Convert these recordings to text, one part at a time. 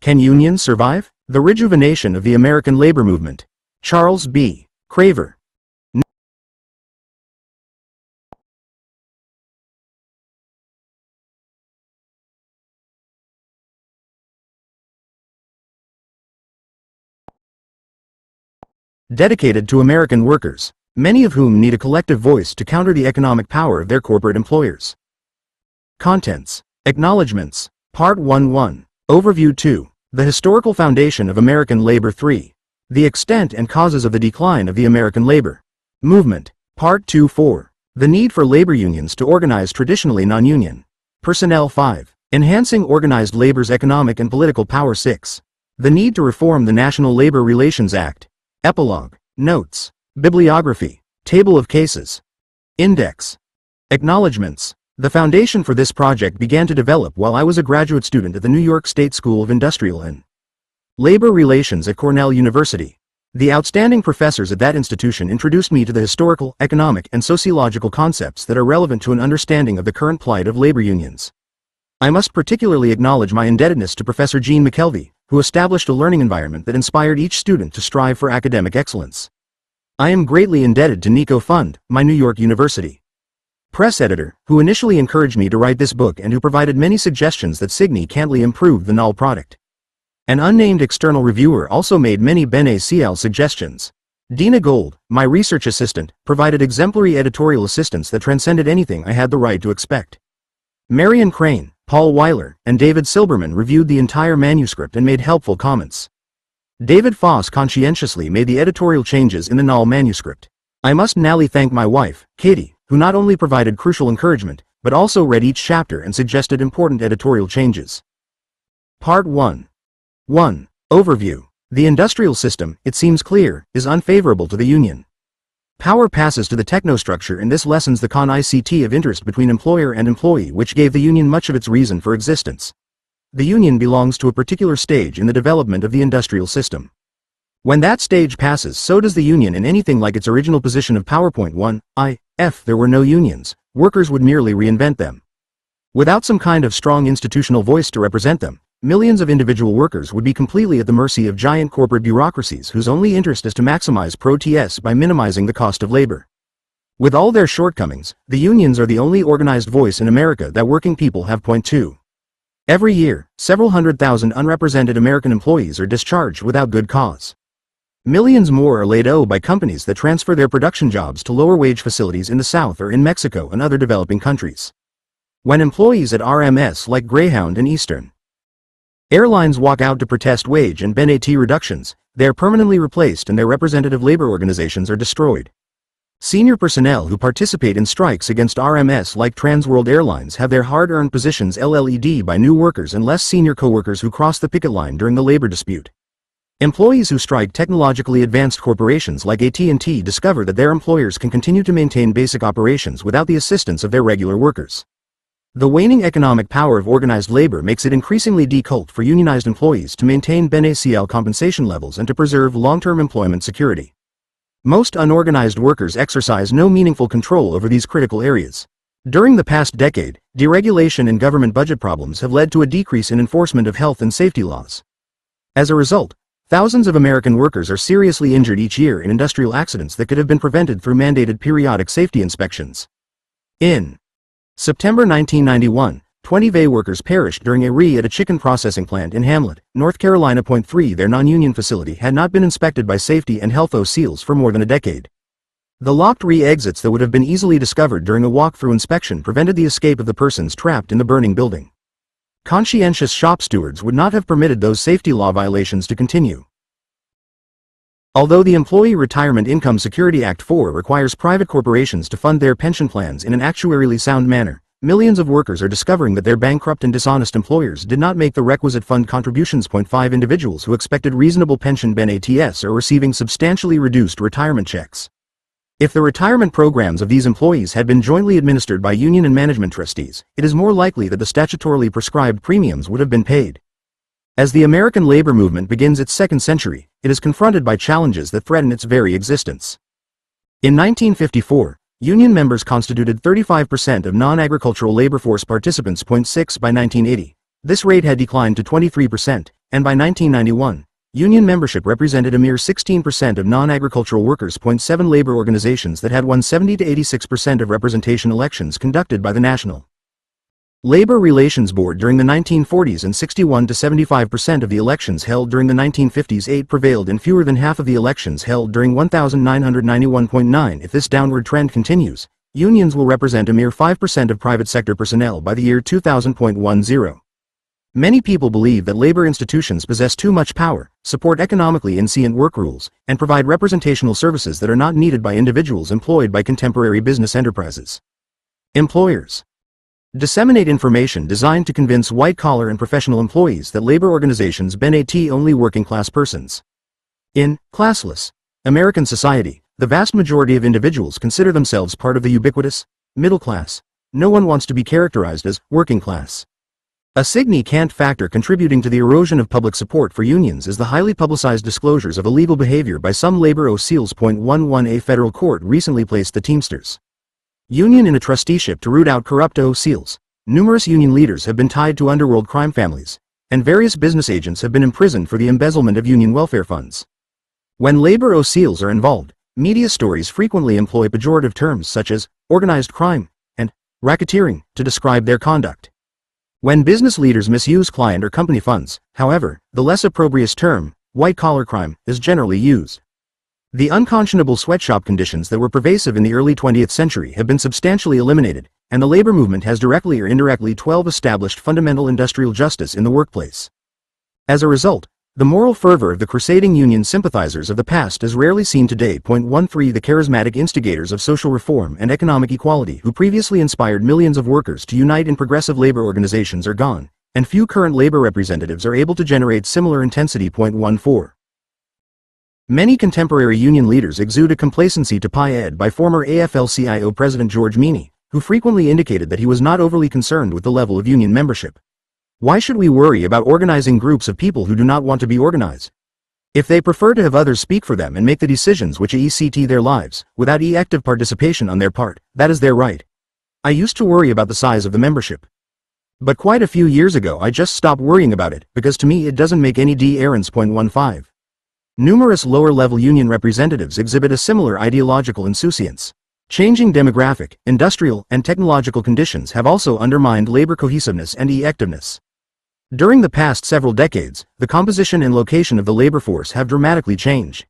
Can Unions Survive? The Rejuvenation of the American Labor Movement. Charles B. Craver. Dedicated to American workers, many of whom need a collective voice to counter the economic power of their corporate employers. Contents. Acknowledgements. Part 1-1. Overview 2. The Historical Foundation of American Labor 3. The Extent and Causes of the Decline of the American Labor Movement. Part 2-4. The Need for Labor Unions to Organize Traditionally Non-Union Personnel 5. Enhancing Organized Labor's Economic and Political Power 6. The Need to Reform the National Labor Relations Act. Epilogue. Notes. Bibliography. Table of Cases. Index. Acknowledgements. The foundation for this project began to develop while I was a graduate student at the New York State School of Industrial and Labor Relations at Cornell University. The outstanding professors at that institution introduced me to the historical, economic, and sociological concepts that are relevant to an understanding of the current plight of labor unions. I must particularly acknowledge my indebtedness to Professor Gene McKelvey, who established a learning environment that inspired each student to strive for academic excellence. I am greatly indebted to Nico Fund, my New York University press editor, who initially encouraged me to write this book and who provided many suggestions that significantly improved the null product. An unnamed external reviewer also made many bene ciel suggestions. Dina Gold, my research assistant, provided exemplary editorial assistance that transcended anything I had the right to expect. Marion Crane, Paul Weiler, and David Silberman reviewed the entire manuscript and made helpful comments. David Foss conscientiously made the editorial changes in the null manuscript. I must nally thank my wife, Katie, who not only provided crucial encouragement, but also read each chapter and suggested important editorial changes. Part 1. 1. Overview. The industrial system, it seems clear, is unfavorable to the union. Power passes to the technostructure, and this lessens the concept of interest between employer and employee, which gave the union much of its reason for existence. The union belongs to a particular stage in the development of the industrial system. When that stage passes, so does the union in anything like its original position of PowerPoint 1. If there were no unions, workers would merely reinvent them. Without some kind of strong institutional voice to represent them, millions of individual workers would be completely at the mercy of giant corporate bureaucracies whose only interest is to maximize pro-TS by minimizing the cost of labor. With all their shortcomings, the unions are the only organized voice in America that working people have. Point 2. Every year, several 100,000 unrepresented American employees are discharged without good cause. Millions more are laid low by companies that transfer their production jobs to lower-wage facilities in the South or in Mexico and other developing countries. When employees at RMS like Greyhound and Eastern Airlines walk out to protest wage and benefit reductions, they are permanently replaced and their representative labor organizations are destroyed. Senior personnel who participate in strikes against RMS like Transworld Airlines have their hard-earned positions LLED by new workers and less senior co-workers who cross the picket line during the labor dispute. Employees who strike technologically advanced corporations like AT&T discover that their employers can continue to maintain basic operations without the assistance of their regular workers. The waning economic power of organized labor makes it increasingly difficult for unionized employees to maintain bene ciel compensation levels and to preserve long-term employment security. Most unorganized workers exercise no meaningful control over these critical areas. During the past decade, deregulation and government budget problems have led to a decrease in enforcement of health and safety laws. As a result, thousands of American workers are seriously injured each year in industrial accidents that could have been prevented through mandated periodic safety inspections. In September 1991, 20 VA workers perished during a RE at a chicken processing plant in Hamlet, North Carolina. 3. Their non-union facility had not been inspected by safety and health OCs for more than a decade. The locked RE exits that would have been easily discovered during a walk-through inspection prevented the escape of the persons trapped in the burning building. Conscientious shop stewards would not have permitted those safety law violations to continue. Although the Employee Retirement Income Security Act 4 requires private corporations to fund their pension plans in an actuarially sound manner, millions of workers are discovering that their bankrupt and dishonest employers did not make the requisite fund contributions. 5. Individuals who expected reasonable pension benefits are receiving substantially reduced retirement checks. If the retirement programs of these employees had been jointly administered by union and management trustees, it is more likely that the statutorily prescribed premiums would have been paid. As the American labor movement begins its second century, it is confronted by challenges that threaten its very existence. In 1954, union members constituted 35% of non-agricultural labor force participants. 6. By 1980, this rate had declined to 23%, and by 1991, union membership represented a mere 16% of non-agricultural workers. 7 Labor organizations that had won 70 to 86% of representation elections conducted by the National Labor Relations Board during the 1940s, and 61 to 75% of the elections held during the 1950s. 8 prevailed in fewer than half of the elections held during 1991.9. If this downward trend continues, unions will represent a mere 5% of private sector personnel by the year 2000.10. Many people believe that labor institutions possess too much power, support economically inscient work rules, and provide representational services that are not needed by individuals employed by contemporary business enterprises. Employers disseminate information designed to convince white-collar and professional employees that labor organizations benefit only working-class persons. In classless American society, the vast majority of individuals consider themselves part of the ubiquitous middle class. No one wants to be characterized as working class. A significant factor contributing to the erosion of public support for unions is the highly publicized disclosures of illegal behavior by some labor officials. 11 A federal court recently placed the Teamsters Union in a trusteeship to root out corrupt officials. Numerous union leaders have been tied to underworld crime families, and various business agents have been imprisoned for the embezzlement of union welfare funds. When labor officials are involved, media stories frequently employ pejorative terms such as organized crime and racketeering to describe their conduct. When business leaders misuse client or company funds, however, the less opprobrious term, white-collar crime, is generally used. The unconscionable sweatshop conditions that were pervasive in the early 20th century have been substantially eliminated, and the labor movement has directly or indirectly established fundamental industrial justice in the workplace. As a result, the moral fervor of the crusading union sympathizers of the past is rarely seen today. 13 The charismatic instigators of social reform and economic equality who previously inspired millions of workers to unite in progressive labor organizations are gone, and few current labor representatives are able to generate similar intensity. 14 Many contemporary union leaders exude a complacency to ed by former AFL-CIO President George Meany, who frequently indicated that he was not overly concerned with the level of union membership. Why should we worry about organizing groups of people who do not want to be organized? If they prefer to have others speak for them and make the decisions which affect their lives, without active participation on their part, that is their right. I used to worry about the size of the membership. But quite a few years ago I just stopped worrying about it, because to me it doesn't make any difference. 15 Numerous lower-level union representatives exhibit a similar ideological insouciance. Changing demographic, industrial, and technological conditions have also undermined labor cohesiveness and effectiveness. During the past several decades, the composition and location of the labor force have dramatically changed.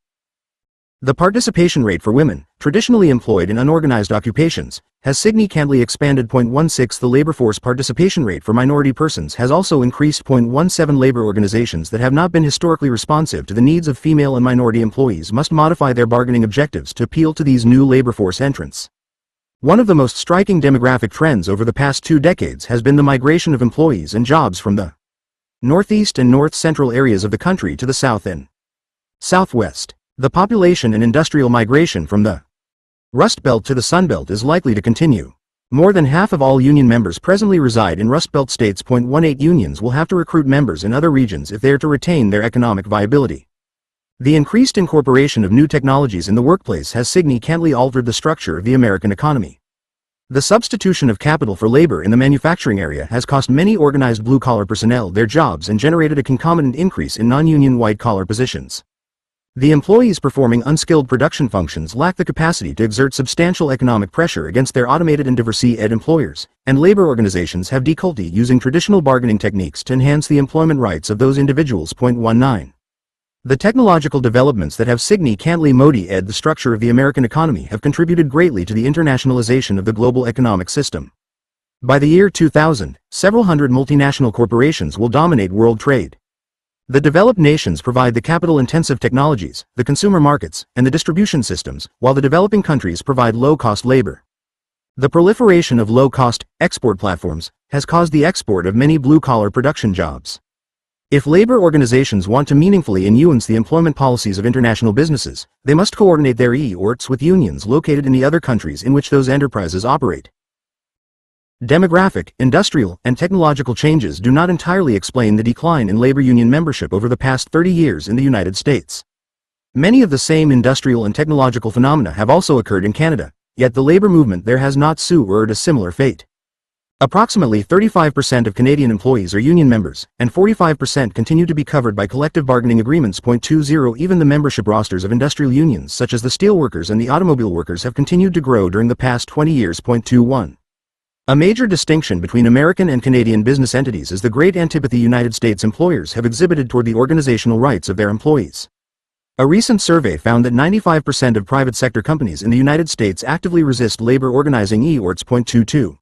The participation rate for women, traditionally employed in unorganized occupations, has significantly expanded. 16 The labor force participation rate for minority persons has also increased. 17 Labor organizations that have not been historically responsive to the needs of female and minority employees must modify their bargaining objectives to appeal to these new labor force entrants. One of the most striking demographic trends over the past 2 decades has been the migration of employees and jobs from the northeast and north-central areas of the country to the south and southwest. The population and industrial migration from the Rust Belt to the Sun Belt is likely to continue. More than half of all union members presently reside in Rust Belt states. 18 Unions will have to recruit members in other regions if they are to retain their economic viability. The increased incorporation of new technologies in the workplace has significantly altered the structure of the American economy. The substitution of capital for labor in the manufacturing area has cost many organized blue-collar personnel their jobs and generated a concomitant increase in non-union white-collar positions. The employees performing unskilled production functions lack the capacity to exert substantial economic pressure against their automated and diverse employers, and labor organizations have difficulty using traditional bargaining techniques to enhance the employment rights of those individuals. 19 The technological developments that have significantly modified the structure of the American economy have contributed greatly to the internationalization of the global economic system. By the year 2000, several hundred multinational corporations will dominate world trade. The developed nations provide the capital-intensive technologies, the consumer markets, and the distribution systems, while the developing countries provide low-cost labor. The proliferation of low-cost, export platforms has caused the export of many blue-collar production jobs. If labor organizations want to meaningfully influence the employment policies of international businesses, they must coordinate their efforts with unions located in the other countries in which those enterprises operate. Demographic, industrial, and technological changes do not entirely explain the decline in labor union membership over the past 30 years in the United States. Many of the same industrial and technological phenomena have also occurred in Canada, yet the labor movement there has not suffered a similar fate. Approximately 35% of Canadian employees are union members, and 45% continue to be covered by collective bargaining agreements. 20 Even the membership rosters of industrial unions such as the steelworkers and the automobile workers have continued to grow during the past 20 years. 21. A major distinction between American and Canadian business entities is the great antipathy United States employers have exhibited toward the organizational rights of their employees. A recent survey found that 95% of private sector companies in the United States actively resist labor organizing. 22.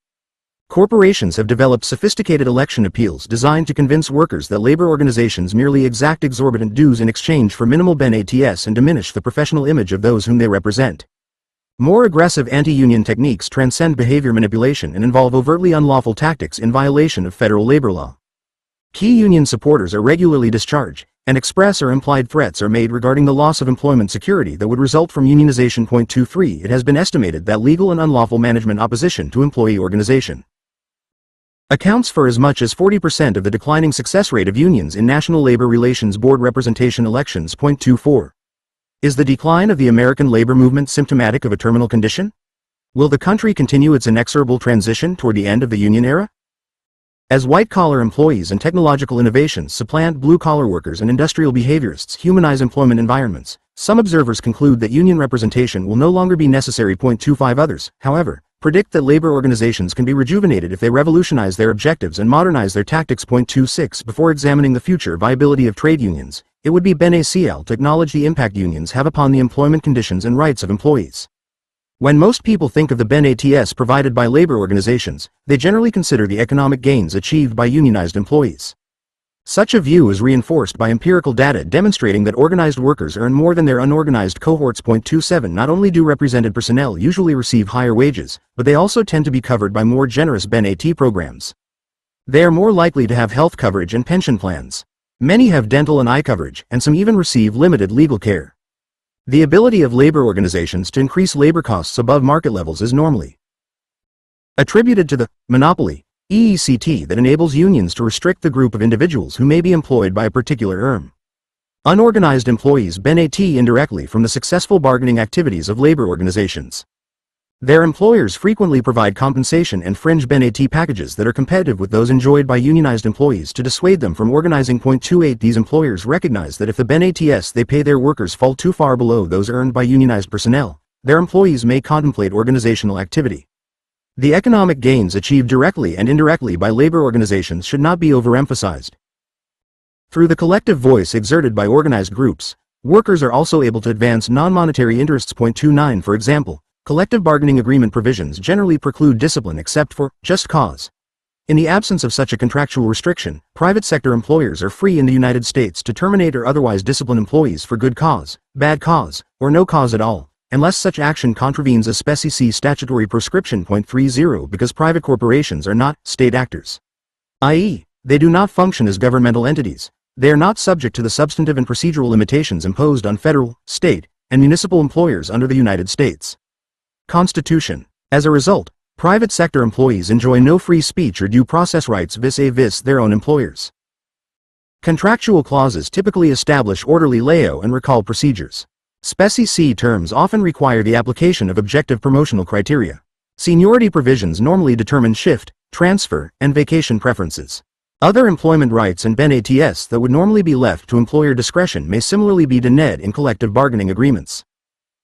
Corporations have developed sophisticated election appeals designed to convince workers that labor organizations merely exact exorbitant dues in exchange for minimal benefits and diminish the professional image of those whom they represent. More aggressive anti-union techniques transcend behavior manipulation and involve overtly unlawful tactics in violation of federal labor law. Key union supporters are regularly discharged, and express or implied threats are made regarding the loss of employment security that would result from unionization. 23 It has been estimated that legal and unlawful management opposition to employee organization accounts for as much as 40% of the declining success rate of unions in National Labor Relations Board representation elections. 24. Is the decline of the American labor movement symptomatic of a terminal condition? Will the country continue its inexorable transition toward the end of the union era? As white-collar employees and technological innovations supplant blue-collar workers and industrial behaviorists humanize employment environments, some observers conclude that union representation will no longer be necessary. 25 Others, however, predict that labor organizations can be rejuvenated if they revolutionize their objectives and modernize their tactics. 26 Before examining the future viability of trade unions, it would be beneficial to acknowledge the impact unions have upon the employment conditions and rights of employees. When most people think of the benefits provided by labor organizations, they generally consider the economic gains achieved by unionized employees. Such a view is reinforced by empirical data demonstrating that organized workers earn more than their unorganized cohorts. 27 Not only do represented personnel usually receive higher wages, but they also tend to be covered by more generous benefit programs. They are more likely to have health coverage and pension plans. Many have dental and eye coverage, and some even receive limited legal care. The ability of labor organizations to increase labor costs above market levels is normally attributed to the monopoly (EECT) that enables unions to restrict the group of individuals who may be employed by a particular firm. Unorganized employees benefit indirectly from the successful bargaining activities of labor organizations. Their employers frequently provide compensation and fringe benefit packages that are competitive with those enjoyed by unionized employees to dissuade them from organizing. 28 These employers recognize that if the benefits they pay their workers fall too far below those earned by unionized personnel, their employees may contemplate organizational activity. The economic gains achieved directly and indirectly by labor organizations should not be overemphasized. Through the collective voice exerted by organized groups, workers are also able to advance non-monetary interests. 29 For example, collective bargaining agreement provisions generally preclude discipline except for just cause. In the absence of such a contractual restriction, private sector employers are free in the United States to terminate or otherwise discipline employees for good cause, bad cause, or no cause at all, unless such action contravenes a specific statutory prescription. 30 Because private corporations are not state actors, i.e., they do not function as governmental entities, they are not subject to the substantive and procedural limitations imposed on federal, state, and municipal employers under the United States Constitution. As a result, private sector employees enjoy no free speech or due process rights vis-a-vis their own employers. Contractual clauses typically establish orderly layout and recall procedures. Speci terms often require the application of objective promotional criteria. Seniority provisions normally determine shift, transfer, and vacation preferences. Other employment rights and benefits that would normally be left to employer discretion may similarly be denied in collective bargaining agreements.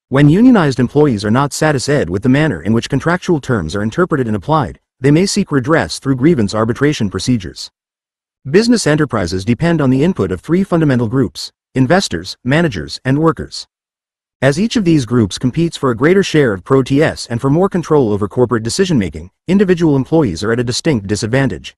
When unionized employees are not satisfied with the manner in which contractual terms are interpreted and applied, they may seek redress through grievance arbitration procedures. Business enterprises depend on the input of three fundamental groups: investors, managers, and workers. As each of these groups competes for a greater share of protests and for more control over corporate decision-making, individual employees are at a distinct disadvantage.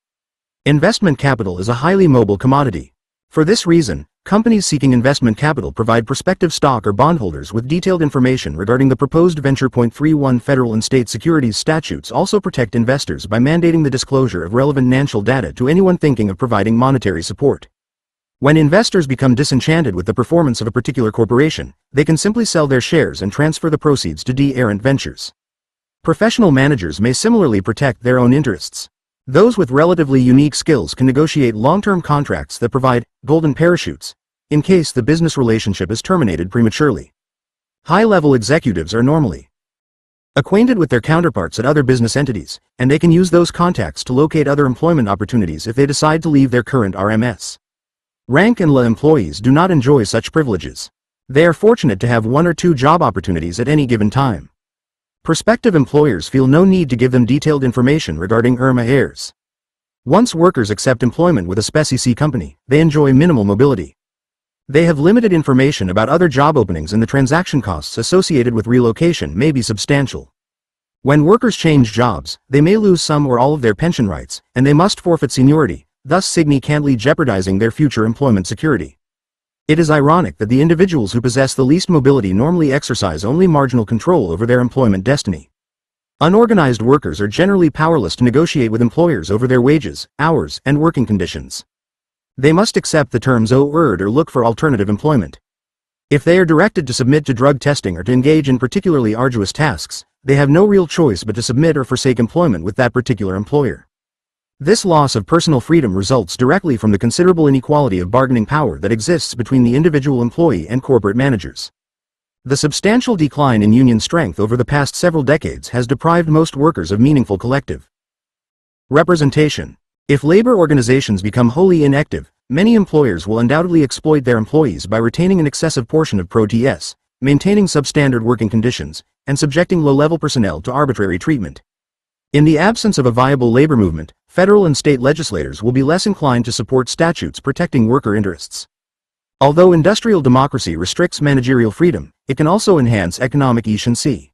Investment capital is a highly mobile commodity. For this reason, companies seeking investment capital provide prospective stock or bondholders with detailed information regarding the proposed venture. 31 Federal and state securities statutes also protect investors by mandating the disclosure of relevant financial data to anyone thinking of providing monetary support. When investors become disenchanted with the performance of a particular corporation, they can simply sell their shares and transfer the proceeds to errant ventures. Professional managers may similarly protect their own interests. Those with relatively unique skills can negotiate long-term contracts that provide golden parachutes in case the business relationship is terminated prematurely. High-level executives are normally acquainted with their counterparts at other business entities, and they can use those contacts to locate other employment opportunities if they decide to leave their current RMS. Rank and LA employees do not enjoy such privileges. They are fortunate to have 1 or 2 job opportunities at any given time. Prospective employers feel no need to give them detailed information regarding IRMA heirs. Once workers accept employment with a Specie C company, they enjoy minimal mobility. They have limited information about other job openings, and the transaction costs associated with relocation may be substantial. When workers change jobs, they may lose some or all of their pension rights, and they must forfeit seniority, thus significantly jeopardizing their future employment security. It is ironic that the individuals who possess the least mobility normally exercise only marginal control over their employment destiny. Unorganized workers are generally powerless to negotiate with employers over their wages, hours, and working conditions. They must accept the terms OERD or look for alternative employment. If they are directed to submit to drug testing or to engage in particularly arduous tasks, they have no real choice but to submit or forsake employment with that particular employer. This loss of personal freedom results directly from the considerable inequality of bargaining power that exists between the individual employee and corporate managers. The substantial decline in union strength over the past several decades has deprived most workers of meaningful collective representation. If labor organizations become wholly inactive, many employers will undoubtedly exploit their employees by retaining an excessive portion of pro-TS, maintaining substandard working conditions, and subjecting low-level personnel to arbitrary treatment. In the absence of a viable labor movement, federal and state legislators will be less inclined to support statutes protecting worker interests. Although industrial democracy restricts managerial freedom, it can also enhance economic efficiency.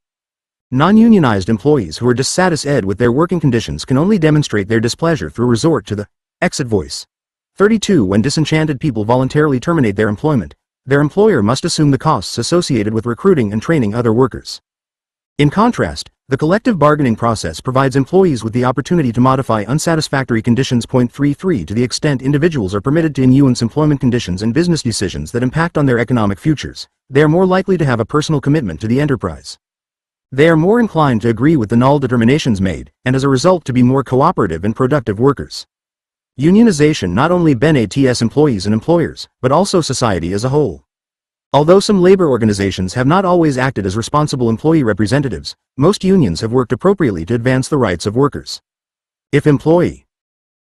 Non-unionized employees who are dissatisfied with their working conditions can only demonstrate their displeasure through resort to the exit voice. 32. When disenchanted people voluntarily terminate their employment, their employer must assume the costs associated with recruiting and training other workers. In contrast, the collective bargaining process provides employees with the opportunity to modify unsatisfactory conditions. 33. To the extent individuals are permitted to influence employment conditions and business decisions that impact on their economic futures, they are more likely to have a personal commitment to the enterprise. They are more inclined to agree with the null determinations made, and as a result to be more cooperative and productive workers. Unionization not only benefits employees and employers, but also society as a whole. Although some labor organizations have not always acted as responsible employee representatives, most unions have worked appropriately to advance the rights of workers. If employee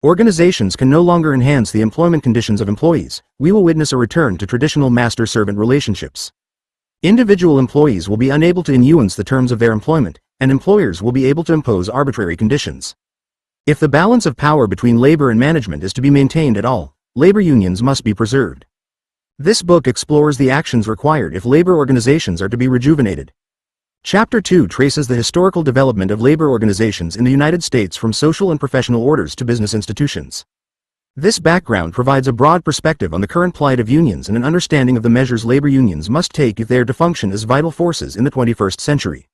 organizations can no longer enhance the employment conditions of employees, we will witness a return to traditional master-servant relationships. Individual employees will be unable to influence the terms of their employment, and employers will be able to impose arbitrary conditions. If the balance of power between labor and management is to be maintained at all, labor unions must be preserved. This book explores the actions required if labor organizations are to be rejuvenated. Chapter 2 traces the historical development of labor organizations in the United States from social and professional orders to business institutions. This background provides a broad perspective on the current plight of unions and an understanding of the measures labor unions must take if they are to function as vital forces in the 21st century.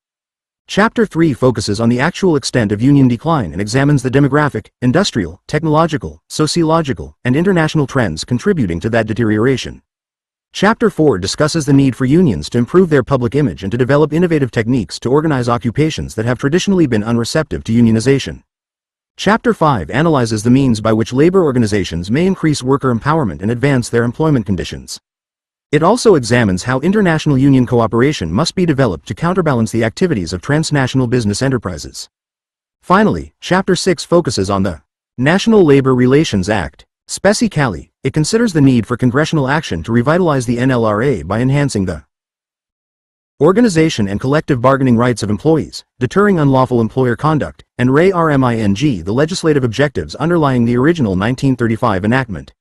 Chapter 3 focuses on the actual extent of union decline and examines the demographic, industrial, technological, sociological, and international trends contributing to that deterioration. Chapter 4 discusses the need for unions to improve their public image and to develop innovative techniques to organize occupations that have traditionally been unreceptive to unionization. Chapter 5 analyzes the means by which labor organizations may increase worker empowerment and advance their employment conditions. It also examines how international union cooperation must be developed to counterbalance the activities of transnational business enterprises. Finally, Chapter 6 focuses on the National Labor Relations Act. Specifically, it considers the need for congressional action to revitalize the NLRA by enhancing the organization and collective bargaining rights of employees, deterring unlawful employer conduct, and RMING the legislative objectives underlying the original 1935 enactment.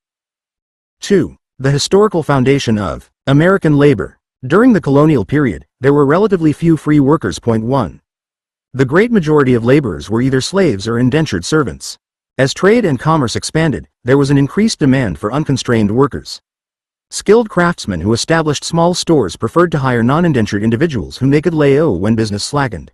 2. The historical foundation of American labor. During the colonial period, there were relatively few free workers. 1. The great majority of laborers were either slaves or indentured servants. As trade and commerce expanded, there was an increased demand for unconstrained workers. Skilled craftsmen who established small stores preferred to hire non-indentured individuals whom they could lay off when business slackened.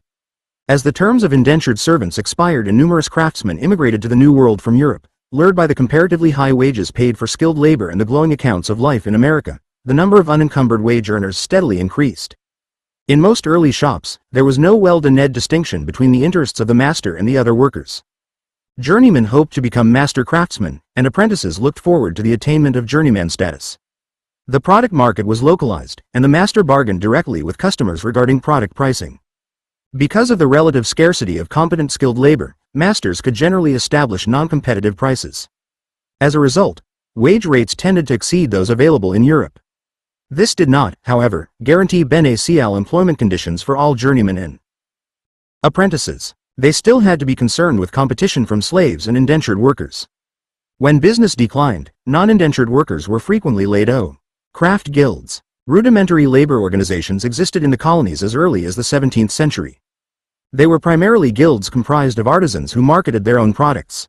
As the terms of indentured servants expired and numerous craftsmen immigrated to the New World from Europe, lured by the comparatively high wages paid for skilled labor and the glowing accounts of life in America, the number of unencumbered wage earners steadily increased. In most early shops, there was no well-defined distinction between the interests of the master and the other workers. Journeymen hoped to become master craftsmen, and apprentices looked forward to the attainment of journeyman status. The product market was localized, and the master bargained directly with customers regarding product pricing. Because of the relative scarcity of competent skilled labor, masters could generally establish non-competitive prices. As a result, wage rates tended to exceed those available in Europe. This did not, however, guarantee bene seal employment conditions for all journeymen and apprentices. They still had to be concerned with competition from slaves and indentured workers. When business declined, non-indentured workers were frequently laid off. Craft guilds. Rudimentary labor organizations existed in the colonies as early as the 17th century. They were primarily guilds comprised of artisans who marketed their own products.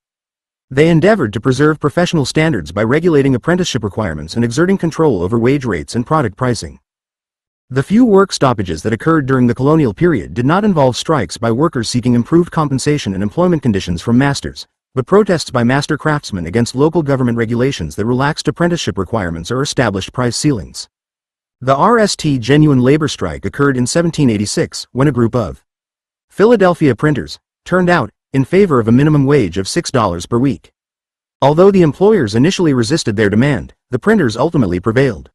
They endeavored to preserve professional standards by regulating apprenticeship requirements and exerting control over wage rates and product pricing. The few work stoppages that occurred during the colonial period did not involve strikes by workers seeking improved compensation and employment conditions from masters, but protests by master craftsmen against local government regulations that relaxed apprenticeship requirements or established price ceilings. The RST genuine labor strike occurred in 1786 when a group of Philadelphia printers turned out in favor of a minimum wage of $6 per week. Although the employers initially resisted their demand, the printers ultimately prevailed.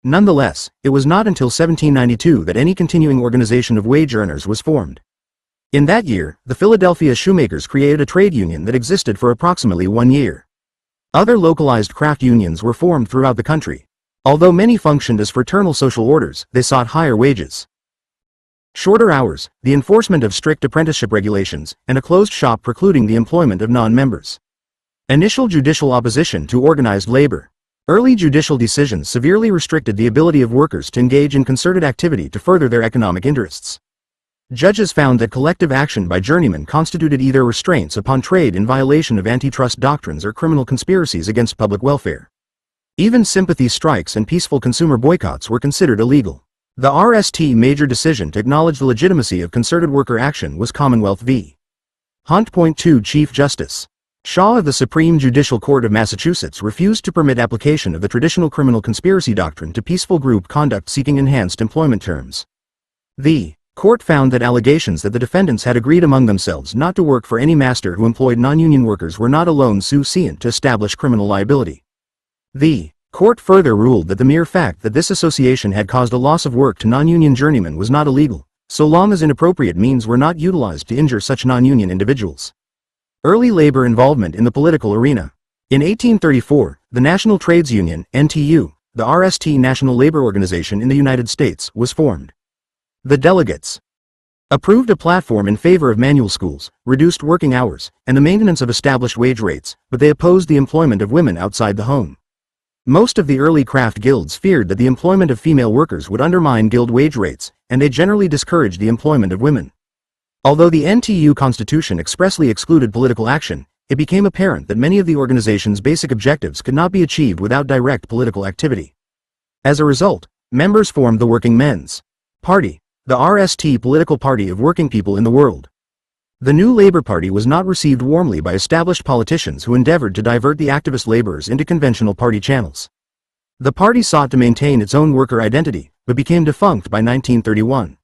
Nonetheless, it was not until 1792 that any continuing organization of wage earners was formed. In that year, the Philadelphia shoemakers created a trade union that existed for approximately 1 year. Other localized craft unions were formed throughout the country. Although many functioned as fraternal social orders, they sought higher wages, shorter hours, the enforcement of strict apprenticeship regulations, and a closed shop precluding the employment of non-members. Initial judicial opposition to organized labor. Early judicial decisions severely restricted the ability of workers to engage in concerted activity to further their economic interests. Judges found that collective action by journeymen constituted either restraints upon trade in violation of antitrust doctrines or criminal conspiracies against public welfare. Even sympathy strikes and peaceful consumer boycotts were considered illegal. The RST major decision to acknowledge the legitimacy of concerted worker action was Commonwealth v. Hunt. 2 Chief Justice Shaw of the Supreme Judicial Court of Massachusetts refused to permit application of the traditional criminal conspiracy doctrine to peaceful group conduct seeking enhanced employment terms. The court found that allegations that the defendants had agreed among themselves not to work for any master who employed non-union workers were not alone sufficient to establish criminal liability. The court further ruled that the mere fact that this association had caused a loss of work to non-union journeymen was not illegal, so long as inappropriate means were not utilized to injure such non-union individuals. Early labor involvement in the political arena. In 1834, the National Trades Union, NTU, the RST National Labor Organization in the United States, was formed. The delegates approved a platform in favor of manual schools, reduced working hours, and the maintenance of established wage rates, but they opposed the employment of women outside the home. Most of the early craft guilds feared that the employment of female workers would undermine guild wage rates, and they generally discouraged the employment of women. Although the NTU Constitution expressly excluded political action, it became apparent that many of the organization's basic objectives could not be achieved without direct political activity. As a result, members formed the Working Men's Party, the RST political party of working people in the world. The new Labor Party was not received warmly by established politicians who endeavored to divert the activist laborers into conventional party channels. The party sought to maintain its own worker identity, but became defunct by 1931.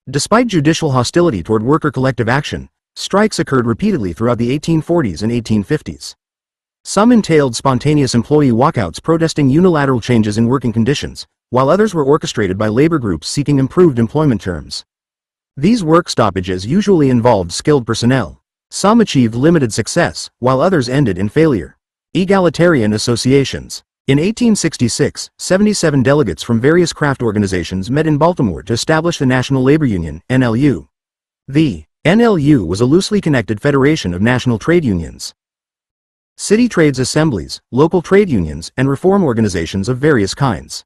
Despite judicial hostility toward worker collective action, strikes occurred repeatedly throughout the 1840s and 1850s. Some entailed spontaneous employee walkouts protesting unilateral changes in working conditions, while others were orchestrated by labor groups seeking improved employment terms. These work stoppages usually involved skilled personnel. Some achieved limited success, while others ended in failure. Egalitarian associations. In 1866, 77 delegates from various craft organizations met in Baltimore to establish the National Labor Union, NLU. The NLU was a loosely connected federation of national trade unions, city trades assemblies, local trade unions, and reform organizations of various kinds.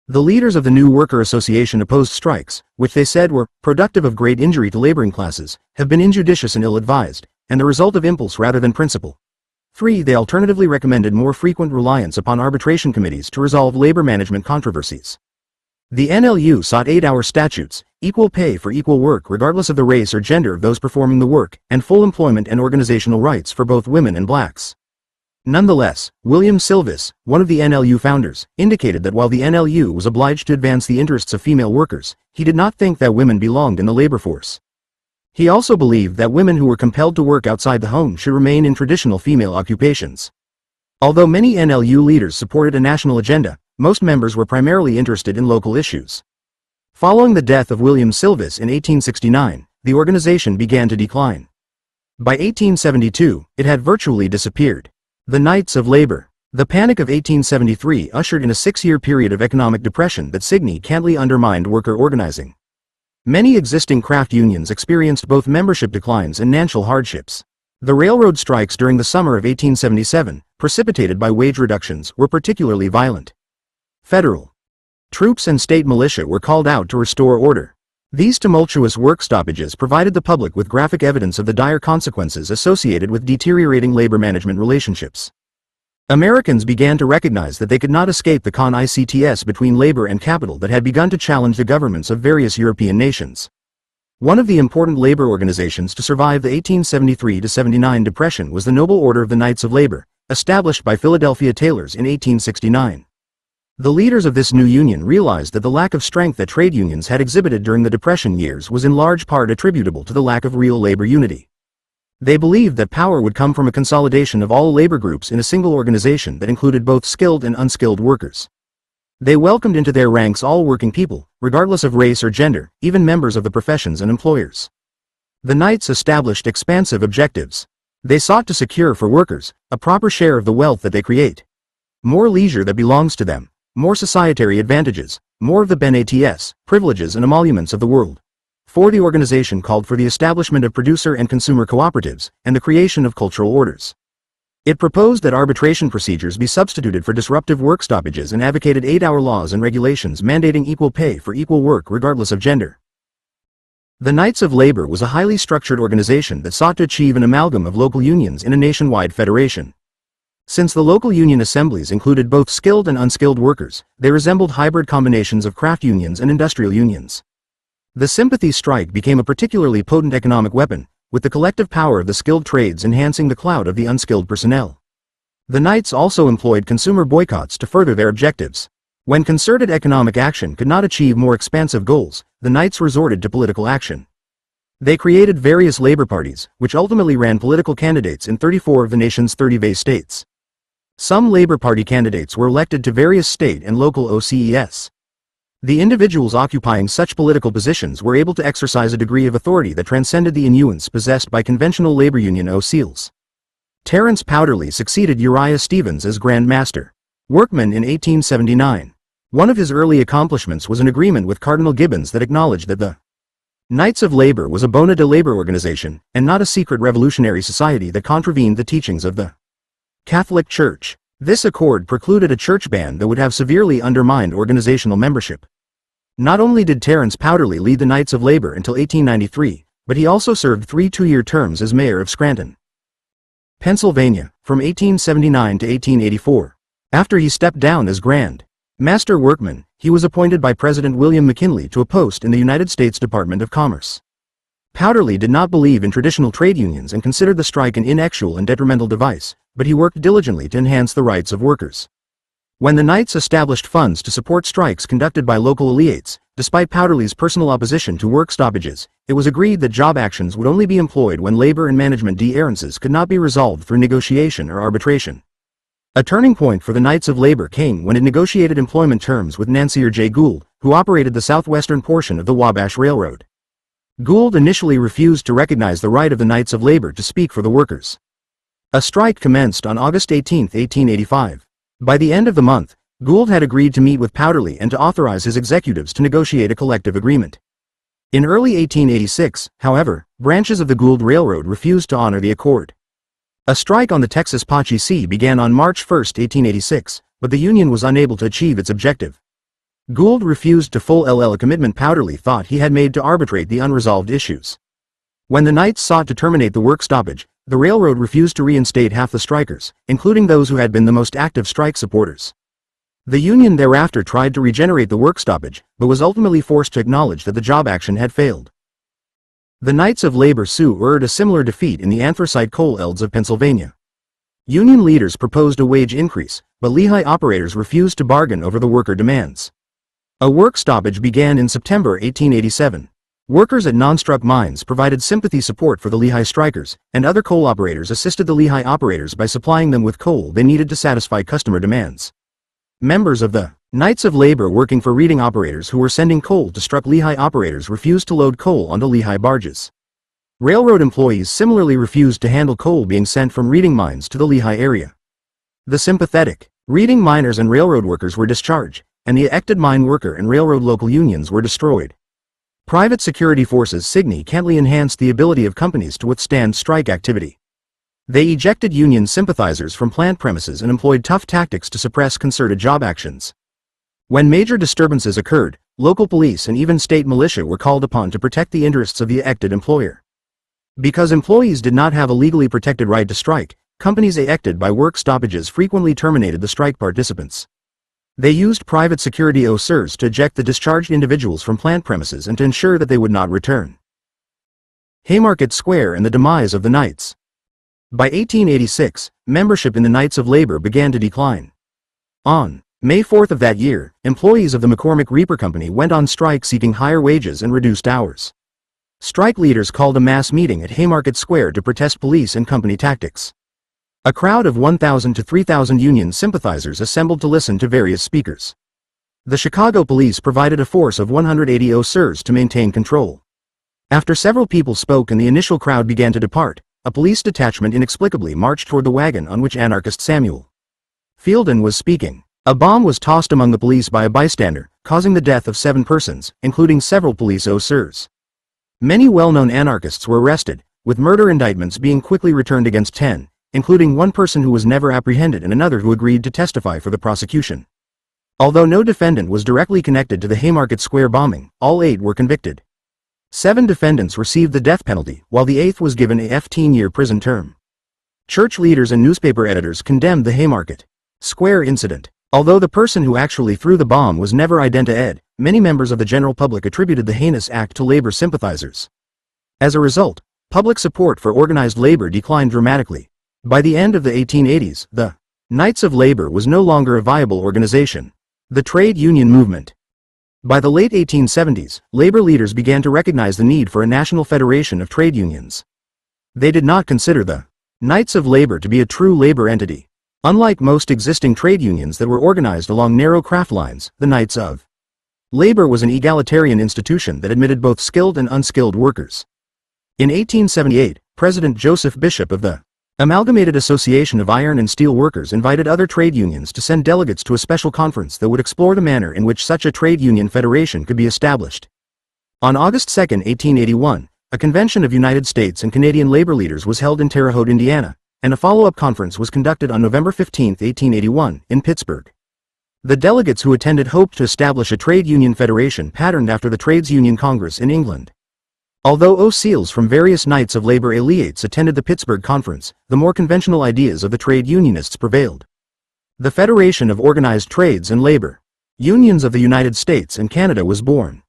The leaders of the new worker association opposed strikes, which they said were productive of great injury to laboring classes, have been injudicious and ill-advised, and the result of impulse rather than principle. 3. They alternatively recommended more frequent reliance upon arbitration committees to resolve labor management controversies. The NLU sought 8-hour statutes, equal pay for equal work regardless of the race or gender of those performing the work, and full employment and organizational rights for both women and blacks. Nonetheless, William Silvis, one of the NLU founders, indicated that while the NLU was obliged to advance the interests of female workers, he did not think that women belonged in the labor force. He also believed that women who were compelled to work outside the home should remain in traditional female occupations. Although many NLU leaders supported a national agenda, most members were primarily interested in local issues. Following the death of William Silvis in 1869, the organization began to decline. By 1872, it had virtually disappeared. The Knights of Labor. The Panic of 1873 ushered in a 6-year period of economic depression that significantly undermined worker organizing. Many existing craft unions experienced both membership declines and financial hardships. The railroad strikes during the summer of 1877, precipitated by wage reductions, were particularly violent. Federal troops and state militia were called out to restore order. These tumultuous work stoppages provided the public with graphic evidence of the dire consequences associated with deteriorating labor management relationships. Americans began to recognize that they could not escape the conflicts between labor and capital that had begun to challenge the governments of various European nations. One of the important labor organizations to survive the 1873-79 Depression was the Noble Order of the Knights of Labor, established by Philadelphia tailors in 1869. The leaders of this new union realized that the lack of strength that trade unions had exhibited during the Depression years was in large part attributable to the lack of real labor unity. They believed that power would come from a consolidation of all labor groups in a single organization that included both skilled and unskilled workers. They welcomed into their ranks all working people, regardless of race or gender, even members of the professions and employers. The Knights established expansive objectives. They sought to secure for workers a proper share of the wealth that they create, more leisure that belongs to them, more societary advantages, more of the benefits, privileges and emoluments of the world. For the organization called for the establishment of producer and consumer cooperatives, and the creation of cultural orders. It proposed that arbitration procedures be substituted for disruptive work stoppages and advocated 8-hour laws and regulations mandating equal pay for equal work regardless of gender. The Knights of Labor was a highly structured organization that sought to achieve an amalgam of local unions in a nationwide federation. Since the local union assemblies included both skilled and unskilled workers, they resembled hybrid combinations of craft unions and industrial unions. The sympathy strike became a particularly potent economic weapon, with the collective power of the skilled trades enhancing the clout of the unskilled personnel. The Knights also employed consumer boycotts to further their objectives. When concerted economic action could not achieve more expansive goals, the Knights resorted to political action. They created various labor parties, which ultimately ran political candidates in 34 of the nation's 30 states. Some Labor Party candidates were elected to various state and local OCES. The individuals occupying such political positions were able to exercise a degree of authority that transcended the influence possessed by conventional labor union OCEs. Terence Powderly succeeded Uriah Stevens as Grand Master Workman in 1879. One of his early accomplishments was an agreement with Cardinal Gibbons that acknowledged that the Knights of Labor was a bona fide labor organization, and not a secret revolutionary society that contravened the teachings of the Catholic Church. This accord precluded a church ban that would have severely undermined organizational membership. Not only did Terence Powderly lead the Knights of Labor until 1893, but he also served 3 two-year terms as mayor of Scranton, Pennsylvania, from 1879 to 1884. After he stepped down as Grand Master Workman, he was appointed by President William McKinley to a post in the United States Department of Commerce. Powderly did not believe in traditional trade unions and considered the strike an ineffectual and detrimental device, but he worked diligently to enhance the rights of workers. When the Knights established funds to support strikes conducted by local elites, despite Powderly's personal opposition to work stoppages, it was agreed that job actions would only be employed when labor and management differences could not be resolved through negotiation or arbitration. A turning point for the Knights of Labor came when it negotiated employment terms with Nancy J. Gould, who operated the southwestern portion of the Wabash Railroad. Gould initially refused to recognize the right of the Knights of Labor to speak for the workers. A strike commenced on August 18, 1885. By the end of the month, Gould had agreed to meet with Powderly and to authorize his executives to negotiate a collective agreement. In early 1886, however, branches of the Gould Railroad refused to honor the accord. A strike on the Texas-Pache Sea began on March 1, 1886, but the union was unable to achieve its objective. Gould refused to fulfill a commitment Powderly thought he had made to arbitrate the unresolved issues. When the Knights sought to terminate the work stoppage, the railroad refused to reinstate half the strikers, including those who had been the most active strike supporters. The union thereafter tried to regenerate the work stoppage, but was ultimately forced to acknowledge that the job action had failed. The Knights of Labor suffered a similar defeat in the anthracite coal fields of Pennsylvania. Union leaders proposed a wage increase, but Lehigh operators refused to bargain over the worker demands. A work stoppage began in September 1887. Workers at non-struck mines provided sympathy support for the Lehigh strikers, and other coal operators assisted the Lehigh operators by supplying them with coal they needed to satisfy customer demands. Members of the Knights of labor working for reading operators who were sending coal to struck Lehigh operators refused to load coal onto Lehigh barges. Railroad employees similarly refused to handle coal being sent from reading mines to the Lehigh area. The sympathetic reading miners and railroad workers were discharged, and the elected mine worker and railroad local unions were destroyed. Private security forces significantly enhanced the ability of companies to withstand strike activity. They ejected union sympathizers from plant premises and employed tough tactics to suppress concerted job actions. When major disturbances occurred, local police and even state militia were called upon to protect the interests of the elected employer. Because employees did not have a legally protected right to strike, companies affected by work stoppages frequently terminated the strike participants. They used private security officers to eject the discharged individuals from plant premises and to ensure that they would not return. Haymarket Square and the demise of the Knights. By 1886, membership in the Knights of Labor began to decline. On May 4 of that year, employees of the McCormick Reaper Company went on strike seeking higher wages and reduced hours. Strike leaders called a mass meeting at Haymarket Square to protest police and company tactics. A crowd of 1,000 to 3,000 union sympathizers assembled to listen to various speakers. The Chicago police provided a force of 180 officers to maintain control. After several people spoke and the initial crowd began to depart, a police detachment inexplicably marched toward the wagon on which anarchist Samuel Fielden was speaking. A bomb was tossed among the police by a bystander, causing the death of 7 persons, including several police officers. Many well-known anarchists were arrested, with murder indictments being quickly returned against 10, including one person who was never apprehended and another who agreed to testify for the prosecution. Although no defendant was directly connected to the Haymarket Square bombing, all 8 were convicted. 7 defendants received the death penalty, while the 8th was given a 15-year prison term. Church leaders and newspaper editors condemned the Haymarket Square incident. Although the person who actually threw the bomb was never identified, many members of the general public attributed the heinous act to labor sympathizers. As a result, public support for organized labor declined dramatically. By the end of the 1880s, the Knights of Labor was no longer a viable organization. The trade union movement. By the late 1870s, labor leaders began to recognize the need for a national federation of trade unions. They did not consider the Knights of Labor to be a true labor entity. Unlike most existing trade unions that were organized along narrow craft lines, the Knights of Labor was an egalitarian institution that admitted both skilled and unskilled workers. In 1878, President Joseph Bishop of the Amalgamated Association of Iron and Steel Workers invited other trade unions to send delegates to a special conference that would explore the manner in which such a trade union federation could be established. On August 2, 1881, a convention of United States and Canadian labor leaders was held in Terre Haute, Indiana, and a follow-up conference was conducted on November 15, 1881, in Pittsburgh. The delegates who attended hoped to establish a trade union federation patterned after the Trades Union Congress in England. Although officials from various Knights of Labor affiliates attended the Pittsburgh Conference, the more conventional ideas of the trade unionists prevailed. The Federation of Organized Trades and Labor Unions of the United States and Canada was born.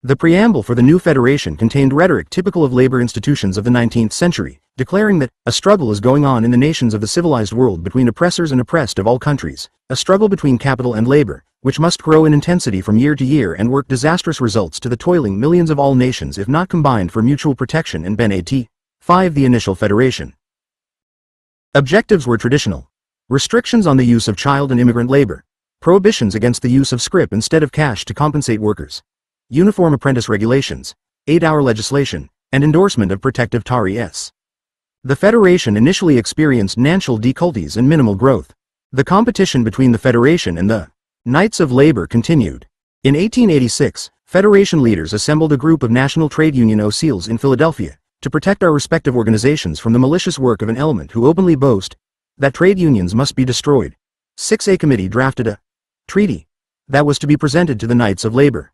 The preamble for the new federation contained rhetoric typical of labor institutions of the 19th century, declaring that a struggle is going on in the nations of the civilized world between oppressors and oppressed of all countries, a struggle between capital and labor, which must grow in intensity from year to year and work disastrous results to the toiling millions of all nations if not combined for mutual protection and benefit. 5. The initial federation. Objectives were traditional. Restrictions on the use of child and immigrant labor. Prohibitions against the use of scrip instead of cash to compensate workers. Uniform apprentice regulations, 8-hour legislation, and endorsement of protective tariffs. The Federation initially experienced financial difficulties and minimal growth. The competition between the Federation and the Knights of Labor continued. In 1886, Federation leaders assembled a group of National Trade Union officials in Philadelphia to protect our respective organizations from the malicious work of an element who openly boast that trade unions must be destroyed. 6A committee drafted a treaty that was to be presented to the Knights of Labor.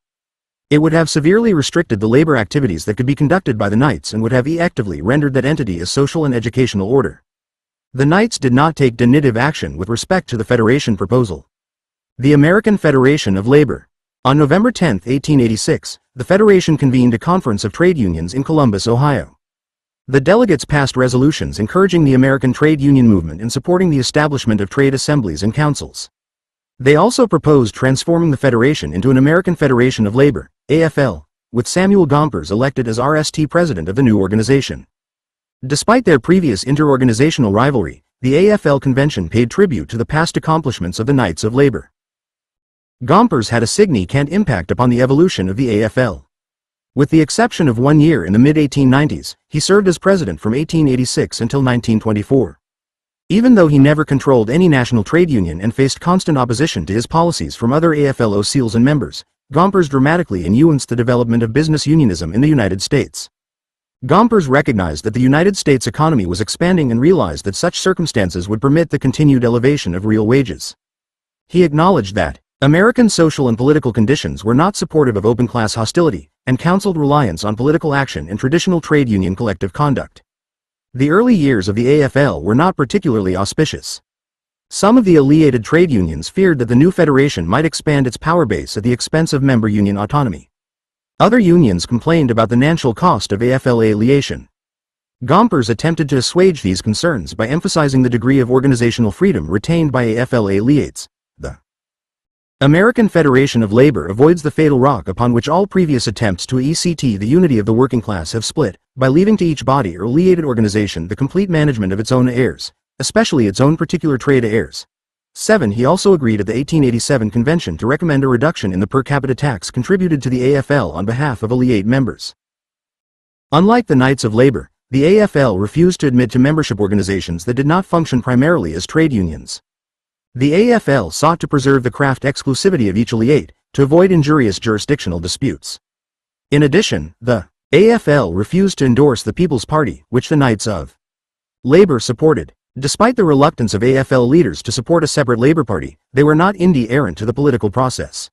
It would have severely restricted the labor activities that could be conducted by the Knights and would have effectively rendered that entity a social and educational order. The Knights did not take definitive action with respect to the Federation proposal. The American Federation of Labor. On November 10, 1886, the Federation convened a conference of trade unions in Columbus, Ohio. The delegates passed resolutions encouraging the American trade union movement and supporting the establishment of trade assemblies and councils. They also proposed transforming the Federation into an American Federation of Labor, AFL, with Samuel Gompers elected as RST president of the new organization. Despite their previous interorganizational rivalry, the AFL convention paid tribute to the past accomplishments of the Knights of Labor. Gompers had a significant impact upon the evolution of the AFL. With the exception of 1 year in the mid-1890s, he served as president from 1886 until 1924. Even though he never controlled any national trade union and faced constant opposition to his policies from other AFL OCLs and members, Gompers dramatically influenced the development of business unionism in the United States. Gompers recognized that the United States economy was expanding and realized that such circumstances would permit the continued elevation of real wages. He acknowledged that American social and political conditions were not supportive of open-class hostility, and counseled reliance on political action and traditional trade union collective conduct. The early years of the AFL were not particularly auspicious. Some of the allegiated trade unions feared that the new federation might expand its power base at the expense of member union autonomy. Other unions complained about the financial cost of AFL affiliation. Gompers attempted to assuage these concerns by emphasizing the degree of organizational freedom retained by AFL affiliates. The American Federation of Labor avoids the fatal rock upon which all previous attempts to ECT the unity of the working class have split, by leaving to each body or affiliated organization the complete management of its own affairs, especially its own particular trade affairs. 7. He also agreed at the 1887 convention to recommend a reduction in the per capita tax contributed to the AFL on behalf of affiliate members. Unlike the Knights of Labor, the AFL refused to admit to membership organizations that did not function primarily as trade unions. The AFL sought to preserve the craft exclusivity of each affiliate, to avoid injurious jurisdictional disputes. In addition, the AFL refused to endorse the People's Party, which the Knights of Labor supported. Despite the reluctance of AFL leaders to support a separate Labor Party, they were not indifferent to the political process.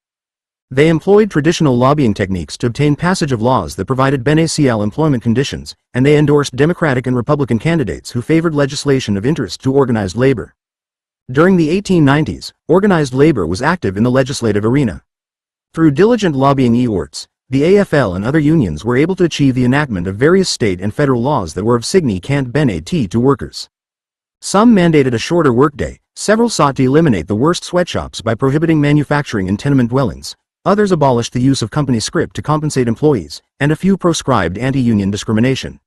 They employed traditional lobbying techniques to obtain passage of laws that provided beneficial employment conditions, and they endorsed Democratic and Republican candidates who favored legislation of interest to organized labor. During the 1890s, organized labor was active in the legislative arena. Through diligent lobbying efforts, the AFL and other unions were able to achieve the enactment of various state and federal laws that were of significant benefit to workers. Some mandated a shorter workday, several sought to eliminate the worst sweatshops by prohibiting manufacturing in tenement dwellings, others abolished the use of company scrip to compensate employees, and a few proscribed anti-union discrimination.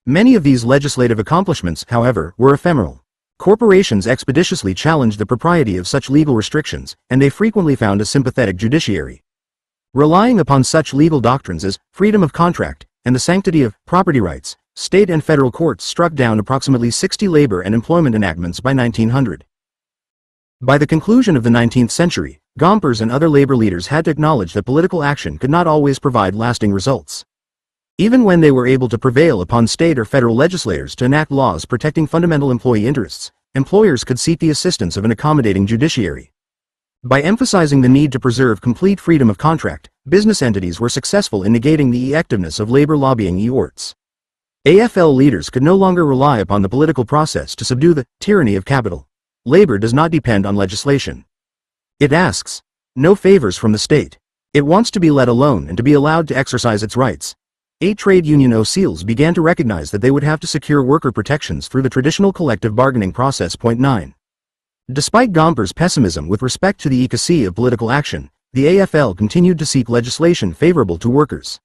Many of these legislative accomplishments, however, were ephemeral. Corporations expeditiously challenged the propriety of such legal restrictions, and they frequently found a sympathetic judiciary. Relying upon such legal doctrines as freedom of contract and the sanctity of property rights, state and federal courts struck down approximately 60 labor and employment enactments by 1900. By the conclusion of the 19th century, Gompers and other labor leaders had to acknowledge that political action could not always provide lasting results. Even when they were able to prevail upon state or federal legislators to enact laws protecting fundamental employee interests, employers could seek the assistance of an accommodating judiciary. By emphasizing the need to preserve complete freedom of contract, business entities were successful in negating the effectiveness of labor lobbying efforts. AFL leaders could no longer rely upon the political process to subdue the tyranny of capital. Labor does not depend on legislation. It asks no favors from the state. It wants to be let alone and to be allowed to exercise its rights. 8 trade union OCLs began to recognize that they would have to secure worker protections through the traditional collective bargaining process. 9. Despite Gompers' pessimism with respect to the efficacy of political action, the AFL continued to seek legislation favorable to workers.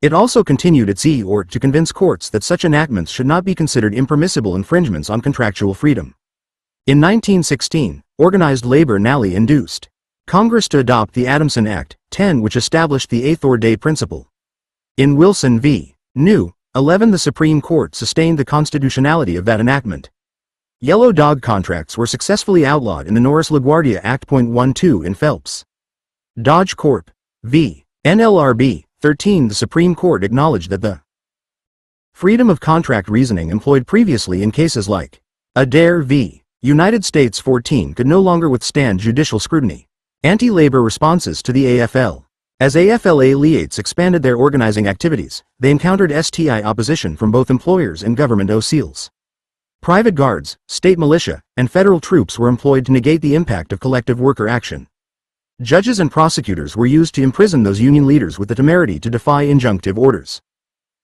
It also continued its effort to convince courts that such enactments should not be considered impermissible infringements on contractual freedom. In 1916, organized labor nearly induced Congress to adopt the Adamson Act, 10, which established the eighth-day principle. In Wilson v. New, 11, the Supreme Court sustained the constitutionality of that enactment. Yellow dog contracts were successfully outlawed in the Norris-LaGuardia Act. 12 in Phelps. Dodge Corp. v. NLRB, 13, the Supreme Court acknowledged that the freedom of contract reasoning employed previously in cases like Adair v. United States 14 could no longer withstand judicial scrutiny. Anti-labor responses to the AFL. As AFL affiliates expanded their organizing activities, they encountered STI opposition from both employers and government OCLs. Private guards, state militia, and federal troops were employed to negate the impact of collective worker action. Judges and prosecutors were used to imprison those union leaders with the temerity to defy injunctive orders.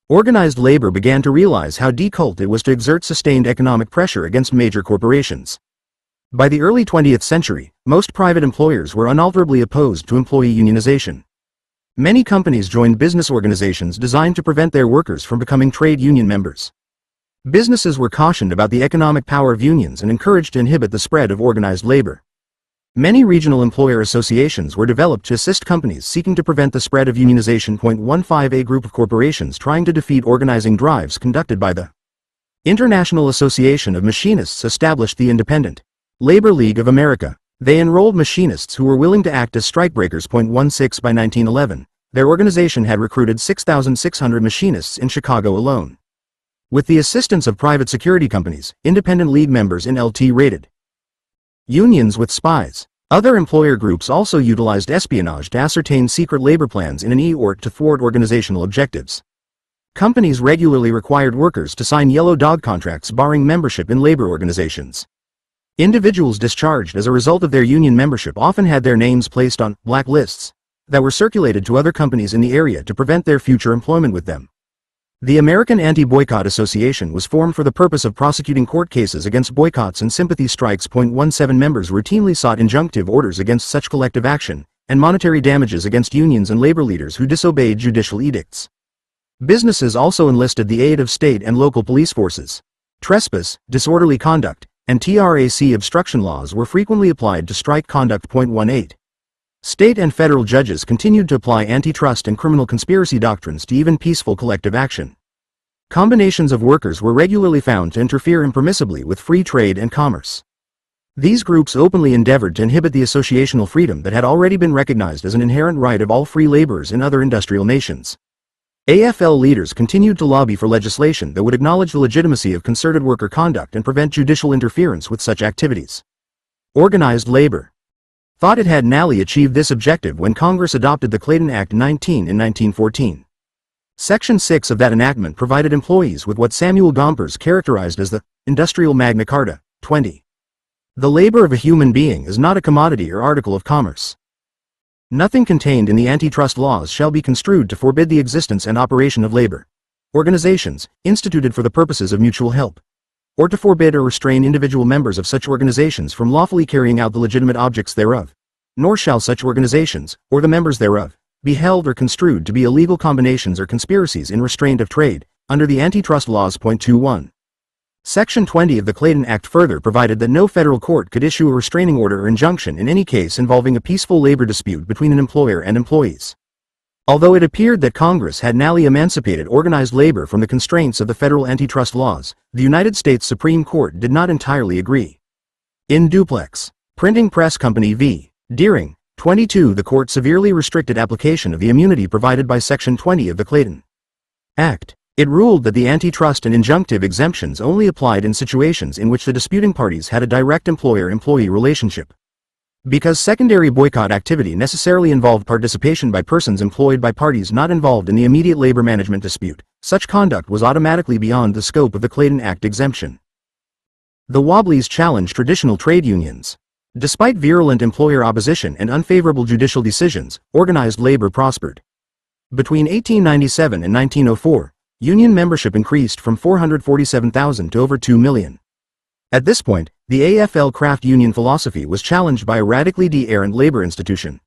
Organized labor began to realize how difficult it was to exert sustained economic pressure against major corporations. By the early 20th century, most private employers were unalterably opposed to employee unionization. Many companies joined business organizations designed to prevent their workers from becoming trade union members. Businesses were cautioned about the economic power of unions and encouraged to inhibit the spread of organized labor. Many regional employer associations were developed to assist companies seeking to prevent the spread of unionization. 15. A group of corporations trying to defeat organizing drives conducted by the International Association of Machinists established the Independent Labor League of America. They enrolled machinists who were willing to act as strikebreakers. 16. By 1911, their organization had recruited 6,600 machinists in Chicago alone. With the assistance of private security companies, Independent League members in LT raided unions with spies. Other employer groups also utilized espionage to ascertain secret labor plans in an effort to thwart organizational objectives. Companies regularly required workers to sign yellow dog contracts barring membership in labor organizations. Individuals discharged as a result of their union membership often had their names placed on black lists that were circulated to other companies in the area to prevent their future employment with them. The American Anti-Boycott Association was formed for the purpose of prosecuting court cases against boycotts and sympathy strikes. 17 Members routinely sought injunctive orders against such collective action, and monetary damages against unions and labor leaders who disobeyed judicial edicts. Businesses also enlisted the aid of state and local police forces. Trespass, disorderly conduct, and TRAC obstruction laws were frequently applied to strike conduct. 18 State and federal judges continued to apply antitrust and criminal conspiracy doctrines to even peaceful collective action. Combinations of workers were regularly found to interfere impermissibly with free trade and commerce. These groups openly endeavored to inhibit the associational freedom that had already been recognized as an inherent right of all free laborers in other industrial nations. AFL leaders continued to lobby for legislation that would acknowledge the legitimacy of concerted worker conduct and prevent judicial interference with such activities. Organized labor thought it had nearly achieved this objective when Congress adopted the Clayton Act 19 in 1914. Section 6 of that enactment provided employees with what Samuel Gompers characterized as the industrial Magna Carta. 20. The labor of a human being is not a commodity or article of commerce. Nothing contained in the antitrust laws shall be construed to forbid the existence and operation of labor organizations instituted for the purposes of mutual help, or to forbid or restrain individual members of such organizations from lawfully carrying out the legitimate objects thereof. Nor shall such organizations, or the members thereof, be held or construed to be illegal combinations or conspiracies in restraint of trade, under the antitrust laws. 21. Section 20 of the Clayton Act further provided that no federal court could issue a restraining order or injunction in any case involving a peaceful labor dispute between an employer and employees. Although it appeared that Congress had nearly emancipated organized labor from the constraints of the federal antitrust laws, the United States Supreme Court did not entirely agree. In Duplex Printing Press Company v. Deering, 22, the court severely restricted application of the immunity provided by Section 20 of the Clayton Act. It ruled that the antitrust and injunctive exemptions only applied in situations in which the disputing parties had a direct employer-employee relationship. Because secondary boycott activity necessarily involved participation by persons employed by parties not involved in the immediate labor management dispute, such conduct was automatically beyond the scope of the Clayton Act exemption. The Wobblies challenged traditional trade unions. Despite virulent employer opposition and unfavorable judicial decisions, organized labor prospered. Between 1897 and 1904, union membership increased from 447,000 to over 2 million. At this point, the AFL craft union philosophy was challenged by a radically de-errant labor institution.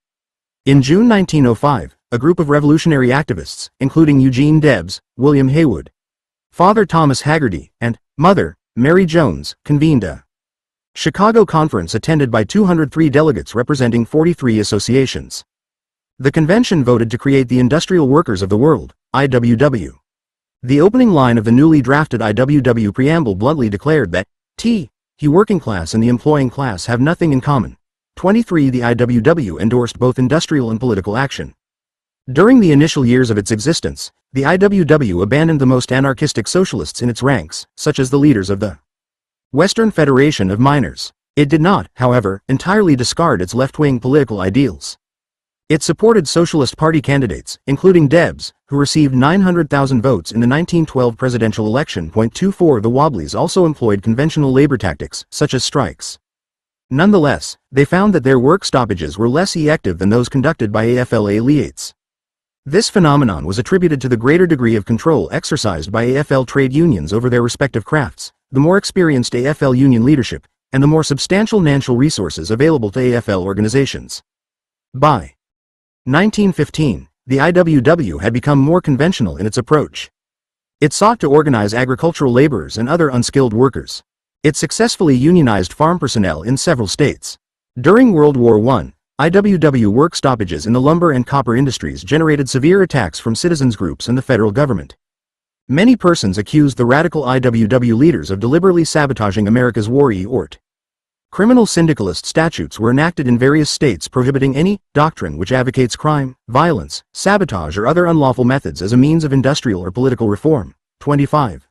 In June 1905, a group of revolutionary activists, including Eugene Debs, William Haywood, Father Thomas Haggerty, and Mother Mary Jones, convened a Chicago conference attended by 203 delegates representing 43 associations. The convention voted to create the Industrial Workers of the World, IWW. The opening line of the newly drafted IWW preamble bluntly declared that the working class and the employing class have nothing in common. 23. The IWW endorsed both industrial and political action. During the initial years of its existence, the IWW abandoned the most anarchistic socialists in its ranks, such as the leaders of the Western Federation of Miners. It did not, however, entirely discard its left-wing political ideals. It supported Socialist Party candidates, including Debs, who received 900,000 votes in the 1912 presidential election. 24. The Wobblies also employed conventional labor tactics, such as strikes. Nonetheless, they found that their work stoppages were less effective than those conducted by AFL affiliates. This phenomenon was attributed to the greater degree of control exercised by AFL trade unions over their respective crafts, the more experienced AFL union leadership, and the more substantial financial resources available to AFL organizations. By 1915, the IWW had become more conventional in its approach. It sought to organize agricultural laborers and other unskilled workers. It successfully unionized farm personnel in several states. During World War I, IWW work stoppages in the lumber and copper industries generated severe attacks from citizens groups and the federal government. Many persons accused the radical IWW leaders of deliberately sabotaging America's war effort. Criminal syndicalist statutes were enacted in various states prohibiting any doctrine which advocates crime, violence, sabotage or other unlawful methods as a means of industrial or political reform. 25.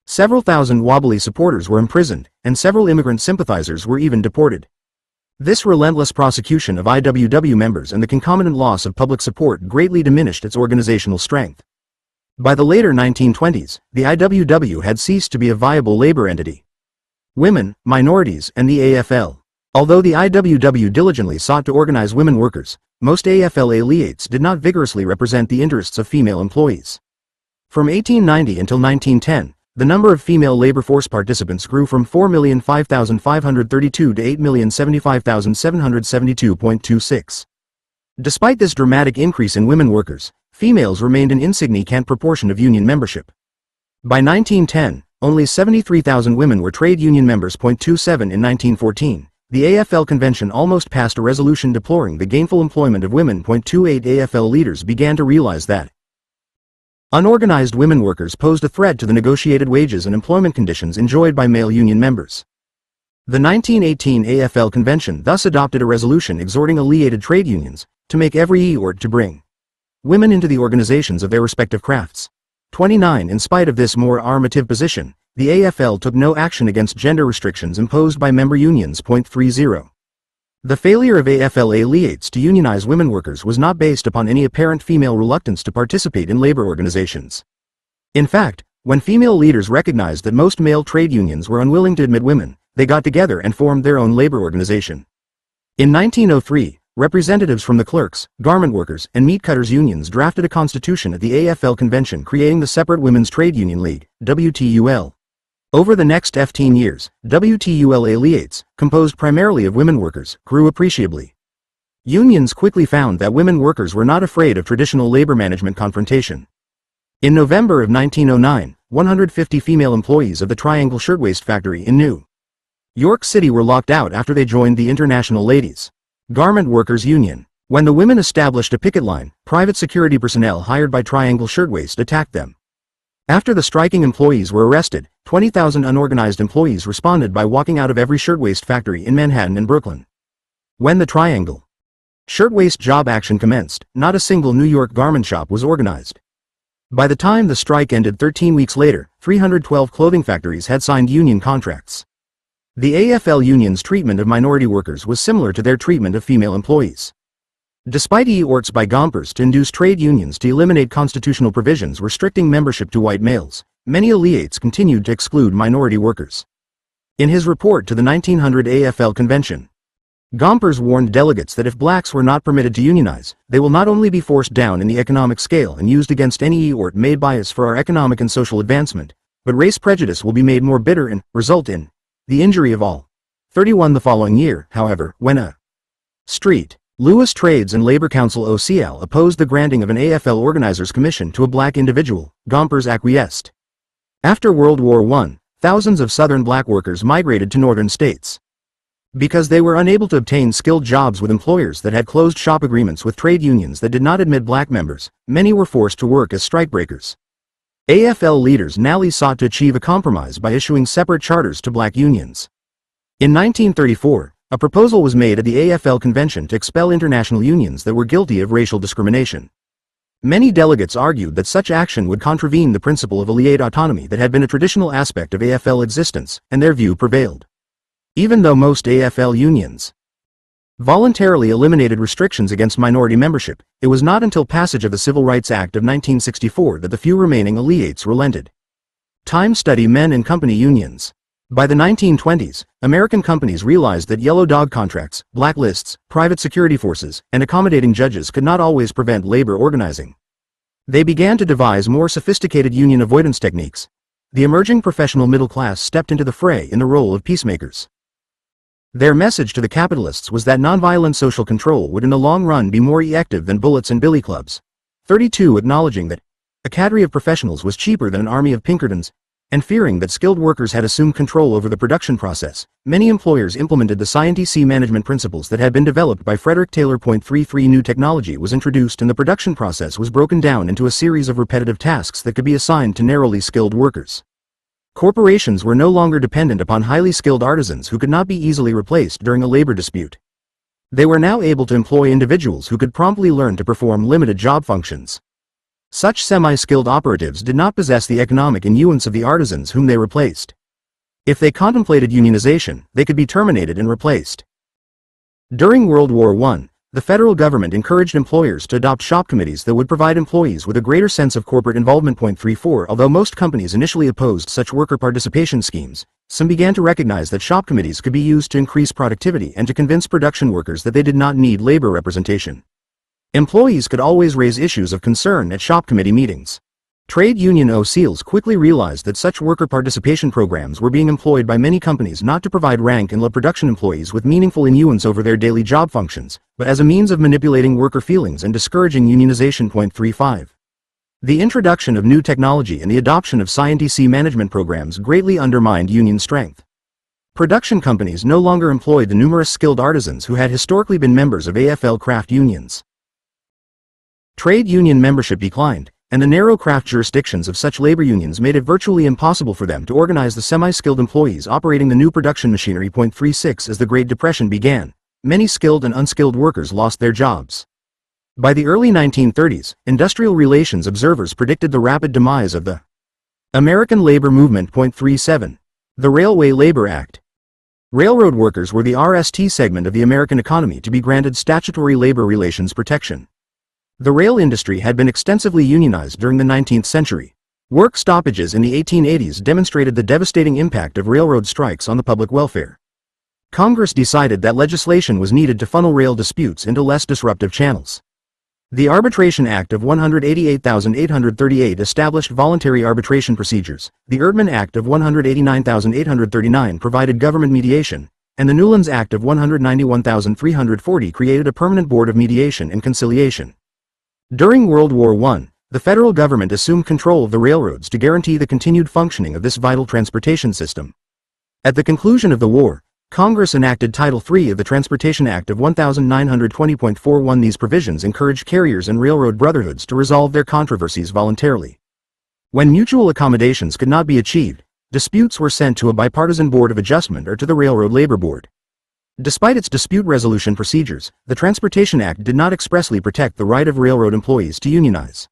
Several thousand Wobbly supporters were imprisoned, and several immigrant sympathizers were even deported. This relentless prosecution of IWW members and the concomitant loss of public support greatly diminished its organizational strength. By the later 1920s, the IWW had ceased to be a viable labor entity. Women, minorities, and the AFL. Although the IWW diligently sought to organize women workers, most AFL affiliates did not vigorously represent the interests of female employees. From 1890 until 1910, the number of female labor force participants grew from 4,005,532 to 8,075,772.26. Despite this dramatic increase in women workers, females remained an insignificant proportion of union membership. By 1910, only 73,000 women were trade union members. 27 in 1914, the AFL convention almost passed a resolution deploring the gainful employment of women. 28 AFL leaders began to realize that unorganized women workers posed a threat to the negotiated wages and employment conditions enjoyed by male union members. The 1918 AFL convention thus adopted a resolution exhorting affiliated trade unions to make every effort to bring women into the organizations of their respective crafts. 29 In spite of this more affirmative position, the AFL took no action against gender restrictions imposed by member unions. 30. The failure of AFL affiliates to unionize women workers was not based upon any apparent female reluctance to participate in labor organizations. In fact, when female leaders recognized that most male trade unions were unwilling to admit women, they got together and formed their own labor organization. In 1903, representatives from the clerks, garment workers, and meat cutters unions drafted a constitution at the AFL convention creating the separate Women's Trade Union League, WTUL. Over the next 15 years, WTUL affiliates, composed primarily of women workers, grew appreciably. Unions quickly found that women workers were not afraid of traditional labor management confrontation. In November of 1909, 150 female employees of the Triangle Shirtwaist Factory in New York City were locked out after they joined the International Ladies' Garment Workers Union. When the women established a picket line, private security personnel hired by Triangle Shirtwaist attacked them. After the striking employees were arrested, 20,000 unorganized employees responded by walking out of every shirtwaist factory in Manhattan and Brooklyn. When the Triangle Shirtwaist job action commenced, not a single New York garment shop was organized. By the time the strike ended 13 weeks later, 312 clothing factories had signed union contracts. The AFL union's treatment of minority workers was similar to their treatment of female employees. Despite efforts by Gompers to induce trade unions to eliminate constitutional provisions restricting membership to white males, many affiliates continued to exclude minority workers. In his report to the 1900 AFL convention, Gompers warned delegates that if blacks were not permitted to unionize, they will not only be forced down in the economic scale and used against any effort made by us for our economic and social advancement, but race prejudice will be made more bitter and result in the injury of all. 31 The following year, however, when a Street Lewis Trades and Labor Council OCL opposed the granting of an AFL organizers' commission to a black individual, Gompers acquiesced. After World War I, thousands of Southern black workers migrated to northern states. Because they were unable to obtain skilled jobs with employers that had closed shop agreements with trade unions that did not admit black members, many were forced to work as strikebreakers. AFL leaders now sought to achieve a compromise by issuing separate charters to black unions. In 1934, a proposal was made at the AFL convention to expel international unions that were guilty of racial discrimination. Many delegates argued that such action would contravene the principle of affiliate autonomy that had been a traditional aspect of AFL existence, and their view prevailed. Even though most AFL unions voluntarily eliminated restrictions against minority membership, it was not until passage of the Civil Rights Act of 1964 that the few remaining affiliates relented. Time study men and company unions. By the 1920s, American companies realized that yellow dog contracts, blacklists, private security forces, and accommodating judges could not always prevent labor organizing. They began to devise more sophisticated union avoidance techniques. The emerging professional middle class stepped into the fray in the role of peacemakers. Their message to the capitalists was that nonviolent social control would in the long run be more effective than bullets and billy clubs. 32 Acknowledging that a cadre of professionals was cheaper than an army of Pinkertons, And fearing that skilled workers had assumed control over the production process, many employers implemented the scientific management principles that had been developed by Frederick Taylor. 33 New technology was introduced and the production process was broken down into a series of repetitive tasks that could be assigned to narrowly skilled workers. Corporations were no longer dependent upon highly skilled artisans who could not be easily replaced during a labor dispute. They were now able to employ individuals who could promptly learn to perform limited job functions. Such semi-skilled operatives did not possess the economic influence of the artisans whom they replaced. If they contemplated unionization, they could be terminated and replaced. During World War I, the federal government encouraged employers to adopt shop committees that would provide employees with a greater sense of corporate involvement. 34 Although most companies initially opposed such worker participation schemes, some began to recognize that shop committees could be used to increase productivity and to convince production workers that they did not need labor representation. Employees could always raise issues of concern at shop committee meetings. Trade union OCs quickly realized that such worker participation programs were being employed by many companies not to provide rank and low production employees with meaningful influence over their daily job functions, but as a means of manipulating worker feelings and discouraging unionization. 35 The introduction of new technology and the adoption of scientific management programs greatly undermined union strength. Production companies no longer employed the numerous skilled artisans who had historically been members of AFL craft unions. Trade union membership declined, and the narrow craft jurisdictions of such labor unions made it virtually impossible for them to organize the semi-skilled employees operating the new production machinery. 36 As the Great Depression began, many skilled and unskilled workers lost their jobs. By the early 1930s, industrial relations observers predicted the rapid demise of the American labor movement. 37 The Railway Labor Act. Railroad workers were the RST segment of the American economy to be granted statutory labor relations protection. The rail industry had been extensively unionized during the 19th century. Work stoppages in the 1880s demonstrated the devastating impact of railroad strikes on the public welfare. Congress decided that legislation was needed to funnel rail disputes into less disruptive channels. The Arbitration Act of 188,838 established voluntary arbitration procedures, the Erdman Act of 189,839 provided government mediation, and the Newlands Act of 191,340 created a permanent board of mediation and conciliation. During World War I, the federal government assumed control of the railroads to guarantee the continued functioning of this vital transportation system. At the conclusion of the war, Congress enacted Title III of the Transportation Act of 1920.41. These provisions encouraged carriers and railroad brotherhoods to resolve their controversies voluntarily. When mutual accommodations could not be achieved, disputes were sent to a bipartisan board of adjustment or to the Railroad Labor Board. Despite its dispute resolution procedures, the Transportation Act did not expressly protect the right of railroad employees to unionize.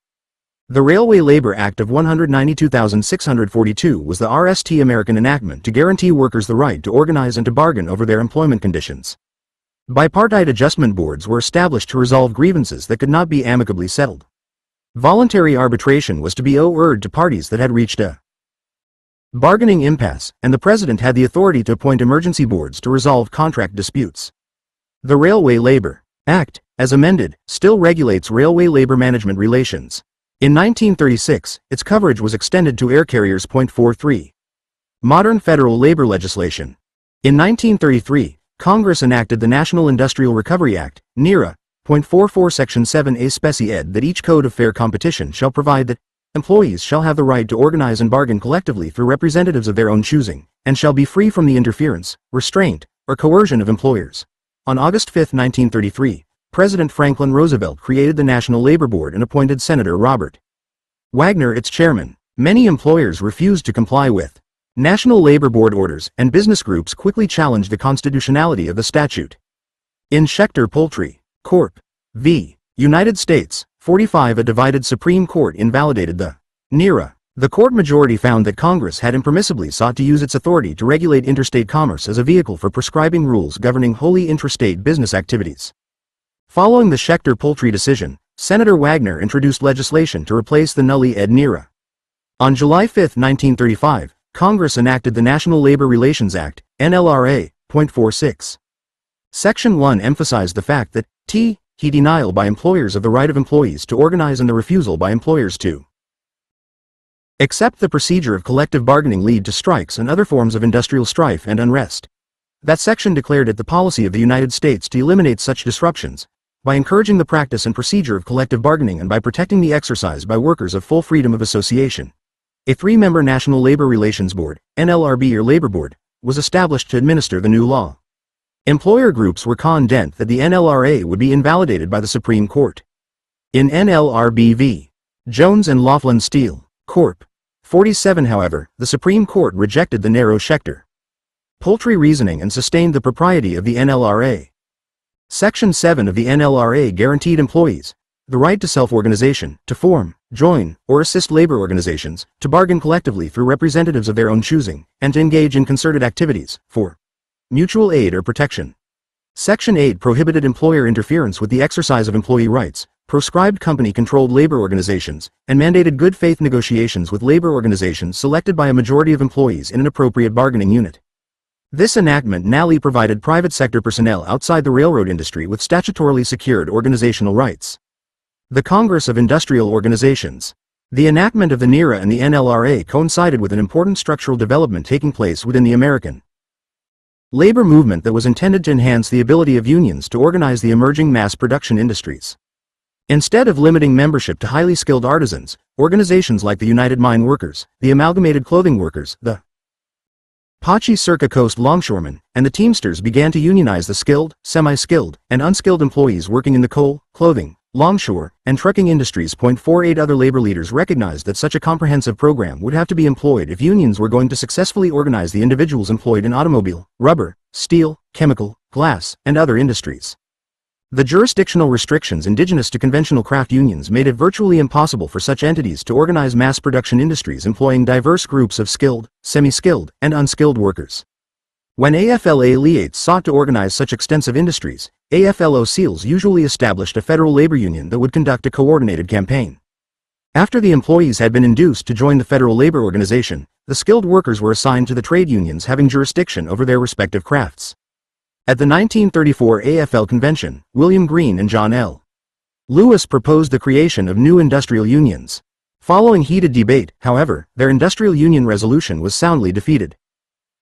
The Railway Labor Act of 192,642 was the RST American enactment to guarantee workers the right to organize and to bargain over their employment conditions. Bipartite adjustment boards were established to resolve grievances that could not be amicably settled. Voluntary arbitration was to be urged to parties that had reached a bargaining impasse, and the President had the authority to appoint emergency boards to resolve contract disputes. The Railway Labor Act, as amended, still regulates railway labor management relations. In 1936, its coverage was extended to air carriers. 43 Modern federal labor legislation. In 1933, Congress enacted the National Industrial Recovery Act, NIRA. 44 Section 7A Specie Ed. That each code of fair competition shall provide that employees shall have the right to organize and bargain collectively through representatives of their own choosing, and shall be free from the interference, restraint, or coercion of employers. On August 5, 1933, President Franklin Roosevelt created the National Labor Board and appointed Senator Robert Wagner its chairman. Many employers refused to comply with National Labor Board orders, and business groups quickly challenged the constitutionality of the statute. In Schechter Poultry Corp. v. United States, 45, a divided Supreme Court invalidated the NIRA. The court majority found that Congress had impermissibly sought to use its authority to regulate interstate commerce as a vehicle for prescribing rules governing wholly intrastate business activities. Following the Schechter Poultry decision, Senator Wagner introduced legislation to replace the nulli ed NIRA. On July 5, 1935, Congress enacted the National Labor Relations Act, NLRA. 46. Section 1 emphasized the fact that denial by employers of the right of employees to organize and the refusal by employers to accept the procedure of collective bargaining lead to strikes and other forms of industrial strife and unrest. That section declared it the policy of the United States to eliminate such disruptions by encouraging the practice and procedure of collective bargaining and by protecting the exercise by workers of full freedom of association. A three-member National Labor Relations Board, NLRB or Labor Board, was established to administer the new law. Employer groups were confident that the NLRA would be invalidated by the Supreme Court. In NLRB v. Jones and Laughlin Steel, Corp. 47, however, the Supreme Court rejected the narrow Schechter poultry reasoning and sustained the propriety of the NLRA. Section 7 of the NLRA guaranteed employees the right to self-organization, to form, join, or assist labor organizations, to bargain collectively through representatives of their own choosing, and to engage in concerted activities for mutual aid or protection. Section 8 prohibited employer interference with the exercise of employee rights, proscribed company-controlled labor organizations, and mandated good faith negotiations with labor organizations selected by a majority of employees in an appropriate bargaining unit. This enactment narrowly provided private sector personnel outside the railroad industry with statutorily secured organizational rights. The Congress of Industrial Organizations. The enactment of the NERA and the NLRA coincided with an important structural development taking place within the American labor movement that was intended to enhance the ability of unions to organize the emerging mass production industries. Instead of limiting membership to highly skilled artisans, organizations like the United Mine Workers, the Amalgamated Clothing Workers, the Pachi Circa Coast Longshoremen, and the Teamsters began to unionize the skilled, semi-skilled, and unskilled employees working in the coal, clothing, longshore, and trucking industries. 48 Other labor leaders recognized that such a comprehensive program would have to be employed if unions were going to successfully organize the individuals employed in automobile, rubber, steel, chemical, glass, and other industries. The jurisdictional restrictions indigenous to conventional craft unions made it virtually impossible for such entities to organize mass production industries employing diverse groups of skilled, semi-skilled, and unskilled workers. When AFL-ALEATs sought to organize such extensive industries, AFL-OCEALs usually established a federal labor union that would conduct a coordinated campaign. After the employees had been induced to join the Federal Labor Organization, the skilled workers were assigned to the trade unions having jurisdiction over their respective crafts. At the 1934 AFL Convention, William Greene and John L. Lewis proposed the creation of new industrial unions. Following heated debate, however, their industrial union resolution was soundly defeated.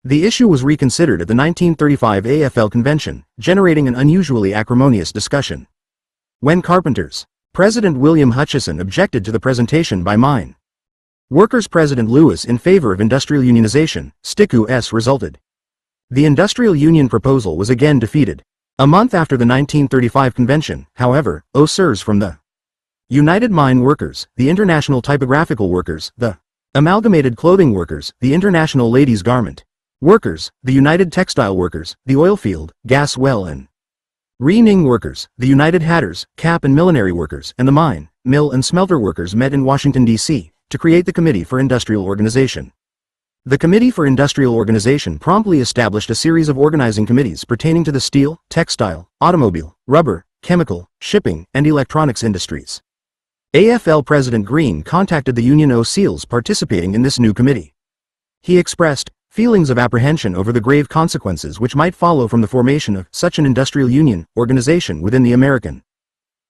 The issue was reconsidered at the 1935 AFL Convention, generating an unusually acrimonious discussion. When Carpenters' President William Hutchison objected to the presentation by Mine Workers President Lewis in favor of industrial unionization, STICU-S resulted. The industrial union proposal was again defeated. A month after the 1935 convention, however, OCEALs from the United Mine Workers, the International Typographical Workers, the Amalgamated Clothing Workers, the International Ladies' Garment Workers, the United Textile Workers, the Oilfield, Gas Well and Rening Workers, the United Hatters, Cap and Millinery Workers, and the Mine, Mill and Smelter Workers met in Washington, D.C., to create the Committee for Industrial Organization. The Committee for Industrial Organization promptly established a series of organizing committees pertaining to the steel, textile, automobile, rubber, chemical, shipping, and electronics industries. AFL President Greene contacted the union OCEALs participating in this new committee. He expressed feelings of apprehension over the grave consequences which might follow from the formation of such an industrial union organization within the American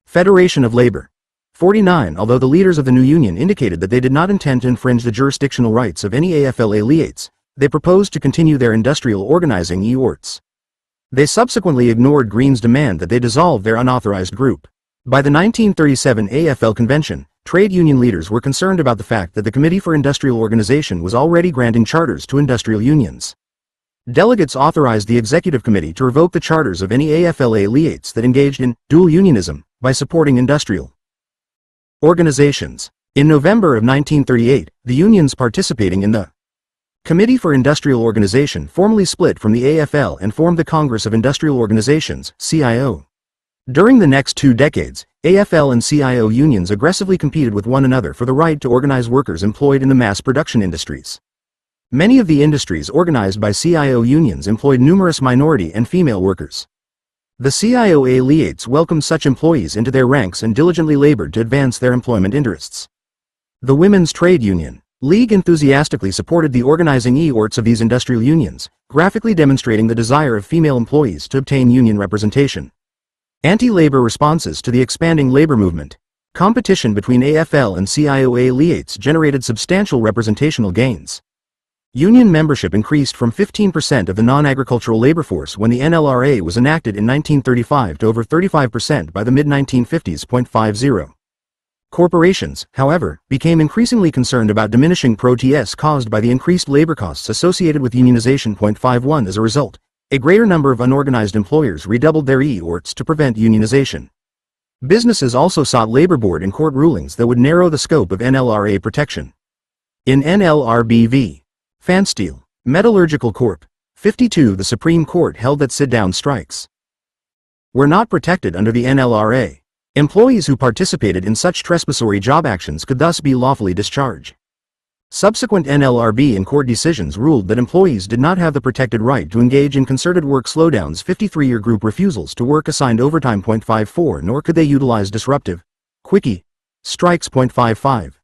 Federation of Labor. 49 Although the leaders of the new union indicated that they did not intend to infringe the jurisdictional rights of any AFL-ALEATs, they proposed to continue their industrial organizing EORTs. They subsequently ignored Greene's demand that they dissolve their unauthorized group. By the 1937 AFL Convention, trade union leaders were concerned about the fact that the Committee for Industrial Organization was already granting charters to industrial unions. Delegates authorized the Executive Committee to revoke the charters of any AFL-ALEATs that engaged in dual unionism by supporting industrial organizations. In November of 1938, the unions participating in the Committee for Industrial Organization formally split from the AFL and formed the Congress of Industrial Organizations, CIO. During the next 2 decades, AFL and CIO unions aggressively competed with one another for the right to organize workers employed in the mass production industries. Many of the industries organized by CIO unions employed numerous minority and female workers. The CIO-ALEATs welcomed such employees into their ranks and diligently labored to advance their employment interests. The Women's Trade Union League enthusiastically supported the organizing EORTs of these industrial unions, graphically demonstrating the desire of female employees to obtain union representation. Anti-labor responses to the expanding labor movement. Competition between AFL and CIO-ALEATs generated substantial representational gains. Union membership increased from 15% of the non-agricultural labor force when the NLRA was enacted in 1935 to over 35% by the mid-1950s. 50. Corporations, however, became increasingly concerned about diminishing protests caused by the increased labor costs associated with unionization. 51 As a result, a greater number of unorganized employers redoubled their efforts to prevent unionization. Businesses also sought labor board and court rulings that would narrow the scope of NLRA protection. In NLRB v. Fansteel, Metallurgical Corp. 52, the Supreme Court held that sit-down strikes were not protected under the NLRA. Employees who participated in such trespassory job actions could thus be lawfully discharged. Subsequent NLRB and court decisions ruled that employees did not have the protected right to engage in concerted work slowdowns, 53-year group refusals to work assigned overtime. 54 Nor could they utilize disruptive, quickie, strikes. 55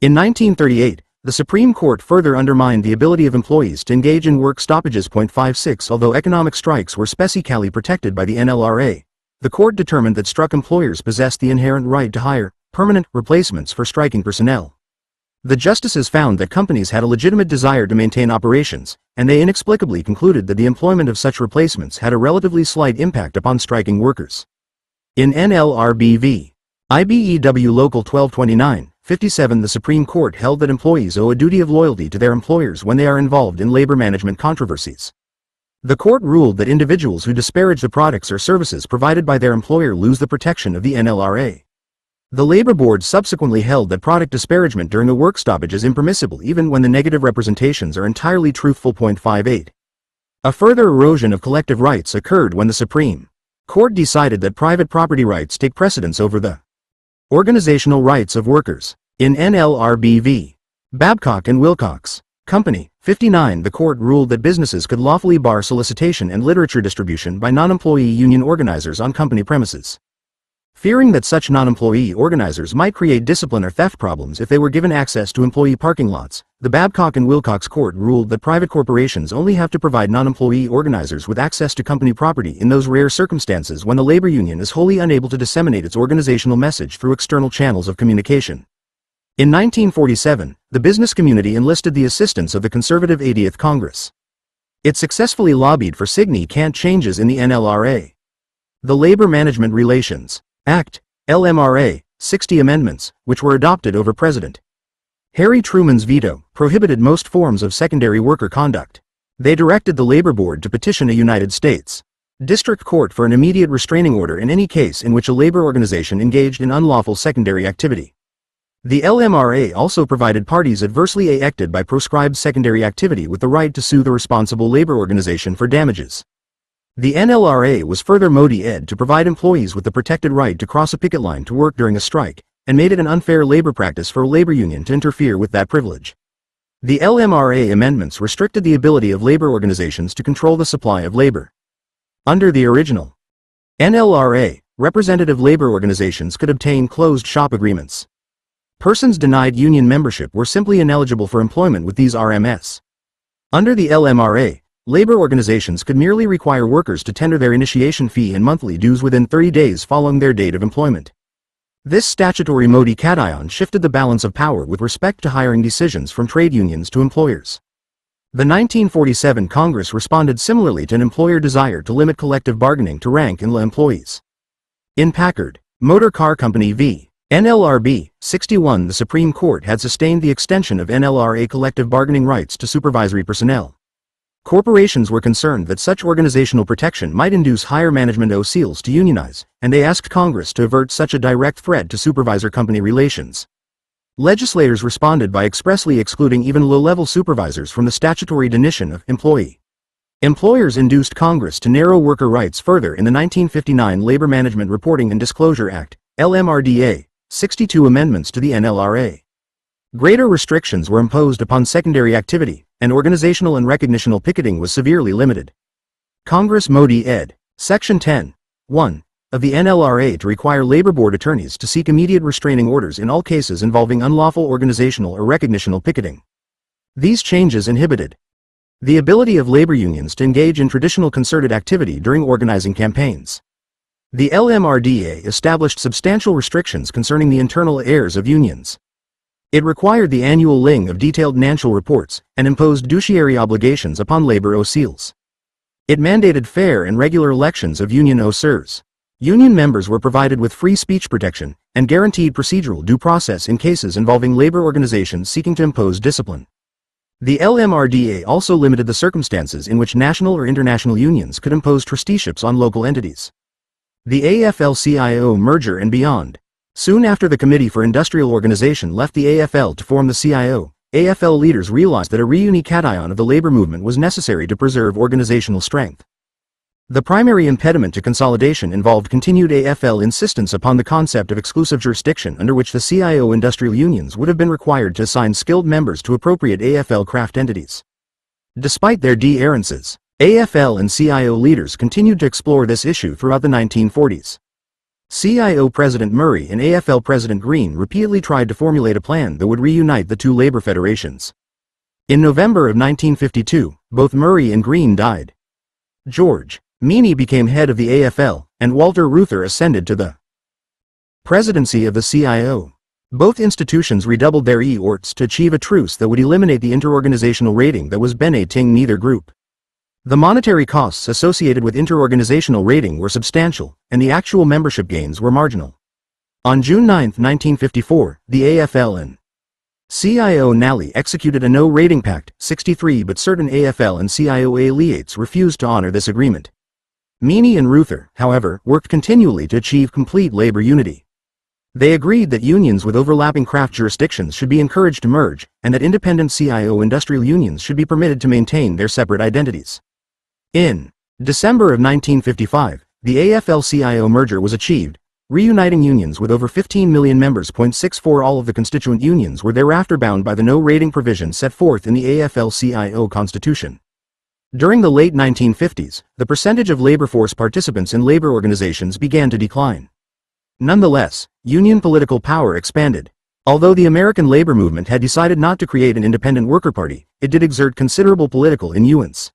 In 1938, the Supreme Court further undermined the ability of employees to engage in work stoppages. 56 Although economic strikes were specifically protected by the NLRA, the court determined that struck employers possessed the inherent right to hire permanent replacements for striking personnel. The justices found that companies had a legitimate desire to maintain operations, and they inexplicably concluded that the employment of such replacements had a relatively slight impact upon striking workers. In NLRB v. IBEW Local 1229, 57, the Supreme Court held that employees owe a duty of loyalty to their employers when they are involved in labor management controversies. The court ruled that individuals who disparage the products or services provided by their employer lose the protection of the NLRA. The Labor Board subsequently held that product disparagement during a work stoppage is impermissible even when the negative representations are entirely truthful. 58 A further erosion of collective rights occurred when the Supreme Court decided that private property rights take precedence over the organizational rights of workers. In NLRB v. Babcock and Wilcox Company, 59, the court ruled that businesses could lawfully bar solicitation and literature distribution by non-employee union organizers on company premises. Fearing that such non-employee organizers might create discipline or theft problems if they were given access to employee parking lots, the Babcock and Wilcox Court ruled that private corporations only have to provide non-employee organizers with access to company property in those rare circumstances when the labor union is wholly unable to disseminate its organizational message through external channels of communication. In 1947, the business community enlisted the assistance of the conservative 80th Congress. It successfully lobbied for significant changes in the NLRA. The Labor Management Relations Act, LMRA, 60 amendments, which were adopted over President Harry Truman's veto, prohibited most forms of secondary worker conduct. They directed the Labor Board to petition a United States District Court for an immediate restraining order in any case in which a labor organization engaged in unlawful secondary activity. The LMRA also provided parties adversely affected by proscribed secondary activity with the right to sue the responsible labor organization for damages. The NLRA was further modified to provide employees with the protected right to cross a picket line to work during a strike, and made it an unfair labor practice for a labor union to interfere with that privilege. The LMRA amendments restricted the ability of labor organizations to control the supply of labor. Under the original NLRA, representative labor organizations could obtain closed-shop agreements. Persons denied union membership were simply ineligible for employment with these RMS. Under the LMRA, labor organizations could merely require workers to tender their initiation fee and monthly dues within 30 days following their date of employment. This statutory modification shifted the balance of power with respect to hiring decisions from trade unions to employers. The 1947 Congress responded similarly to an employer desire to limit collective bargaining to rank-and-file employees. In Packard Motor Car Company v. NLRB, 61, the Supreme Court had sustained the extension of NLRA collective bargaining rights to supervisory personnel. Corporations were concerned that such organizational protection might induce higher management OCs to unionize, and they asked Congress to avert such a direct threat to supervisor-company relations. Legislators responded by expressly excluding even low-level supervisors from the statutory definition of employee. Employers induced Congress to narrow worker rights further in the 1959 Labor Management Reporting and Disclosure Act, LMRDA, 62 amendments to the NLRA. Greater restrictions were imposed upon secondary activity, and organizational and recognitional picketing was severely limited. Congress modified Section 10(1) of the NLRA to require labor board attorneys to seek immediate restraining orders in all cases involving unlawful organizational or recognitional picketing. These changes inhibited the ability of labor unions to engage in traditional concerted activity during organizing campaigns. The LMRDA established substantial restrictions concerning the internal affairs of unions. It required the annual ling of detailed financial reports, and imposed fiduciary obligations upon labor OCs. It mandated fair and regular elections of union OCs. Union members were provided with free speech protection and guaranteed procedural due process in cases involving labor organizations seeking to impose discipline. The LMRDA also limited the circumstances in which national or international unions could impose trusteeships on local entities. The AFL-CIO merger and beyond. Soon after the Committee for Industrial Organization left the AFL to form the CIO, AFL leaders realized that a reunification of the labor movement was necessary to preserve organizational strength. The primary impediment to consolidation involved continued AFL insistence upon the concept of exclusive jurisdiction under which the CIO industrial unions would have been required to assign skilled members to appropriate AFL craft entities. Despite their de-errances, AFL and CIO leaders continued to explore this issue throughout the 1940s. CIO President Murray and AFL President Green repeatedly tried to formulate a plan that would reunite the two labor federations. In November of 1952, both Murray and Green died. George Meany became head of the AFL, and Walter Reuther ascended to the presidency of the CIO. Both institutions redoubled their efforts to achieve a truce that would eliminate the interorganizational rating that was benefiting neither group. The monetary costs associated with interorganizational rating were substantial, and the actual membership gains were marginal. On June 9, 1954, the AFL and CIO NALI executed a no-rating pact, 63, but certain AFL and CIO affiliates refused to honor this agreement. Meany and Reuther, however, worked continually to achieve complete labor unity. They agreed that unions with overlapping craft jurisdictions should be encouraged to merge, and that independent CIO industrial unions should be permitted to maintain their separate identities. In December of 1955, the AFL-CIO merger was achieved, reuniting unions with over 15 million members. 64 All of the constituent unions were thereafter bound by the no-rating provision set forth in the AFL-CIO Constitution. During the late 1950s, the percentage of labor force participants in labor organizations began to decline. Nonetheless, union political power expanded. Although the American labor movement had decided not to create an independent worker party, it did exert considerable political influence.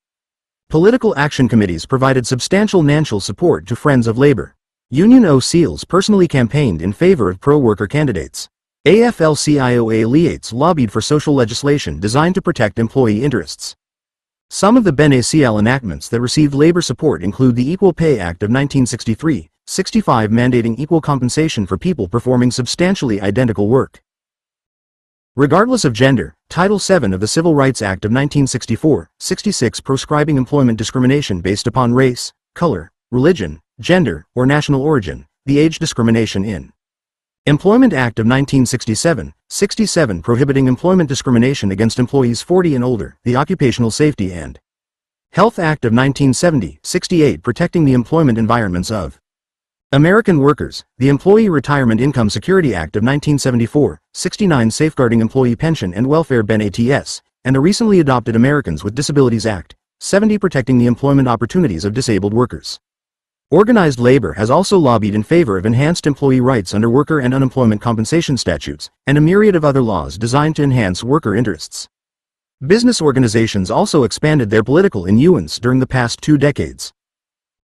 Political action committees provided substantial financial support to Friends of Labor. Union OCLs personally campaigned in favor of pro-worker candidates. AFL-CIO affiliates lobbied for social legislation designed to protect employee interests. Some of the BNACL enactments that received labor support include the Equal Pay Act of 1963, 65 mandating equal compensation for people performing substantially identical work. Regardless of gender, Title VII of the Civil Rights Act of 1964, 66 proscribing employment discrimination based upon race, color, religion, gender, or national origin, the Age Discrimination in Employment Act of 1967, 67 prohibiting employment discrimination against employees 40 and older, the Occupational Safety and Health Act of 1970, 68 protecting the employment environments of American workers, the Employee Retirement Income Security Act of 1974, 69 safeguarding employee pension and welfare benefits, and the recently adopted Americans with Disabilities Act, 70 protecting the employment opportunities of disabled workers. Organized labor has also lobbied in favor of enhanced employee rights under worker and unemployment compensation statutes, and a myriad of other laws designed to enhance worker interests. Business organizations also expanded their political influence during the past 2 decades.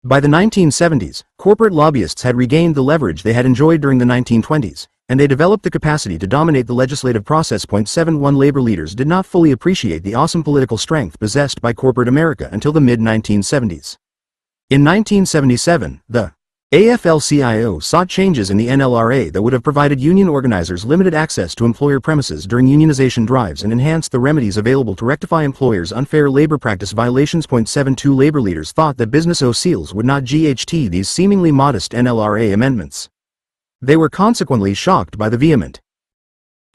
By the 1970s, corporate lobbyists had regained the leverage they had enjoyed during the 1920s, and they developed the capacity to dominate the legislative process. 71 Labor leaders did not fully appreciate the awesome political strength possessed by corporate America until the mid-1970s. In 1977, the AFL-CIO sought changes in the NLRA that would have provided union organizers limited access to employer premises during unionization drives and enhanced the remedies available to rectify employers' unfair labor practice violations. 72 Labor leaders thought that business OCLs would not GHT these seemingly modest NLRA amendments. They were consequently shocked by the vehement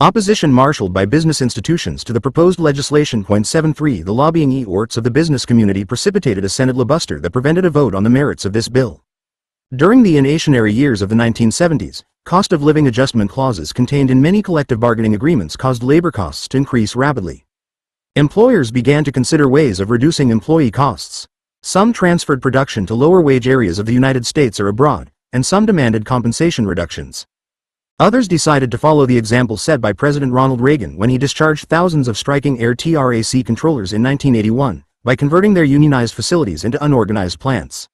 opposition marshaled by business institutions to the proposed legislation. 73 The lobbying efforts of the business community precipitated a Senate filibuster that prevented a vote on the merits of this bill. During the inflationary years of the 1970s, cost of living adjustment clauses contained in many collective bargaining agreements caused labor costs to increase rapidly. Employers began to consider ways of reducing employee costs. Some transferred production to lower-wage areas of the United States or abroad, and some demanded compensation reductions. Others decided to follow the example set by President Ronald Reagan when he discharged thousands of striking air TRAC controllers in 1981, by converting their unionized facilities into unorganized plants.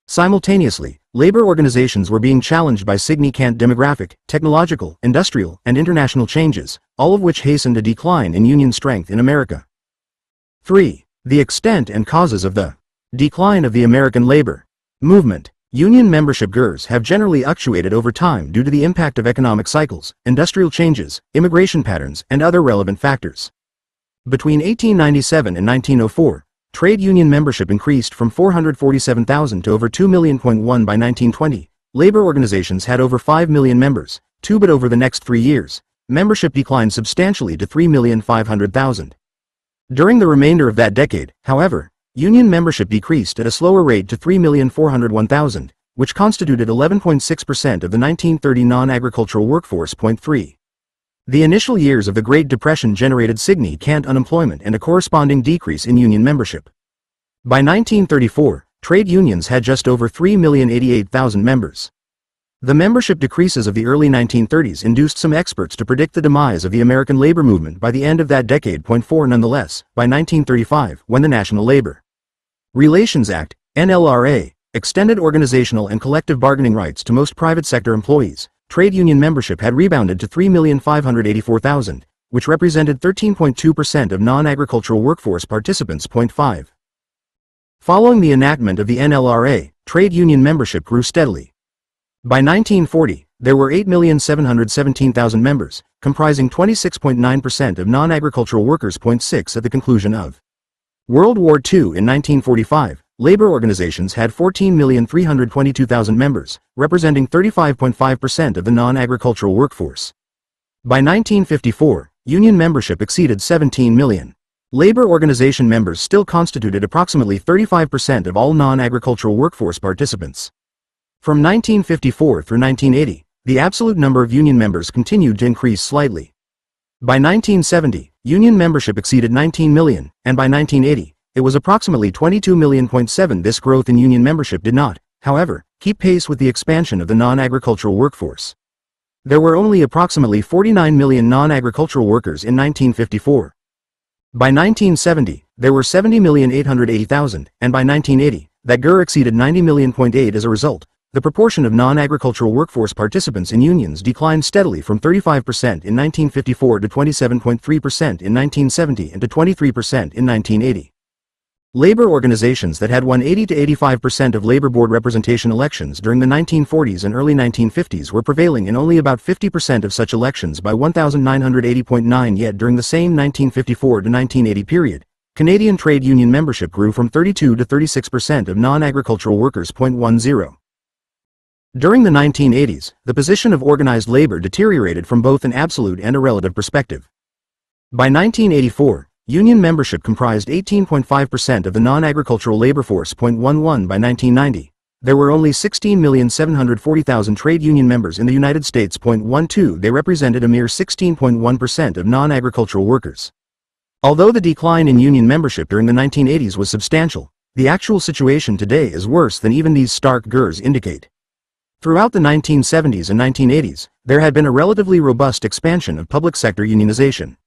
Simultaneously, labor organizations were being challenged by significant demographic, technological, industrial, and international changes, all of which hastened a decline in union strength in America. 3. The extent and causes of the decline of the American labor movement. Union membership GERs have generally fluctuated over time due to the impact of economic cycles, industrial changes, immigration patterns, and other relevant factors. Between 1897 and 1904, trade union membership increased from 447,000 to over 2 million. By 1920, labor organizations had over 5 million members, but over the next 3 years, membership declined substantially to 3,500,000. During the remainder of that decade, however, union membership decreased at a slower rate to 3,401,000, which constituted 11.6% of the 1930 non-agricultural workforce. 3. The initial years of the Great Depression generated significant unemployment and a corresponding decrease in union membership. By 1934, trade unions had just over 3,088,000 members. The membership decreases of the early 1930s induced some experts to predict the demise of the American labor movement by the end of that decade. 4. Nonetheless, by 1935, when the National Labor Relations Act, NLRA, extended organizational and collective bargaining rights to most private sector employees, trade union membership had rebounded to 3,584,000, which represented 13.2% of non-agricultural workforce participants. 5. Following the enactment of the NLRA, trade union membership grew steadily. By 1940, there were 8,717,000 members, comprising 26.9% of non-agricultural workers. 6. At the conclusion of World War II in 1945, labor organizations had 14,322,000 members, representing 35.5% of the non-agricultural workforce. By 1954, union membership exceeded 17 million. Labor organization members still constituted approximately 35% of all non-agricultural workforce participants. From 1954 through 1980, the absolute number of union members continued to increase slightly. By 1970, union membership exceeded 19 million, and by 1980, it was approximately 22 million. 7. This growth in union membership did not, however, keep pace with the expansion of the non-agricultural workforce. There were only approximately 49 million non-agricultural workers in 1954. By 1970, there were 70,880,000, and by 1980, that GER exceeded 90 million. 8. As a result, the proportion of non-agricultural workforce participants in unions declined steadily from 35% in 1954 to 27.3% in 1970 and to 23% in 1980. Labor organizations that had won 80 to 85% of labor board representation elections during the 1940s and early 1950s were prevailing in only about 50% of such elections by 1980.9. Yet during the same 1954 to 1980 period, Canadian trade union membership grew from 32 to 36% of non-agricultural workers. 10. During the 1980s, the position of organized labor deteriorated from both an absolute and a relative perspective. By 1984, union membership comprised 18.5% of the non-agricultural labor force. 11. By 1990, there were only 16,740,000 trade union members in the United States. 12. They represented a mere 16.1% of non-agricultural workers. Although the decline in union membership during the 1980s was substantial, the actual situation today is worse than even these stark GERs indicate. Throughout the 1970s and 1980s, there had been a relatively robust expansion of public sector unionization.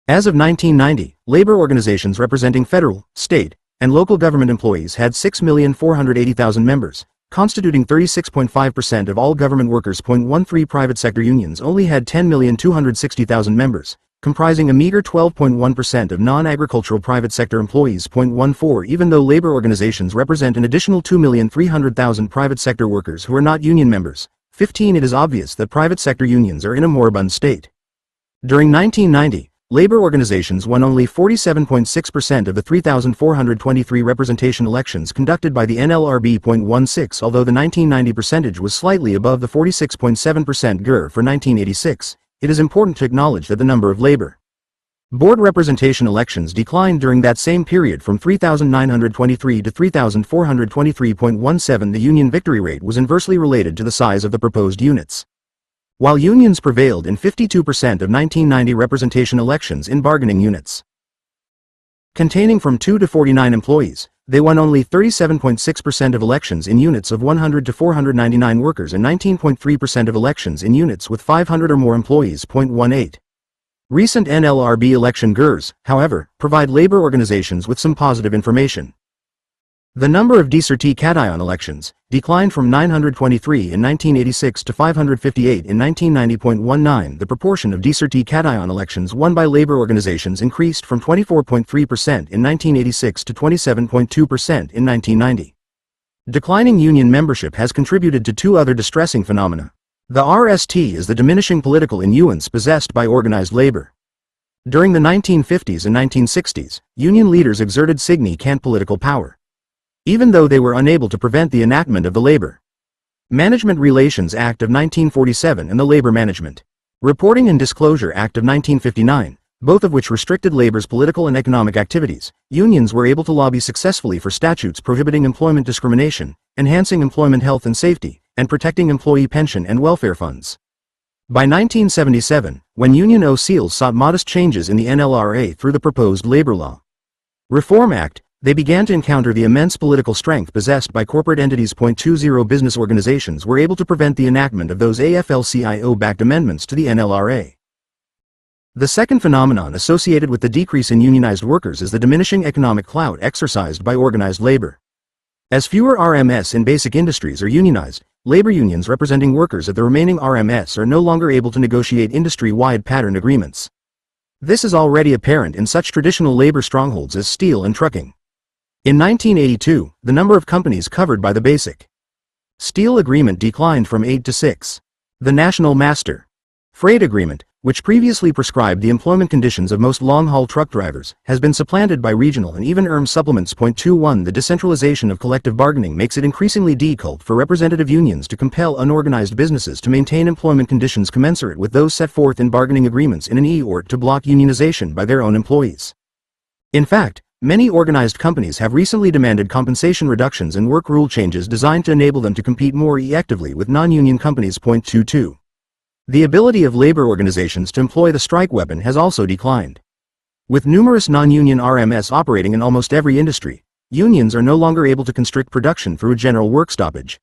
As of 1990, labor organizations representing federal, state, and local government employees had 6,480,000 members, constituting 36.5% of all government workers. 13. Private sector unions only had 10,260,000 members, comprising a meager 12.1% of non-agricultural private sector employees. 14. Even though labor organizations represent an additional 2,300,000 private sector workers who are not union members. 15. It is obvious that private sector unions are in a moribund state. During 1990, labor organizations won only 47.6% of the 3,423 representation elections conducted by the NLRB. 16. Although the 1990 percentage was slightly above the 46.7% GER for 1986, it is important to acknowledge that the number of labor board representation elections declined during that same period from 3,923 to 3,423.17. The union victory rate was inversely related to the size of the proposed units. While unions prevailed in 52% of 1990 representation elections in bargaining units containing from 2 to 49 employees, they won only 37.6% of elections in units of 100 to 499 workers and 19.3% of elections in units with 500 or more employees. 18. Recent NLRB election GERs, however, provide labor organizations with some positive information. The number of D-Certi cation elections declined from 923 in 1986 to 558 in 1990.19. The proportion of D-Certi cation elections won by labor organizations increased from 24.3% in 1986 to 27.2% in 1990. Declining union membership has contributed to two other distressing phenomena. The RST is the diminishing political influence possessed by organized labor. During the 1950s and 1960s, union leaders exerted significant political power, even though they were unable to prevent the enactment of the Labor Management Relations Act of 1947 and the Labor Management Reporting and Disclosure Act of 1959, both of which restricted labor's political and economic activities. Unions were able to lobby successfully for statutes prohibiting employment discrimination, enhancing employment health and safety, and protecting employee pension and welfare funds. By 1977, when Union OCLs sought modest changes in the NLRA through the proposed Labor Law Reform Act, they began to encounter the immense political strength possessed by corporate entities. 20 business organizations were able to prevent the enactment of those AFL-CIO-backed amendments to the NLRA. The second phenomenon associated with the decrease in unionized workers is the diminishing economic clout exercised by organized labor. As fewer RMS in basic industries are unionized, labor unions representing workers at the remaining RMS are no longer able to negotiate industry-wide pattern agreements. This is already apparent in such traditional labor strongholds as steel and trucking. In 1982, the number of companies covered by the Basic Steel Agreement declined from 8 to 6. The National Master Freight Agreement, which previously prescribed the employment conditions of most long-haul truck drivers, has been supplanted by regional and even ERM supplements. 21 The decentralization of collective bargaining makes it increasingly difficult for representative unions to compel unorganized businesses to maintain employment conditions commensurate with those set forth in bargaining agreements in an or to block unionization by their own employees. In fact, many organized companies have recently demanded compensation reductions and work rule changes designed to enable them to compete more effectively with non-union companies. 22. The ability of labor organizations to employ the strike weapon has also declined. With numerous non-union RMS operating in almost every industry, unions are no longer able to constrict production through a general work stoppage.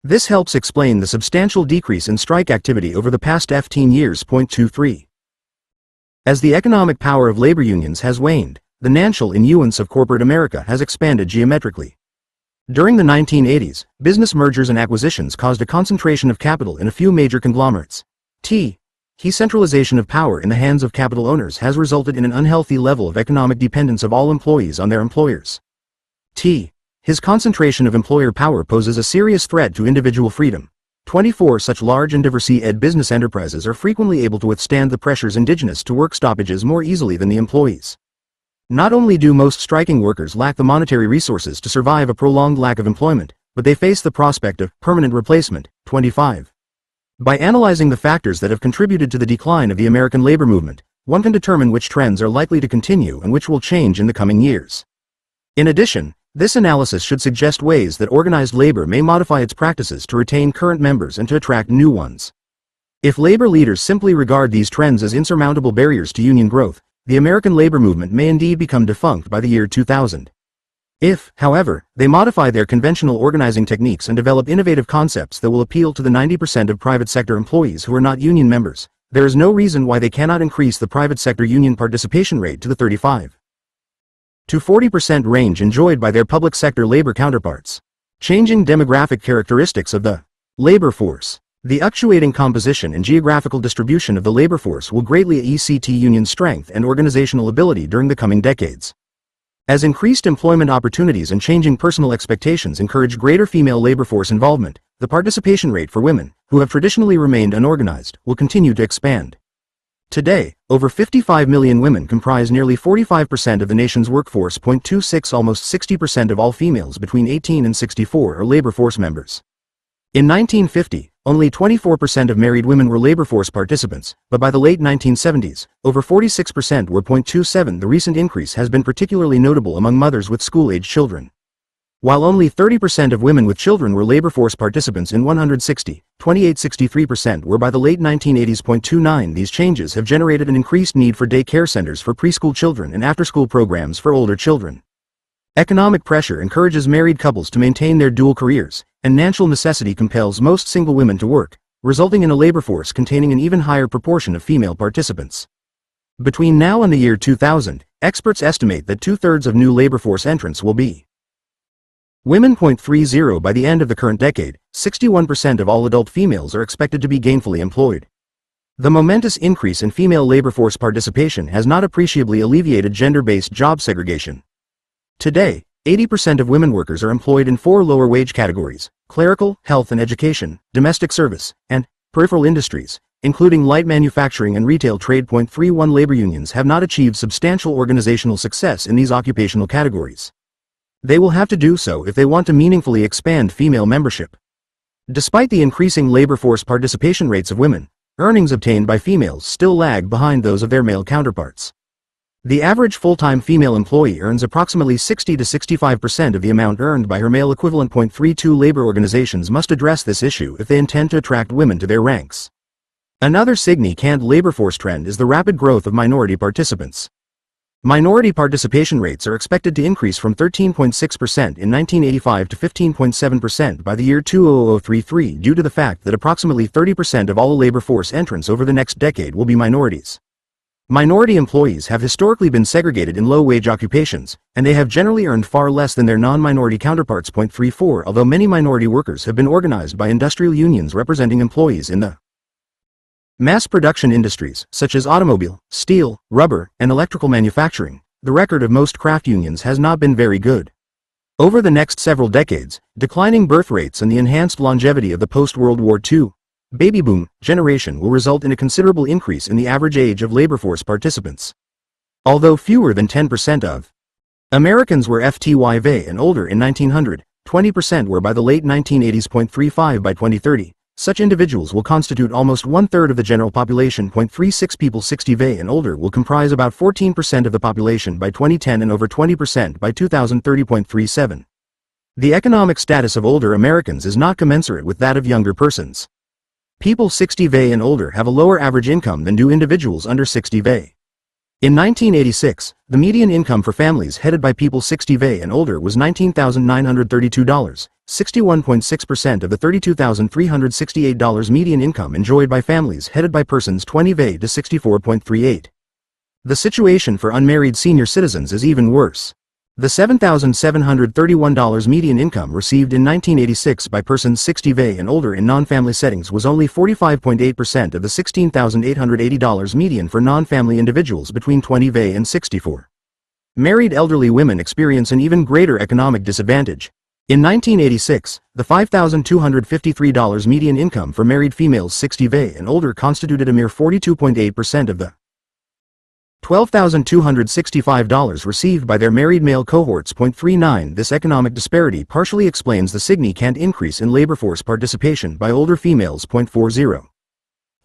This helps explain the substantial decrease in strike activity over the past 15 years. 23. As the economic power of labor unions has waned, the financial influence of corporate America has expanded geometrically. During the 1980s, business mergers and acquisitions caused a concentration of capital in a few major conglomerates. Centralization of power in the hands of capital owners has resulted in an unhealthy level of economic dependence of all employees on their employers. His concentration of employer power poses a serious threat to individual freedom. 24 Such large and diversified business enterprises are frequently able to withstand the pressures indigenous to work stoppages more easily than the employees. Not only do most striking workers lack the monetary resources to survive a prolonged lack of employment, but they face the prospect of permanent replacement. 25. By analyzing the factors that have contributed to the decline of the American labor movement, one can determine which trends are likely to continue and which will change in the coming years. In addition, this analysis should suggest ways that organized labor may modify its practices to retain current members and to attract new ones. If labor leaders simply regard these trends as insurmountable barriers to union growth, the American labor movement may indeed become defunct by the year 2000. If, however, they modify their conventional organizing techniques and develop innovative concepts that will appeal to the 90% of private sector employees who are not union members, there is no reason why they cannot increase the private sector union participation rate to the 35 to 40% range enjoyed by their public sector labor counterparts. Changing demographic characteristics of the labor force. The fluctuating composition and geographical distribution of the labor force will greatly affect union strength and organizational ability during the coming decades. As increased employment opportunities and changing personal expectations encourage greater female labor force involvement, the participation rate for women, who have traditionally remained unorganized, will continue to expand. Today, over 55 million women comprise nearly 45% of the nation's workforce. 26 Almost 60% of all females between 18 and 64 are labor force members. In 1950, only 24% of married women were labor force participants, but by the late 1970s, over 46% were. 27 The recent increase has been particularly notable among mothers with school-age children. While only 30% of women with children were labor force participants in 160, 63% were by the late 1980s. 29 These changes have generated an increased need for day care centers for preschool children and after-school programs for older children. Economic pressure encourages married couples to maintain their dual careers, and financial necessity compels most single women to work, resulting in a labor force containing an even higher proportion of female participants. Between now and the year 2000, experts estimate that 2/3 of new labor force entrants will be women. 30 By the end of the current decade, 61% of all adult females are expected to be gainfully employed. The momentous increase in female labor force participation has not appreciably alleviated gender-based job segregation. Today, 80% of women workers are employed in 4 lower wage categories: clerical, health and education, domestic service, and peripheral industries, including light manufacturing and retail trade. 31 Labor unions have not achieved substantial organizational success in these occupational categories. They will have to do so if they want to meaningfully expand female membership. Despite the increasing labor force participation rates of women, earnings obtained by females still lag behind those of their male counterparts. The average full-time female employee earns approximately 60 to 65% of the amount earned by her male equivalent. 32 Labor organizations must address this issue if they intend to attract women to their ranks. Another significant labor force trend is the rapid growth of minority participants. Minority participation rates are expected to increase from 13.6% in 1985 to 15.7% by the year 2033 due to the fact that approximately 30% of all labor force entrants over the next decade will be minorities. Minority employees have historically been segregated in low-wage occupations, and they have generally earned far less than their non-minority counterparts. 34 Although many minority workers have been organized by industrial unions representing employees in the mass production industries, such as automobile, steel, rubber, and electrical manufacturing, the record of most craft unions has not been very good. Over the next several decades, declining birth rates and the enhanced longevity of the post-World War II baby boom generation will result in a considerable increase in the average age of labor force participants. Although fewer than 10% of Americans were FTY and older in 1900, 20% were by the late 1980s. 35 By 2030, such individuals will constitute almost one-third of the general population. 36 People 60 and older will comprise about 14% of the population by 2010 and over 20% by 2030. 37 The economic status of older Americans is not commensurate with that of younger persons. People 60 and older have a lower average income than do individuals under 60. In 1986, the median income for families headed by people 60 and older was $19,932, 61.6% of the $32,368 median income enjoyed by families headed by persons 20 to 64.38. The situation for unmarried senior citizens is even worse. The $7,731 median income received in 1986 by persons 60 and older in non-family settings was only 45.8% of the $16,880 median for non-family individuals between 20 and 64. Married elderly women experience an even greater economic disadvantage. In 1986, the $5,253 median income for married females 60 and older constituted a mere 42.8% of the $12,265 received by their married male cohorts. 39 This economic disparity partially explains the significant increase in labor force participation by older females. 40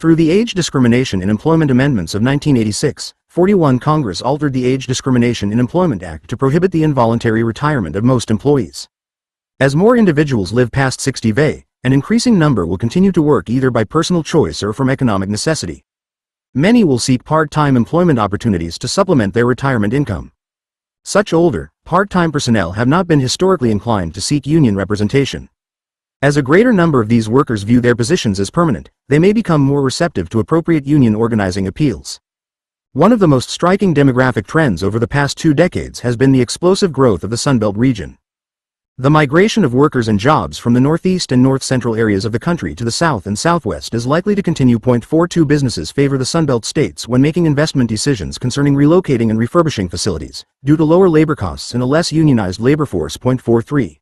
Through the Age Discrimination in Employment Amendments of 1986, 41 Congress altered the Age Discrimination in Employment Act to prohibit the involuntary retirement of most employees. As more individuals live past 60, an increasing number will continue to work either by personal choice or from economic necessity. Many will seek part-time employment opportunities to supplement their retirement income. Such older, part-time personnel have not been historically inclined to seek union representation. As a greater number of these workers view their positions as permanent, they may become more receptive to appropriate union organizing appeals. One of the most striking demographic trends over the past 2 decades has been the explosive growth of the Sunbelt region. The migration of workers and jobs from the northeast and north-central areas of the country to the south and southwest is likely to continue. 42 Businesses favor the Sunbelt states when making investment decisions concerning relocating and refurbishing facilities, due to lower labor costs and a less unionized labor force. 43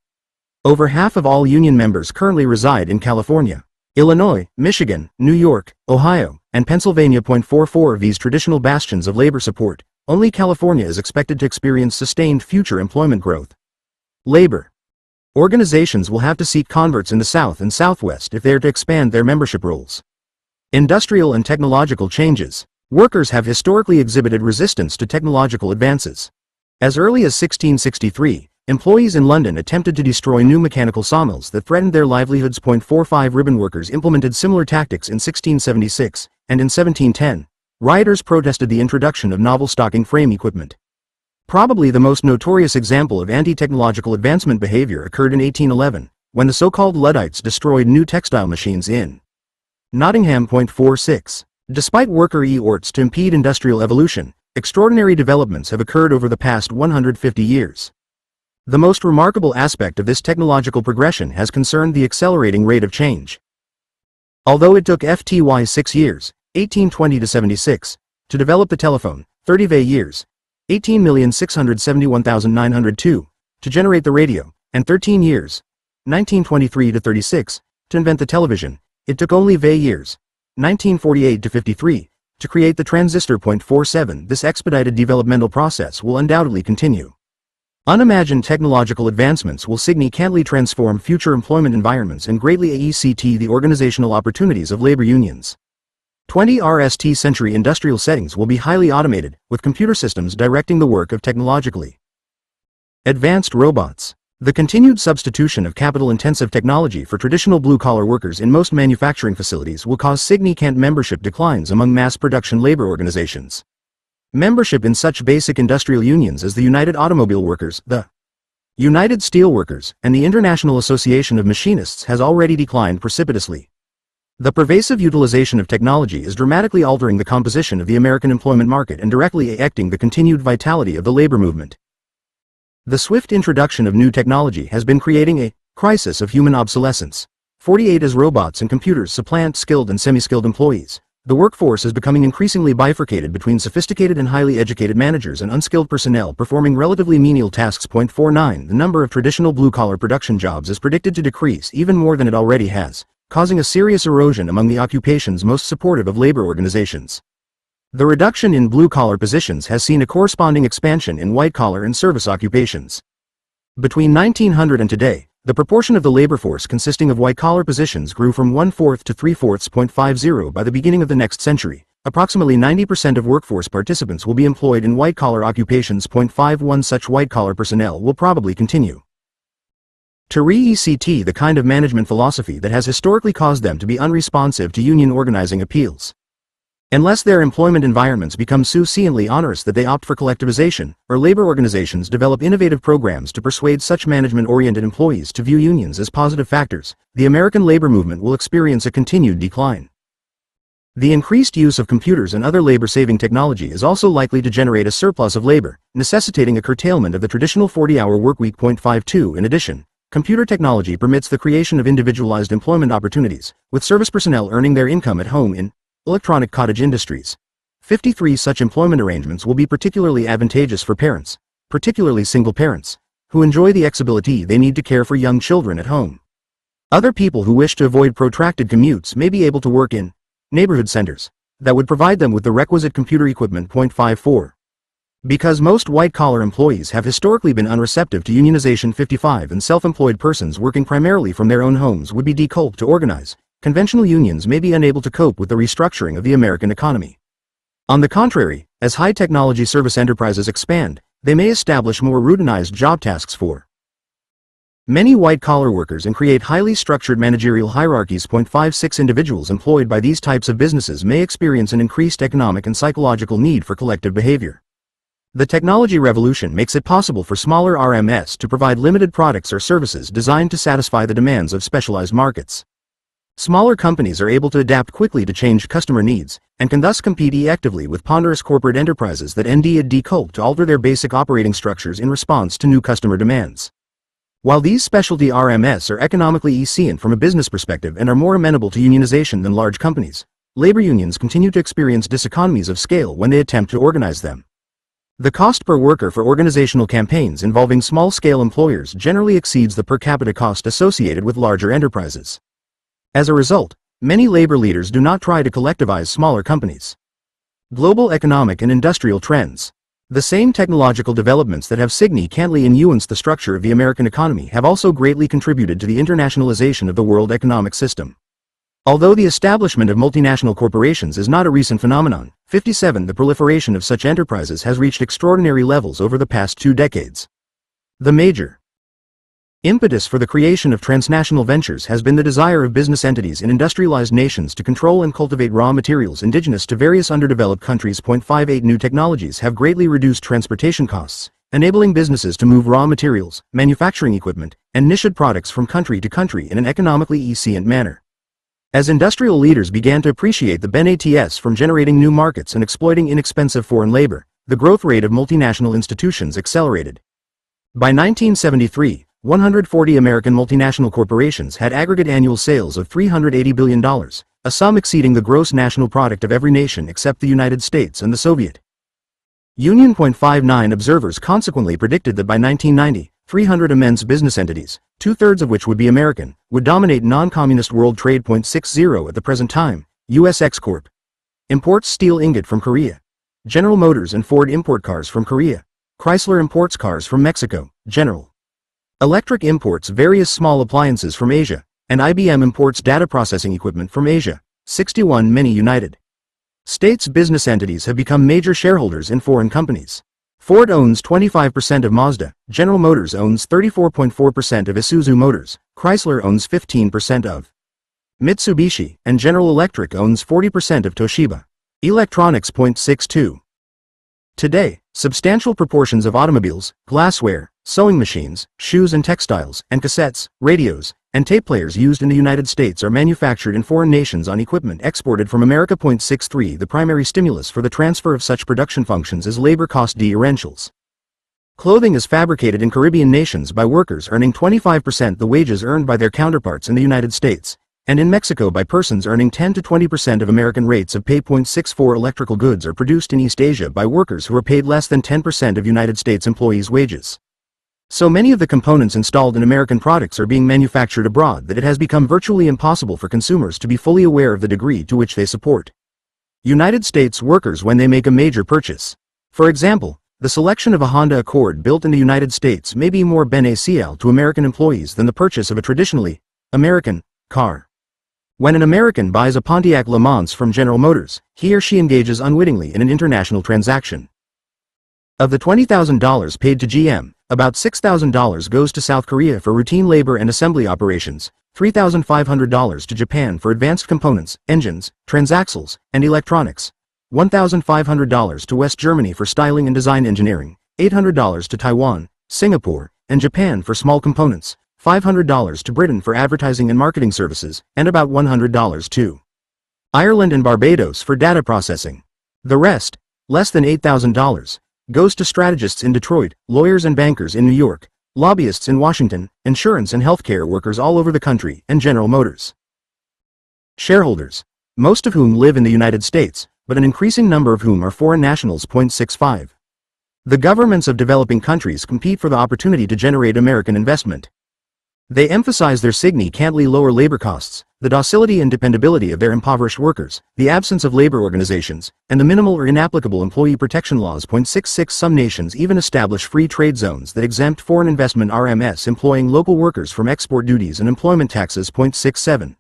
Over half of all union members currently reside in California, Illinois, Michigan, New York, Ohio, and Pennsylvania. 44 Of these traditional bastions of labor support, only California is expected to experience sustained future employment growth. Labor organizations will have to seek converts in the South and Southwest if they are to expand their membership rolls. Industrial and technological changes. Workers have historically exhibited resistance to technological advances. As early as 1663, employees in London attempted to destroy new mechanical sawmills that threatened their livelihoods. 45 Ribbon workers implemented similar tactics in 1676, and in 1710, rioters protested the introduction of novel stocking frame equipment. Probably the most notorious example of anti-technological advancement behavior occurred in 1811, when the so-called Luddites destroyed new textile machines in Nottingham. 46 Despite worker efforts to impede industrial evolution, extraordinary developments have occurred over the past 150 years. The most remarkable aspect of this technological progression has concerned the accelerating rate of change. Although it took FTY 6 years, 1820 to 76, to develop the telephone, 30 years, 18,671,902, to generate the radio, and 13 years, 1923 to 36, to invent the television. It took only years, 1948 to 53, to create the transistor. 47. This expedited developmental process will undoubtedly continue. Unimagined technological advancements will significantly transform future employment environments and greatly affect the organizational opportunities of labor unions. 20th century industrial settings will be highly automated, with computer systems directing the work of technologically advanced robots. The continued substitution of capital-intensive technology for traditional blue-collar workers in most manufacturing facilities will cause significant membership declines among mass-production labor organizations. Membership in such basic industrial unions as the United Automobile Workers, the United Steelworkers, and the International Association of Machinists has already declined precipitously. The pervasive utilization of technology is dramatically altering the composition of the American employment market and directly affecting the continued vitality of the labor movement. The swift introduction of new technology has been creating a crisis of human obsolescence. 48. As robots and computers supplant skilled and semi-skilled employees, the workforce is becoming increasingly bifurcated between sophisticated and highly educated managers and unskilled personnel performing relatively menial tasks. 49. The number of traditional blue-collar production jobs is predicted to decrease even more than it already has, causing a serious erosion among the occupations most supportive of labor organizations. The reduction in blue-collar positions has seen a corresponding expansion in white-collar and service occupations. Between 1900 and today, the proportion of the labor force consisting of white-collar positions grew from 1/4 to 3/4. 50. By the beginning of the next century, approximately 90% of workforce participants will be employed in white-collar occupations. 51. Such white-collar personnel will probably continue to re-ECT the kind of management philosophy that has historically caused them to be unresponsive to union organizing appeals. Unless their employment environments become sufficiently onerous that they opt for collectivization, or labor organizations develop innovative programs to persuade such management-oriented employees to view unions as positive factors, the American labor movement will experience a continued decline. The increased use of computers and other labor-saving technology is also likely to generate a surplus of labor, necessitating a curtailment of the traditional 40-hour workweek. 52. In addition, computer technology permits the creation of individualized employment opportunities, with service personnel earning their income at home in electronic cottage industries. 53. Such employment arrangements will be particularly advantageous for parents, particularly single parents, who enjoy the flexibility they need to care for young children at home. Other people who wish to avoid protracted commutes may be able to work in neighborhood centers that would provide them with the requisite computer equipment. 54. Because most white-collar employees have historically been unreceptive to unionization. 55. And self-employed persons working primarily from their own homes would be decoupled to organize, conventional unions may be unable to cope with the restructuring of the American economy. On the contrary, as high-technology service enterprises expand, they may establish more routinized job tasks for many white-collar workers and create highly structured managerial hierarchies. 56. Individuals employed by these types of businesses may experience an increased economic and psychological need for collective behavior. The technology revolution makes it possible for smaller RMS to provide limited products or services designed to satisfy the demands of specialized markets. Smaller companies are able to adapt quickly to changed customer needs, and can thus compete effectively with ponderous corporate enterprises that need decouple to alter their basic operating structures in response to new customer demands. While these specialty RMS are economically efficient from a business perspective and are more amenable to unionization than large companies, labor unions continue to experience diseconomies of scale when they attempt to organize them. The cost per worker for organizational campaigns involving small-scale employers generally exceeds the per capita cost associated with larger enterprises. As a result, many labor leaders do not try to collectivize smaller companies. Global economic and industrial trends. The same technological developments that have significantly influenced the structure of the American economy have also greatly contributed to the internationalization of the world economic system. Although the establishment of multinational corporations is not a recent phenomenon, 57. The proliferation of such enterprises has reached extraordinary levels over the past 2 decades. The major impetus for the creation of transnational ventures has been the desire of business entities in industrialized nations to control and cultivate raw materials indigenous to various underdeveloped countries. 58. New technologies have greatly reduced transportation costs, enabling businesses to move raw materials, manufacturing equipment, and niched products from country to country in an economically efficient manner. As industrial leaders began to appreciate the benefits from generating new markets and exploiting inexpensive foreign labor, the growth rate of multinational institutions accelerated. By 1973, 140 American multinational corporations had aggregate annual sales of $380 billion, a sum exceeding the gross national product of every nation except the United States and the Soviet Union. 59. Observers consequently predicted that by 1990, 300 immense business entities, two-thirds of which would be American, would dominate non-communist world trade. 60 at the present time. U.S. X Corp. Imports steel ingot from Korea. General Motors and Ford import cars from Korea. Chrysler imports cars from Mexico. General Electric imports various small appliances from Asia, and IBM imports data processing equipment from Asia. 61 Many United States business entities have become major shareholders in foreign companies. Ford owns 25% of Mazda, General Motors owns 34.4% of Isuzu Motors, Chrysler owns 15% of Mitsubishi, and General Electric owns 40% of Toshiba Electronics. 62 Today, substantial proportions of automobiles, glassware, sewing machines, shoes and textiles, and cassettes, radios, and tape players used in the United States are manufactured in foreign nations on equipment exported from America. 63 The primary stimulus for the transfer of such production functions is labor cost differentials. Clothing is fabricated in Caribbean nations by workers earning 25% the wages earned by their counterparts in the United States, and in Mexico by persons earning 10 to 20% of American rates of pay. 64 Electrical goods are produced in East Asia by workers who are paid less than 10% of United States employees' wages. So many of the components installed in American products are being manufactured abroad that it has become virtually impossible for consumers to be fully aware of the degree to which they support United States workers when they make a major purchase. For example, the selection of a Honda Accord built in the United States may be more beneficial to American employees than the purchase of a traditionally American car. When an American buys a Pontiac Le Mans from General Motors, he or she engages unwittingly in an international transaction. Of the $20,000 paid to GM, about $6,000 goes to South Korea for routine labor and assembly operations, $3,500 to Japan for advanced components, engines, transaxles, and electronics, $1,500 to West Germany for styling and design engineering, $800 to Taiwan, Singapore, and Japan for small components, $500 to Britain for advertising and marketing services, and about $100 to Ireland and Barbados for data processing. The rest, less than $8,000, goes to strategists in Detroit, lawyers and bankers in New York, lobbyists in Washington, insurance and healthcare workers all over the country, and General Motors. Shareholders, most of whom live in the United States, but an increasing number of whom are foreign nationals. 65 The governments of developing countries compete for the opportunity to generate American investment. They emphasize their significantly lower labor costs, the docility and dependability of their impoverished workers, the absence of labor organizations, and the minimal or inapplicable employee protection laws. 66 Some nations even establish free trade zones that exempt foreign investment RMS employing local workers from export duties and employment taxes. 67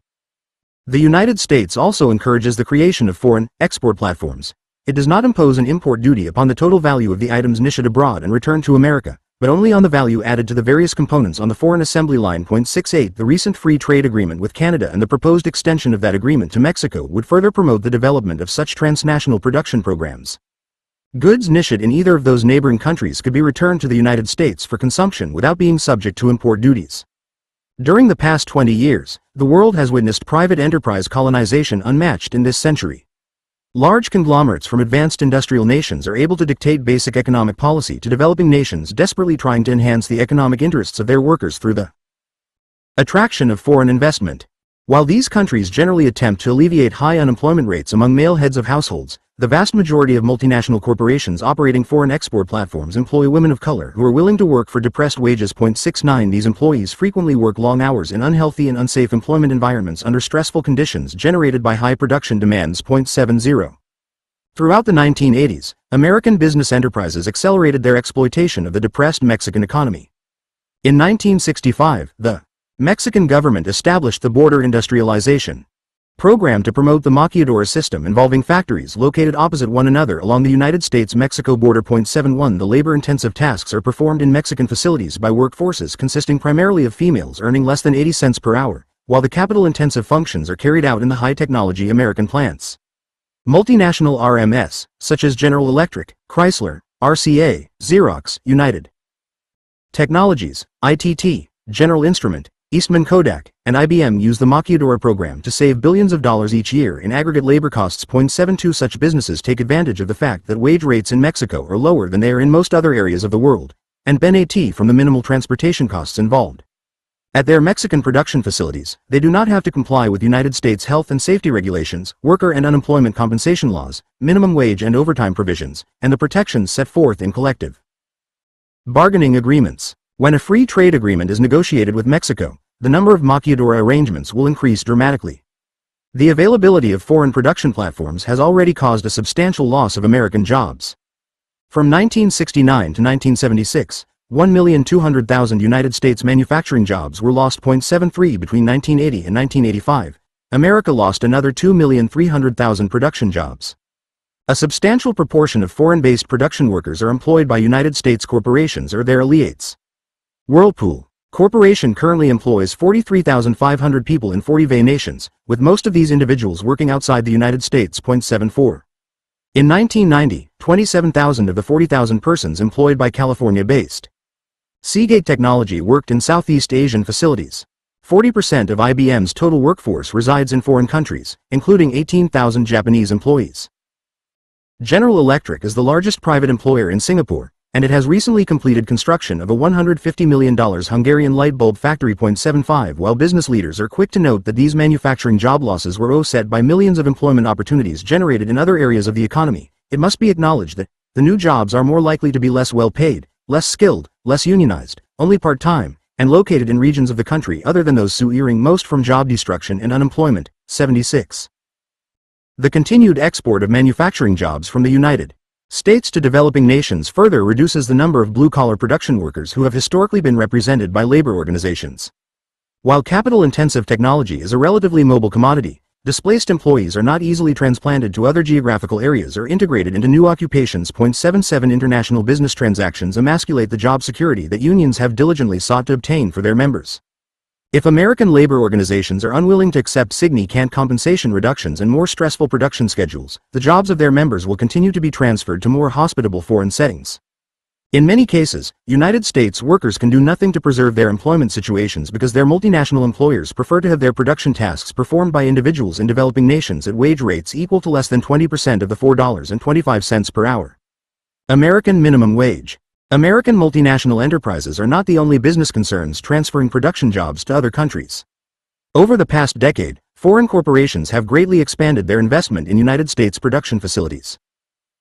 The United States also encourages the creation of foreign export platforms. It does not impose an import duty upon the total value of the items nished abroad and returned to America, but only on the value added to the various components on the foreign assembly line. 68 The recent free trade agreement with Canada and the proposed extension of that agreement to Mexico would further promote the development of such transnational production programs. Goods nished in either of those neighboring countries could be returned to the United States for consumption without being subject to import duties. During the past 20 years, the world has witnessed private enterprise colonization unmatched in this century. Large conglomerates from advanced industrial nations are able to dictate basic economic policy to developing nations desperately trying to enhance the economic interests of their workers through the attraction of foreign investment. While these countries generally attempt to alleviate high unemployment rates among male heads of households, the vast majority of multinational corporations operating foreign export platforms employ women of color who are willing to work for depressed wages. 69 These employees frequently work long hours in unhealthy and unsafe employment environments under stressful conditions generated by high production demands. 70 Throughout the 1980s, American business enterprises accelerated their exploitation of the depressed Mexican economy. In 1965, the Mexican government established the Border Industrialization program to promote the maquiladora system involving factories located opposite one another along the United States-Mexico border. 71 The labor-intensive tasks are performed in Mexican facilities by workforces consisting primarily of females earning less than 80 cents per hour, while the capital-intensive functions are carried out in the high-technology American plants. Multinational RMS, such as General Electric, Chrysler, RCA, Xerox, United Technologies, ITT, General Instrument, Eastman Kodak, and IBM use the maquiladora program to save billions of dollars each year in aggregate labor costs. 72 Such businesses take advantage of the fact that wage rates in Mexico are lower than they are in most other areas of the world, and benefit from the minimal transportation costs involved. At their Mexican production facilities, they do not have to comply with United States health and safety regulations, worker and unemployment compensation laws, minimum wage and overtime provisions, and the protections set forth in collective bargaining agreements. When a free trade agreement is negotiated with Mexico, the number of maquiladora arrangements will increase dramatically. The availability of foreign production platforms has already caused a substantial loss of American jobs. From 1969 to 1976, 1,200,000 United States manufacturing jobs were lost. 0.73 between 1980 and 1985, America lost another 2,300,000 production jobs. A substantial proportion of foreign-based production workers are employed by United States corporations or their affiliates. Whirlpool Corporation currently employs 43,500 people in 40 nations, with most of these individuals working outside the United States. 0.74. In 1990, 27,000 of the 40,000 persons employed by California-based Seagate Technology worked in Southeast Asian facilities. 40% of IBM's total workforce resides in foreign countries, including 18,000 Japanese employees. General Electric is the largest private employer in Singapore, and it has recently completed construction of a $150 million Hungarian light bulb factory. 0.75. While business leaders are quick to note that these manufacturing job losses were offset by millions of employment opportunities generated in other areas of the economy, it must be acknowledged that the new jobs are more likely to be less well paid, less skilled, less unionized, only part-time, and located in regions of the country other than those suffering most from job destruction and unemployment. 76. The continued export of manufacturing jobs from the United States to developing nations further reduces the number of blue-collar production workers who have historically been represented by labor organizations. While capital-intensive technology is a relatively mobile commodity, displaced employees are not easily transplanted to other geographical areas or integrated into new occupations. 0.77 International business transactions emasculate the job security that unions have diligently sought to obtain for their members. If American labor organizations are unwilling to accept significant compensation reductions and more stressful production schedules, the jobs of their members will continue to be transferred to more hospitable foreign settings. In many cases, United States workers can do nothing to preserve their employment situations because their multinational employers prefer to have their production tasks performed by individuals in developing nations at wage rates equal to less than 20% of the $4.25 per hour American minimum wage. American multinational enterprises are not the only business concerns transferring production jobs to other countries. Over the past decade, foreign corporations have greatly expanded their investment in United States production facilities.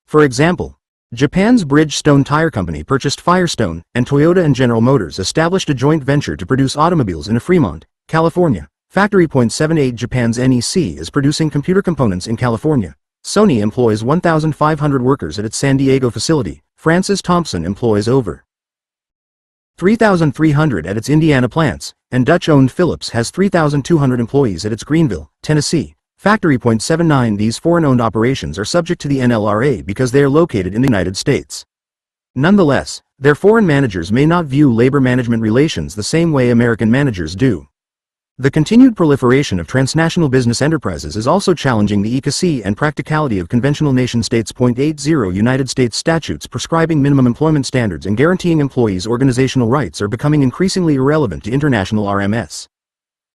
For example, Japan's Bridgestone Tire Company purchased Firestone, and Toyota and General Motors established a joint venture to produce automobiles in a Fremont, California, factory. 0.78 Japan's NEC is producing computer components in California. Sony employs 1,500 workers at its San Diego facility. Francis Thompson employs over 3,300 at its Indiana plants, and Dutch-owned Philips has 3,200 employees at its Greenville, Tennessee, factory. 0.79 These foreign-owned operations are subject to the NLRA because they are located in the United States. Nonetheless, their foreign managers may not view labor management relations the same way American managers do. The continued proliferation of transnational business enterprises is also challenging the efficacy and practicality of conventional nation-states. 0.80 United States statutes prescribing minimum employment standards and guaranteeing employees' organizational rights are becoming increasingly irrelevant to international RMS.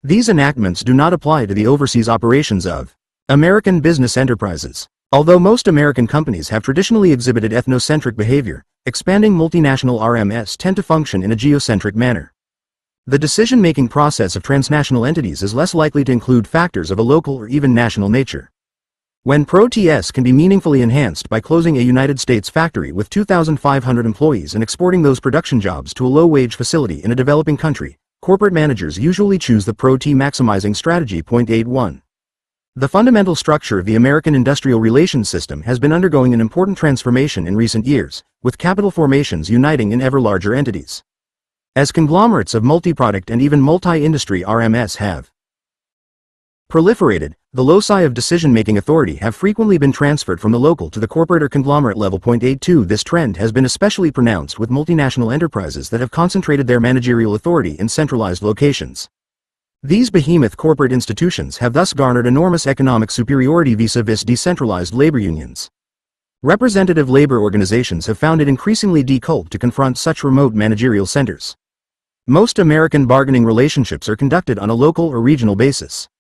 These enactments do not apply to the overseas operations of American business enterprises. Although most American companies have traditionally exhibited ethnocentric behavior, expanding multinational RMS tend to function in a geocentric manner. The decision-making process of transnational entities is less likely to include factors of a local or even national nature. When Pro-TS can be meaningfully enhanced by closing a United States factory with 2,500 employees and exporting those production jobs to a low-wage facility in a developing country, corporate managers usually choose the Pro-T maximizing strategy. 0.81. The fundamental structure of the American industrial relations system has been undergoing an important transformation in recent years, with capital formations uniting in ever larger entities. As conglomerates of multi-product and even multi-industry RMS have proliferated, the loci of decision-making authority have frequently been transferred from the local to the corporate or conglomerate level. 0.82 This trend has been especially pronounced with multinational enterprises that have concentrated their managerial authority in centralized locations. These behemoth corporate institutions have thus garnered enormous economic superiority vis-a-vis decentralized labor unions. Representative labor organizations have found it increasingly difficult to confront such remote managerial centers. Most American bargaining relationships are conducted on a local or regional basis.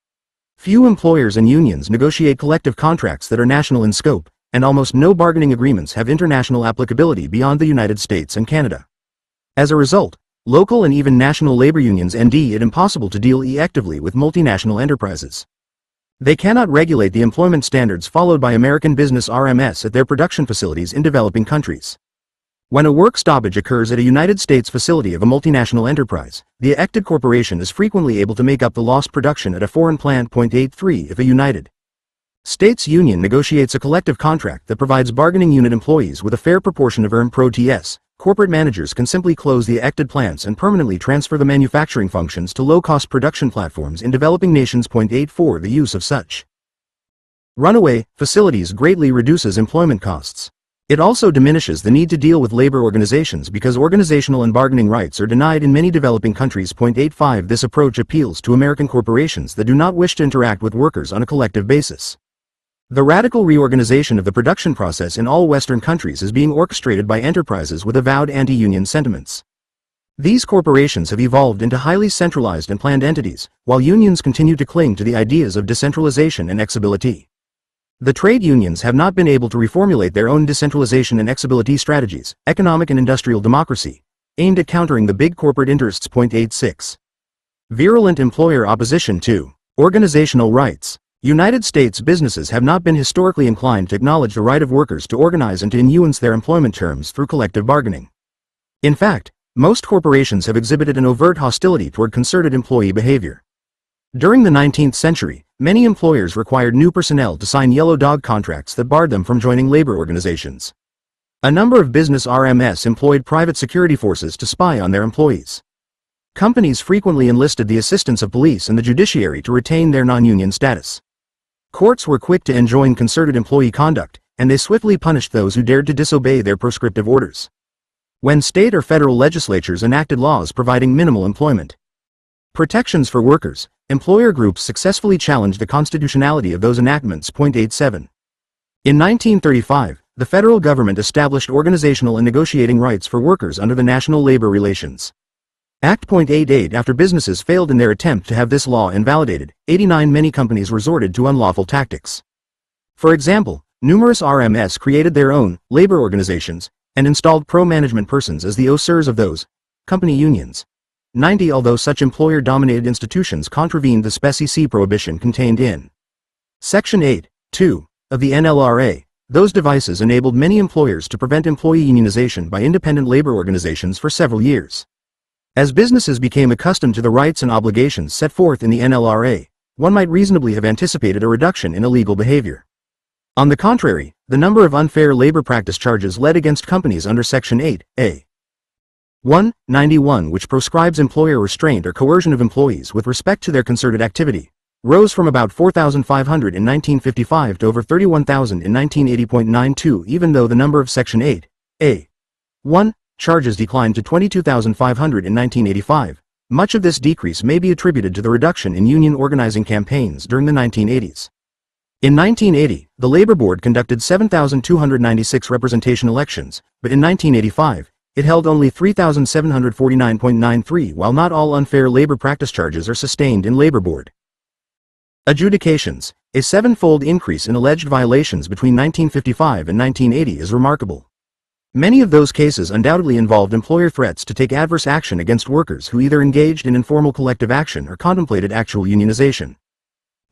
Few employers and unions negotiate collective contracts that are national in scope, and almost no bargaining agreements have international applicability beyond the United States and Canada. As a result, local and even national labor unions find it impossible to deal effectively with multinational enterprises. They cannot regulate the employment standards followed by American business RMS at their production facilities in developing countries. When a work stoppage occurs at a United States facility of a multinational enterprise, the affected corporation is frequently able to make up the lost production at a foreign plant. 83 If a United States union negotiates a collective contract that provides bargaining unit employees with a fair proportion of earned pro TS, corporate managers can simply close the affected plants and permanently transfer the manufacturing functions to low-cost production platforms in developing nations. 84 The use of such runaway facilities greatly reduces employment costs. It also diminishes the need to deal with labor organizations because organizational and bargaining rights are denied in many developing countries. 85 This approach appeals to American corporations that do not wish to interact with workers on a collective basis. The radical reorganization of the production process in all Western countries is being orchestrated by enterprises with avowed anti-union sentiments. These corporations have evolved into highly centralized and planned entities, while unions continue to cling to the ideas of decentralization and exibility. The trade unions have not been able to reformulate their own decentralization and exibility strategies, economic and industrial democracy, aimed at countering the big corporate interests. 86 Virulent employer opposition to organizational rights. United States businesses have not been historically inclined to acknowledge the right of workers to organize and to nuance their employment terms through collective bargaining. In fact, most corporations have exhibited an overt hostility toward concerted employee behavior. During the 19th century, many employers required new personnel to sign yellow dog contracts that barred them from joining labor organizations. A number of business RMS employed private security forces to spy on their employees. Companies frequently enlisted the assistance of police and the judiciary to retain their non-union status. Courts were quick to enjoin concerted employee conduct, and they swiftly punished those who dared to disobey their prescriptive orders. When state or federal legislatures enacted laws providing minimal employment protections for workers, employer groups successfully challenged the constitutionality of those enactments. 87 In 1935, the federal government established organizational and negotiating rights for workers under the National Labor Relations Act. 88 After businesses failed in their attempt to have this law invalidated, 89 many companies resorted to unlawful tactics. For example, numerous RMS created their own labor organizations and installed pro-management persons as the OSERs of those company unions. 90 Although such employer-dominated institutions contravened the Specie C prohibition contained in Section 8(2) of the NLRA, those devices enabled many employers to prevent employee unionization by independent labor organizations for several years. As businesses became accustomed to the rights and obligations set forth in the NLRA, one might reasonably have anticipated a reduction in illegal behavior. On the contrary, the number of unfair labor practice charges led against companies under Section 8(a) 191, which proscribes employer restraint or coercion of employees with respect to their concerted activity, rose from about 4,500 in 1955 to over 31,000 in 1980.92, even though the number of Section 8(a) 1 charges declined to 22,500 in 1985. Much of this decrease may be attributed to the reduction in union organizing campaigns during the 1980s. In 1980, the Labor Board conducted 7,296 representation elections, but in 1985, it held only 3,749.93. While not all unfair labor practice charges are sustained in Labor Board adjudications, a seven-fold increase in alleged violations between 1955 and 1980 is remarkable. Many of those cases undoubtedly involved employer threats to take adverse action against workers who either engaged in informal collective action or contemplated actual unionization.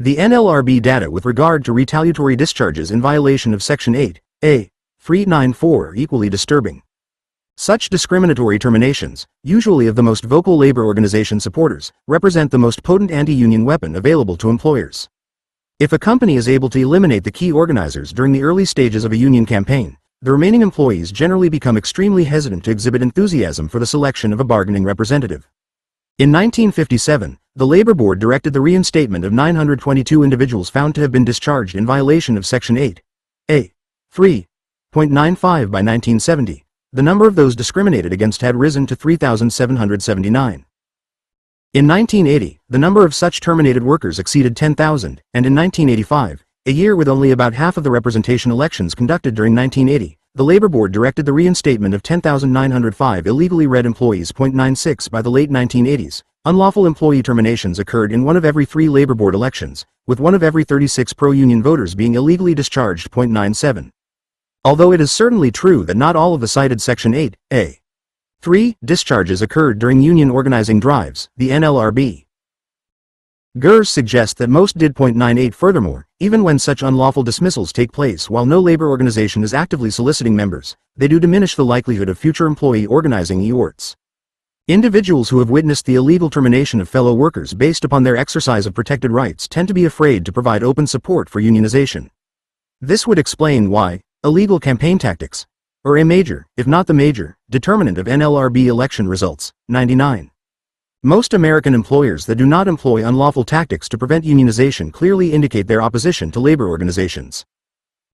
The NLRB data with regard to retaliatory discharges in violation of Section 8(a) 394 are equally disturbing. Such discriminatory terminations, usually of the most vocal labor organization supporters, represent the most potent anti-union weapon available to employers. If a company is able to eliminate the key organizers during the early stages of a union campaign, the remaining employees generally become extremely hesitant to exhibit enthusiasm for the selection of a bargaining representative. In 1957, the Labor Board directed the reinstatement of 922 individuals found to have been discharged in violation of Section 8(a) 3.95. By 1970, the number of those discriminated against had risen to 3,779. In 1980, the number of such terminated workers exceeded 10,000, and in 1985, a year with only about half of the representation elections conducted during 1980, the Labor Board directed the reinstatement of 10,905 illegally read employees. 96 By the late 1980s, unlawful employee terminations occurred in one of every 3 Labor Board elections, with one of every 36 pro-union voters being illegally discharged. 97 Although it is certainly true that not all of the cited Section 8(a) 3 discharges occurred during union organizing drives, the NLRB GERS suggest that most did. 98 Furthermore, even when such unlawful dismissals take place while no labor organization is actively soliciting members, they do diminish the likelihood of future employee organizing efforts. Individuals who have witnessed the illegal termination of fellow workers based upon their exercise of protected rights tend to be afraid to provide open support for unionization. This would explain why illegal campaign tactics are a major, if not the major, determinant of NLRB election results. 99. Most American employers that do not employ unlawful tactics to prevent unionization clearly indicate their opposition to labor organizations.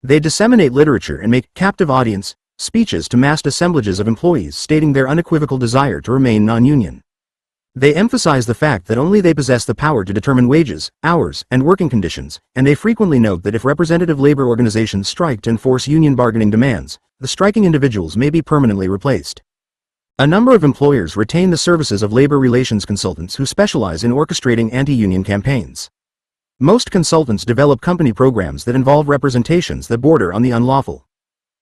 They disseminate literature and make captive audience speeches to massed assemblages of employees stating their unequivocal desire to remain non-union. They emphasize the fact that only they possess the power to determine wages, hours, and working conditions, and they frequently note that if representative labor organizations strike to enforce union bargaining demands, the striking individuals may be permanently replaced. A number of employers retain the services of labor relations consultants who specialize in orchestrating anti-union campaigns. Most consultants develop company programs that involve representations that border on the unlawful.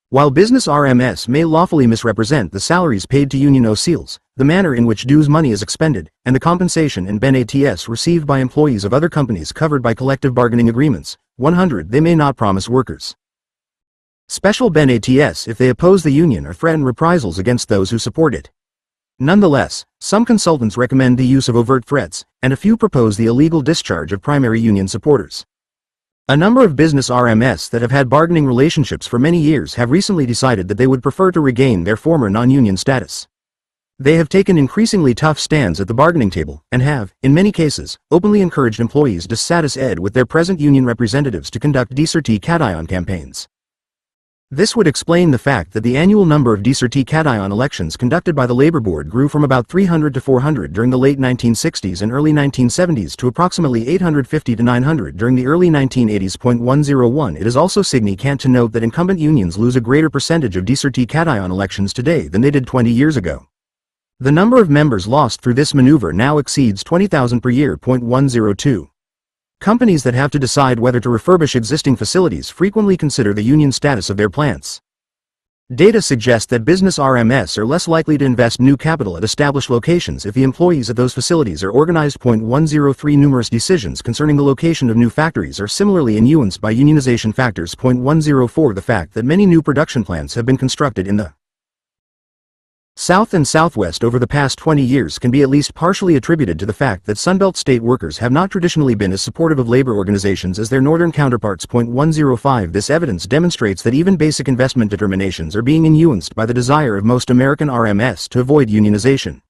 While business RMS may lawfully misrepresent the salaries paid to union OCLs, the manner in which dues money is expended, and the compensation and benefits received by employees of other companies covered by collective bargaining agreements, 100 they may not promise workers special benefits if they oppose the union or threaten reprisals against those who support it. Nonetheless, some consultants recommend the use of overt threats, and a few propose the illegal discharge of primary union supporters. A number of business RMS that have had bargaining relationships for many years have recently decided that they would prefer to regain their former non-union status. They have taken increasingly tough stands at the bargaining table, and have, in many cases, openly encouraged employees dissatisfied with their present union representatives to conduct desertee-cation campaigns. This would explain the fact that the annual number of desertee-cation elections conducted by the Labor Board grew from about 300 to 400 during the late 1960s and early 1970s to approximately 850 to 900 during the early 1980s. 101 It is also significant to note that incumbent unions lose a greater percentage of desertee-cation elections today than they did 20 years ago. The number of members lost through this maneuver now exceeds 20,000 per year. 102. Companies that have to decide whether to refurbish existing facilities frequently consider the union status of their plants. Data suggest that business RMS are less likely to invest new capital at established locations if the employees at those facilities are organized. 103 Numerous decisions concerning the location of new factories are similarly influenced by unionization factors. 104 The fact that many new production plants have been constructed in the South and Southwest over the past 20 years can be at least partially attributed to the fact that Sunbelt state workers have not traditionally been as supportive of labor organizations as their northern counterparts. 105 This evidence demonstrates that even basic investment determinations are being influenced by the desire of most American RMS to avoid unionization.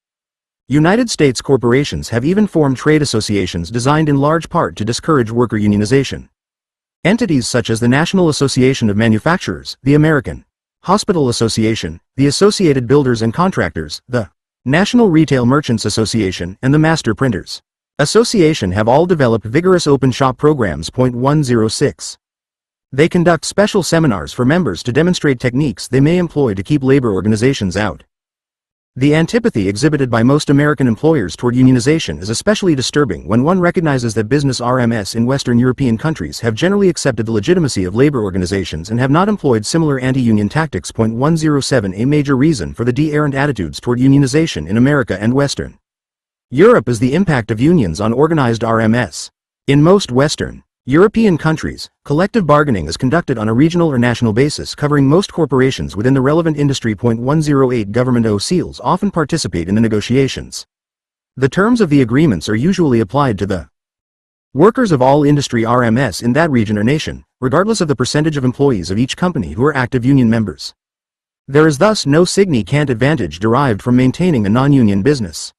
United States corporations have even formed trade associations designed in large part to discourage worker unionization. Entities such as the National Association of Manufacturers, the American Hospital Association, the Associated Builders and Contractors, the National Retail Merchants Association, and the Master Printers Association have all developed vigorous open shop programs. 106. They conduct special seminars for members to demonstrate techniques they may employ to keep labor organizations out. The antipathy exhibited by most American employers toward unionization is especially disturbing when one recognizes that business RMS in Western European countries have generally accepted the legitimacy of labor organizations and have not employed similar anti-union tactics. 107 A major reason for the de-errant attitudes toward unionization in America and Western Europe is the impact of unions on organized RMS. In most Western European countries, collective bargaining is conducted on a regional or national basis covering most corporations within the relevant industry. 108 Government OCLs often participate in the negotiations. The terms of the agreements are usually applied to the workers of all industry RMS in that region or nation, regardless of the percentage of employees of each company who are active union members. There is thus no significant advantage derived from maintaining a non-union business.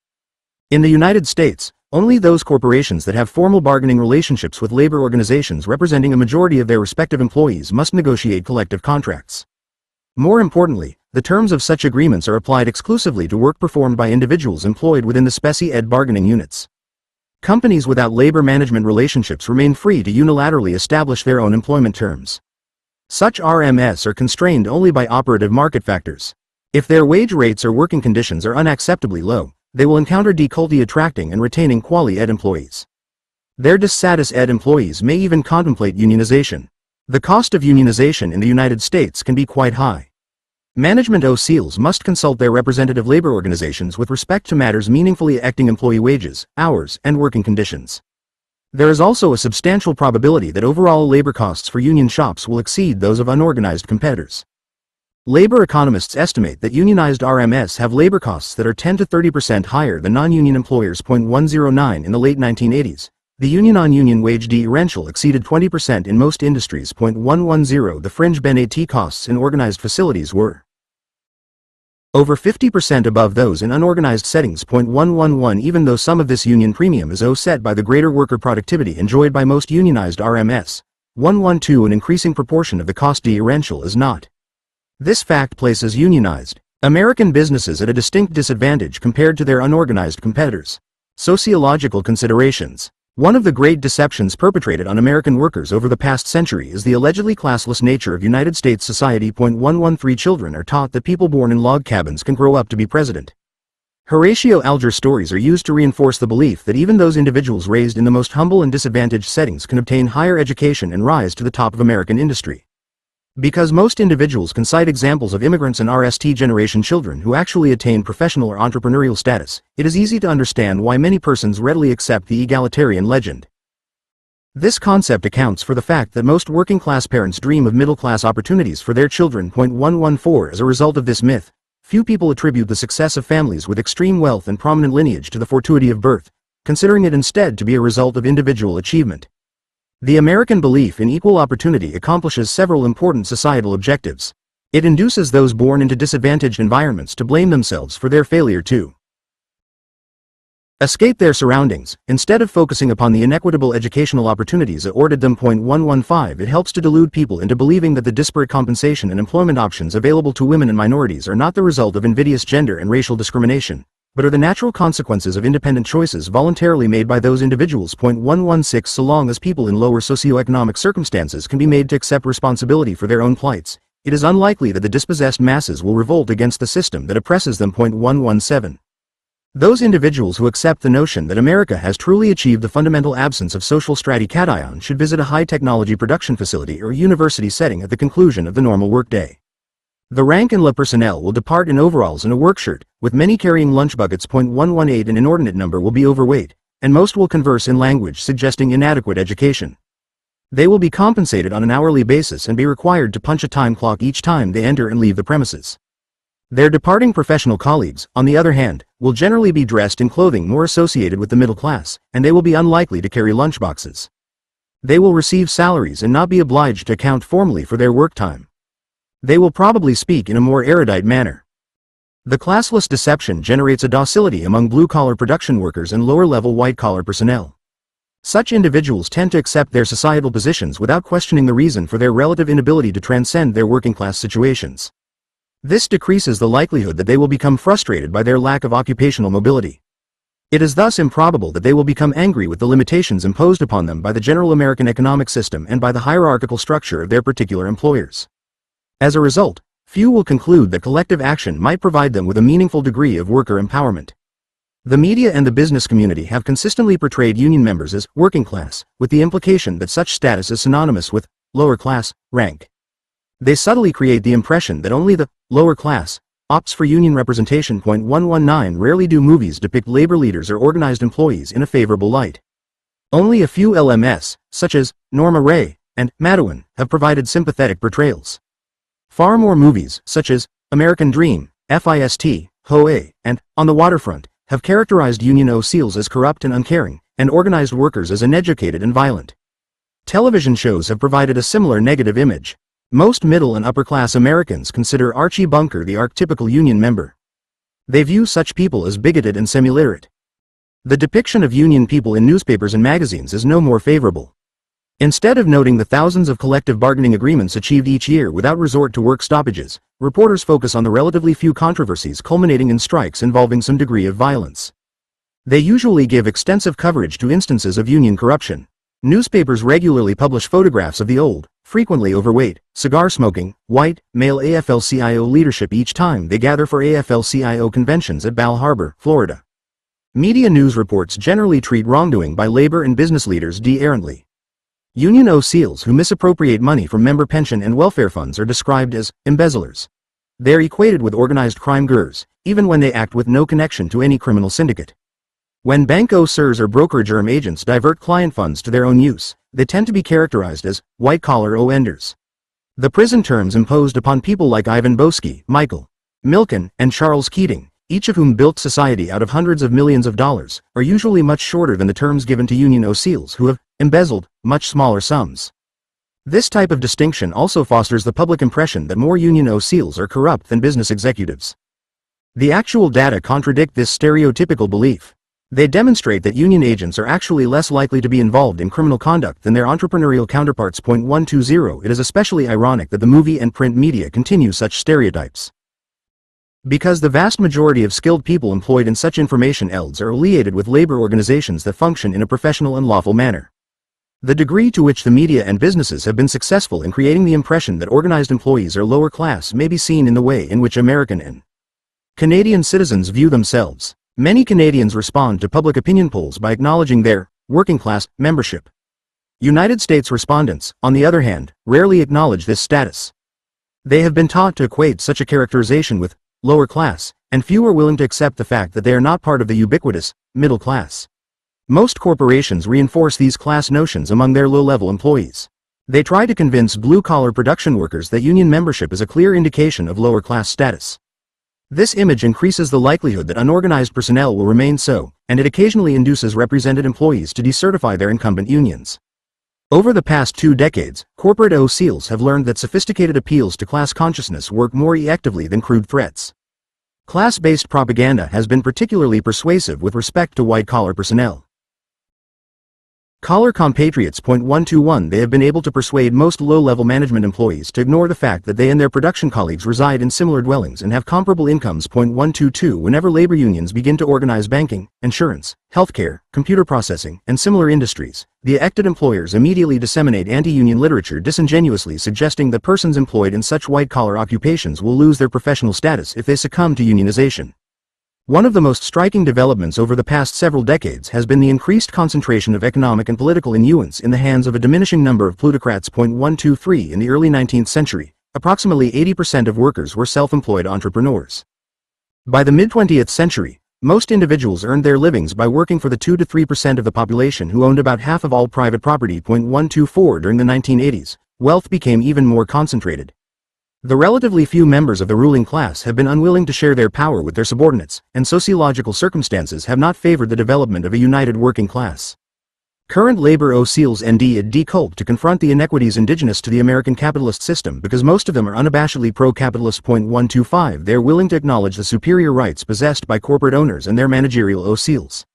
In the United States, only those corporations that have formal bargaining relationships with labor organizations representing a majority of their respective employees must negotiate collective contracts. More importantly, the terms of such agreements are applied exclusively to work performed by individuals employed within the specie-ed bargaining units. Companies without labor management relationships remain free to unilaterally establish their own employment terms. Such RMS are constrained only by operative market factors. If their wage rates or working conditions are unacceptably low, they will encounter difficulty attracting and retaining quali-ed employees. Their dissatisfied employees may even contemplate unionization. The cost of unionization in the United States can be quite high. Management OCLs must consult their representative labor organizations with respect to matters meaningfully affecting employee wages, hours, and working conditions. There is also a substantial probability that overall labor costs for union shops will exceed those of unorganized competitors. Labor economists estimate that unionized RMS have labor costs that are 10 to 30% higher than non-union employers. 109 In the late 1980s, the union-on-union wage differential exceeded 20% in most industries. 110 The fringe benefit costs in organized facilities were over 50% above those in unorganized settings. 111 Even though some of this union premium is offset by the greater worker productivity enjoyed by most unionized RMS, 112 an increasing proportion of the cost differential is not. This fact places unionized American businesses at a distinct disadvantage compared to their unorganized competitors. Sociological considerations. One of the great deceptions perpetrated on American workers over the past century is the allegedly classless nature of United States society. 113 Children are taught that people born in log cabins can grow up to be president. Horatio Alger stories are used to reinforce the belief that even those individuals raised in the most humble and disadvantaged settings can obtain higher education and rise to the top of American industry. Because most individuals can cite examples of immigrants and RST generation children who actually attain professional or entrepreneurial status, it is easy to understand why many persons readily accept the egalitarian legend. This concept accounts for the fact that most working-class parents dream of middle-class opportunities for their children. 114 As a result of this myth, few people attribute the success of families with extreme wealth and prominent lineage to the fortuity of birth, considering it instead to be a result of individual achievement. The American belief in equal opportunity accomplishes several important societal objectives. It induces those born into disadvantaged environments to blame themselves for their failure to escape their surroundings, instead of focusing upon the inequitable educational opportunities afforded them. 115 It helps to delude people into believing that the disparate compensation and employment options available to women and minorities are not the result of invidious gender and racial discrimination, but are the natural consequences of independent choices voluntarily made by those individuals. 116 So long as people in lower socioeconomic circumstances can be made to accept responsibility for their own plights, it is unlikely that the dispossessed masses will revolt against the system that oppresses them. 117 Those individuals who accept the notion that America has truly achieved the fundamental absence of social stratification should visit a high-technology production facility or university setting at the conclusion of the normal workday. The rank and le personnel will depart in overalls and a work shirt, with many carrying lunch buckets. 118 An inordinate number will be overweight, and most will converse in language suggesting inadequate education. They will be compensated on an hourly basis and be required to punch a time clock each time they enter and leave the premises. Their departing professional colleagues, on the other hand, will generally be dressed in clothing more associated with the middle class, and they will be unlikely to carry lunchboxes. They will receive salaries and not be obliged to account formally for their work time. They will probably speak in a more erudite manner. The classless deception generates a docility among blue-collar production workers and lower-level white-collar personnel. Such individuals tend to accept their societal positions without questioning the reason for their relative inability to transcend their working-class situations. This decreases the likelihood that they will become frustrated by their lack of occupational mobility. It is thus improbable that they will become angry with the limitations imposed upon them by the general American economic system and by the hierarchical structure of their particular employers. As a result, few will conclude that collective action might provide them with a meaningful degree of worker empowerment. The media and the business community have consistently portrayed union members as working class, with the implication that such status is synonymous with lower class rank. They subtly create the impression that only the lower class opts for union representation. 119 Rarely do movies depict labor leaders or organized employees in a favorable light. Only a few LMS, such as Norma Ray and Madeline, have provided sympathetic portrayals. Far more movies, such as American Dream, FIST, Ho-A, and On the Waterfront, have characterized union OCs as corrupt and uncaring, and organized workers as uneducated and violent. Television shows have provided a similar negative image. Most middle and upper-class Americans consider Archie Bunker the archetypical union member. They view such people as bigoted and semi-literate. The depiction of union people in newspapers and magazines is no more favorable. Instead of noting the thousands of collective bargaining agreements achieved each year without resort to work stoppages, reporters focus on the relatively few controversies culminating in strikes involving some degree of violence. They usually give extensive coverage to instances of union corruption. Newspapers regularly publish photographs of the old, frequently overweight, cigar-smoking, white, male AFL-CIO leadership each time they gather for AFL-CIO conventions at Bal Harbour, Florida. Media news reports generally treat wrongdoing by labor and business leaders errantly. Union OCs who misappropriate money from member pension and welfare funds are described as embezzlers. They are equated with organized crime gurs, even when they act with no connection to any criminal syndicate. When bankers or brokerage agents divert client funds to their own use, they tend to be characterized as white-collar offenders. The prison terms imposed upon people like Ivan Boesky, Michael Milken, and Charles Keating, each of whom built society out of hundreds of millions of dollars, are usually much shorter than the terms given to union OCs who have embezzled much smaller sums. This type of distinction also fosters the public impression that more union OCs are corrupt than business executives. The actual data contradict this stereotypical belief. They demonstrate that union agents are actually less likely to be involved in criminal conduct than their entrepreneurial counterparts. 120. It is especially ironic that the movie and print media continue such stereotypes. Because the vast majority of skilled people employed in such information elds are affiliated with labor organizations that function in a professional and lawful manner. The degree to which the media and businesses have been successful in creating the impression that organized employees are lower class may be seen in the way in which American and Canadian citizens view themselves. Many Canadians respond to public opinion polls by acknowledging their working class membership. United States respondents, on the other hand, rarely acknowledge this status. They have been taught to equate such a characterization with lower class, and few are willing to accept the fact that they are not part of the ubiquitous middle class. Most corporations reinforce these class notions among their low-level employees. They try to convince blue-collar production workers that union membership is a clear indication of lower-class status. This image increases the likelihood that unorganized personnel will remain so, and it occasionally induces represented employees to decertify their incumbent unions. Over the past 2 decades, corporate OCs have learned that sophisticated appeals to class consciousness work more effectively than crude threats. Class-based propaganda has been particularly persuasive with respect to white-collar personnel. Collar compatriots. 121 They have been able to persuade most low-level management employees to ignore the fact that they and their production colleagues reside in similar dwellings and have comparable incomes. 122 Whenever labor unions begin to organize banking, insurance, healthcare, computer processing, and similar industries, the elected employers immediately disseminate anti-union literature disingenuously suggesting that persons employed in such white-collar occupations will lose their professional status if they succumb to unionization. One of the most striking developments over the past several decades has been the increased concentration of economic and political influence in the hands of a diminishing number of plutocrats. 123 In the early 19th century, approximately 80% of workers were self-employed entrepreneurs. By the mid-20th century, most individuals earned their livings by working for the 2 to 3% of the population who owned about half of all private property. 124 During the 1980s, wealth became even more concentrated. The relatively few members of the ruling class have been unwilling to share their power with their subordinates, and sociological circumstances have not favored the development of a united working class. Current labor OCs need decult to confront the inequities indigenous to the American capitalist system because most of them are unabashedly pro-capitalist. 125 They are willing to acknowledge the superior rights possessed by corporate owners and their managerial OCs.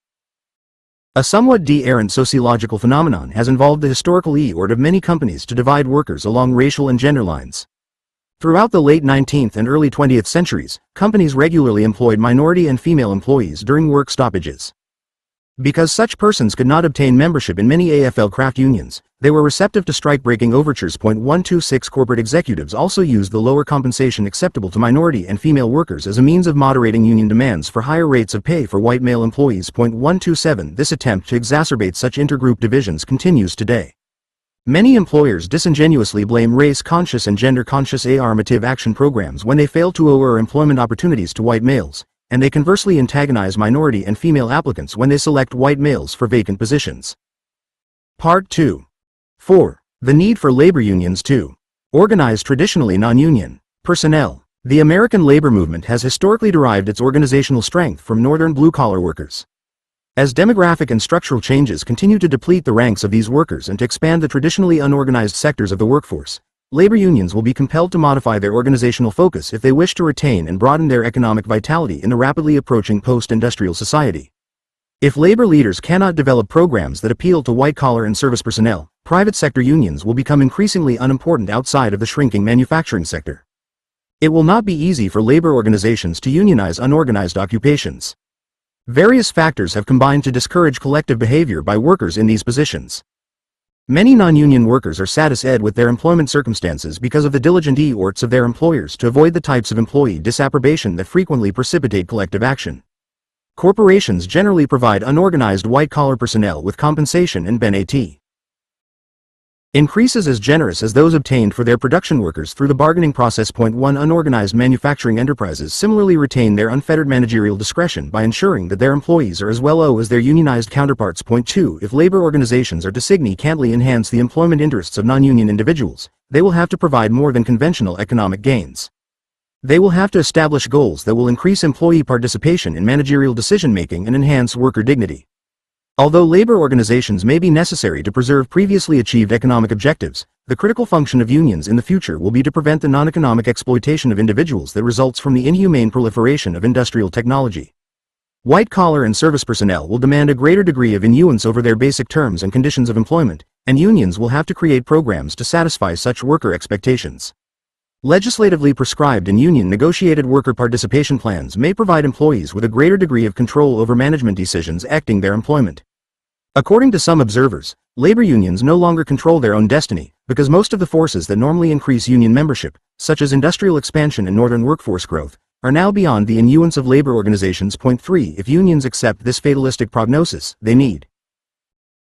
A somewhat errant sociological phenomenon has involved the historical effort of many companies to divide workers along racial and gender lines. Throughout the late 19th and early 20th centuries, companies regularly employed minority and female employees during work stoppages. Because such persons could not obtain membership in many AFL craft unions, they were receptive to strike-breaking overtures. 126 Corporate executives also used the lower compensation acceptable to minority and female workers as a means of moderating union demands for higher rates of pay for white male employees. 127 This attempt to exacerbate such intergroup divisions continues today. Many employers disingenuously blame race-conscious and gender-conscious affirmative action programs when they fail to offer employment opportunities to white males, and they conversely antagonize minority and female applicants when they select white males for vacant positions. Part 2. 4. The need for labor unions to organize traditionally non-union personnel. The American labor movement has historically derived its organizational strength from northern blue-collar workers. As demographic and structural changes continue to deplete the ranks of these workers and to expand the traditionally unorganized sectors of the workforce, labor unions will be compelled to modify their organizational focus if they wish to retain and broaden their economic vitality in the rapidly approaching post-industrial society. If labor leaders cannot develop programs that appeal to white-collar and service personnel, private sector unions will become increasingly unimportant outside of the shrinking manufacturing sector. It will not be easy for labor organizations to unionize unorganized occupations. Various factors have combined to discourage collective behavior by workers in these positions. Many non-union workers are satisfied with their employment circumstances because of the diligent efforts of their employers to avoid the types of employee disapprobation that frequently precipitate collective action. Corporations generally provide unorganized white-collar personnel with compensation and benefits. Increases as generous as those obtained for their production workers through the bargaining process. Point 1. Unorganized manufacturing enterprises similarly retain their unfettered managerial discretion by ensuring that their employees are as well as their unionized counterparts. Point 2. If labor organizations are to significantly enhance the employment interests of non-union individuals, they will have to provide more than conventional economic gains. They will have to establish goals that will increase employee participation in managerial decision-making and enhance worker dignity. Although labor organizations may be necessary to preserve previously achieved economic objectives, the critical function of unions in the future will be to prevent the non-economic exploitation of individuals that results from the inhumane proliferation of industrial technology. White-collar and service personnel will demand a greater degree of influence over their basic terms and conditions of employment, and unions will have to create programs to satisfy such worker expectations. Legislatively prescribed and union-negotiated worker participation plans may provide employees with a greater degree of control over management decisions affecting their employment. According to some observers, labor unions no longer control their own destiny, because most of the forces that normally increase union membership, such as industrial expansion and northern workforce growth, are now beyond the influence of labor organizations. Point 3. If unions accept this fatalistic prognosis, they need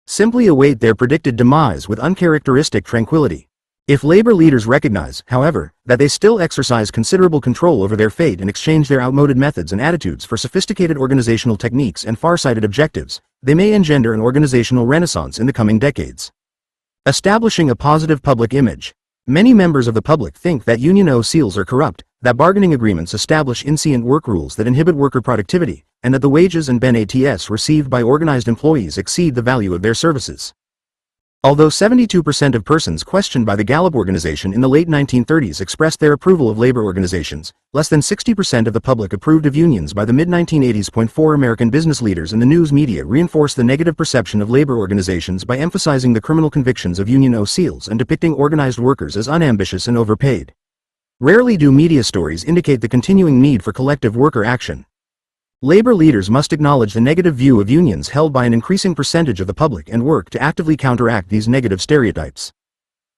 simply await their predicted demise with uncharacteristic tranquility. If labor leaders recognize, however, that they still exercise considerable control over their fate and exchange their outmoded methods and attitudes for sophisticated organizational techniques and far-sighted objectives, they may engender an organizational renaissance in the coming decades. Establishing a positive public image. Many members of the public think that union OCs are corrupt, that bargaining agreements establish inscient work rules that inhibit worker productivity, and that the wages and benefits received by organized employees exceed the value of their services. Although 72% of persons questioned by the Gallup organization in the late 1930s expressed their approval of labor organizations, less than 60% of the public approved of unions by the mid-1980s. 4. American business leaders and the news media reinforce the negative perception of labor organizations by emphasizing the criminal convictions of union OCs and depicting organized workers as unambitious and overpaid. Rarely do media stories indicate the continuing need for collective worker action. Labor leaders must acknowledge the negative view of unions held by an increasing percentage of the public and work to actively counteract these negative stereotypes.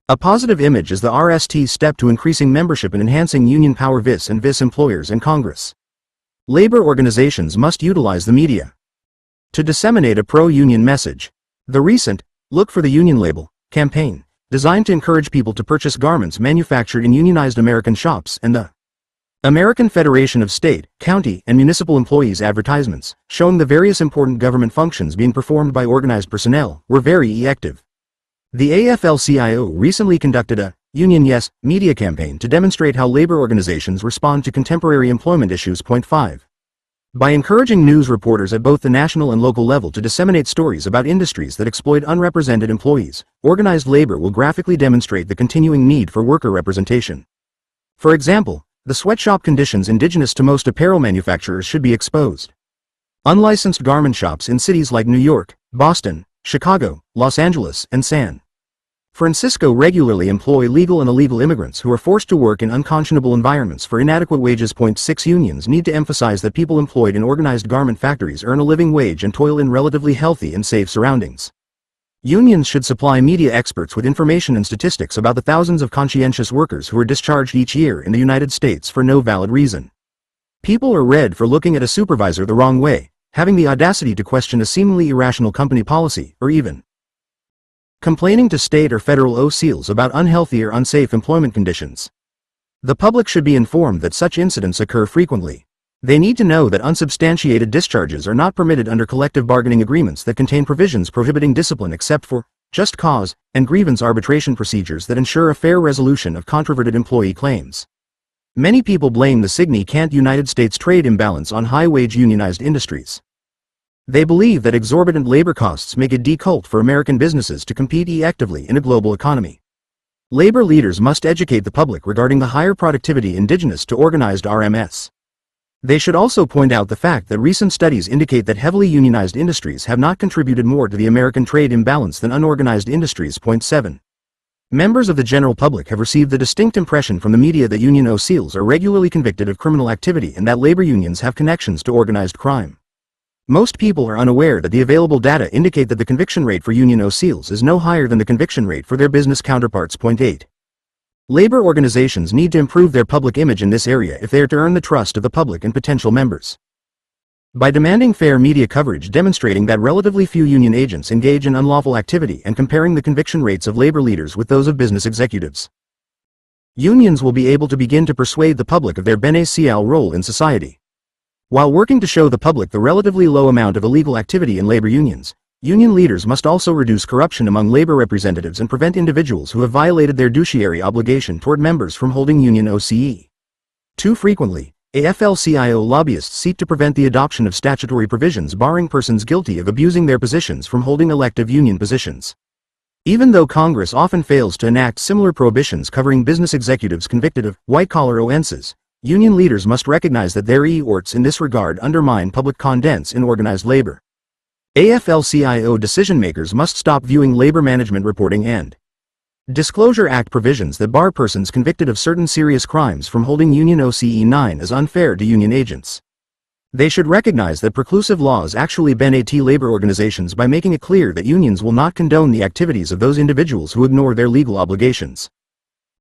A positive image is the RST's step to increasing membership and enhancing union power vis and vis employers and Congress. Labor organizations must utilize the media to disseminate a pro-union message. The recent "Look for the Union Label" campaign, designed to encourage people to purchase garments manufactured in unionized American shops, and the American Federation of State, County, and Municipal Employees advertisements, showing the various important government functions being performed by organized personnel, were very effective. The AFL-CIO recently conducted a Union Yes media campaign to demonstrate how labor organizations respond to contemporary employment issues. 5. By encouraging news reporters at both the national and local level to disseminate stories about industries that exploit unrepresented employees, organized labor will graphically demonstrate the continuing need for worker representation. For example, the sweatshop conditions indigenous to most apparel manufacturers should be exposed. Unlicensed garment shops in cities like New York, Boston, Chicago, Los Angeles, and San Francisco regularly employ legal and illegal immigrants who are forced to work in unconscionable environments for inadequate wages. 6. Unions need to emphasize that people employed in organized garment factories earn a living wage and toil in relatively healthy and safe surroundings. Unions should supply media experts with information and statistics about the thousands of conscientious workers who are discharged each year in the United States for no valid reason. People are red for looking at a supervisor the wrong way, having the audacity to question a seemingly irrational company policy, or even complaining to state or federal OCs about unhealthy or unsafe employment conditions. The public should be informed that such incidents occur frequently. They need to know that unsubstantiated discharges are not permitted under collective bargaining agreements that contain provisions prohibiting discipline except for just cause and grievance arbitration procedures that ensure a fair resolution of controverted employee claims. Many people blame the significant United States trade imbalance on high-wage unionized industries. They believe that exorbitant labor costs make it difficult for American businesses to compete effectively in a global economy. Labor leaders must educate the public regarding the higher productivity indigenous to organized RMS. They should also point out the fact that recent studies indicate that heavily unionized industries have not contributed more to the American trade imbalance than unorganized industries. 7. Members of the general public have received the distinct impression from the media that union OCs are regularly convicted of criminal activity and that labor unions have connections to organized crime. Most people are unaware that the available data indicate that the conviction rate for union OCs is no higher than the conviction rate for their business counterparts. 8. Labor organizations need to improve their public image in this area if they are to earn the trust of the public and potential members. By demanding fair media coverage demonstrating that relatively few union agents engage in unlawful activity and comparing the conviction rates of labor leaders with those of business executives. Unions will be able to begin to persuade the public of their beneficial role in society. While working to show the public the relatively low amount of illegal activity in labor unions, union leaders must also reduce corruption among labor representatives and prevent individuals who have violated their fiduciary obligation toward members from holding union OCE. Too frequently, AFL-CIO lobbyists seek to prevent the adoption of statutory provisions barring persons guilty of abusing their positions from holding elective union positions. Even though Congress often fails to enact similar prohibitions covering business executives convicted of white-collar offenses, union leaders must recognize that their efforts in this regard undermine public confidence in organized labor. AFL-CIO decision-makers must stop viewing labor management reporting and Disclosure Act provisions that bar persons convicted of certain serious crimes from holding Union OCE 9 as unfair to union agents. They should recognize that preclusive laws actually benefit labor organizations by making it clear that unions will not condone the activities of those individuals who ignore their legal obligations.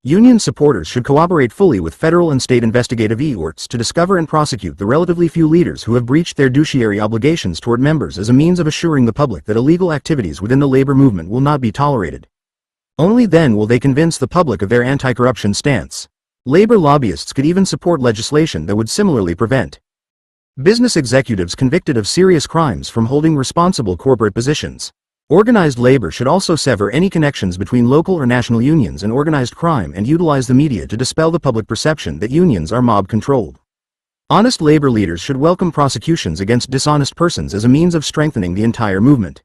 Union supporters should cooperate fully with federal and state investigative efforts to discover and prosecute the relatively few leaders who have breached their fiduciary obligations toward members as a means of assuring the public that illegal activities within the labor movement will not be tolerated. Only then will they convince the public of their anti-corruption stance. Labor lobbyists could even support legislation that would similarly prevent business executives convicted of serious crimes from holding responsible corporate positions. Organized labor should also sever any connections between local or national unions and organized crime and utilize the media to dispel the public perception that unions are mob-controlled. Honest labor leaders should welcome prosecutions against dishonest persons as a means of strengthening the entire movement.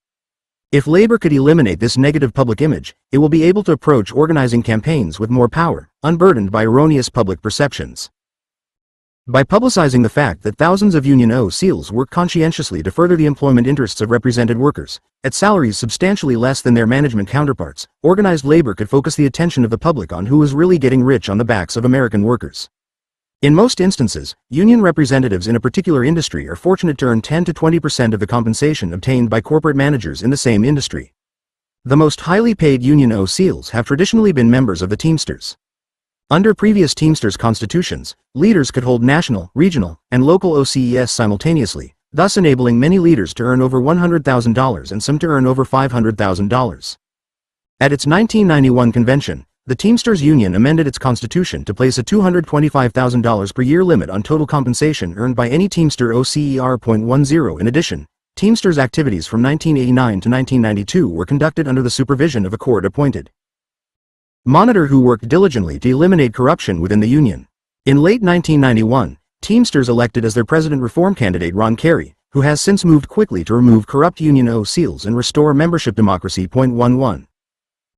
If labor could eliminate this negative public image, it will be able to approach organizing campaigns with more power, unburdened by erroneous public perceptions. By publicizing the fact that thousands of union OCEs work conscientiously to further the employment interests of represented workers, at salaries substantially less than their management counterparts, organized labor could focus the attention of the public on who is really getting rich on the backs of American workers. In most instances, union representatives in a particular industry are fortunate to earn 10 to 20% of the compensation obtained by corporate managers in the same industry. The most highly paid union OCEs have traditionally been members of the Teamsters. Under previous Teamsters constitutions, leaders could hold national, regional, and local OCEs simultaneously, thus enabling many leaders to earn over $100,000 and some to earn over $500,000. At its 1991 convention, the Teamsters Union amended its constitution to place a $225,000 per year limit on total compensation earned by any Teamster OCER.10. In addition, Teamsters activities from 1989 to 1992 were conducted under the supervision of a court-appointed monitor who worked diligently to eliminate corruption within the union. In late 1991, Teamsters elected as their president reform candidate Ron Carey, who has since moved quickly to remove corrupt union OCEs and restore membership democracy. 11.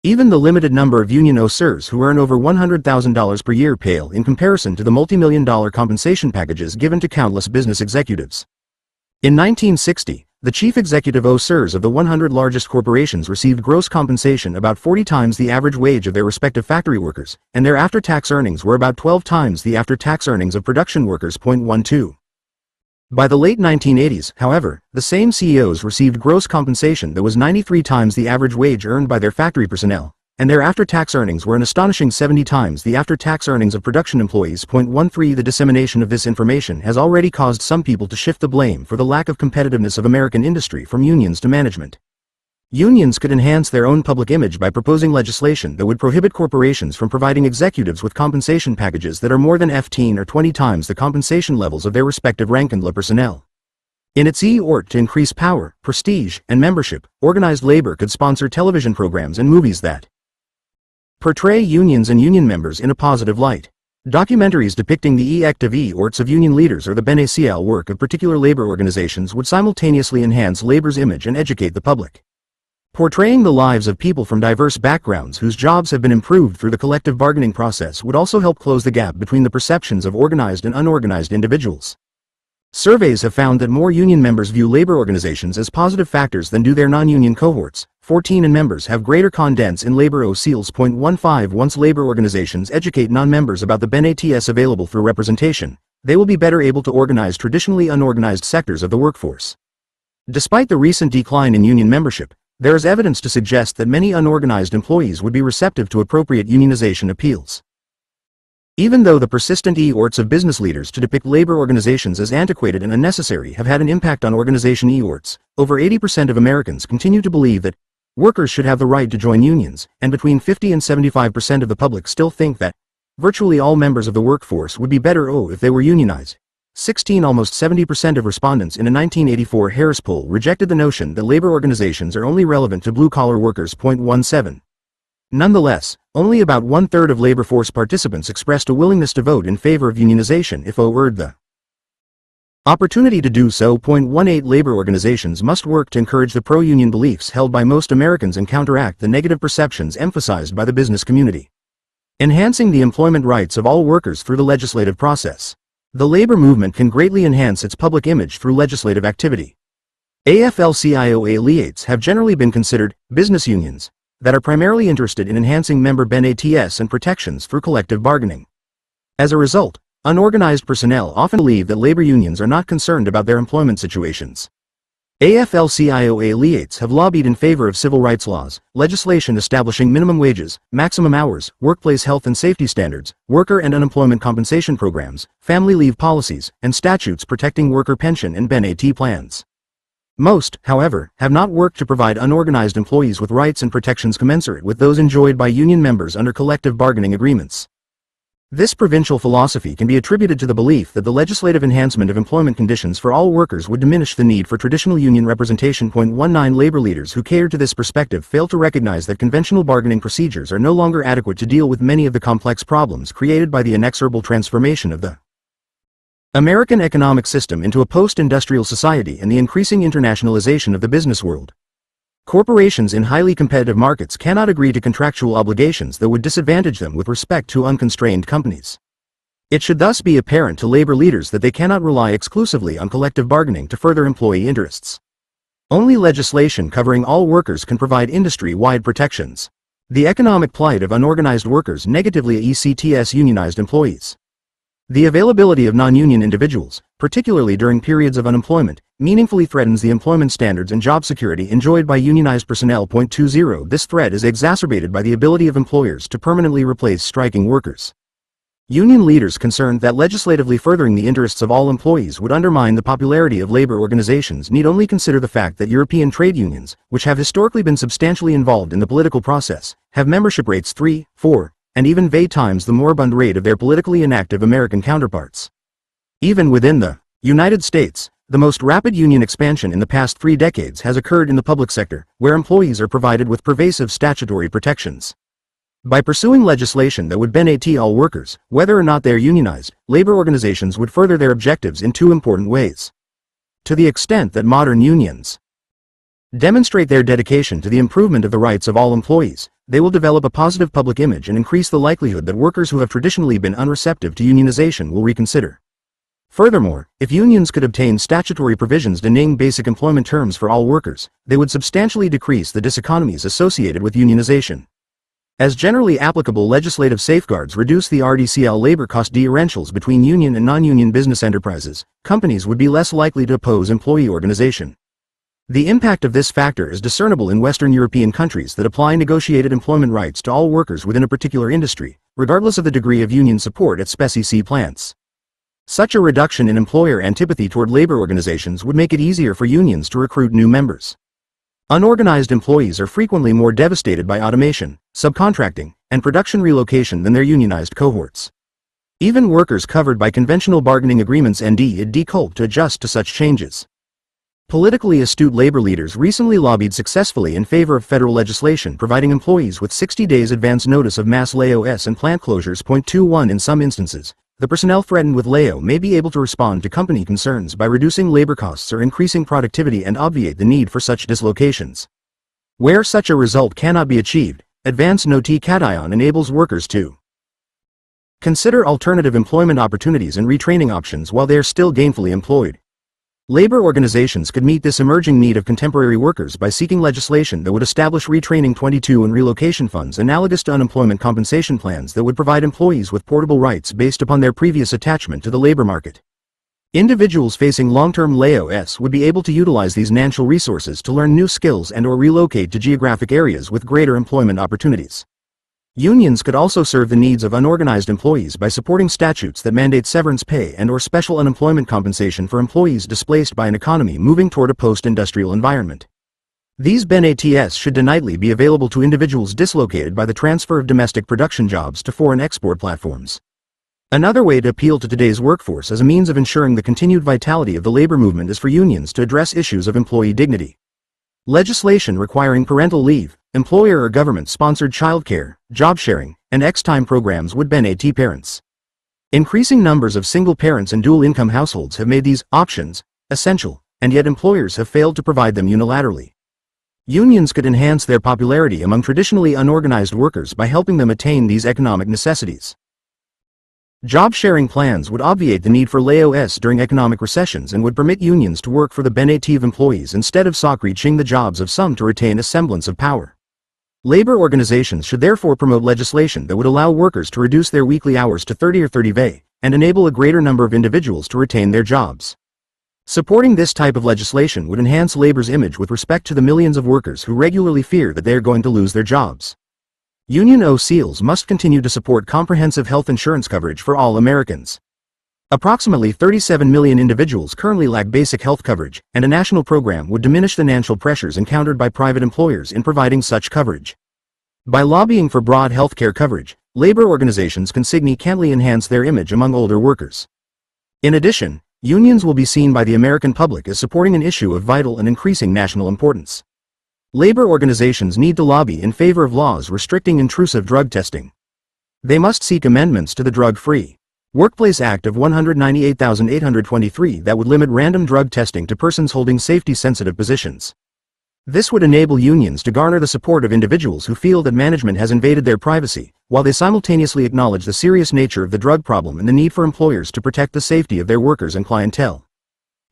Even the limited number of union OCEs who earn over $100,000 per year pale in comparison to the multi-million-dollar compensation packages given to countless business executives. In 1960, the chief executive OCEs of the 100 largest corporations received gross compensation about 40 times the average wage of their respective factory workers, and their after-tax earnings were about 12 times the after-tax earnings of production workers. 12. By the late 1980s, however, the same CEOs received gross compensation that was 93 times the average wage earned by their factory personnel, and their after-tax earnings were an astonishing 70 times the after-tax earnings of production employees. 13. The dissemination of this information has already caused some people to shift the blame for the lack of competitiveness of American industry from unions to management. Unions could enhance their own public image by proposing legislation that would prohibit corporations from providing executives with compensation packages that are more than 15 or 20 times the compensation levels of their respective rank-and-file personnel. In its effort to increase power, prestige, and membership, organized labor could sponsor television programs and movies that portray unions and union members in a positive light. Documentaries depicting the active efforts of union leaders or the beneficial work of particular labor organizations would simultaneously enhance labor's image and educate the public. Portraying the lives of people from diverse backgrounds whose jobs have been improved through the collective bargaining process would also help close the gap between the perceptions of organized and unorganized individuals. Surveys have found that more union members view labor organizations as positive factors than do their non-union cohorts. 14. And members have greater confidence in labor OCEs. 15. Once labor organizations educate non-members about the benefits available through representation, they will be better able to organize traditionally unorganized sectors of the workforce. Despite the recent decline in union membership, there is evidence to suggest that many unorganized employees would be receptive to appropriate unionization appeals. Even though the persistent efforts of business leaders to depict labor organizations as antiquated and unnecessary have had an impact on organization efforts, over 80% of Americans continue to believe that workers should have the right to join unions, and between 50 and 75% of the public still think that virtually all members of the workforce would be better off if they were unionized. Almost 70% of respondents in a 1984 Harris poll rejected the notion that labor organizations are only relevant to blue-collar workers. 17. Nonetheless, only about one-third of labor force participants expressed a willingness to vote in favor of unionization if offered the opportunity to do so. 18 Labor organizations must work to encourage the pro-union beliefs held by most Americans and counteract the negative perceptions emphasized by the business community. Enhancing the employment rights of all workers through the legislative process. The labor movement can greatly enhance its public image through legislative activity. AFL-CIO affiliates have generally been considered business unions that are primarily interested in enhancing member benefits and protections through collective bargaining. As a result, unorganized personnel often believe that labor unions are not concerned about their employment situations. AFL-CIO affiliates have lobbied in favor of civil rights laws, legislation establishing minimum wages, maximum hours, workplace health and safety standards, worker and unemployment compensation programs, family leave policies, and statutes protecting worker pension and benefit plans. Most, however, have not worked to provide unorganized employees with rights and protections commensurate with those enjoyed by union members under collective bargaining agreements. This provincial philosophy can be attributed to the belief that the legislative enhancement of employment conditions for all workers would diminish the need for traditional union representation. 19 Labor leaders who cater to this perspective fail to recognize that conventional bargaining procedures are no longer adequate to deal with many of the complex problems created by the inexorable transformation of the American economic system into a post-industrial society and the increasing internationalization of the business world. Corporations in highly competitive markets cannot agree to contractual obligations that would disadvantage them with respect to unconstrained companies. It should thus be apparent to labor leaders that they cannot rely exclusively on collective bargaining to further employee interests. Only legislation covering all workers can provide industry-wide protections. The economic plight of unorganized workers negatively affects unionized employees. The availability of non-union individuals, particularly during periods of unemployment, meaningfully threatens the employment standards and job security enjoyed by unionized personnel. 20. This threat is exacerbated by the ability of employers to permanently replace striking workers. Union leaders concerned that legislatively furthering the interests of all employees would undermine the popularity of labor organizations need only consider the fact that European trade unions, which have historically been substantially involved in the political process, have membership rates 3, 4, and even 8 times the moribund rate of their politically inactive American counterparts. Even within the United States, the most rapid union expansion in the past 3 decades has occurred in the public sector, where employees are provided with pervasive statutory protections. By pursuing legislation that would benefit all workers, whether or not they are unionized, labor organizations would further their objectives in 2 important ways. To the extent that modern unions demonstrate their dedication to the improvement of the rights of all employees, they will develop a positive public image and increase the likelihood that workers who have traditionally been unreceptive to unionization will reconsider. Furthermore, if unions could obtain statutory provisions denying basic employment terms for all workers, they would substantially decrease the diseconomies associated with unionization. As generally applicable legislative safeguards reduce the RDCL labor cost differentials between union and non-union business enterprises, companies would be less likely to oppose employee organization. The impact of this factor is discernible in Western European countries that apply negotiated employment rights to all workers within a particular industry, regardless of the degree of union support at spec plants. Such a reduction in employer antipathy toward labor organizations would make it easier for unions to recruit new members. Unorganized employees are frequently more devastated by automation, subcontracting, and production relocation than their unionized cohorts. Even workers covered by conventional bargaining agreements need to adjust to such changes. Politically astute labor leaders recently lobbied successfully in favor of federal legislation providing employees with 60 days advance notice of mass layoffs and plant closures. 21 In some instances, the personnel threatened with layoff may be able to respond to company concerns by reducing labor costs or increasing productivity and obviate the need for such dislocations. Where such a result cannot be achieved, advance notice enables workers to consider alternative employment opportunities and retraining options while they are still gainfully employed. Labor organizations could meet this emerging need of contemporary workers by seeking legislation that would establish retraining 22 and relocation funds analogous to unemployment compensation plans that would provide employees with portable rights based upon their previous attachment to the labor market. Individuals facing long-term layoffs would be able to utilize these financial resources to learn new skills and/or relocate to geographic areas with greater employment opportunities. Unions could also serve the needs of unorganized employees by supporting statutes that mandate severance pay and/or special unemployment compensation for employees displaced by an economy moving toward a post-industrial environment. These benefits should nightly be available to individuals dislocated by the transfer of domestic production jobs to foreign export platforms. Another way to appeal to today's workforce as a means of ensuring the continued vitality of the labor movement is for unions to address issues of employee dignity. Legislation requiring parental leave, employer or government-sponsored childcare, job sharing, and X-time programs would benefit parents. Increasing numbers of single parents and dual-income households have made these options essential, and yet employers have failed to provide them unilaterally. Unions could enhance their popularity among traditionally unorganized workers by helping them attain these economic necessities. Job-sharing plans would obviate the need for layoffs during economic recessions and would permit unions to work for the benefit of employees instead of sacrificing the jobs of some to retain a semblance of power. Labor organizations should therefore promote legislation that would allow workers to reduce their weekly hours to 30 or 30 and enable a greater number of individuals to retain their jobs. Supporting this type of legislation would enhance labor's image with respect to the millions of workers who regularly fear that they are going to lose their jobs. Union OCs must continue to support comprehensive health insurance coverage for all Americans. Approximately 37 million individuals currently lack basic health coverage, and a national program would diminish financial pressures encountered by private employers in providing such coverage. By lobbying for broad healthcare coverage, labor organizations can significantly enhance their image among older workers. In addition, unions will be seen by the American public as supporting an issue of vital and increasing national importance. Labor organizations need to lobby in favor of laws restricting intrusive drug testing. They must seek amendments to the Drug-Free Workplace Act of 198,823 that would limit random drug testing to persons holding safety-sensitive positions. This would enable unions to garner the support of individuals who feel that management has invaded their privacy, while they simultaneously acknowledge the serious nature of the drug problem and the need for employers to protect the safety of their workers and clientele.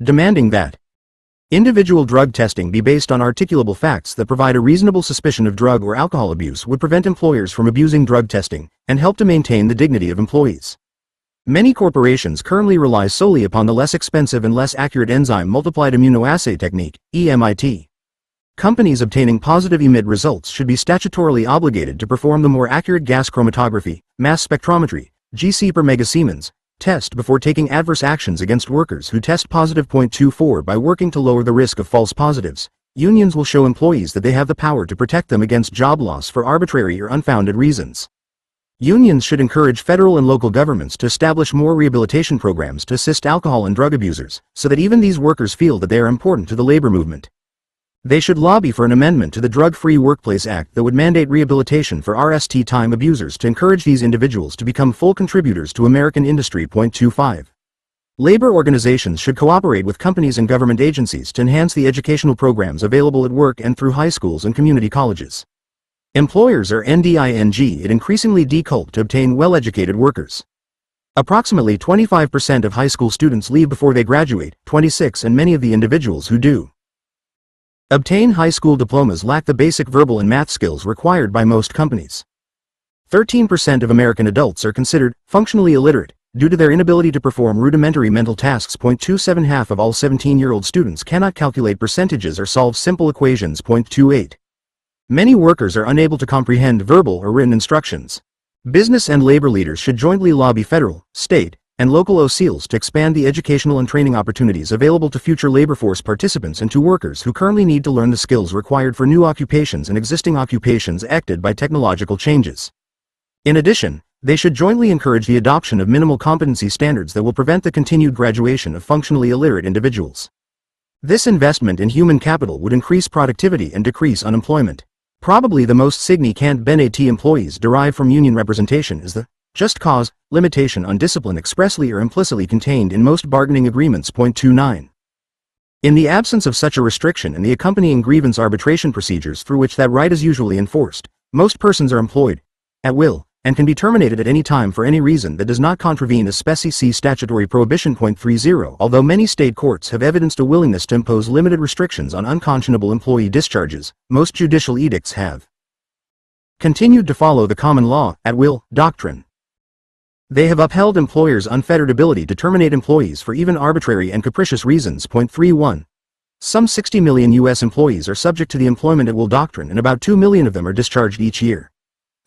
Demanding that individual drug testing be based on articulable facts that provide a reasonable suspicion of drug or alcohol abuse would prevent employers from abusing drug testing and help to maintain the dignity of employees. Many corporations currently rely solely upon the less expensive and less accurate enzyme multiplied immunoassay technique, EMIT. Companies obtaining positive EMIT results should be statutorily obligated to perform the more accurate gas chromatography, mass spectrometry, GC per megasiemens, test before taking adverse actions against workers who test positive. 24 By working to lower the risk of false positives, unions will show employees that they have the power to protect them against job loss for arbitrary or unfounded reasons. Unions should encourage federal and local governments to establish more rehabilitation programs to assist alcohol and drug abusers, so that even these workers feel that they are important to the labor movement. They should lobby for an amendment to the Drug-Free Workplace Act that would mandate rehabilitation for RST time abusers to encourage these individuals to become full contributors to American industry. 25. Labor organizations should cooperate with companies and government agencies to enhance the educational programs available at work and through high schools and community colleges. Employers are NDING it increasingly difficult to obtain well-educated workers. Approximately 25% of high school students leave before they graduate, 26 and many of the individuals who do obtain high school diplomas lack the basic verbal and math skills required by most companies. 13% of American adults are considered functionally illiterate due to their inability to perform rudimentary mental tasks. 27 Half of all 17-year-old students cannot calculate percentages or solve simple equations. 28. Many workers are unable to comprehend verbal or written instructions. Business and labor leaders should jointly lobby federal, state, and local OCs to expand the educational and training opportunities available to future labor force participants and to workers who currently need to learn the skills required for new occupations and existing occupations affected by technological changes. In addition, they should jointly encourage the adoption of minimal competency standards that will prevent the continued graduation of functionally illiterate individuals. This investment in human capital would increase productivity and decrease unemployment. Probably the most significant benefit employees derive from union representation is the just cause limitation on discipline expressly or implicitly contained in most bargaining agreements. 29. In the absence of such a restriction and the accompanying grievance arbitration procedures through which that right is usually enforced, most persons are employed at will and can be terminated at any time for any reason that does not contravene a specie statutory prohibition. 30. Although many state courts have evidenced a willingness to impose limited restrictions on unconscionable employee discharges, most judicial edicts have continued to follow the common law at will doctrine. They have upheld employers' unfettered ability to terminate employees for even arbitrary and capricious reasons. 31. Some 60 million U.S. employees are subject to the employment at will doctrine and about 2 million of them are discharged each year.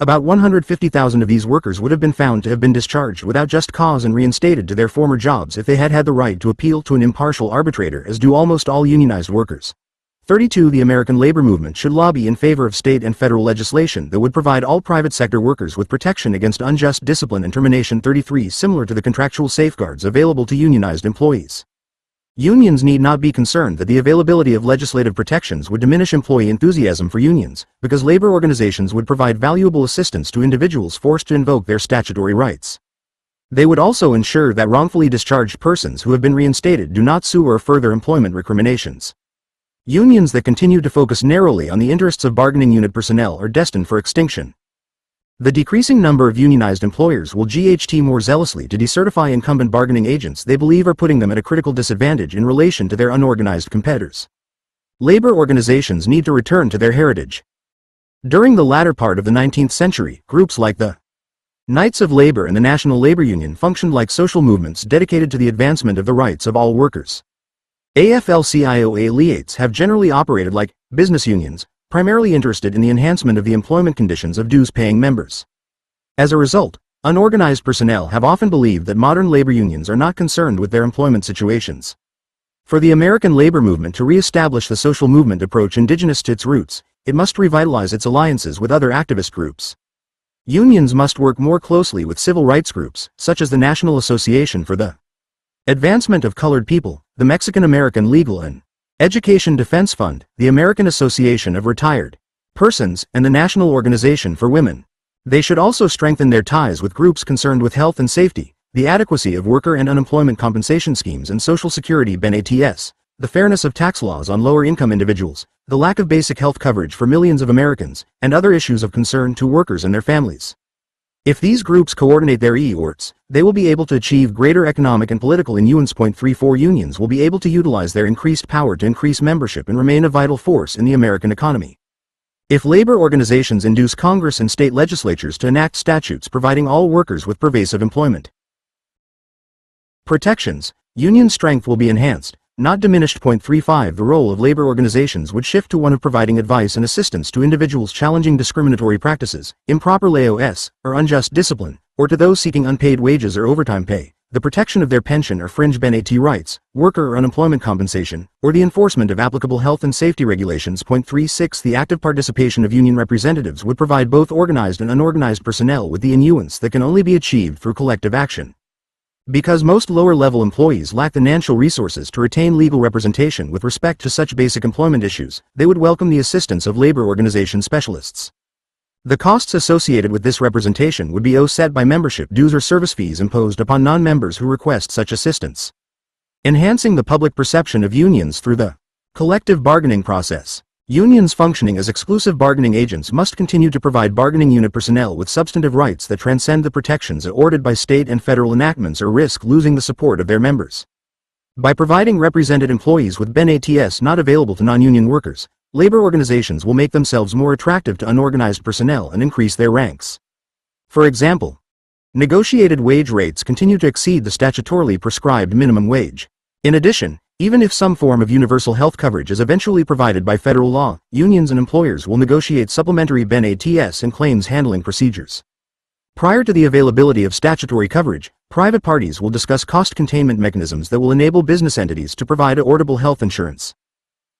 About 150,000 of these workers would have been found to have been discharged without just cause and reinstated to their former jobs if they had had the right to appeal to an impartial arbitrator, as do almost all unionized workers. 32. The American labor movement should lobby in favor of state and federal legislation that would provide all private sector workers with protection against unjust discipline and termination. 33. Similar to the contractual safeguards available to unionized employees. Unions need not be concerned that the availability of legislative protections would diminish employee enthusiasm for unions, because labor organizations would provide valuable assistance to individuals forced to invoke their statutory rights. They would also ensure that wrongfully discharged persons who have been reinstated do not sue or further employment recriminations. Unions that continue to focus narrowly on the interests of bargaining unit personnel are destined for extinction. The decreasing number of unionized employers will GHT more zealously to decertify incumbent bargaining agents they believe are putting them at a critical disadvantage in relation to their unorganized competitors. Labor organizations need to return to their heritage. During the latter part of the 19th century, groups like the Knights of Labor and the National Labor Union functioned like social movements dedicated to the advancement of the rights of all workers. AFL-CIO have generally operated like business unions, primarily interested in the enhancement of the employment conditions of dues-paying members. As a result, unorganized personnel have often believed that modern labor unions are not concerned with their employment situations. For the American labor movement to re-establish the social movement approach indigenous to its roots, it must revitalize its alliances with other activist groups. Unions must work more closely with civil rights groups, such as the National Association for the Advancement of Colored People, the Mexican-American Legal and Education Defense Fund, the American Association of Retired Persons, and the National Organization for Women. They should also strengthen their ties with groups concerned with health and safety, the adequacy of worker and unemployment compensation schemes and Social Security benefits, the fairness of tax laws on lower-income individuals, the lack of basic health coverage for millions of Americans, and other issues of concern to workers and their families. If these groups coordinate their efforts, they will be able to achieve greater economic and political influence. 34 Unions will be able to utilize their increased power to increase membership and remain a vital force in the American economy. If labor organizations induce Congress and state legislatures to enact statutes providing all workers with pervasive employment protections, union strength will be enhanced, not diminished. 35 The role of labor organizations would shift to one of providing advice and assistance to individuals challenging discriminatory practices, improper layoffs, or unjust discipline, or to those seeking unpaid wages or overtime pay, the protection of their pension or fringe benefit rights, worker or unemployment compensation, or the enforcement of applicable health and safety regulations. 36 The active participation of union representatives would provide both organized and unorganized personnel with the influence that can only be achieved through collective action. Because most lower-level employees lack the financial resources to retain legal representation with respect to such basic employment issues, they would welcome the assistance of labor organization specialists. The costs associated with this representation would be offset by membership dues or service fees imposed upon non-members who request such assistance. Enhancing the public perception of unions through the collective bargaining process. Unions functioning as exclusive bargaining agents must continue to provide bargaining unit personnel with substantive rights that transcend the protections afforded by state and federal enactments or risk losing the support of their members. By providing represented employees with benefits not available to non-union workers, labor organizations will make themselves more attractive to unorganized personnel and increase their ranks. For example, negotiated wage rates continue to exceed the statutorily prescribed minimum wage. In addition, even if some form of universal health coverage is eventually provided by federal law, unions and employers will negotiate supplementary benefits and claims handling procedures. Prior to the availability of statutory coverage, private parties will discuss cost containment mechanisms that will enable business entities to provide affordable health insurance.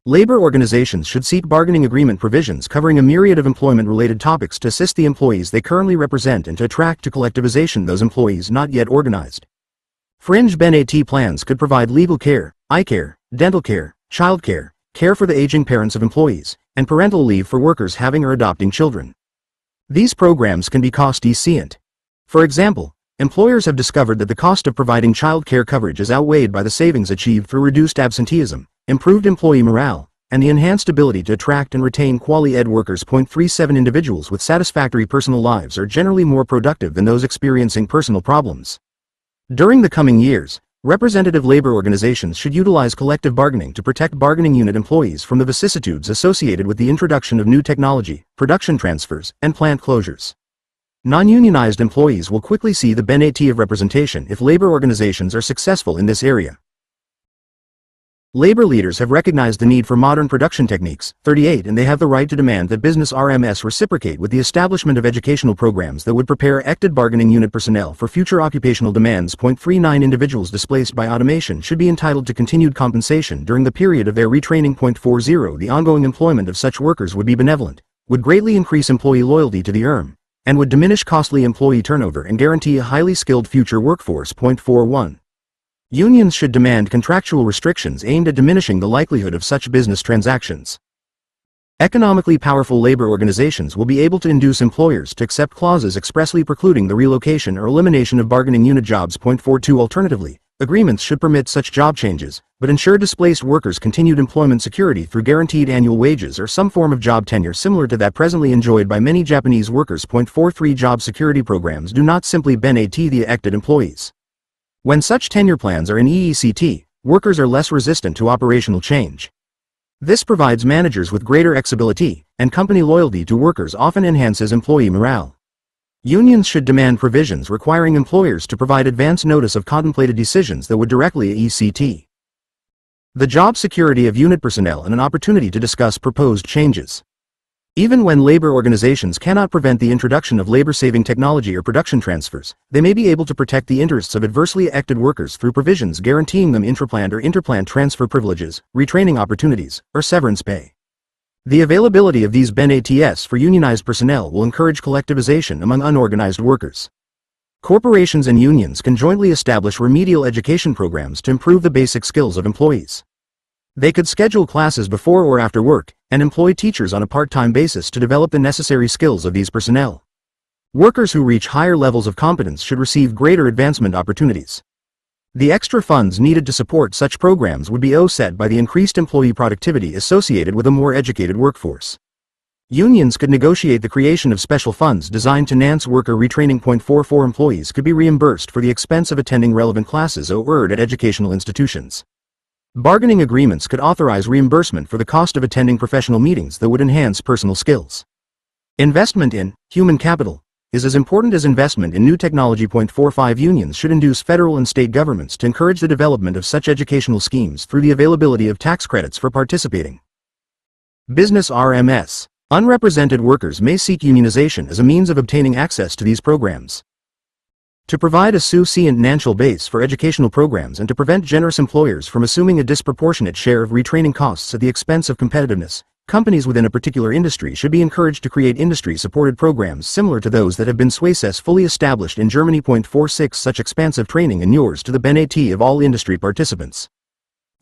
Labor organizations should seek bargaining agreement provisions covering a myriad of employment-related topics to assist the employees they currently represent and to attract to collectivization those employees not yet organized. Fringe benefit plans could provide legal care, eye care, dental care, child care, care for the aging parents of employees, and parental leave for workers having or adopting children. These programs can be cost-efficient. For example, employers have discovered that the cost of providing child care coverage is outweighed by the savings achieved through reduced absenteeism, improved employee morale, and the enhanced ability to attract and retain quality ed workers. 37 Individuals with satisfactory personal lives are generally more productive than those experiencing personal problems. During the coming years, representative labor organizations should utilize collective bargaining to protect bargaining unit employees from the vicissitudes associated with the introduction of new technology, production transfers, and plant closures. Non-unionized employees will quickly see the benefit of representation if labor organizations are successful in this area. Labor leaders have recognized the need for modern production techniques, 38, and they have the right to demand that business RMS reciprocate with the establishment of educational programs that would prepare elected bargaining unit personnel for future occupational demands. 39 Individuals displaced by automation should be entitled to continued compensation during the period of their retraining. 40 The ongoing employment of such workers would be benevolent, would greatly increase employee loyalty to the firm, and would diminish costly employee turnover and guarantee a highly skilled future workforce. 41 Unions should demand contractual restrictions aimed at diminishing the likelihood of such business transactions. Economically powerful labor organizations will be able to induce employers to accept clauses expressly precluding the relocation or elimination of bargaining unit jobs. 42 Alternatively, agreements should permit such job changes, but ensure displaced workers continued employment security through guaranteed annual wages or some form of job tenure similar to that presently enjoyed by many Japanese workers. 43 Job security programs do not simply benefit the affected employees. When such tenure plans are in EECT, workers are less resistant to operational change. This provides managers with greater flexibility, and company loyalty to workers often enhances employee morale. Unions should demand provisions requiring employers to provide advance notice of contemplated decisions that would directly EECT the job security of unit personnel and an opportunity to discuss proposed changes. Even when labor organizations cannot prevent the introduction of labor-saving technology or production transfers, they may be able to protect the interests of adversely affected workers through provisions guaranteeing them intraplant or interplant transfer privileges, retraining opportunities, or severance pay. The availability of these benefits for unionized personnel will encourage collectivization among unorganized workers. Corporations and unions can jointly establish remedial education programs to improve the basic skills of employees. They could schedule classes before or after work, and employ teachers on a part-time basis to develop the necessary skills of these personnel. Workers who reach higher levels of competence should receive greater advancement opportunities. The extra funds needed to support such programs would be offset by the increased employee productivity associated with a more educated workforce. Unions could negotiate the creation of special funds designed to enhance worker retraining. 44 Employees could be reimbursed for the expense of attending relevant classes or at educational institutions. Bargaining agreements could authorize reimbursement for the cost of attending professional meetings that would enhance personal skills. Investment in human capital is as important as investment in new technology. 45 Unions should induce federal and state governments to encourage the development of such educational schemes through the availability of tax credits for participating. Business RMS. Unrepresented workers may seek unionization as a means of obtaining access to these programs. To provide a sufficient financial base for educational programs and to prevent generous employers from assuming a disproportionate share of retraining costs at the expense of competitiveness, companies within a particular industry should be encouraged to create industry-supported programs similar to those that have been successfully established in Germany. 46 Such expansive training inures to the benefit of all industry participants.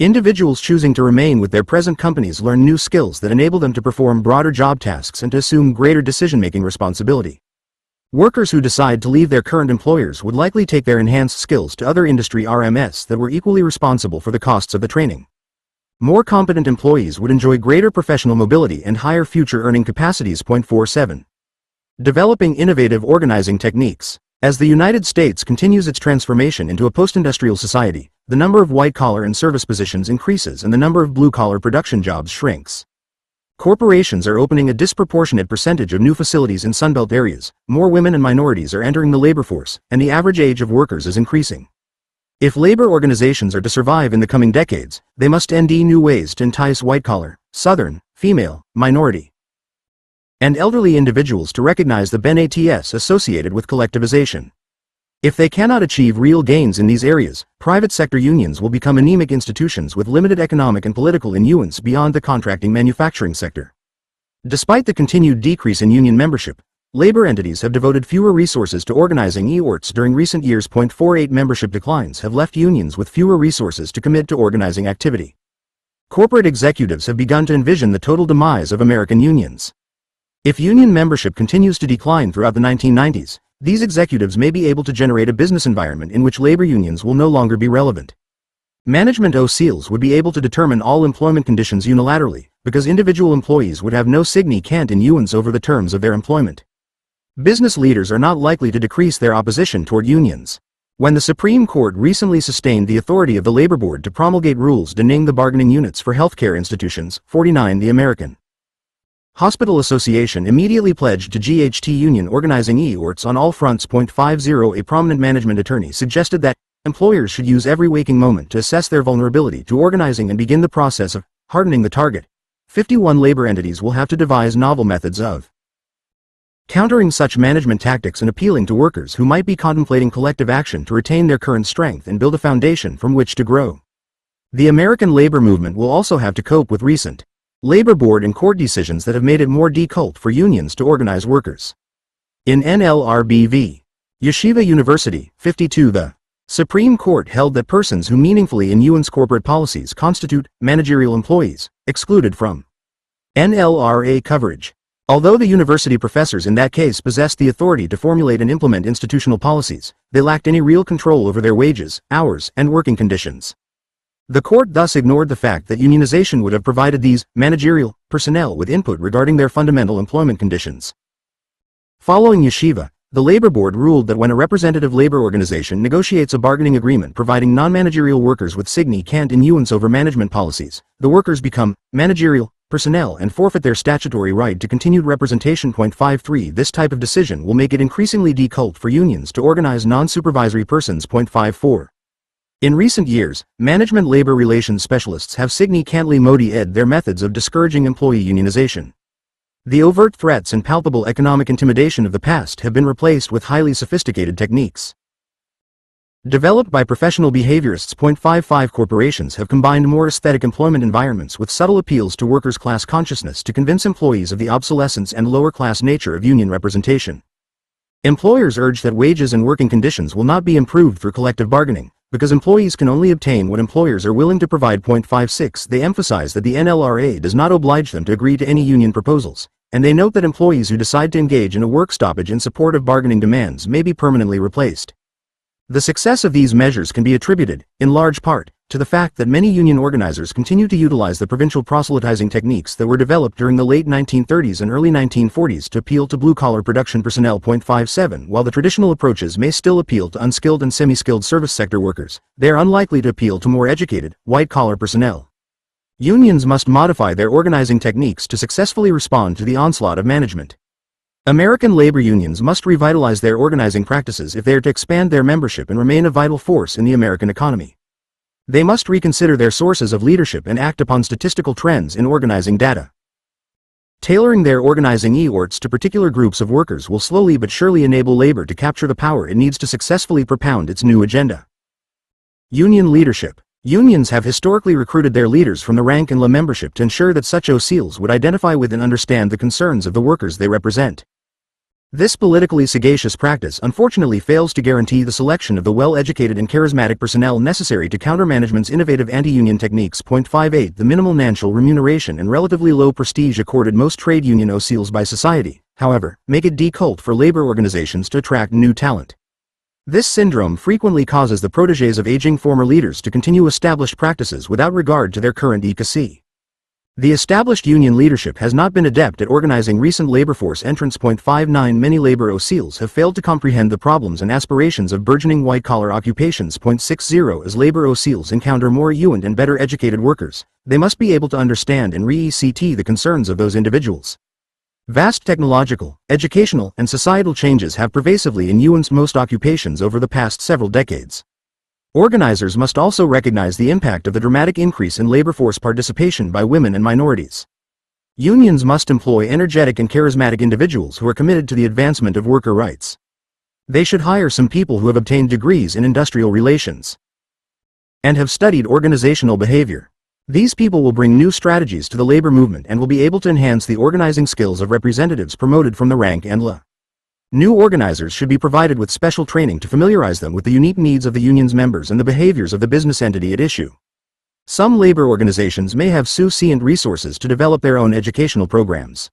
Individuals choosing to remain with their present companies learn new skills that enable them to perform broader job tasks and to assume greater decision-making responsibility. Workers who decide to leave their current employers would likely take their enhanced skills to other industry RMS that were equally responsible for the costs of the training. More competent employees would enjoy greater professional mobility and higher future earning capacities. 47 Developing innovative organizing techniques. As the United States continues its transformation into a post-industrial society, the number of white-collar and service positions increases and the number of blue-collar production jobs shrinks. Corporations are opening a disproportionate percentage of new facilities in Sunbelt areas, more women and minorities are entering the labor force, and the average age of workers is increasing. If labor organizations are to survive in the coming decades, they must find new ways to entice white-collar, Southern, female, minority, and elderly individuals to recognize the benefits associated with collectivization. If they cannot achieve real gains in these areas, private sector unions will become anemic institutions with limited economic and political influence beyond the contracting manufacturing sector. Despite the continued decrease in union membership, labor entities have devoted fewer resources to organizing efforts during recent years. 48 Membership declines have left unions with fewer resources to commit to organizing activity. Corporate executives have begun to envision the total demise of American unions. If union membership continues to decline throughout the 1990s, these executives may be able to generate a business environment in which labor unions will no longer be relevant. Management OCEs would be able to determine all employment conditions unilaterally, because individual employees would have no significant influence over the terms of their employment. Business leaders are not likely to decrease their opposition toward unions. When the Supreme Court recently sustained the authority of the Labor Board to promulgate rules denying the bargaining units for healthcare institutions, 49 The American Hospital Association immediately pledged to GHT union organizing efforts on all fronts. 50 A prominent management attorney suggested that, employers should use every waking moment to assess their vulnerability to organizing and begin the process of hardening the target. 51 labor entities will have to devise novel methods of countering such management tactics and appealing to workers who might be contemplating collective action to retain their current strength and build a foundation from which to grow. The American labor movement will also have to cope with recent labor board and court decisions that have made it more difficult for unions to organize workers. In NLRB v. Yeshiva University, 52, the Supreme Court held that persons who meaningfully influence corporate policies constitute managerial employees, excluded from NLRA coverage. Although the university professors in that case possessed the authority to formulate and implement institutional policies, they lacked any real control over their wages, hours, and working conditions. The court thus ignored the fact that unionization would have provided these managerial personnel with input regarding their fundamental employment conditions. Following Yeshiva, the Labor Board ruled that when a representative labor organization negotiates a bargaining agreement providing non-managerial workers with significant influence over management policies, the workers become managerial personnel and forfeit their statutory right to continued representation. 53 This type of decision will make it increasingly difficult for unions to organize non-supervisory persons. 54 In recent years, management labor relations specialists have significantly modified their methods of discouraging employee unionization. The overt threats and palpable economic intimidation of the past have been replaced with highly sophisticated techniques developed by professional behaviorists. 55 Corporations have combined more aesthetic employment environments with subtle appeals to workers' class consciousness to convince employees of the obsolescence and lower-class nature of union representation. Employers urge that wages and working conditions will not be improved through collective bargaining, because employees can only obtain what employers are willing to provide. 56 They emphasize that the NLRA does not oblige them to agree to any union proposals, and they note that employees who decide to engage in a work stoppage in support of bargaining demands may be permanently replaced. The success of these measures can be attributed, in large part, to the fact that many union organizers continue to utilize the provincial proselytizing techniques that were developed during the late 1930s and early 1940s to appeal to blue-collar production personnel. 57 While the traditional approaches may still appeal to unskilled and semi-skilled service sector workers, they are unlikely to appeal to more educated, white-collar personnel. Unions must modify their organizing techniques to successfully respond to the onslaught of management. American labor unions must revitalize their organizing practices if they are to expand their membership and remain a vital force in the American economy. They must reconsider their sources of leadership and act upon statistical trends in organizing data. Tailoring their organizing efforts to particular groups of workers will slowly but surely enable labor to capture the power it needs to successfully propound its new agenda. Union leadership. Unions have historically recruited their leaders from the rank and la membership to ensure that such OCLs would identify with and understand the concerns of the workers they represent. This politically sagacious practice unfortunately fails to guarantee the selection of the well-educated and charismatic personnel necessary to counter management's innovative anti-union techniques. 58 The minimal financial remuneration and relatively low prestige accorded most trade union OCLs by society, however, make it difficult for labor organizations to attract new talent. This syndrome frequently causes the protégés of aging former leaders to continue established practices without regard to their current efficacy. The established union leadership has not been adept at organizing recent labor force entrants. 59 Many labor OCLs have failed to comprehend the problems and aspirations of burgeoning white-collar occupations. 60 As labor OCLs encounter more fluent and better educated workers, they must be able to understand and re-ECT the concerns of those individuals. Vast technological, educational, and societal changes have pervasively influenced most occupations over the past several decades. Organizers must also recognize the impact of the dramatic increase in labor force participation by women and minorities. Unions must employ energetic and charismatic individuals who are committed to the advancement of worker rights. They should hire some people who have obtained degrees in industrial relations and have studied organizational behavior. These people will bring new strategies to the labor movement and will be able to enhance the organizing skills of representatives promoted from the rank and la. New organizers should be provided with special training to familiarize them with the unique needs of the union's members and the behaviors of the business entity at issue. Some labor organizations may have sufficient resources to develop their own educational programs.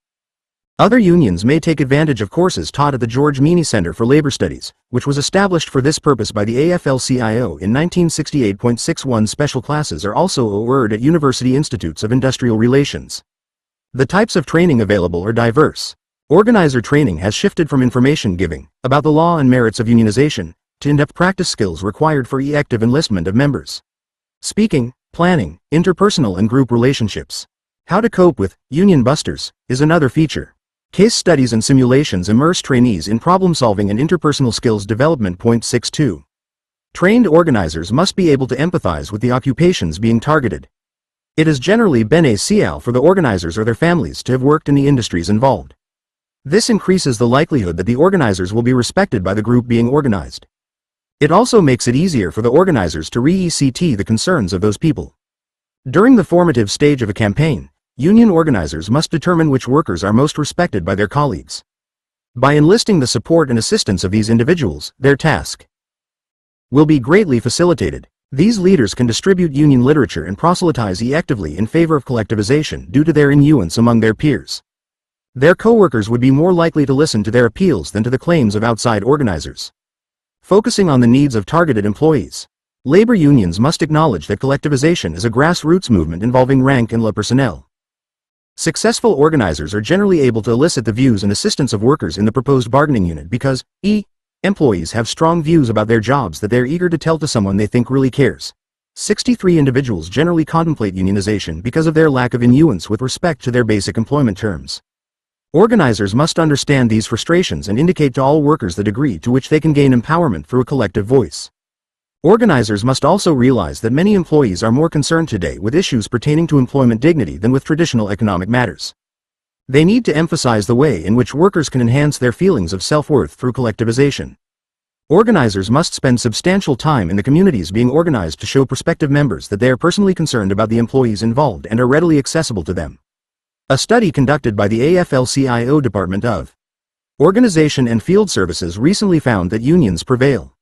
Other unions may take advantage of courses taught at the George Meany Center for Labor Studies, which was established for this purpose by the AFL-CIO in 1968. 61 Special classes are also offered at University Institutes of Industrial Relations. The types of training available are diverse. Organizer training has shifted from information giving, about the law and merits of unionization, to in-depth practice skills required for effective enlistment of members. Speaking, planning, interpersonal and group relationships. How to cope with union busters is another feature. Case studies and simulations immerse trainees in problem-solving and interpersonal skills development. 62 Trained organizers must be able to empathize with the occupations being targeted. It has generally been crucial for the organizers or their families to have worked in the industries involved. This increases the likelihood that the organizers will be respected by the group being organized. It also makes it easier for the organizers to re-ECT the concerns of those people. During the formative stage of a campaign, union organizers must determine which workers are most respected by their colleagues. By enlisting the support and assistance of these individuals, their task will be greatly facilitated. These leaders can distribute union literature and proselytize effectively in favor of collectivization due to their influence among their peers. Their co-workers would be more likely to listen to their appeals than to the claims of outside organizers. Focusing on the needs of targeted employees. Labor unions must acknowledge that collectivization is a grassroots movement involving rank and low personnel. Successful organizers are generally able to elicit the views and assistance of workers in the proposed bargaining unit because employees have strong views about their jobs that they're eager to tell to someone they think really cares. 63 individuals generally contemplate unionization because of their lack of influence with respect to their basic employment terms. Organizers must understand these frustrations and indicate to all workers the degree to which they can gain empowerment through a collective voice. Organizers must also realize that many employees are more concerned today with issues pertaining to employment dignity than with traditional economic matters. They need to emphasize the way in which workers can enhance their feelings of self-worth through collectivization. Organizers must spend substantial time in the communities being organized to show prospective members that they are personally concerned about the employees involved and are readily accessible to them. A study conducted by the AFL-CIO Department of Organization and Field Services recently found that unions prevail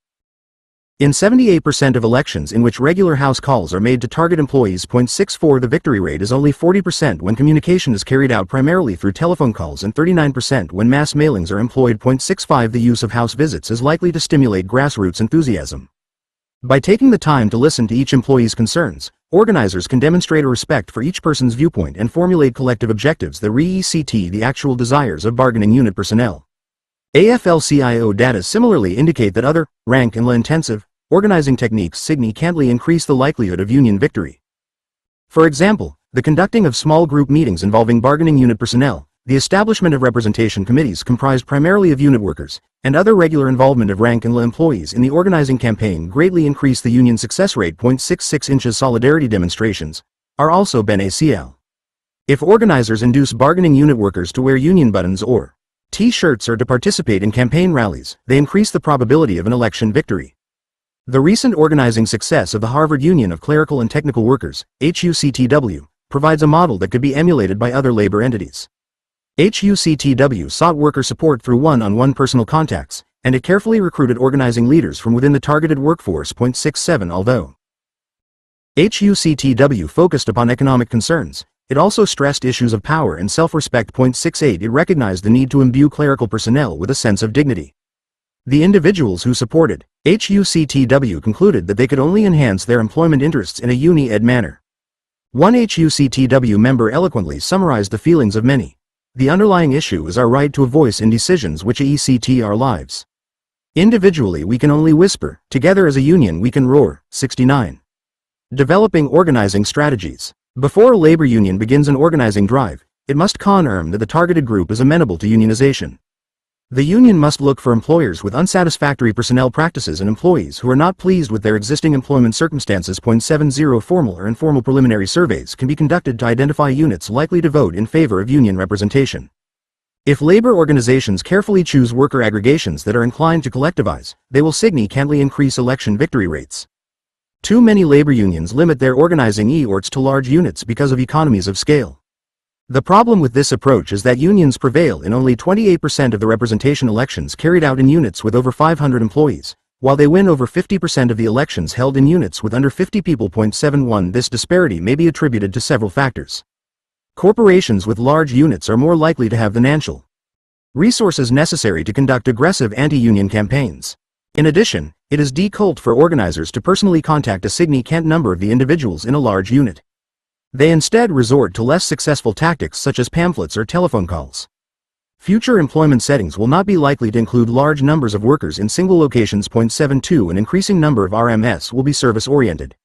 in 78% of elections in which regular house calls are made to target employees. 64 The victory rate is only 40% when communication is carried out primarily through telephone calls and 39% when mass mailings are employed. 65 The use of house visits is likely to stimulate grassroots enthusiasm. By taking the time to listen to each employee's concerns, organizers can demonstrate a respect for each person's viewpoint and formulate collective objectives that re-ECT the actual desires of bargaining unit personnel. AFL-CIO data similarly indicate that other, rank and intensive, organizing techniques significantly increase the likelihood of union victory. For example, the conducting of small group meetings involving bargaining unit personnel, the establishment of representation committees comprised primarily of unit workers, and other regular involvement of rank and employees in the organizing campaign greatly increase the union success rate. 66 inches solidarity demonstrations are also beneficial. If organizers induce bargaining unit workers to wear union buttons or T-shirts or to participate in campaign rallies, they increase the probability of an election victory. The recent organizing success of the Harvard Union of Clerical and Technical Workers, HUCTW, provides a model that could be emulated by other labor entities. HUCTW sought worker support through one-on-one personal contacts, and it carefully recruited organizing leaders from within the targeted workforce. 67 Although HUCTW focused upon economic concerns, it also stressed issues of power and self-respect. 68 It recognized the need to imbue clerical personnel with a sense of dignity. The individuals who supported HUCTW concluded that they could only enhance their employment interests in a uni-ed manner. One HUCTW member eloquently summarized the feelings of many. The underlying issue is our right to a voice in decisions which ECT our lives. Individually we can only whisper, together as a union we can roar. 69. Developing organizing strategies. Before a labor union begins an organizing drive, it must confirm that the targeted group is amenable to unionization. The union must look for employers with unsatisfactory personnel practices and employees who are not pleased with their existing employment circumstances. 70 Formal or informal preliminary surveys can be conducted to identify units likely to vote in favor of union representation. If labor organizations carefully choose worker aggregations that are inclined to collectivize, they will significantly increase election victory rates. Too many labor unions limit their organizing efforts to large units because of economies of scale. The problem with this approach is that unions prevail in only 28% of the representation elections carried out in units with over 500 employees, while they win over 50% of the elections held in units with under 50 people. 71 This disparity may be attributed to several factors. Corporations with large units are more likely to have the financial resources necessary to conduct aggressive anti-union campaigns. In addition, it is difficult for organizers to personally contact a significant number of the individuals in a large unit. They instead resort to less successful tactics such as pamphlets or telephone calls. Future employment settings will not be likely to include large numbers of workers in single locations. 72 An increasing number of RMS will be service-oriented.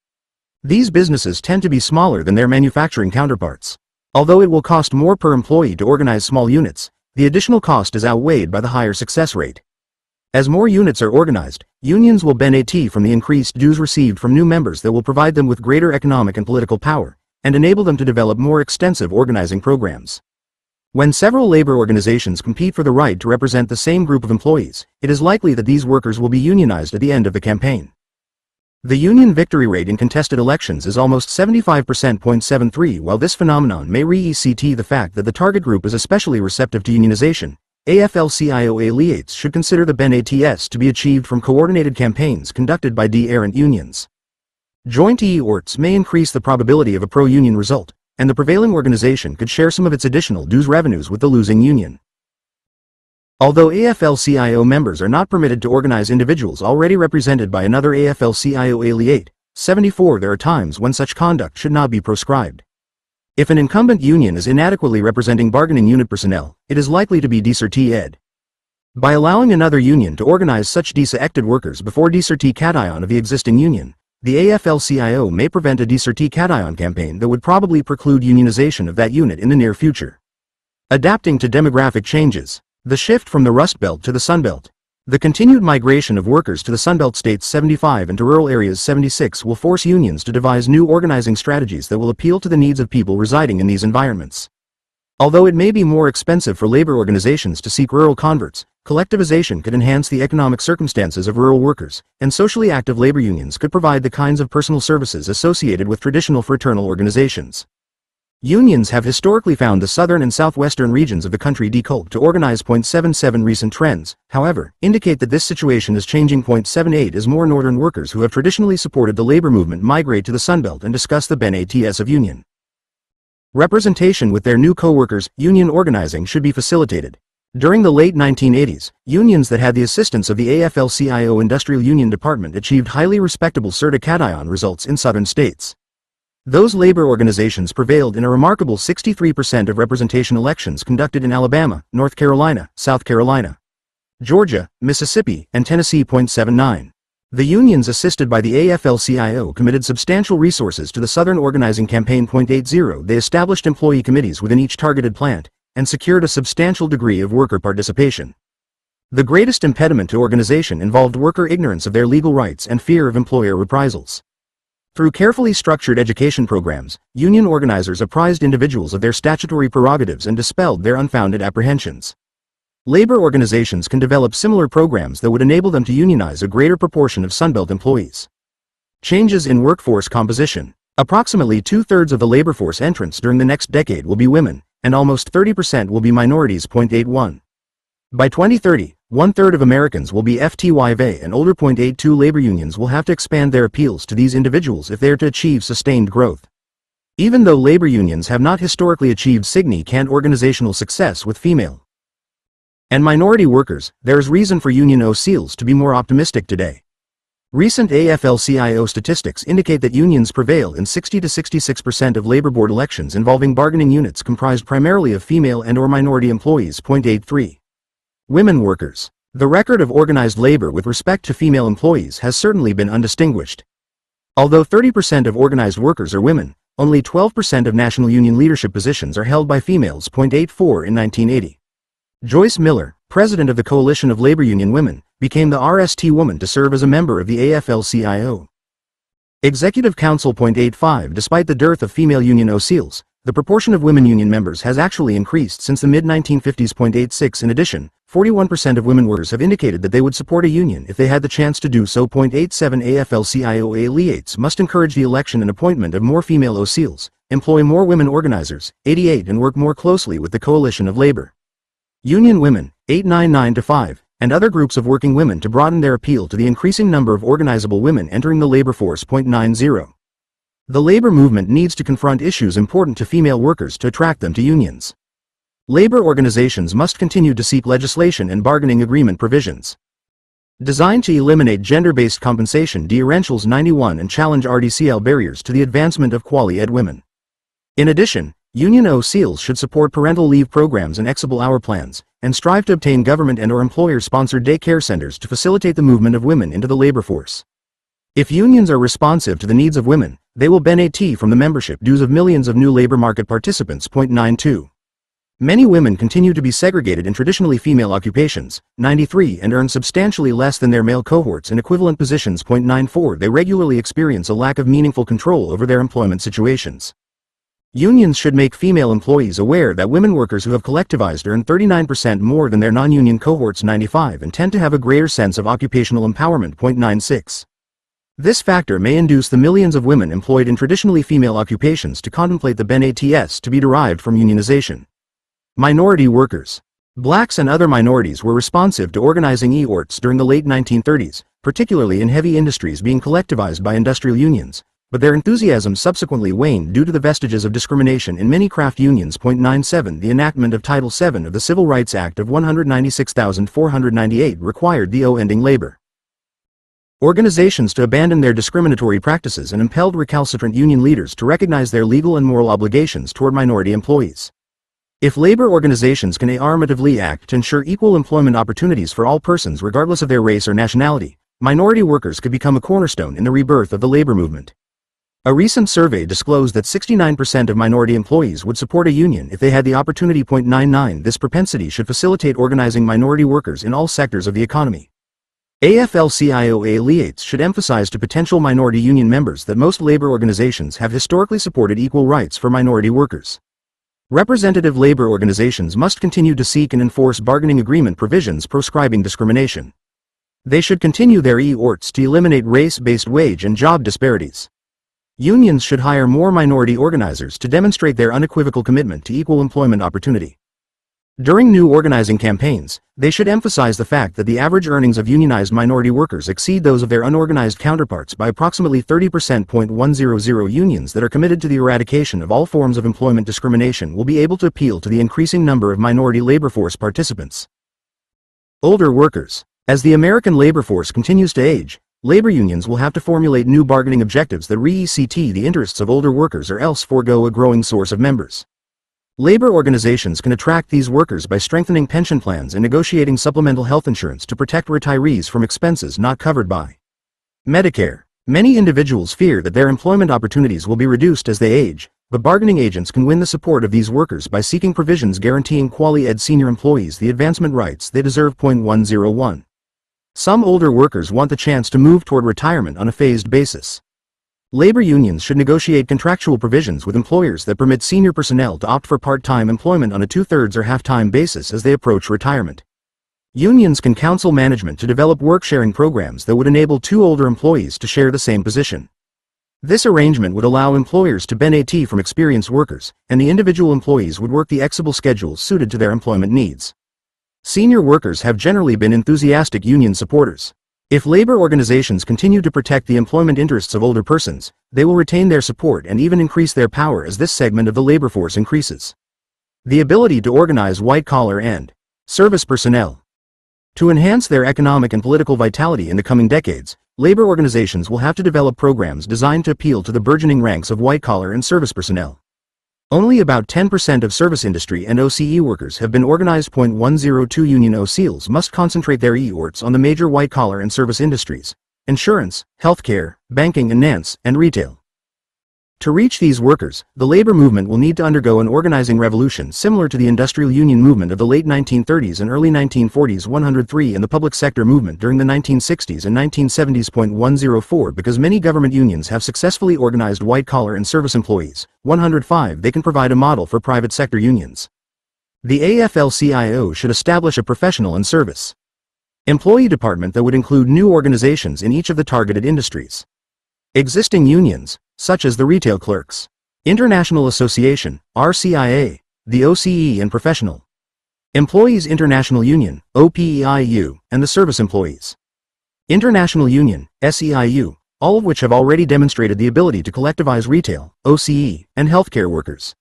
These businesses tend to be smaller than their manufacturing counterparts. Although it will cost more per employee to organize small units, the additional cost is outweighed by the higher success rate. As more units are organized, unions will benefit from the increased dues received from new members that will provide them with greater economic and political power, and enable them to develop more extensive organizing programs. When several labor organizations compete for the right to represent the same group of employees, it is likely that these workers will be unionized at the end of the campaign. The union victory rate in contested elections is almost 75.73. While this phenomenon may reflect the fact that the target group is especially receptive to unionization, AFL-CIO elites should consider the benefits to be achieved from coordinated campaigns conducted by errant unions. Joint efforts may increase the probability of a pro-union result, and the prevailing organization could share some of its additional dues revenues with the losing union. Although AFL-CIO members are not permitted to organize individuals already represented by another AFL-CIO eliate, 74, there are times when such conduct should not be proscribed. If an incumbent union is inadequately representing bargaining unit personnel, it is likely to be deserted. By allowing another union to organize such deserted workers before desertion of the existing union, the AFL-CIO may prevent a desertion campaign that would probably preclude unionization of that unit in the near future. Adapting to demographic changes. The shift from the Rust Belt to the Sun Belt. The continued migration of workers to the Sunbelt states 75 and to rural areas 76 will force unions to devise new organizing strategies that will appeal to the needs of people residing in these environments. Although it may be more expensive for labor organizations to seek rural converts, collectivization could enhance the economic circumstances of rural workers, and socially active labor unions could provide the kinds of personal services associated with traditional fraternal organizations. Unions have historically found the southern and southwestern regions of the country difficult to organize. 77 Recent trends, however, indicate that this situation is changing. 78 As more northern workers who have traditionally supported the labor movement migrate to the Sunbelt and discuss the benefits of union representation with their new co-workers, union organizing should be facilitated. During the late 1980s, unions that had the assistance of the AFL-CIO Industrial Union Department achieved highly respectable certification results in southern states. Those labor organizations prevailed in a remarkable 63% of representation elections conducted in Alabama, North Carolina, South Carolina, Georgia, Mississippi, and Tennessee. 79. The unions assisted by the AFL-CIO committed substantial resources to the Southern Organizing Campaign. 80. They established employee committees within each targeted plant, and secured a substantial degree of worker participation. The greatest impediment to organization involved worker ignorance of their legal rights and fear of employer reprisals. Through carefully structured education programs, union organizers apprised individuals of their statutory prerogatives and dispelled their unfounded apprehensions. Labor organizations can develop similar programs that would enable them to unionize a greater proportion of Sunbelt employees. Changes in workforce composition. Approximately 2/3 of the labor force entrants during the next decade will be women, and almost 30% will be minorities. 81. By 2030, 1/3 of Americans will be FTYV and older. 82 Labor unions will have to expand their appeals to these individuals if they are to achieve sustained growth. Even though labor unions have not historically achieved significant organizational success with female and minority workers, there is reason for union OCs to be more optimistic today. Recent AFL-CIO statistics indicate that unions prevail in 60 to 66% of labor board elections involving bargaining units comprised primarily of female and/or minority employees. 83. Women workers. The record of organized labor with respect to female employees has certainly been undistinguished. Although 30% of organized workers are women, only 12% of national union leadership positions are held by females. 84 In 1980. Joyce Miller, president of the Coalition of Labor Union Women, became the RST woman to serve as a member of the AFL-CIO Executive Council. 85 Despite the dearth of female union OCs, the proportion of women union members has actually increased since the mid-1950s. 86 In addition, 41% of women workers have indicated that they would support a union if they had the chance to do so. 87 AFL-CIO elites must encourage the election and appointment of more female OCs, employ more women organizers, 88 and work more closely with the Coalition of Labor Union Women, 899-5, and other groups of working women to broaden their appeal to the increasing number of organizable women entering the labor force. 90. The labor movement needs to confront issues important to female workers to attract them to unions. Labor organizations must continue to seek legislation and bargaining agreement provisions designed to eliminate gender-based compensation differentials. 91 and challenge RDCL barriers to the advancement of quali-ed women. In addition, union OCs should support parental leave programs and flexible hour plans, and strive to obtain government and/or employer-sponsored daycare centers to facilitate the movement of women into the labor force. If unions are responsive to the needs of women, they will benefit from the membership dues of millions of new labor market participants. 92. Many women continue to be segregated in traditionally female occupations, 93, and earn substantially less than their male cohorts in equivalent positions. 94. They regularly experience a lack of meaningful control over their employment situations. Unions should make female employees aware that women workers who have collectivized earn 39% more than their non-union cohorts, 95, and tend to have a greater sense of occupational empowerment. 96. This factor may induce the millions of women employed in traditionally female occupations to contemplate the benefits to be derived from unionization. Minority workers. Blacks and other minorities were responsive to organizing e-orts during the late 1930s, particularly in heavy industries being collectivized by industrial unions, but their enthusiasm subsequently waned due to the vestiges of discrimination in many craft unions. 97. The enactment of Title VII of the Civil Rights Act of 196,498 required the ending labor organizations to abandon their discriminatory practices and impelled recalcitrant union leaders to recognize their legal and moral obligations toward minority employees. If labor organizations can affirmatively act to ensure equal employment opportunities for all persons regardless of their race or nationality, minority workers could become a cornerstone in the rebirth of the labor movement. A recent survey disclosed that 69% of minority employees would support a union if they had the opportunity. 99. This propensity should facilitate organizing minority workers in all sectors of the economy. AFL-CIO affiliates should emphasize to potential minority union members that most labor organizations have historically supported equal rights for minority workers. Representative labor organizations must continue to seek and enforce bargaining agreement provisions proscribing discrimination. They should continue their e-orts to eliminate race-based wage and job disparities. Unions should hire more minority organizers to demonstrate their unequivocal commitment to equal employment opportunity. During new organizing campaigns, they should emphasize the fact that the average earnings of unionized minority workers exceed those of their unorganized counterparts by approximately 30%. 100. Unions that are committed to the eradication of all forms of employment discrimination will be able to appeal to the increasing number of minority labor force participants. Older workers. As the American labor force continues to age, labor unions will have to formulate new bargaining objectives that reset the interests of older workers or else forego a growing source of members. Labor organizations can attract these workers by strengthening pension plans and negotiating supplemental health insurance to protect retirees from expenses not covered by Medicare. Many individuals fear that their employment opportunities will be reduced as they age, but bargaining agents can win the support of these workers by seeking provisions guaranteeing quali-ed senior employees the advancement rights they deserve. 101. Some older workers want the chance to move toward retirement on a phased basis. Labor unions should negotiate contractual provisions with employers that permit senior personnel to opt for part-time employment on a two-thirds or half-time basis as they approach retirement. Unions can counsel management to develop work-sharing programs that would enable two older employees to share the same position. This arrangement would allow employers to benefit from experienced workers, and the individual employees would work the flexible schedules suited to their employment needs. Senior workers have generally been enthusiastic union supporters. If labor organizations continue to protect the employment interests of older persons, they will retain their support and even increase their power as this segment of the labor force increases. The ability to organize white-collar and service personnel. To enhance their economic and political vitality in the coming decades, labor organizations will have to develop programs designed to appeal to the burgeoning ranks of white-collar and service personnel. Only about 10% of service industry and OCE workers have been organized. 102. Union OCEs must concentrate their e-orts on the major white-collar and service industries: insurance, healthcare, banking and retail. To reach these workers, the labor movement will need to undergo an organizing revolution similar to the industrial union movement of the late 1930s and early 1940s. 103. In the public sector movement during the 1960s and 1970s. 104. Because many government unions have successfully organized white-collar and service employees. 105. They can provide a model for private sector unions. The AFL-CIO should establish a professional and service employee department that would include new organizations in each of the targeted industries. Existing unions, such as the Retail Clerks International Association, RCIA, the OCE and Professional Employees International Union, OPEIU, and the Service Employees International Union, SEIU, all of which have already demonstrated the ability to collectivize retail, OCE, and healthcare workers,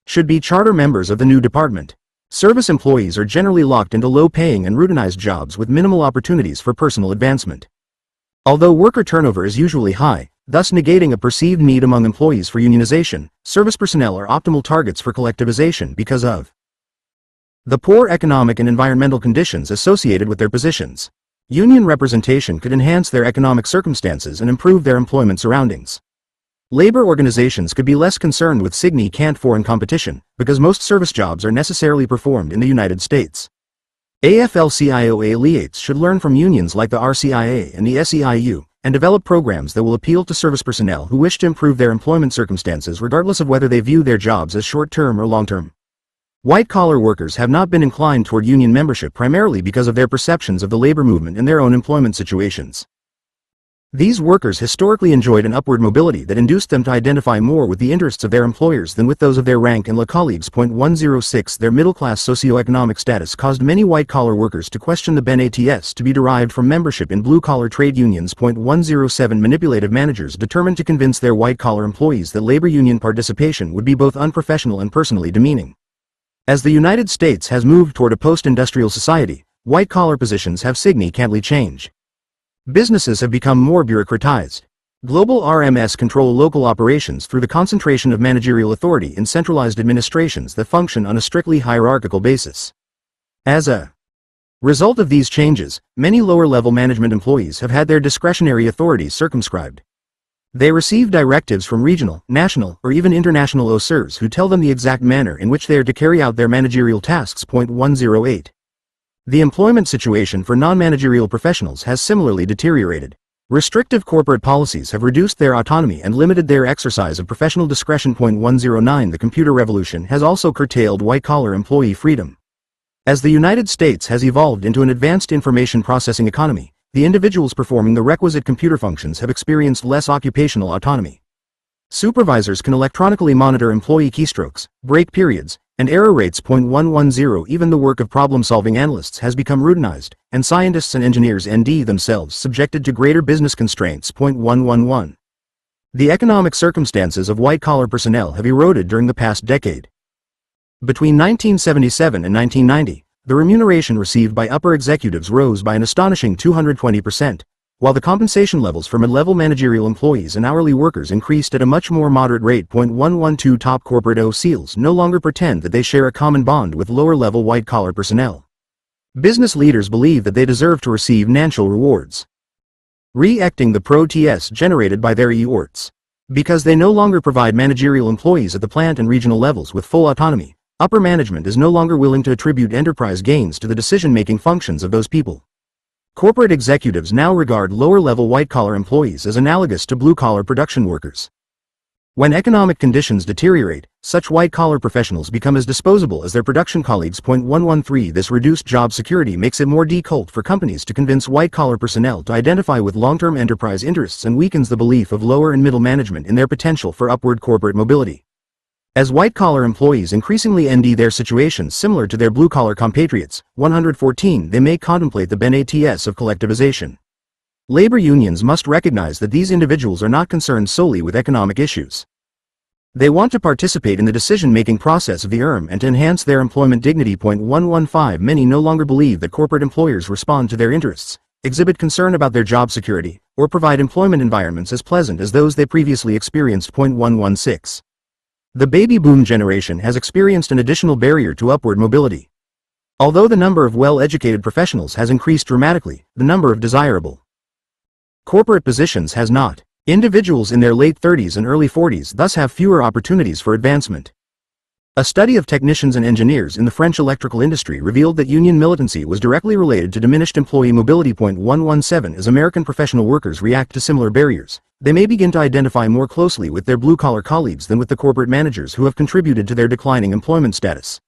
should be charter members of the new department. Service employees are generally locked into low-paying and routinized jobs with minimal opportunities for personal advancement. Although worker turnover is usually high, thus negating a perceived need among employees for unionization, service personnel are optimal targets for collectivization because of the poor economic and environmental conditions associated with their positions. Union representation could enhance their economic circumstances and improve their employment surroundings. Labor organizations could be less concerned with significant foreign competition, because most service jobs are necessarily performed in the United States. AFL-CIO affiliates should learn from unions like the RCIA and the SEIU, and develop programs that will appeal to service personnel who wish to improve their employment circumstances regardless of whether they view their jobs as short-term or long-term. White-collar workers have not been inclined toward union membership primarily because of their perceptions of the labor movement in their own employment situations. These workers historically enjoyed an upward mobility that induced them to identify more with the interests of their employers than with those of their rank and la colleagues. 106 Their middle-class socioeconomic status caused many white-collar workers to question the benefits to be derived from membership in blue-collar trade unions. 107 Manipulative managers determined to convince their white-collar employees that labor union participation would be both unprofessional and personally demeaning. As the United States has moved toward a post-industrial society, white-collar positions have significantly changed. Businesses have become more bureaucratized. Global RMS control local operations through the concentration of managerial authority in centralized administrations that function on a strictly hierarchical basis. As a result of these changes, many lower-level management employees have had their discretionary authorities circumscribed. They receive directives from regional, national, or even international officers who tell them the exact manner in which they are to carry out their managerial tasks. 108. The employment situation for non-managerial professionals has similarly deteriorated. Restrictive corporate policies have reduced their autonomy and limited their exercise of professional discretion. 109 The computer revolution has also curtailed white-collar employee freedom. As the United States has evolved into an advanced information processing economy, the individuals performing the requisite computer functions have experienced less occupational autonomy. Supervisors can electronically monitor employee keystrokes, break periods, and error rates. 110 Even the work of problem-solving analysts has become routinized, and scientists and engineers themselves subjected to greater business constraints. 111 The economic circumstances of white-collar personnel have eroded during the past decade. Between 1977 and 1990, the remuneration received by upper executives rose by an astonishing 220%, while the compensation levels for mid-level managerial employees and hourly workers increased at a much more moderate rate. 112 Top corporate OCEs no longer pretend that they share a common bond with lower-level white-collar personnel. Business leaders believe that they deserve to receive financial rewards. Reacting the protests generated by their rewards. Because they no longer provide managerial employees at the plant and regional levels with full autonomy, upper management is no longer willing to attribute enterprise gains to the decision-making functions of those people. Corporate executives now regard lower-level white-collar employees as analogous to blue-collar production workers. When economic conditions deteriorate, such white-collar professionals become as disposable as their production colleagues. 113 This reduced job security makes it more difficult for companies to convince white-collar personnel to identify with long-term enterprise interests and weakens the belief of lower and middle management in their potential for upward corporate mobility. As white-collar employees increasingly envy their situations similar to their blue-collar compatriots, 114 they may contemplate the benefits of collectivization. Labor unions must recognize that these individuals are not concerned solely with economic issues. They want to participate in the decision-making process of the firm and to enhance their employment dignity. 115 Many no longer believe that corporate employers respond to their interests, exhibit concern about their job security, or provide employment environments as pleasant as those they previously experienced. 116 The baby boom generation has experienced an additional barrier to upward mobility. Although the number of well-educated professionals has increased dramatically, the number of desirable corporate positions has not. Individuals in their late 30s and early 40s thus have fewer opportunities for advancement. A study of technicians and engineers in the French electrical industry revealed that union militancy was directly related to diminished employee mobility. 117 As American professional workers react to similar barriers, they may begin to identify more closely with their blue-collar colleagues than with the corporate managers who have contributed to their declining employment status.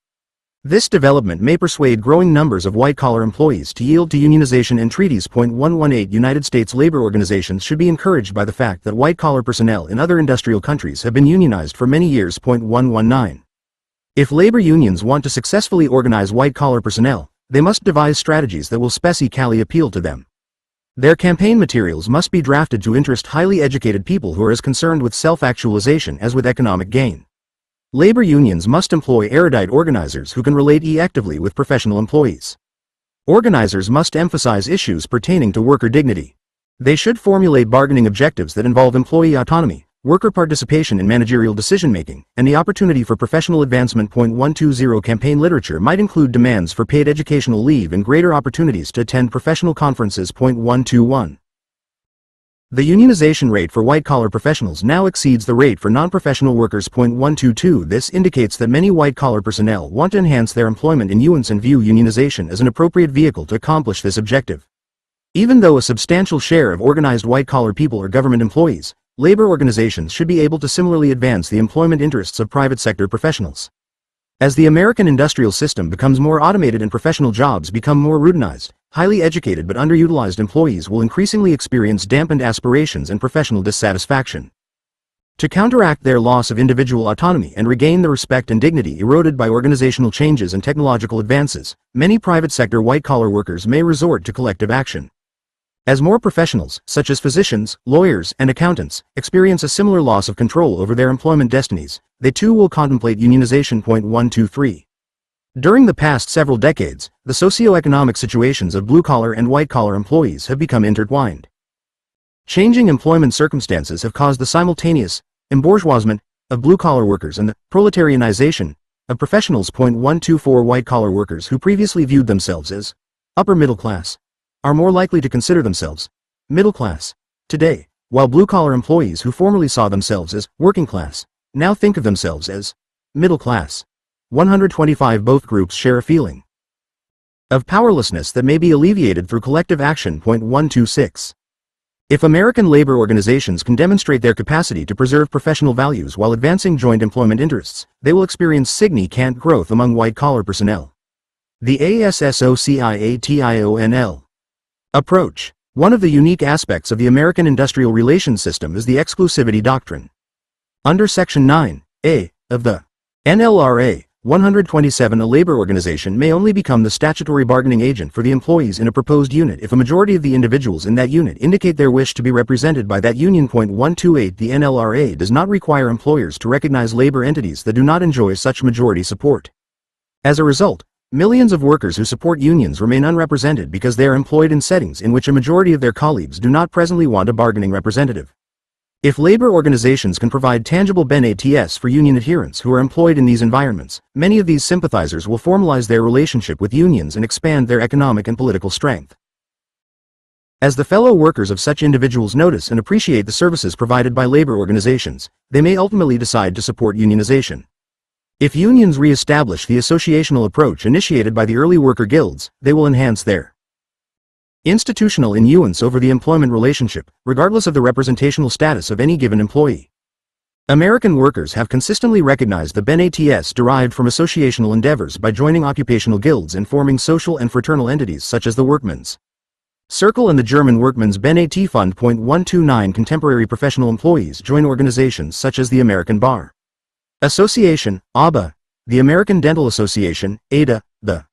This development may persuade growing numbers of white-collar employees to yield to unionization and treaties. 118 United States labor organizations should be encouraged by the fact that white-collar personnel in other industrial countries have been unionized for many years. 119 If labor unions want to successfully organize white-collar personnel, they must devise strategies that will specifically appeal to them. Their campaign materials must be drafted to interest highly educated people who are as concerned with self-actualization as with economic gain. Labor unions must employ erudite organizers who can relate effectively with professional employees. Organizers must emphasize issues pertaining to worker dignity. They should formulate bargaining objectives that involve employee autonomy, worker participation in managerial decision-making, and the opportunity for professional advancement. 120 Campaign literature might include demands for paid educational leave and greater opportunities to attend professional conferences. 121 The unionization rate for white-collar professionals now exceeds the rate for non-professional workers. 122. This indicates that many white-collar personnel want to enhance their employment in unions and view unionization as an appropriate vehicle to accomplish this objective. Even though a substantial share of organized white-collar people are government employees, labor organizations should be able to similarly advance the employment interests of private sector professionals. As the American industrial system becomes more automated and professional jobs become more routinized, highly educated but underutilized employees will increasingly experience dampened aspirations and professional dissatisfaction. To counteract their loss of individual autonomy and regain the respect and dignity eroded by organizational changes and technological advances, many private sector white-collar workers may resort to collective action. As more professionals, such as physicians, lawyers, and accountants, experience a similar loss of control over their employment destinies, they too will contemplate unionization. 123. During the past several decades, the socio-economic situations of blue-collar and white-collar employees have become intertwined. Changing employment circumstances have caused the simultaneous embourgeoisement of blue-collar workers and the proletarianization of professionals. 124. White-collar workers who previously viewed themselves as upper middle class are more likely to consider themselves middle class today, while blue-collar employees who formerly saw themselves as working class now think of themselves as middle class. 125. Both groups share a feeling of powerlessness that may be alleviated through collective action. 126. If American labor organizations can demonstrate their capacity to preserve professional values while advancing joint employment interests, they will experience significant growth among white-collar personnel. The ASSOCIATIONL approach. One of the unique aspects of the American industrial relations system is the exclusivity doctrine. Under Section 9(a) of the NLRA 127, a labor organization may only become the statutory bargaining agent for the employees in a proposed unit if a majority of the individuals in that unit indicate their wish to be represented by that union. 128. The NLRA does not require employers to recognize labor entities that do not enjoy such majority support. As a result, millions of workers who support unions remain unrepresented because they are employed in settings in which a majority of their colleagues do not presently want a bargaining representative. If labor organizations can provide tangible benefits for union adherents who are employed in these environments, many of these sympathizers will formalize their relationship with unions and expand their economic and political strength. As the fellow workers of such individuals notice and appreciate the services provided by labor organizations, they may ultimately decide to support unionization. If unions re-establish the associational approach initiated by the early worker guilds, they will enhance their institutional influence over the employment relationship, regardless of the representational status of any given employee. American workers have consistently recognized the benefits derived from associational endeavors by joining occupational guilds and forming social and fraternal entities such as the Workmen's Circle and the German Workmen's Benefit Fund. 129. Contemporary professional employees join organizations such as the American Bar Association, ABA, the American Dental Association, ADA, the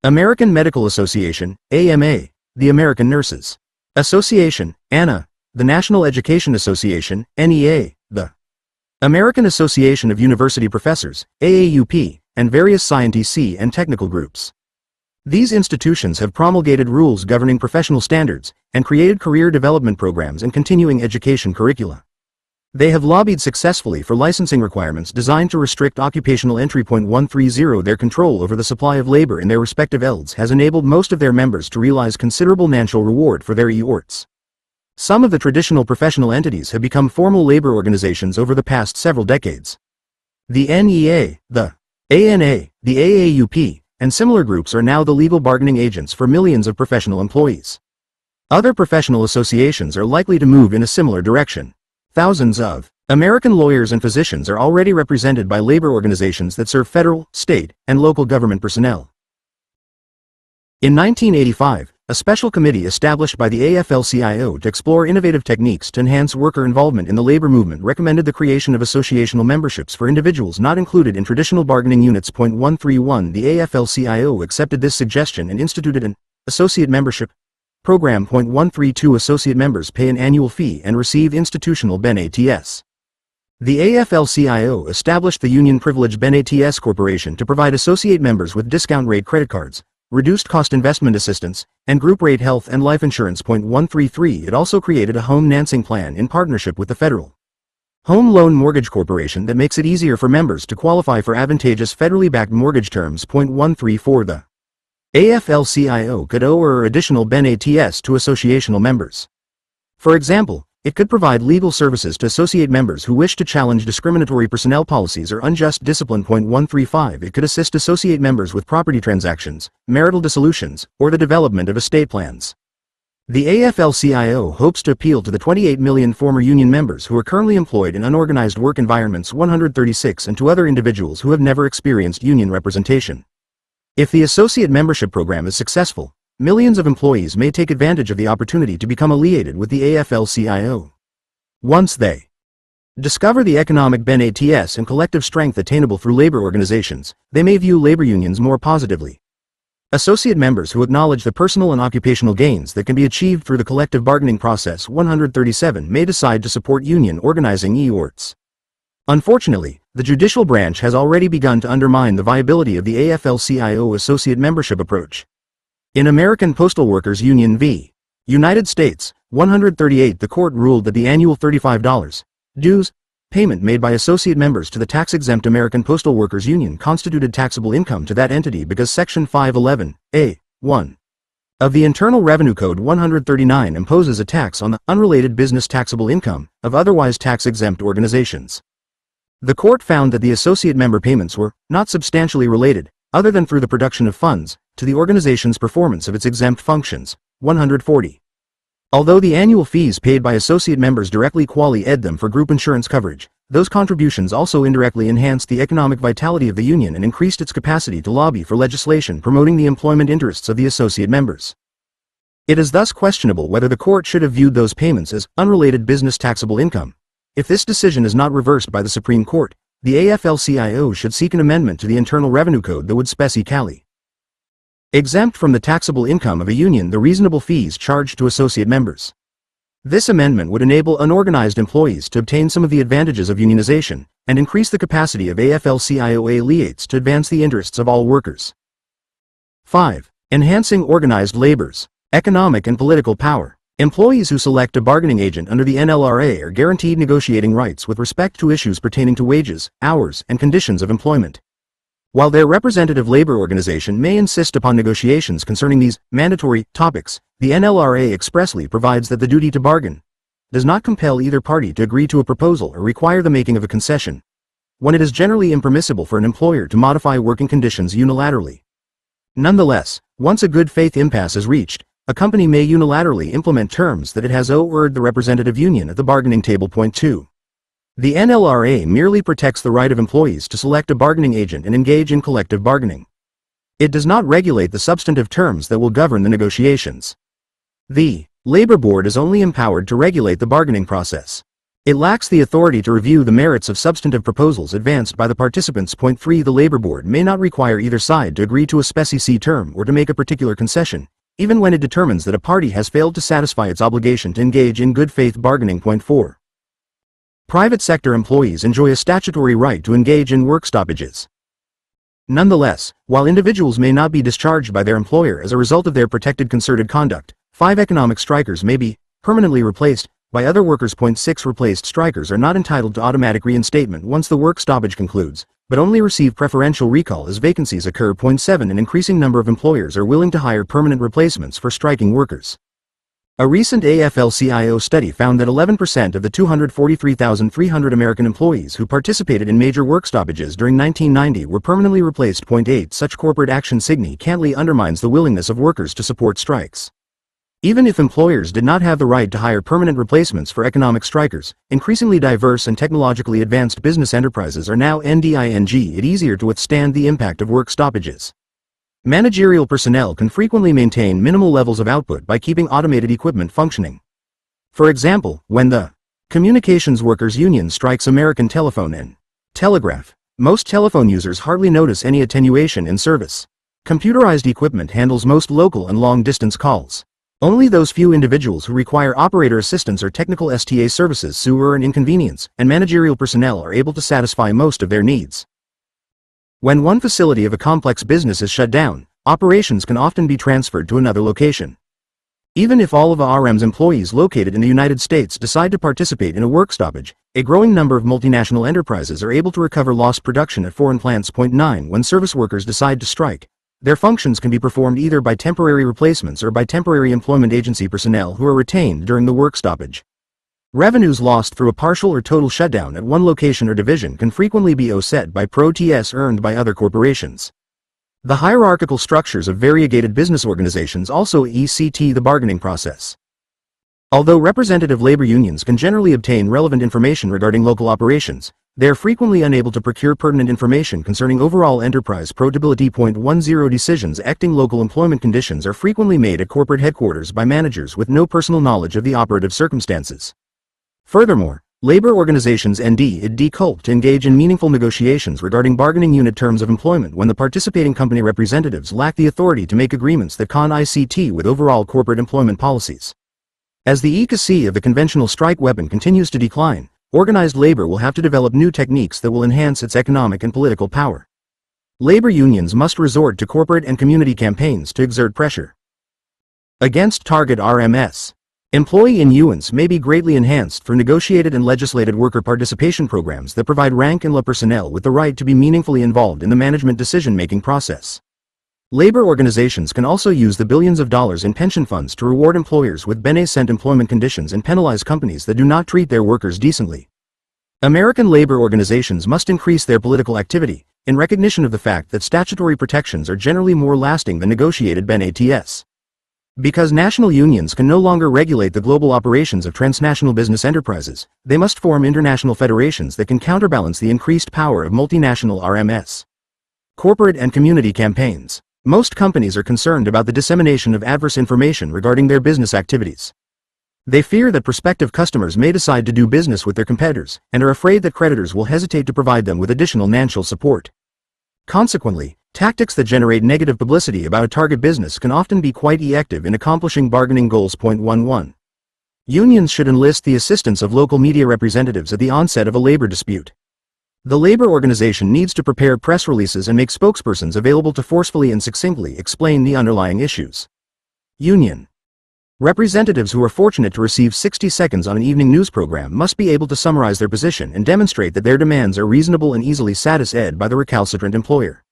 American Medical Association, AMA, the American Nurses Association, ANA, the National Education Association, NEA, the American Association of University Professors, AAUP, and various scientific and technical groups. These institutions have promulgated rules governing professional standards and created career development programs and continuing education curricula. They have lobbied successfully for licensing requirements designed to restrict occupational entry. 130. Their control over the supply of labor in their respective fields has enabled most of their members to realize considerable financial reward for their efforts. Some of the traditional professional entities have become formal labor organizations over the past several decades. The NEA, the ANA, the AAUP, and similar groups are now the legal bargaining agents for millions of professional employees. Other professional associations are likely to move in a similar direction. Thousands of American lawyers and physicians are already represented by labor organizations that serve federal, state, and local government personnel. In 1985, a special committee established by the AFL-CIO to explore innovative techniques to enhance worker involvement in the labor movement recommended the creation of associational memberships for individuals not included in traditional bargaining units. 131. The AFL-CIO accepted this suggestion and instituted an associate membership program. 132. Associate members pay an annual fee and receive institutional benefits. The AFL-CIO established the Union Privilege Benefits Corporation to provide associate members with discount rate credit cards, reduced cost investment assistance, and group rate health and life insurance. 133. It also created a home financing plan in partnership with the Federal Home Loan Mortgage Corporation that makes it easier for members to qualify for advantageous federally backed mortgage terms. 134. The AFL-CIO could offer additional benefits to associational members. For example, It could provide legal services to associate members who wish to challenge discriminatory personnel policies or unjust discipline. 135 It could assist associate members with property transactions, marital dissolutions, or the development of estate plans. The AFL-CIO hopes to appeal to the 28 million former union members who are currently employed in unorganized work environments. 136 And to other individuals who have never experienced union representation. If the associate membership program is successful, millions of employees may take advantage of the opportunity to become affiliated with the AFL-CIO. Once they discover the economic benefits and collective strength attainable through labor organizations, they may view labor unions more positively. Associate members who acknowledge the personal and occupational gains that can be achieved through the collective bargaining process. 137 May decide to support union organizing (EORTs). Unfortunately, the judicial branch has already begun to undermine the viability of the AFL-CIO associate membership approach. In American Postal Workers Union v. United States, 138 the court ruled that the annual $35 dues payment made by associate members to the tax-exempt American Postal Workers Union constituted taxable income to that entity because Section 511(a)(1) of the Internal Revenue Code 139 imposes a tax on the unrelated business taxable income of otherwise tax-exempt organizations. The court found that the associate member payments were not substantially related, other than through the production of funds, to the organization's performance of its exempt functions. 140. Although the annual fees paid by associate members directly quali-ed them for group insurance coverage, those contributions also indirectly enhanced the economic vitality of the union and increased its capacity to lobby for legislation promoting the employment interests of the associate members. It is thus questionable whether the court should have viewed those payments as unrelated business taxable income. If this decision is not reversed by the Supreme Court, the AFL-CIO should seek an amendment to the Internal Revenue Code that would specifically exempt from the taxable income of a union the reasonable fees charged to associate members. This amendment would enable unorganized employees to obtain some of the advantages of unionization, and increase the capacity of AFL-CIO affiliates to advance the interests of all workers. 5. Enhancing organized labor's economic and political power. Employees who select a bargaining agent under the NLRA are guaranteed negotiating rights with respect to issues pertaining to wages, hours, and conditions of employment. While their representative labor organization may insist upon negotiations concerning these mandatory topics, the NLRA expressly provides that the duty to bargain does not compel either party to agree to a proposal or require the making of a concession, when it is generally impermissible for an employer to modify working conditions unilaterally. Nonetheless, once a good faith impasse is reached, a company may unilaterally implement terms that it has urged the representative union at the bargaining table. 2. The NLRA merely protects the right of employees to select a bargaining agent and engage in collective bargaining. It does not regulate the substantive terms that will govern the negotiations. The Labor Board is only empowered to regulate the bargaining process. It lacks the authority to review the merits of substantive proposals advanced by the participants. 3. The Labor Board may not require either side to agree to a specie term or to make a particular concession, even when it determines that a party has failed to satisfy its obligation to engage in good faith bargaining. 4. Private sector employees enjoy a statutory right to engage in work stoppages. Nonetheless, while individuals may not be discharged by their employer as a result of their protected concerted conduct, 5 economic strikers may be permanently replaced by other workers. 6. Replaced strikers are not entitled to automatic reinstatement once the work stoppage concludes, but only receive preferential recall as vacancies occur. 7. An increasing number of employers are willing to hire permanent replacements for striking workers. A recent AFL-CIO study found that 11% of the 243,300 American employees who participated in major work stoppages during 1990 were permanently replaced. 8. Such corporate action significantly undermines the willingness of workers to support strikes. Even if employers did not have the right to hire permanent replacements for economic strikers, increasingly diverse and technologically advanced business enterprises are now finding it easier to withstand the impact of work stoppages. Managerial personnel can frequently maintain minimal levels of output by keeping automated equipment functioning. For example, when the Communications Workers Union strikes American Telephone and Telegraph, most telephone users hardly notice any attenuation in service. Computerized equipment handles most local and long-distance calls. Only those few individuals who require operator assistance or technical STA services suffer an inconvenience, and managerial personnel are able to satisfy most of their needs. When one facility of a complex business is shut down, operations can often be transferred to another location. Even if all of RM's employees located in the United States decide to participate in a work stoppage, a growing number of multinational enterprises are able to recover lost production at foreign plants. 9. When service workers decide to strike, their functions can be performed either by temporary replacements or by temporary employment agency personnel who are retained during the work stoppage. Revenues lost through a partial or total shutdown at one location or division can frequently be offset by pro-TS earned by other corporations. The hierarchical structures of variegated business organizations also ECT the bargaining process. Although representative labor unions can generally obtain relevant information regarding local operations, they are frequently unable to procure pertinent information concerning overall enterprise profitability. 10 Decisions acting local employment conditions are frequently made at corporate headquarters by managers with no personal knowledge of the operative circumstances. Furthermore, labor organizations ND cult engage in meaningful negotiations regarding bargaining unit terms of employment when the participating company representatives lack the authority to make agreements that ICT with overall corporate employment policies. As the efficacy of the conventional strike weapon continues to decline, organized labor will have to develop new techniques that will enhance its economic and political power. Labor unions must resort to corporate and community campaigns to exert pressure against target RMS. Employee unions may be greatly enhanced through negotiated and legislated worker participation programs that provide rank and low personnel with the right to be meaningfully involved in the management decision-making process. Labor organizations can also use the billions of dollars in pension funds to reward employers with beneficent employment conditions and penalize companies that do not treat their workers decently. American labor organizations must increase their political activity, in recognition of the fact that statutory protections are generally more lasting than negotiated benefits. Because national unions can no longer regulate the global operations of transnational business enterprises, they must form international federations that can counterbalance the increased power of multinational RMS. Corporate and community campaigns. Most companies are concerned about the dissemination of adverse information regarding their business activities. They fear that prospective customers may decide to do business with their competitors, and are afraid that creditors will hesitate to provide them with additional financial support. Consequently, tactics that generate negative publicity about a target business can often be quite effective in accomplishing bargaining goals. 11. Unions should enlist the assistance of local media representatives at the onset of a labor dispute. The labor organization needs to prepare press releases and make spokespersons available to forcefully and succinctly explain the underlying issues. Union representatives who are fortunate to receive 60 seconds on an evening news program must be able to summarize their position and demonstrate that their demands are reasonable and easily satisfied by the recalcitrant employer.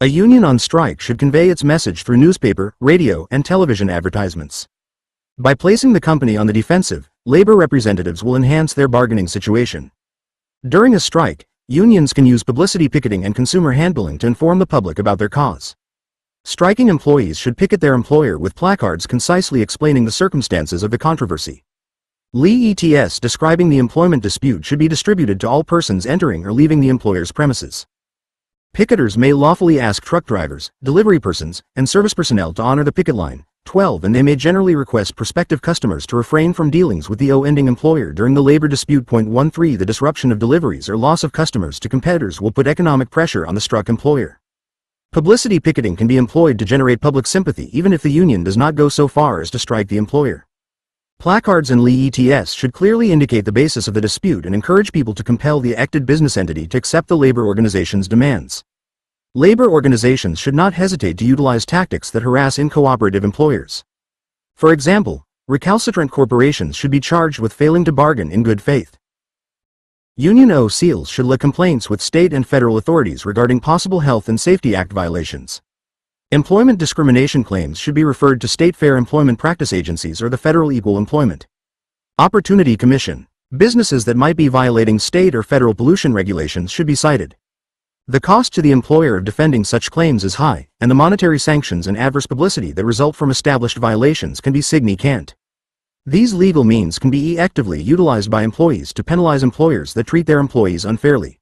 A union on strike should convey its message through newspaper, radio, and television advertisements. By placing the company on the defensive, labor representatives will enhance their bargaining situation. During a strike, unions can use publicity picketing and consumer handbilling to inform the public about their cause. Striking employees should picket their employer with placards concisely explaining the circumstances of the controversy. Letters describing the employment dispute should be distributed to all persons entering or leaving the employer's premises. Picketers may lawfully ask truck drivers, delivery persons, and service personnel to honor the picket line. 12. And they may generally request prospective customers to refrain from dealings with the ending employer during the labor dispute. 13. The disruption of deliveries or loss of customers to competitors will put economic pressure on the struck employer. Publicity picketing can be employed to generate public sympathy even if the union does not go so far as to strike the employer. Placards and letters should clearly indicate the basis of the dispute and encourage people to compel the affected business entity to accept the labor organization's demands. Labor organizations should not hesitate to utilize tactics that harass incooperative employers. For example, recalcitrant corporations should be charged with failing to bargain in good faith. Union OCs should lodge complaints with state and federal authorities regarding possible Health and Safety Act violations. Employment discrimination claims should be referred to state fair employment practice agencies or the Federal Equal Employment Opportunity Commission. Businesses that might be violating state or federal pollution regulations should be cited. The cost to the employer of defending such claims is high, and the monetary sanctions and adverse publicity that result from established violations can be significant. These legal means can be effectively utilized by employees to penalize employers that treat their employees unfairly.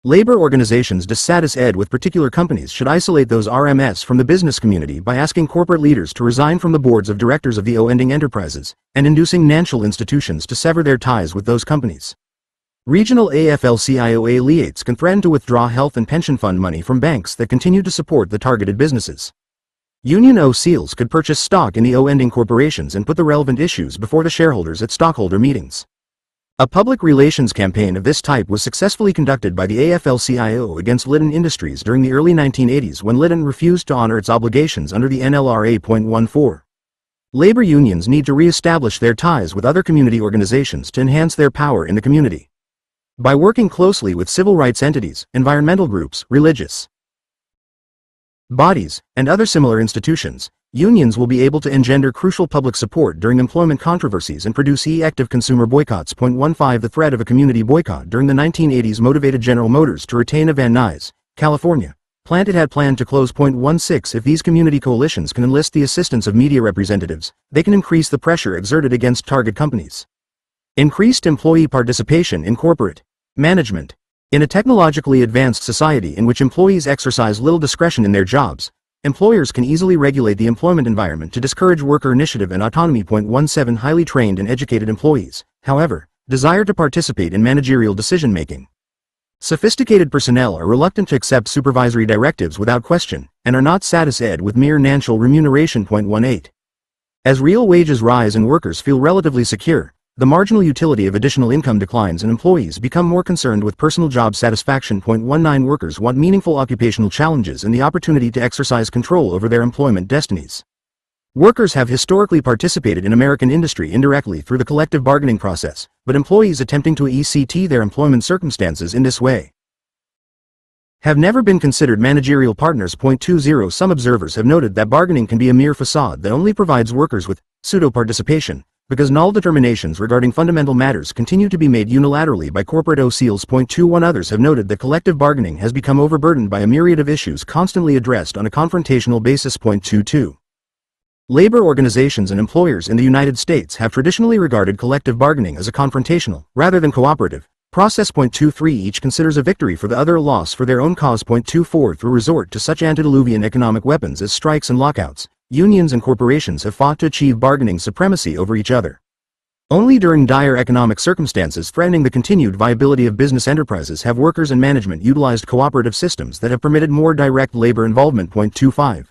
Labor organizations dissatisfied with particular companies should isolate those RMS from the business community by asking corporate leaders to resign from the boards of directors of the ending enterprises, and inducing financial institutions to sever their ties with those companies. Regional AFL-CIO affiliates can threaten to withdraw health and pension fund money from banks that continue to support the targeted businesses. Union OCs could purchase stock in the ending corporations and put the relevant issues before the shareholders at stockholder meetings. A public relations campaign of this type was successfully conducted by the AFL-CIO against Litton Industries during the early 1980s when Litton refused to honor its obligations under the NLRA. 14. Labor unions need to re-establish their ties with other community organizations to enhance their power in the community. By working closely with civil rights entities, environmental groups, religious bodies, and other similar institutions, Unions will be able to engender crucial public support during employment controversies and produce active consumer boycotts. 15 The threat of a community boycott during the 1980s motivated General Motors to retain a Van Nuys, California plant it had planned to close. 16 If these community coalitions can enlist the assistance of media representatives, they can increase the pressure exerted against target companies. Increased employee participation in corporate management. In a technologically advanced society in which employees exercise little discretion in their jobs, employers can easily regulate the employment environment to discourage worker initiative and autonomy. 17 Highly trained and educated employees, however, desire to participate in managerial decision-making. Sophisticated personnel are reluctant to accept supervisory directives without question, and are not satisfied with mere financial remuneration. 18 As real wages rise and workers feel relatively secure, the marginal utility of additional income declines and employees become more concerned with personal job satisfaction. 19 Workers want meaningful occupational challenges and the opportunity to exercise control over their employment destinies. Workers have historically participated in American industry indirectly through the collective bargaining process, but employees attempting to accept their employment circumstances in this way have never been considered managerial partners. 20 Some observers have noted that bargaining can be a mere facade that only provides workers with pseudo-participation, because null determinations regarding fundamental matters continue to be made unilaterally by corporate officials. 21 Others have noted that collective bargaining has become overburdened by a myriad of issues constantly addressed on a confrontational basis. 22 Labor organizations and employers in the United States have traditionally regarded collective bargaining as a confrontational, rather than cooperative, process. 23 Each considers a victory for the other a loss for their own cause. 24 Through resort to such antediluvian economic weapons as strikes and lockouts, unions and corporations have fought to achieve bargaining supremacy over each other. Only during dire economic circumstances threatening the continued viability of business enterprises have workers and management utilized cooperative systems that have permitted more direct labor involvement. 25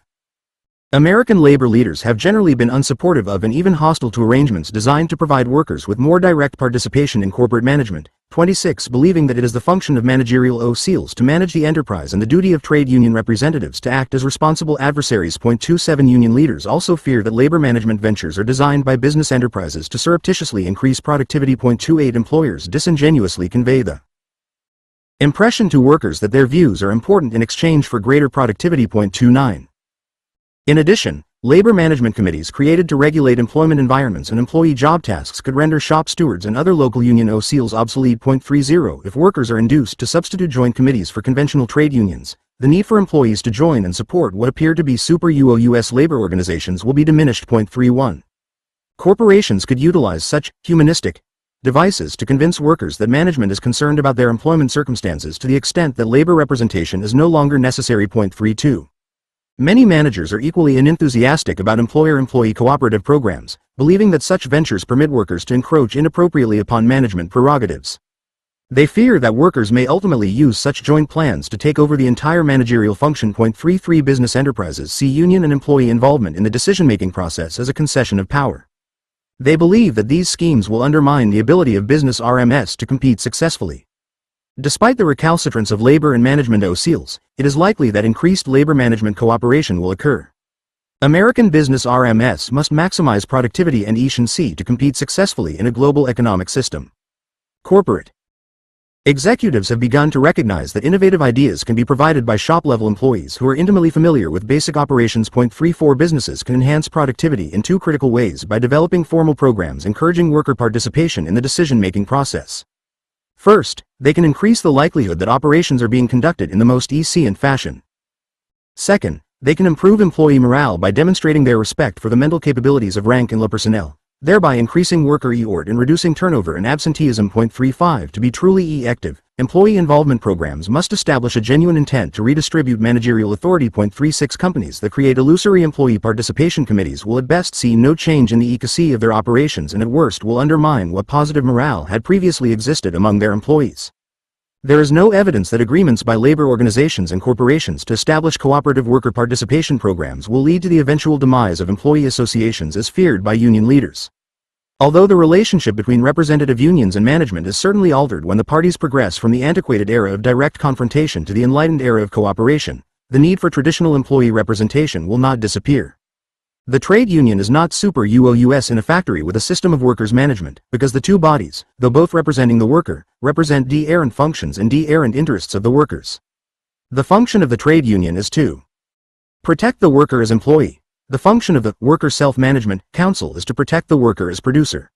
American labor leaders have generally been unsupportive of and even hostile to arrangements designed to provide workers with more direct participation in corporate management. 26 Believing that it is the function of managerial officials to manage the enterprise and the duty of trade union representatives to act as responsible adversaries. 27 Union leaders also fear that labor management ventures are designed by business enterprises to surreptitiously increase productivity. 28 Employers disingenuously convey the impression to workers that their views are important in exchange for greater productivity. 29 In addition, labor management committees created to regulate employment environments and employee job tasks could render shop stewards and other local union officials obsolete. 30 If workers are induced to substitute joint committees for conventional trade unions, the need for employees to join and support what appear to be super-US labor organizations will be diminished. 31 Corporations could utilize such humanistic devices to convince workers that management is concerned about their employment circumstances to the extent that labor representation is no longer necessary. 32 Many managers are equally unenthusiastic about employer-employee cooperative programs, believing that such ventures permit workers to encroach inappropriately upon management prerogatives. They fear that workers may ultimately use such joint plans to take over the entire managerial function. 33 Business enterprises see union and employee involvement in the decision-making process as a concession of power. They believe that these schemes will undermine the ability of business RMS to compete successfully. Despite the recalcitrance of labor and management officials, it is likely that increased labor management cooperation will occur. American business RMS must maximize productivity and efficiency to compete successfully in a global economic system. Corporate executives have begun to recognize that innovative ideas can be provided by shop-level employees who are intimately familiar with basic operations. 34 Businesses can enhance productivity in two critical ways: by developing formal programs encouraging worker participation in the decision-making process. First, they can increase the likelihood that operations are being conducted in the most efficient fashion. Second, they can improve employee morale by demonstrating their respect for the mental capabilities of rank and low personnel, thereby increasing worker effort and reducing turnover and absenteeism. 35 To be truly effective, employee involvement programs must establish a genuine intent to redistribute managerial authority. 36 Companies that create illusory employee participation committees will at best see no change in the efficacy of their operations and at worst will undermine what positive morale had previously existed among their employees. There is no evidence that agreements by labor organizations and corporations to establish cooperative worker participation programs will lead to the eventual demise of employee associations as feared by union leaders. Although the relationship between representative unions and management is certainly altered when the parties progress from the antiquated era of direct confrontation to the enlightened era of cooperation, the need for traditional employee representation will not disappear. The trade union is not super-US in a factory with a system of workers' management, because the two bodies, though both representing the worker, represent de-errant functions and de-errant interests of the workers. The function of the trade union is to protect the worker as employee, The function of the Worker Self-Management Council is to protect the worker as producer.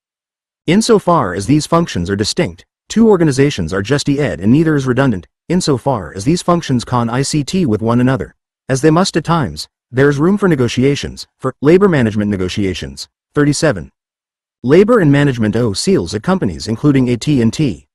Insofar as these functions are distinct, two organizations are just ed and neither is redundant, insofar as these functions ICT with one another. As they must at times, there is room for negotiations, for labor management negotiations. 37. Labor and management seals at companies including AT&T,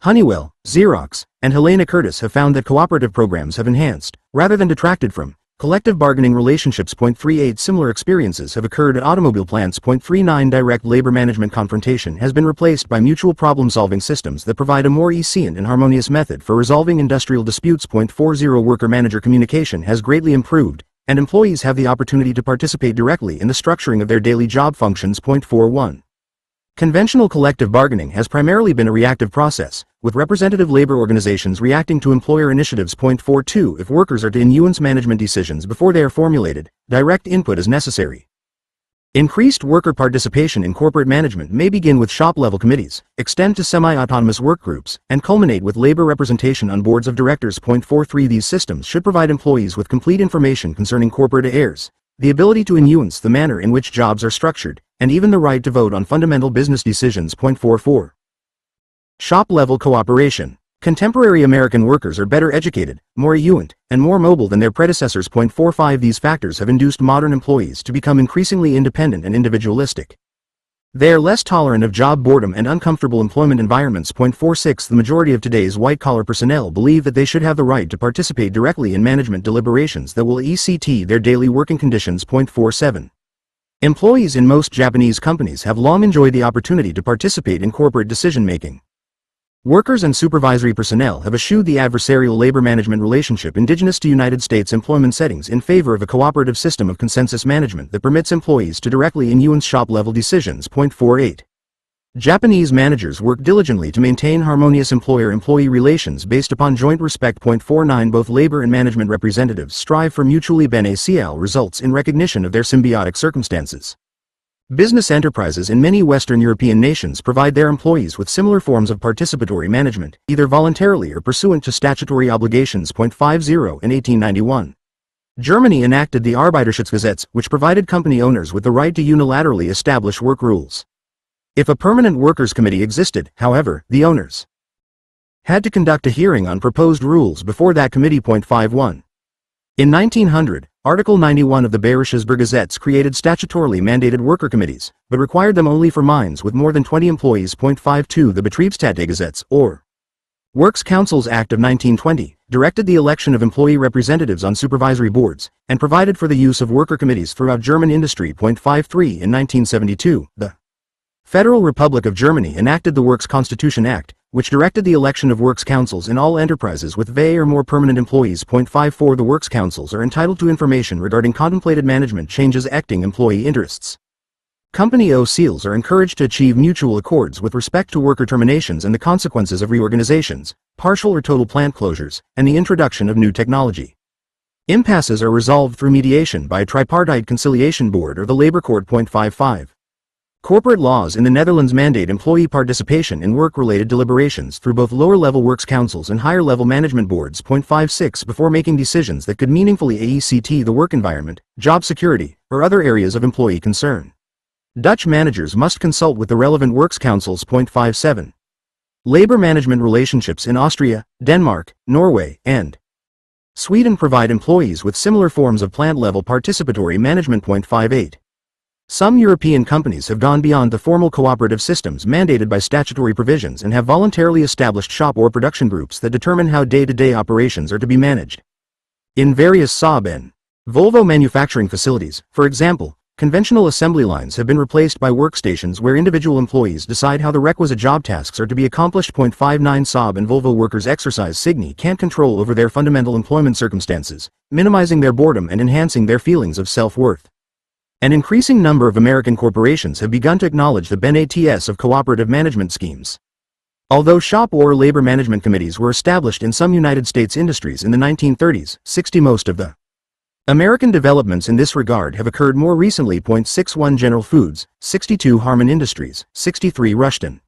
Honeywell, Xerox, and Helena Curtis have found that cooperative programs have enhanced, rather than detracted from, collective bargaining relationships. 38 Similar experiences have occurred at automobile plants. 39 Direct labor management confrontation has been replaced by mutual problem-solving systems that provide a more efficient and harmonious method for resolving industrial disputes. 40 Worker-manager communication has greatly improved, and employees have the opportunity to participate directly in the structuring of their daily job functions. 41. Conventional collective bargaining has primarily been a reactive process, with representative labor organizations reacting to employer initiatives. 42 If workers are to influence management decisions before they are formulated, direct input is necessary. Increased worker participation in corporate management may begin with shop-level committees, extend to semi-autonomous work groups, and culminate with labor representation on boards of directors. 43 These systems should provide employees with complete information concerning corporate affairs, the ability to influence the manner in which jobs are structured, and even the right to vote on fundamental business decisions. 44. Shop-level cooperation. Contemporary American workers are better educated, more efficient, and more mobile than their predecessors. 45 These factors have induced modern employees to become increasingly independent and individualistic. They are less tolerant of job boredom and uncomfortable employment environments. 46 The majority of today's white-collar personnel believe that they should have the right to participate directly in management deliberations that will ECT their daily working conditions. 47 Employees in most Japanese companies have long enjoyed the opportunity to participate in corporate decision-making. Workers and supervisory personnel have eschewed the adversarial labor management relationship indigenous to United States employment settings in favor of a cooperative system of consensus management that permits employees to directly influence shop-level decisions. 48. Japanese managers work diligently to maintain harmonious employer-employee relations based upon joint respect. 49 Both labor and management representatives strive for mutually beneficial results in recognition of their symbiotic circumstances. Business enterprises in many Western European nations provide their employees with similar forms of participatory management, either voluntarily or pursuant to statutory obligations. 50 In 1891, Germany enacted the Arbeiterschutzgesetz, which provided company owners with the right to unilaterally establish work rules. If a permanent workers' committee existed, however, the owners had to conduct a hearing on proposed rules before that committee. 51. In 1900, Article 91 of the Bayerisches Bürgergesetz created statutorily mandated worker committees, but required them only for mines with more than 20 employees. 52 The Betriebstätigegesetz, or Works Councils Act of 1920, directed the election of employee representatives on supervisory boards, and provided for the use of worker committees throughout German industry. 53 In 1972, the Federal Republic of Germany enacted the Works Constitution Act, which directed the election of works councils in all enterprises with 20 or more permanent employees. 54 The works councils are entitled to information regarding contemplated management changes affecting employee interests. Company OCs are encouraged to achieve mutual accords with respect to worker terminations and the consequences of reorganizations, partial or total plant closures, and the introduction of new technology. Impasses are resolved through mediation by a tripartite conciliation board or the labor court. 55. Corporate laws in the Netherlands mandate employee participation in work-related deliberations through both lower-level works councils and higher-level management boards. 56 Before making decisions that could meaningfully AECT the work environment, job security, or other areas of employee concern, Dutch managers must consult with the relevant works councils. 57. Labor management relationships in Austria, Denmark, Norway, and Sweden provide employees with similar forms of plant-level participatory management. 58. Some European companies have gone beyond the formal cooperative systems mandated by statutory provisions and have voluntarily established shop or production groups that determine how day-to-day operations are to be managed. In various Saab and Volvo manufacturing facilities, for example, conventional assembly lines have been replaced by workstations where individual employees decide how the requisite job tasks are to be accomplished. 59 Saab and Volvo workers exercise significant control over their fundamental employment circumstances, minimizing their boredom and enhancing their feelings of self-worth. An increasing number of American corporations have begun to acknowledge the benefits of cooperative management schemes. Although shop or labor management committees were established in some United States industries in the 1930s, 60 most of the American developments in this regard have occurred more recently. 61 General Foods, 62 Harman Industries, 63 Rushton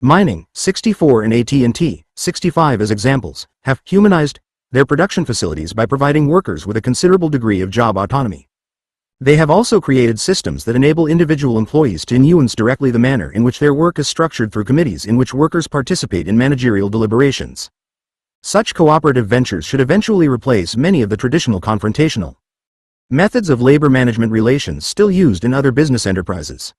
Mining, 64 and AT&T, 65 as examples, have humanized their production facilities by providing workers with a considerable degree of job autonomy. They have also created systems that enable individual employees to nuance directly the manner in which their work is structured through committees in which workers participate in managerial deliberations. Such cooperative ventures should eventually replace many of the traditional confrontational methods of labor management relations still used in other business enterprises.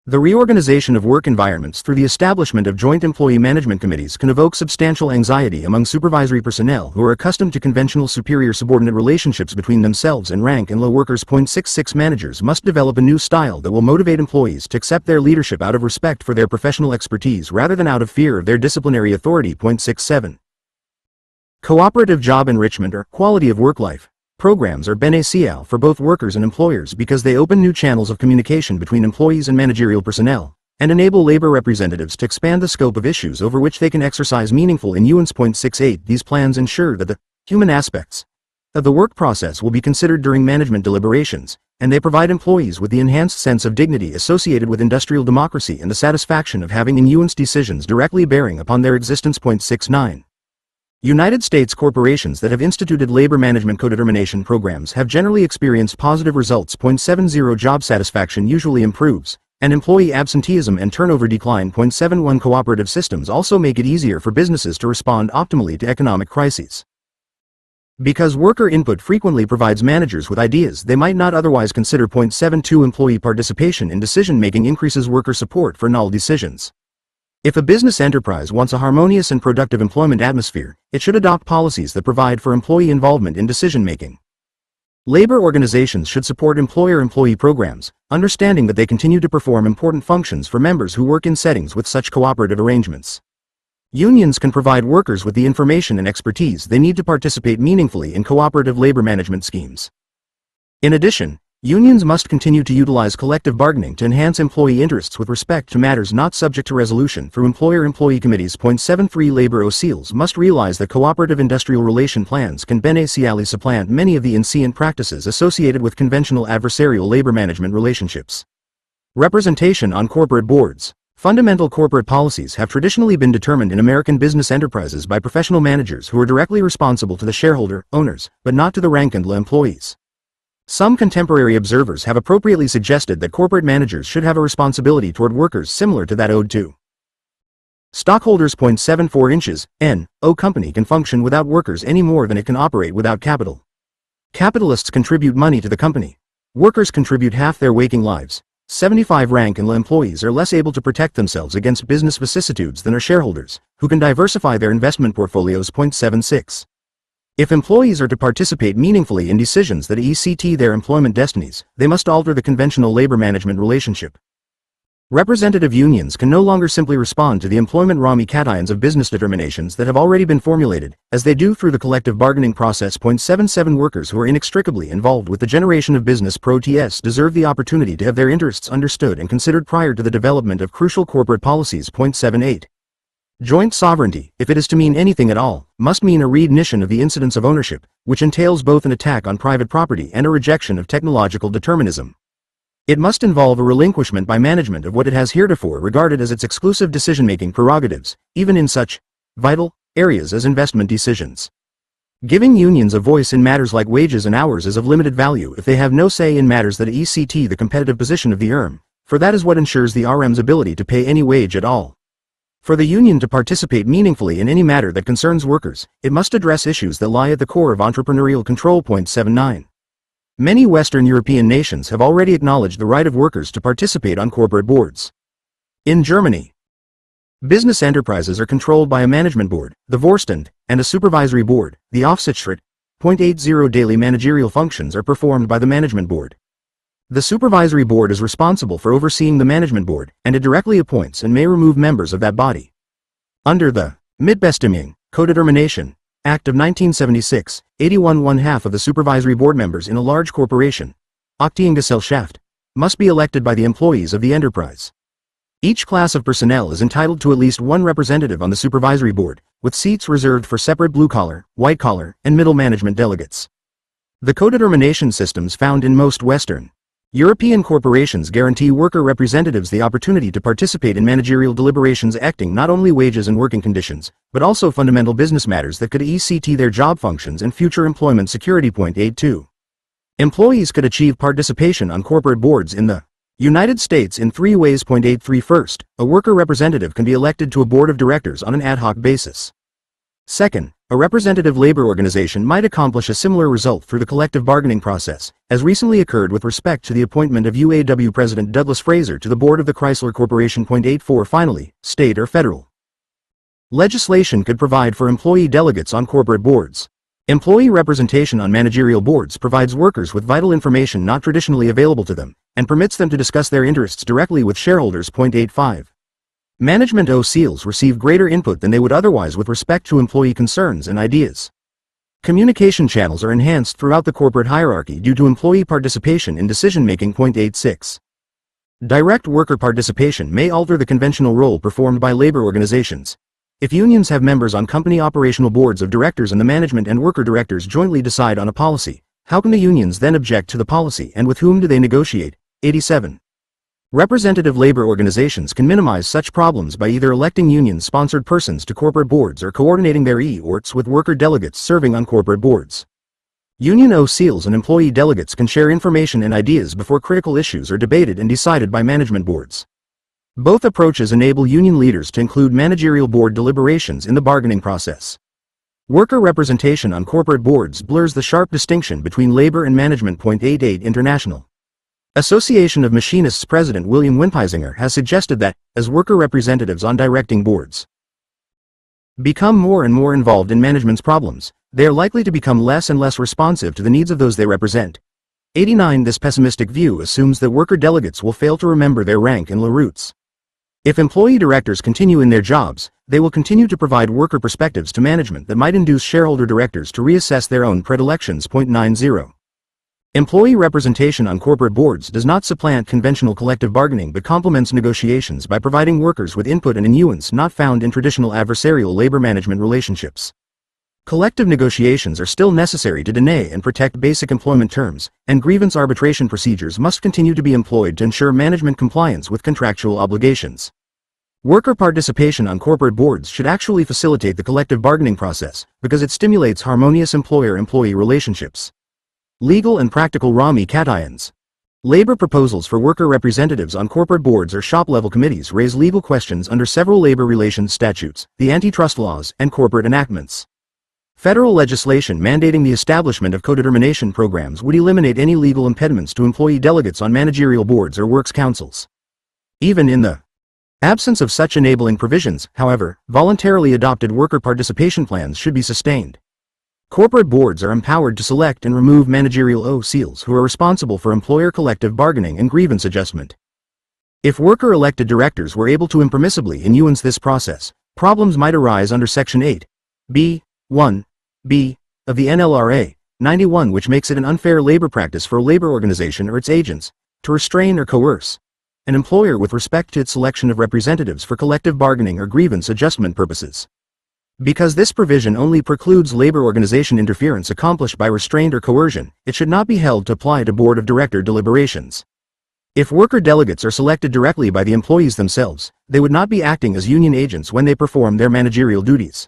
The reorganization of work environments through the establishment of joint employee management committees can evoke substantial anxiety among supervisory personnel who are accustomed to conventional superior-subordinate relationships between themselves and rank and low workers. 66 Managers must develop a new style that will motivate employees to accept their leadership out of respect for their professional expertise rather than out of fear of their disciplinary authority. 67 Cooperative job enrichment or quality of work life programs are beneficial for both workers and employers because they open new channels of communication between employees and managerial personnel, and enable labor representatives to expand the scope of issues over which they can exercise meaningful influence. 68 These plans ensure that the human aspects of the work process will be considered during management deliberations, and they provide employees with the enhanced sense of dignity associated with industrial democracy and the satisfaction of having nuanced decisions directly bearing upon their existence. 69 United States corporations that have instituted labor management codetermination programs have generally experienced positive results. 70 Job satisfaction usually improves, and employee absenteeism and turnover decline. 71 Cooperative systems also make it easier for businesses to respond optimally to economic crises. Because worker input frequently provides managers with ideas they might not otherwise consider. 72 Employee participation in decision-making increases worker support for null decisions. If a business enterprise wants a harmonious and productive employment atmosphere, it should adopt policies that provide for employee involvement in decision-making. Labor organizations should support employer-employee programs, understanding that they continue to perform important functions for members who work in settings with such cooperative arrangements. Unions can provide workers with the information and expertise they need to participate meaningfully in cooperative labor management schemes. In addition, unions must continue to utilize collective bargaining to enhance employee interests with respect to matters not subject to resolution through employer-employee committees. 73 Labor OCLs must realize that cooperative industrial relation plans can beneficially supplant many of the incient practices associated with conventional adversarial labor management relationships. Representation on corporate boards. Fundamental corporate policies have traditionally been determined in American business enterprises by professional managers who are directly responsible to the shareholder, owners, but not to the rank-and-file employees. Some contemporary observers have appropriately suggested that corporate managers should have a responsibility toward workers similar to that owed to stockholders. 74 inches, N.O. company can function without workers any more than it can operate without capital. Capitalists contribute money to the company. Workers contribute half their waking lives. 75 rank-and-file employees are less able to protect themselves against business vicissitudes than are shareholders, who can diversify their investment portfolios. 76 If employees are to participate meaningfully in decisions that affect their employment destinies, they must alter the conventional labor management relationship. Representative unions can no longer simply respond to the employment raw cations of business determinations that have already been formulated, as they do through the collective bargaining process. 77 Workers who are inextricably involved with the generation of business protests deserve the opportunity to have their interests understood and considered prior to the development of crucial corporate policies. 78 Joint sovereignty, if it is to mean anything at all, must mean a recognition of the incidence of ownership, which entails both an attack on private property and a rejection of technological determinism. It must involve a relinquishment by management of what it has heretofore regarded as its exclusive decision-making prerogatives, even in such vital areas as investment decisions. Giving unions a voice in matters like wages and hours is of limited value if they have no say in matters that affect the competitive position of the firm, for that is what ensures the RM's ability to pay any wage at all. For the union to participate meaningfully in any matter that concerns workers, it must address issues that lie at the core of entrepreneurial control. 79 Many Western European nations have already acknowledged the right of workers to participate on corporate boards. In Germany, business enterprises are controlled by a management board, the Vorstand, and a supervisory board, the Aufsichtsrat. 80 Daily managerial functions are performed by the management board. The supervisory board is responsible for overseeing the management board, and it directly appoints and may remove members of that body. Under the Mitbestimmung, Codetermination Act of 1976, 1/2 of the supervisory board members in a large corporation, Aktiengesellschaft, must be elected by the employees of the enterprise. Each class of personnel is entitled to at least one representative on the supervisory board, with seats reserved for separate blue-collar, white-collar, and middle management delegates. The codetermination systems found in most Western European corporations guarantee worker representatives the opportunity to participate in managerial deliberations affecting not only wages and working conditions, but also fundamental business matters that could affect their job functions and future employment security. 82 Employees could achieve participation on corporate boards in the United States in 3 ways. 83 First, a worker representative can be elected to a board of directors on an ad hoc basis. Second, a representative labor organization might accomplish a similar result through the collective bargaining process, as recently occurred with respect to the appointment of UAW President Douglas Fraser to the board of the Chrysler Corporation. 84 Finally, state or federal legislation could provide for employee delegates on corporate boards. Employee representation on managerial boards provides workers with vital information not traditionally available to them, and permits them to discuss their interests directly with shareholders. 85. Management OCEs receive greater input than they would otherwise with respect to employee concerns and ideas. Communication channels are enhanced throughout the corporate hierarchy due to employee participation in decision-making. 86. Direct worker participation may alter the conventional role performed by labor organizations. If unions have members on company operational boards of directors and the management and worker directors jointly decide on a policy, how can the unions then object to the policy and with whom do they negotiate? 87. Representative labor organizations can minimize such problems by either electing union-sponsored persons to corporate boards or coordinating their EORTs with worker delegates serving on corporate boards. Union OCEs and employee delegates can share information and ideas before critical issues are debated and decided by management boards. Both approaches enable union leaders to include managerial board deliberations in the bargaining process. Worker representation on corporate boards blurs the sharp distinction between labor and management. 88 International Association of Machinists President William Winpeisinger has suggested that, as worker representatives on directing boards become more and more involved in management's problems, they are likely to become less and less responsive to the needs of those they represent. 89 This pessimistic view assumes that worker delegates will fail to remember their rank and roots. If employee directors continue in their jobs, they will continue to provide worker perspectives to management that might induce shareholder directors to reassess their own predilections. 90. Employee representation on corporate boards does not supplant conventional collective bargaining but complements negotiations by providing workers with input and nuance not found in traditional adversarial labor management relationships. Collective negotiations are still necessary to deny and protect basic employment terms, and grievance arbitration procedures must continue to be employed to ensure management compliance with contractual obligations. Worker participation on corporate boards should actually facilitate the collective bargaining process, because it stimulates harmonious employer-employee relationships. Legal and practical Rami cations. Labor proposals for worker representatives on corporate boards or shop-level committees raise legal questions under several labor relations statutes, the antitrust laws, and corporate enactments. Federal legislation mandating the establishment of codetermination programs would eliminate any legal impediments to employee delegates on managerial boards or works councils. Even in the absence of such enabling provisions, however, voluntarily adopted worker participation plans should be sustained. Corporate boards are empowered to select and remove managerial OCEs who are responsible for employer collective bargaining and grievance adjustment. If worker-elected directors were able to impermissibly influence this process, problems might arise under Section 8(b)(1)(b) of the NLRA 91, which makes it an unfair labor practice for a labor organization or its agents to restrain or coerce an employer with respect to its selection of representatives for collective bargaining or grievance adjustment purposes. Because this provision only precludes labor organization interference accomplished by restraint or coercion, it should not be held to apply to board of director deliberations. If worker delegates are selected directly by the employees themselves, they would not be acting as union agents when they perform their managerial duties.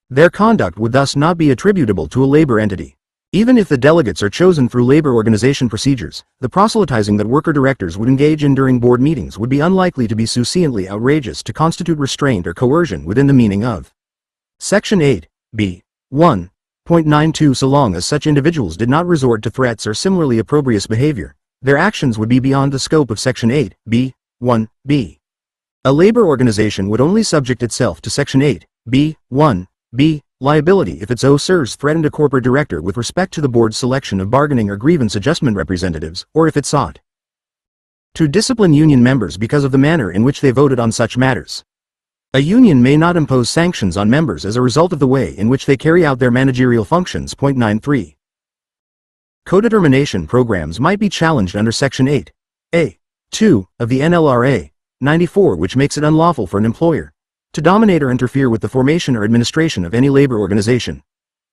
Their conduct would thus not be attributable to a labor entity. Even if the delegates are chosen through labor organization procedures, the proselytizing that worker directors would engage in during board meetings would be unlikely to be sufficiently outrageous to constitute restraint or coercion within the meaning of Section 8(b)(1)(92). So long as such individuals did not resort to threats or similarly opprobrious behavior, their actions would be beyond the scope of Section 8(b)(1)(b). A labor organization would only subject itself to Section 8(b)(1)(b) liability if its OCEs threatened a corporate director with respect to the board's selection of bargaining or grievance adjustment representatives, or if it sought to discipline union members because of the manner in which they voted on such matters. A union may not impose sanctions on members as a result of the way in which they carry out their managerial functions. 93. Codetermination programs might be challenged under Section 8(a)(2) of the NLRA 94, which makes it unlawful for an employer to dominate or interfere with the formation or administration of any labor organization.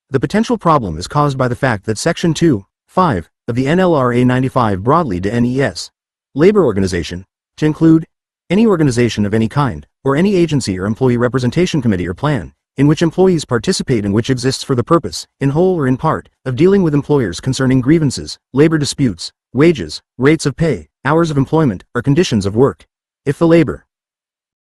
The potential problem is caused by the fact that Section 2(5) of the NLRA 95 broadly defines labor organization to include any organization of any kind, or any agency or employee representation committee or plan, in which employees participate and which exists for the purpose, in whole or in part, of dealing with employers concerning grievances, labor disputes, wages, rates of pay, hours of employment, or conditions of work. If the labor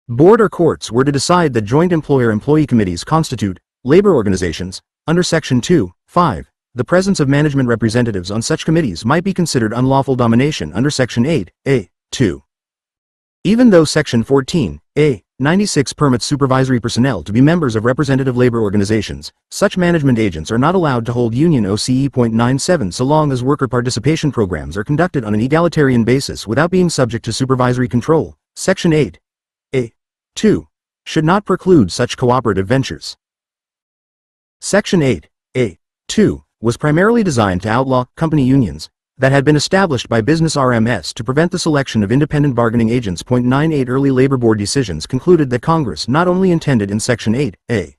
board or courts were to decide that joint employer-employee committees constitute labor organizations, under Section 2(5), the presence of management representatives on such committees might be considered unlawful domination under Section 8(a)(2). Even though Section 14(a)(96) permits supervisory personnel to be members of representative labor organizations, such management agents are not allowed to hold Union OCE.97 so long as worker participation programs are conducted on an egalitarian basis without being subject to supervisory control. Section 8(a)(2) should not preclude such cooperative ventures. Section 8(a)(2) was primarily designed to outlaw company unions that had been established by business RMS to prevent the selection of independent bargaining agents. 98 Early labor board decisions concluded that Congress not only intended in Section 8(a)(2)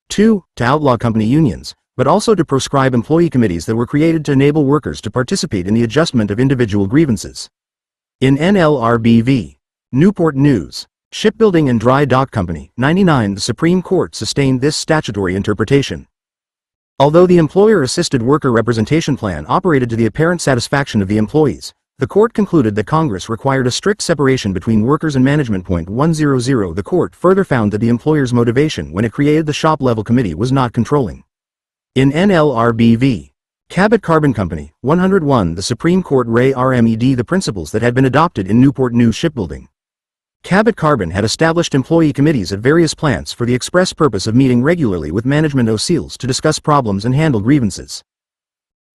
to outlaw company unions, but also to proscribe employee committees that were created to enable workers to participate in the adjustment of individual grievances. In NLRB v. Newport News, Shipbuilding and Dry Dock Company, 99, the Supreme Court sustained this statutory interpretation. Although the employer-assisted worker representation plan operated to the apparent satisfaction of the employees, the court concluded that Congress required a strict separation between workers and management. 100. The court further found that the employer's motivation when it created the shop-level committee was not controlling. In NLRB v. Cabot Carbon Company, 101, the Supreme Court remed the principles that had been adopted in Newport News Shipbuilding. Cabot Carbon had established employee committees at various plants for the express purpose of meeting regularly with management OCEs to discuss problems and handle grievances.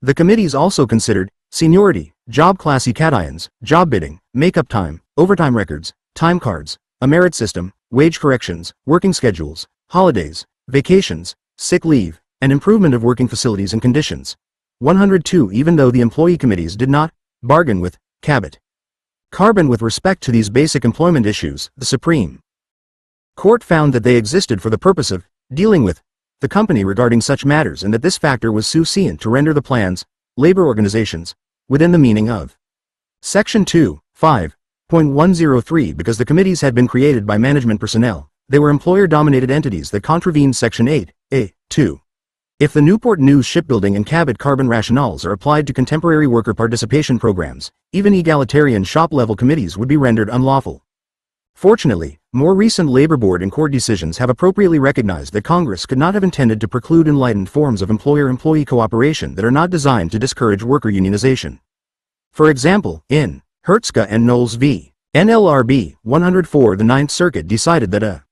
The committees also considered seniority, job classifications, job bidding, makeup time, overtime records, time cards, a merit system, wage corrections, working schedules, holidays, vacations, sick leave, and improvement of working facilities and conditions. 102. Even though the employee committees did not bargain with Cabot Carbon with respect to these basic employment issues, the Supreme Court found that they existed for the purpose of dealing with the company regarding such matters and that this factor was sufficient to render the plans, labor organizations, within the meaning of Section 2(5)(103). Because the committees had been created by management personnel, they were employer-dominated entities that contravened Section 8(a)(2). If the Newport News Shipbuilding and Cabot Carbon rationales are applied to contemporary worker participation programs, even egalitarian shop-level committees would be rendered unlawful. Fortunately, more recent labor board and court decisions have appropriately recognized that Congress could not have intended to preclude enlightened forms of employer-employee cooperation that are not designed to discourage worker unionization. For example, in Hertzka and Knowles v. NLRB 104, the Ninth Circuit decided that a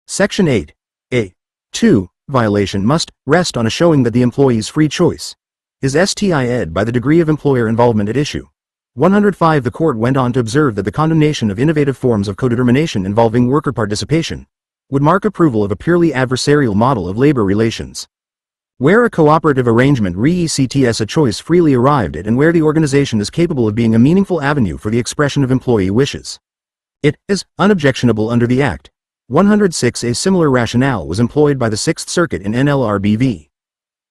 Section 8(a)(2) violation must rest on a showing that the employee's free choice is STI'd by the degree of employer involvement at issue. 105. The court went on to observe that the condemnation of innovative forms of codetermination involving worker participation would mark approval of a purely adversarial model of labor relations. Where a cooperative arrangement re-ECTS a choice freely arrived at and where the organization is capable of being a meaningful avenue for the expression of employee wishes, it is unobjectionable under the Act. 106. A similar rationale was employed by the Sixth Circuit in NLRB v.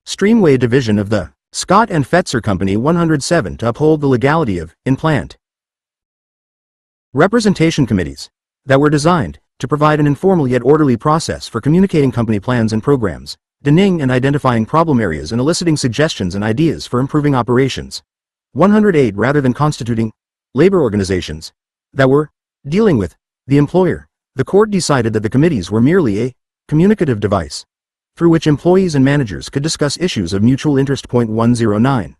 Streamway Division of the Scott and Fetzer Company 107 to uphold the legality of in-plant representation committees that were designed to provide an informal yet orderly process for communicating company plans and programs, defining and identifying problem areas and eliciting suggestions and ideas for improving operations. 108. Rather than constituting labor organizations that were dealing with the employer, the court decided that the committees were merely a communicative device through which employees and managers could discuss issues of mutual interest. 109.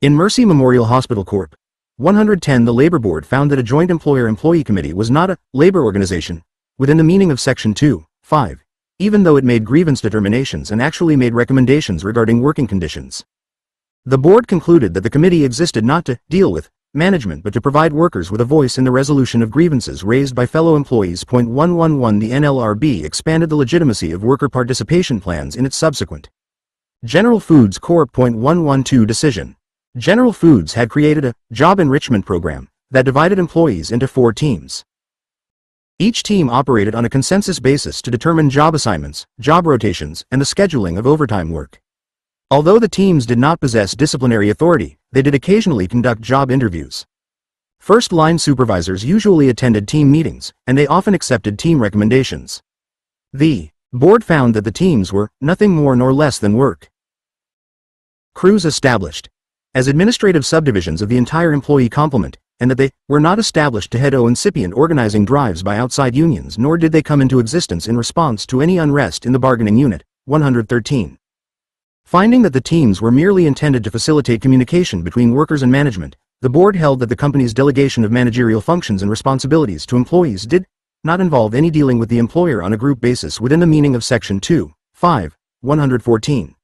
In Mercy Memorial Hospital Corp. 110, the Labor Board found that a joint employer-employee committee was not a labor organization within the meaning of Section 2(5), even though it made grievance determinations and actually made recommendations regarding working conditions. The board concluded that the committee existed not to deal with management but to provide workers with a voice in the resolution of grievances raised by fellow employees. 111. The NLRB expanded the legitimacy of worker participation plans in its subsequent General Foods Corp. 112 decision. General Foods had created a job enrichment program that divided employees into 4 teams. Each team operated on a consensus basis to determine job assignments, job rotations, and the scheduling of overtime work. Although the teams did not possess disciplinary authority, they did occasionally conduct job interviews. First-line supervisors usually attended team meetings, and they often accepted team recommendations. The Board found that the teams were nothing more nor less than work crews established as administrative subdivisions of the entire employee complement, and that they were not established to head incipient organizing drives by outside unions, nor did they come into existence in response to any unrest in the bargaining unit. 113. Finding that the teams were merely intended to facilitate communication between workers and management, the board held that the company's delegation of managerial functions and responsibilities to employees did not involve any dealing with the employer on a group basis within the meaning of Section 2, 5, 114.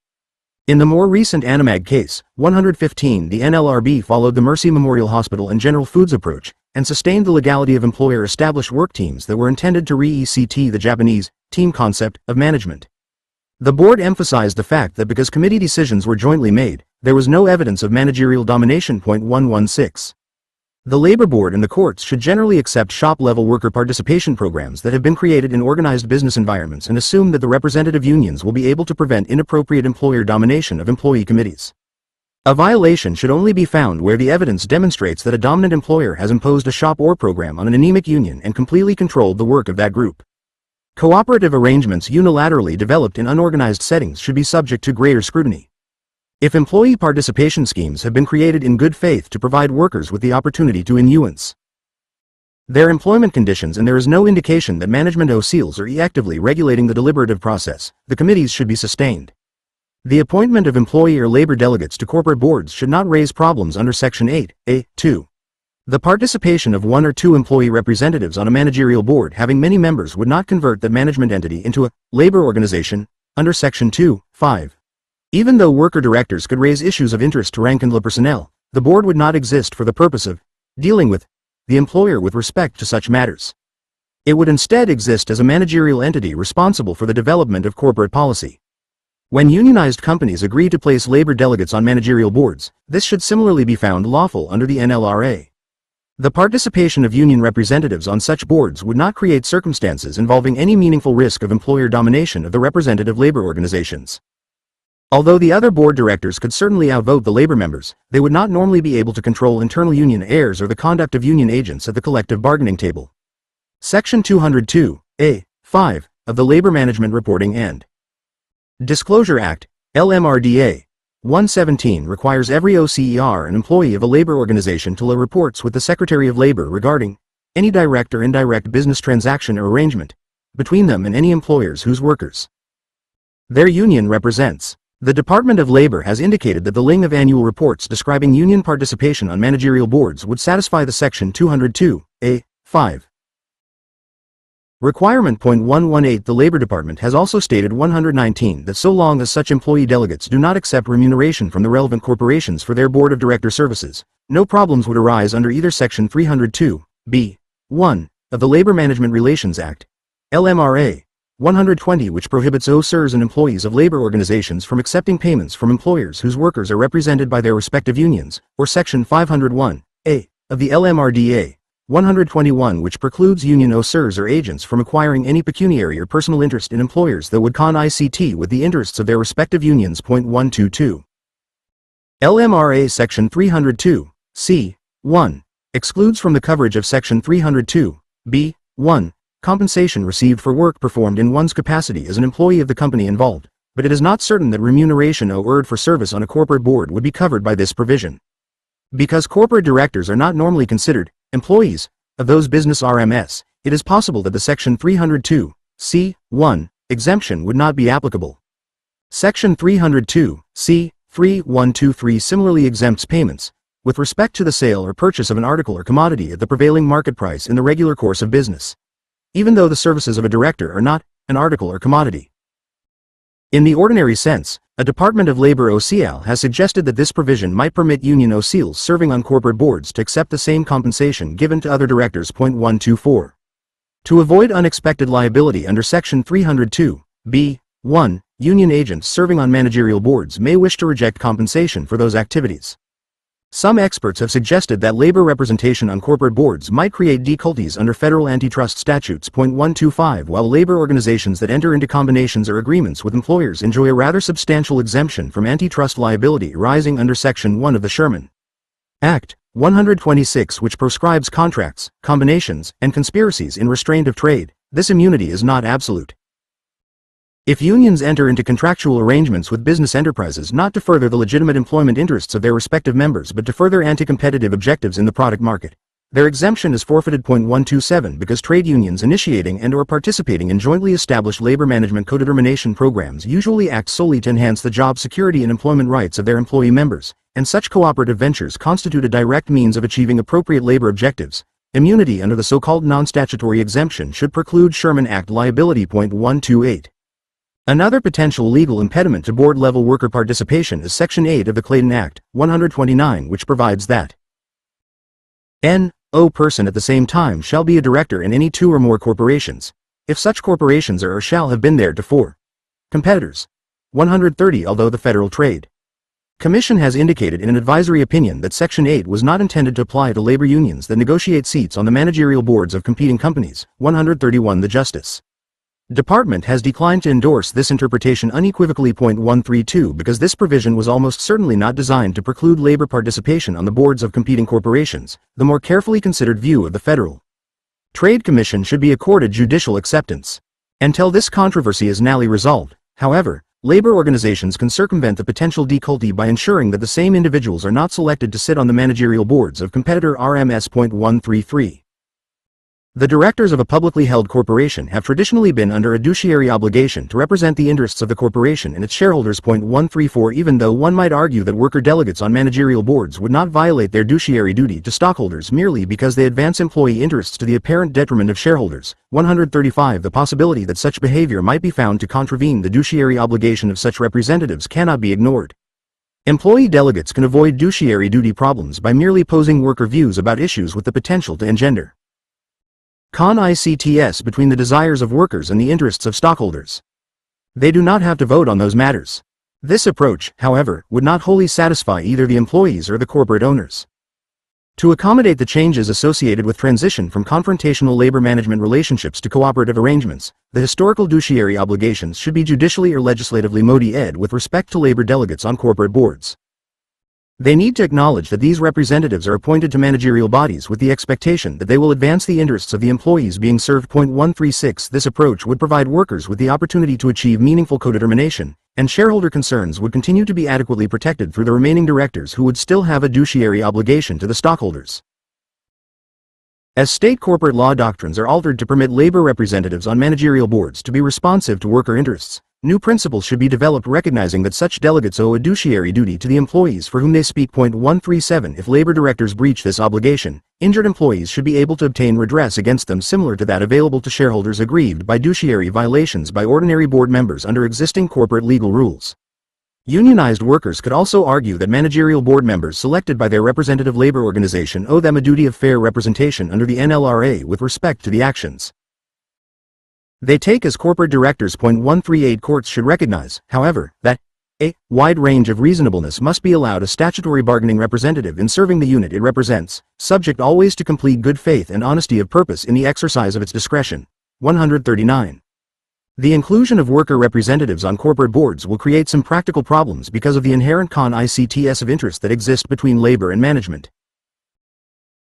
In the more recent Animag case, 115, the NLRB followed the Mercy Memorial Hospital and General Foods approach, and sustained the legality of employer-established work teams that were intended to re-ECT the Japanese team concept of management. The board emphasized the fact that because committee decisions were jointly made, there was no evidence of managerial domination. 116. The labor board and the courts should generally accept shop-level worker participation programs that have been created in organized business environments and assume that the representative unions will be able to prevent inappropriate employer domination of employee committees. A violation should only be found where the evidence demonstrates that a dominant employer has imposed a shop or program on an anemic union and completely controlled the work of that group. Cooperative arrangements unilaterally developed in unorganized settings should be subject to greater scrutiny. If employee participation schemes have been created in good faith to provide workers with the opportunity to influence their employment conditions and there is no indication that management OCLs are actively regulating the deliberative process, the committees should be sustained. The appointment of employee or labor delegates to corporate boards should not raise problems under Section 8(a)(2). The participation of one or two employee representatives on a managerial board having many members would not convert that management entity into a labor organization under Section 2, 5. Even though worker directors could raise issues of interest to rank and personnel, the board would not exist for the purpose of dealing with the employer with respect to such matters. It would instead exist as a managerial entity responsible for the development of corporate policy. When unionized companies agree to place labor delegates on managerial boards, this should similarly be found lawful under the NLRA. The participation of union representatives on such boards would not create circumstances involving any meaningful risk of employer domination of the representative labor organizations. Although the other board directors could certainly outvote the labor members, they would not normally be able to control internal union affairs or the conduct of union agents at the collective bargaining table. Section 202(a)(5) of the Labor Management Reporting and Disclosure Act, LMRDA, 117 requires every OCER and employee of a labor organization to lodge reports with the Secretary of Labor regarding any direct or indirect business transaction or arrangement between them and any employers whose workers their union represents. The Department of Labor has indicated that the ling of annual reports describing union participation on managerial boards would satisfy the Section 202(a)(5) requirement. 118 The Labor Department has also stated 119 that so long as such employee delegates do not accept remuneration from the relevant corporations for their board of director services, no problems would arise under either Section 302(b)(1) of the Labor Management Relations Act, LMRA, 120 which prohibits OCERs and employees of labor organizations from accepting payments from employers whose workers are represented by their respective unions, or Section 501(a) of the LMRDA, 121 which precludes union OCERs or agents from acquiring any pecuniary or personal interest in employers that would conflict with the interests of their respective unions. 122. LMRA Section 302(c)(1) excludes from the coverage of Section 302(b)(1) compensation received for work performed in one's capacity as an employee of the company involved, but it is not certain that remuneration earned for service on a corporate board would be covered by this provision. Because corporate directors are not normally considered employees of those business RMS, it is possible that the Section 302(c)(1) exemption would not be applicable. Section 302(c)(3)(1)(2)(3) similarly exempts payments with respect to the sale or purchase of an article or commodity at the prevailing market price in the regular course of business, even though the services of a director are not an article or commodity. In the ordinary sense, a Department of Labor OCL has suggested that this provision might permit union OCLs serving on corporate boards to accept the same compensation given to other directors. 124. To avoid unexpected liability under Section 302(b)(1), union agents serving on managerial boards may wish to reject compensation for those activities. Some experts have suggested that labor representation on corporate boards might create difficulties under federal antitrust statutes. 125 While labor organizations that enter into combinations or agreements with employers enjoy a rather substantial exemption from antitrust liability arising under Section 1 of the Sherman Act, 126 which proscribes contracts, combinations, and conspiracies in restraint of trade, this immunity is not absolute. If unions enter into contractual arrangements with business enterprises not to further the legitimate employment interests of their respective members but to further anti-competitive objectives in the product market, their exemption is forfeited. 127 Because trade unions initiating and/or participating in jointly established labor management codetermination programs usually act solely to enhance the job security and employment rights of their employee members, and such cooperative ventures constitute a direct means of achieving appropriate labor objectives, immunity under the so-called non-statutory exemption should preclude Sherman Act liability. 128. Another potential legal impediment to board-level worker participation is Section 8 of the Clayton Act, 129, which provides that N.O. person at the same time shall be a director in any two or more corporations, if such corporations are or shall have been theretofore competitors. 130 Although the Federal Trade Commission has indicated in an advisory opinion that Section 8 was not intended to apply to labor unions that negotiate seats on the managerial boards of competing companies, 131 The Justice Department has declined to endorse this interpretation unequivocally. 132 Because this provision was almost certainly not designed to preclude labor participation on the boards of competing corporations, the more carefully considered view of the Federal Trade Commission should be accorded judicial acceptance. Until this controversy is nally resolved, however, labor organizations can circumvent the potential deculty by ensuring that the same individuals are not selected to sit on the managerial boards of competitor RMS. 133 The directors of a publicly held corporation have traditionally been under a fiduciary obligation to represent the interests of the corporation and its shareholders. 134 Even though one might argue that worker delegates on managerial boards would not violate their fiduciary duty to stockholders merely because they advance employee interests to the apparent detriment of shareholders, 135 The possibility that such behavior might be found to contravene the fiduciary obligation of such representatives cannot be ignored. Employee delegates can avoid fiduciary duty problems by merely posing worker views about issues with the potential to engender con-ICTS between the desires of workers and the interests of stockholders. They do not have to vote on those matters. This approach, however, would not wholly satisfy either the employees or the corporate owners. To accommodate the changes associated with transition from confrontational labor management relationships to cooperative arrangements, the historical fiduciary obligations should be judicially or legislatively modified with respect to labor delegates on corporate boards. They need to acknowledge that these representatives are appointed to managerial bodies with the expectation that they will advance the interests of the employees being served. 136 This approach would provide workers with the opportunity to achieve meaningful codetermination, and shareholder concerns would continue to be adequately protected through the remaining directors who would still have a fiduciary obligation to the stockholders. As state corporate law doctrines are altered to permit labor representatives on managerial boards to be responsive to worker interests, new principles should be developed recognizing that such delegates owe a fiduciary duty to the employees for whom they speak. 137 If labor directors breach this obligation, injured employees should be able to obtain redress against them similar to that available to shareholders aggrieved by fiduciary violations by ordinary board members under existing corporate legal rules. Unionized workers could also argue that managerial board members selected by their representative labor organization owe them a duty of fair representation under the NLRA with respect to the actions they take as corporate directors. 138 Courts should recognize, however, that a wide range of reasonableness must be allowed a statutory bargaining representative in serving the unit it represents, subject always to complete good faith and honesty of purpose in the exercise of its discretion. 139 The inclusion of worker representatives on corporate boards will create some practical problems because of the inherent con-ICTS of interest that exist between labor and management.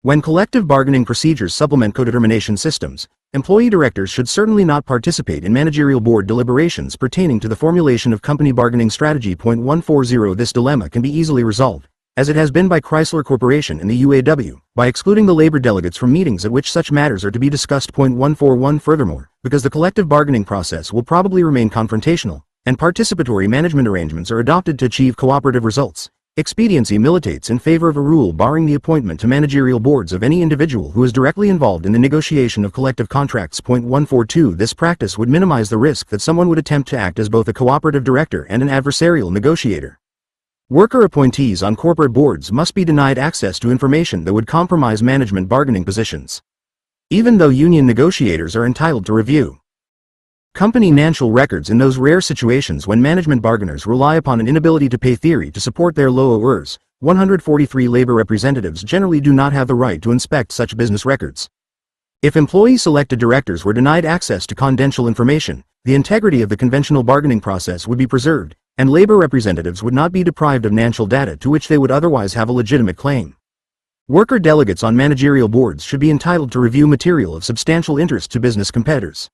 When collective bargaining procedures supplement codetermination systems, employee directors should certainly not participate in managerial board deliberations pertaining to the formulation of company bargaining strategy. 140 This dilemma can be easily resolved, as it has been by Chrysler Corporation and the UAW, by excluding the labor delegates from meetings at which such matters are to be discussed. 141 Furthermore, because the collective bargaining process will probably remain confrontational, and participatory management arrangements are adopted to achieve cooperative results, expediency militates in favor of a rule barring the appointment to managerial boards of any individual who is directly involved in the negotiation of collective contracts. 142 This practice would minimize the risk that someone would attempt to act as both a cooperative director and an adversarial negotiator. Worker appointees on corporate boards must be denied access to information that would compromise management bargaining positions, even though union negotiators are entitled to review company financial records in those rare situations when management bargainers rely upon an inability to pay theory to support their low OERs. 143 Labor representatives generally do not have the right to inspect such business records. If employee-selected directors were denied access to confidential information, the integrity of the conventional bargaining process would be preserved, and labor representatives would not be deprived of financial data to which they would otherwise have a legitimate claim. Worker delegates on managerial boards should be entitled to review material of substantial interest to business competitors.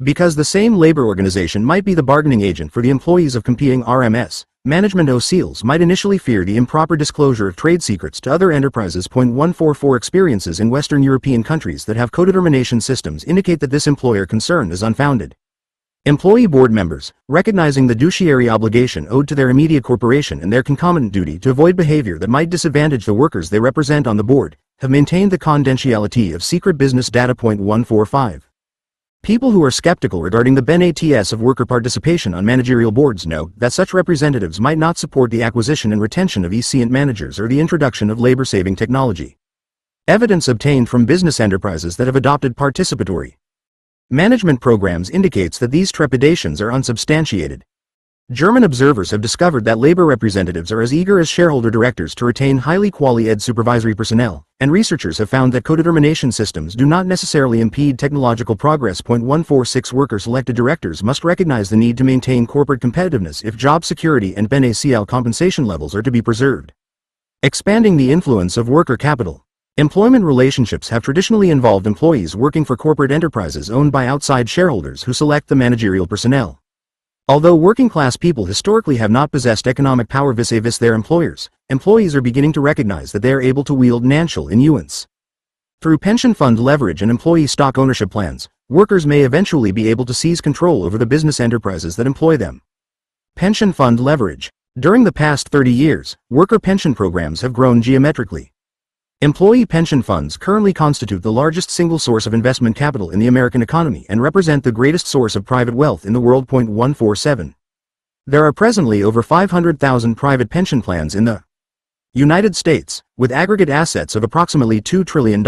Because the same labor organization might be the bargaining agent for the employees of competing RMS, management OCLs might initially fear the improper disclosure of trade secrets to other enterprises. 144 Experiences in Western European countries that have codetermination systems indicate that this employer concern is unfounded. Employee board members, recognizing the fiduciary obligation owed to their immediate corporation and their concomitant duty to avoid behavior that might disadvantage the workers they represent on the board, have maintained the confidentiality of secret business data. 145. People who are skeptical regarding the benefits of worker participation on managerial boards note that such representatives might not support the acquisition and retention of efficient managers or the introduction of labor-saving technology. Evidence obtained from business enterprises that have adopted participatory management programs indicates that these trepidations are unsubstantiated. German observers have discovered that labor representatives are as eager as shareholder directors to retain highly qualified supervisory personnel, and researchers have found that codetermination systems do not necessarily impede technological progress. 146 Worker-selected directors must recognize the need to maintain corporate competitiveness if job security and beneficial compensation levels are to be preserved. Expanding the influence of worker capital. Employment relationships have traditionally involved employees working for corporate enterprises owned by outside shareholders who select the managerial personnel. Although working-class people historically have not possessed economic power vis-a-vis their employers, employees are beginning to recognize that they are able to wield financial influence. Through pension fund leverage and employee stock ownership plans, workers may eventually be able to seize control over the business enterprises that employ them. Pension fund leverage. During the past 30 years, worker pension programs have grown geometrically. Employee pension funds currently constitute the largest single source of investment capital in the American economy and represent the greatest source of private wealth in the world. 147. There are presently over 500,000 private pension plans in the United States, with aggregate assets of approximately $2 trillion.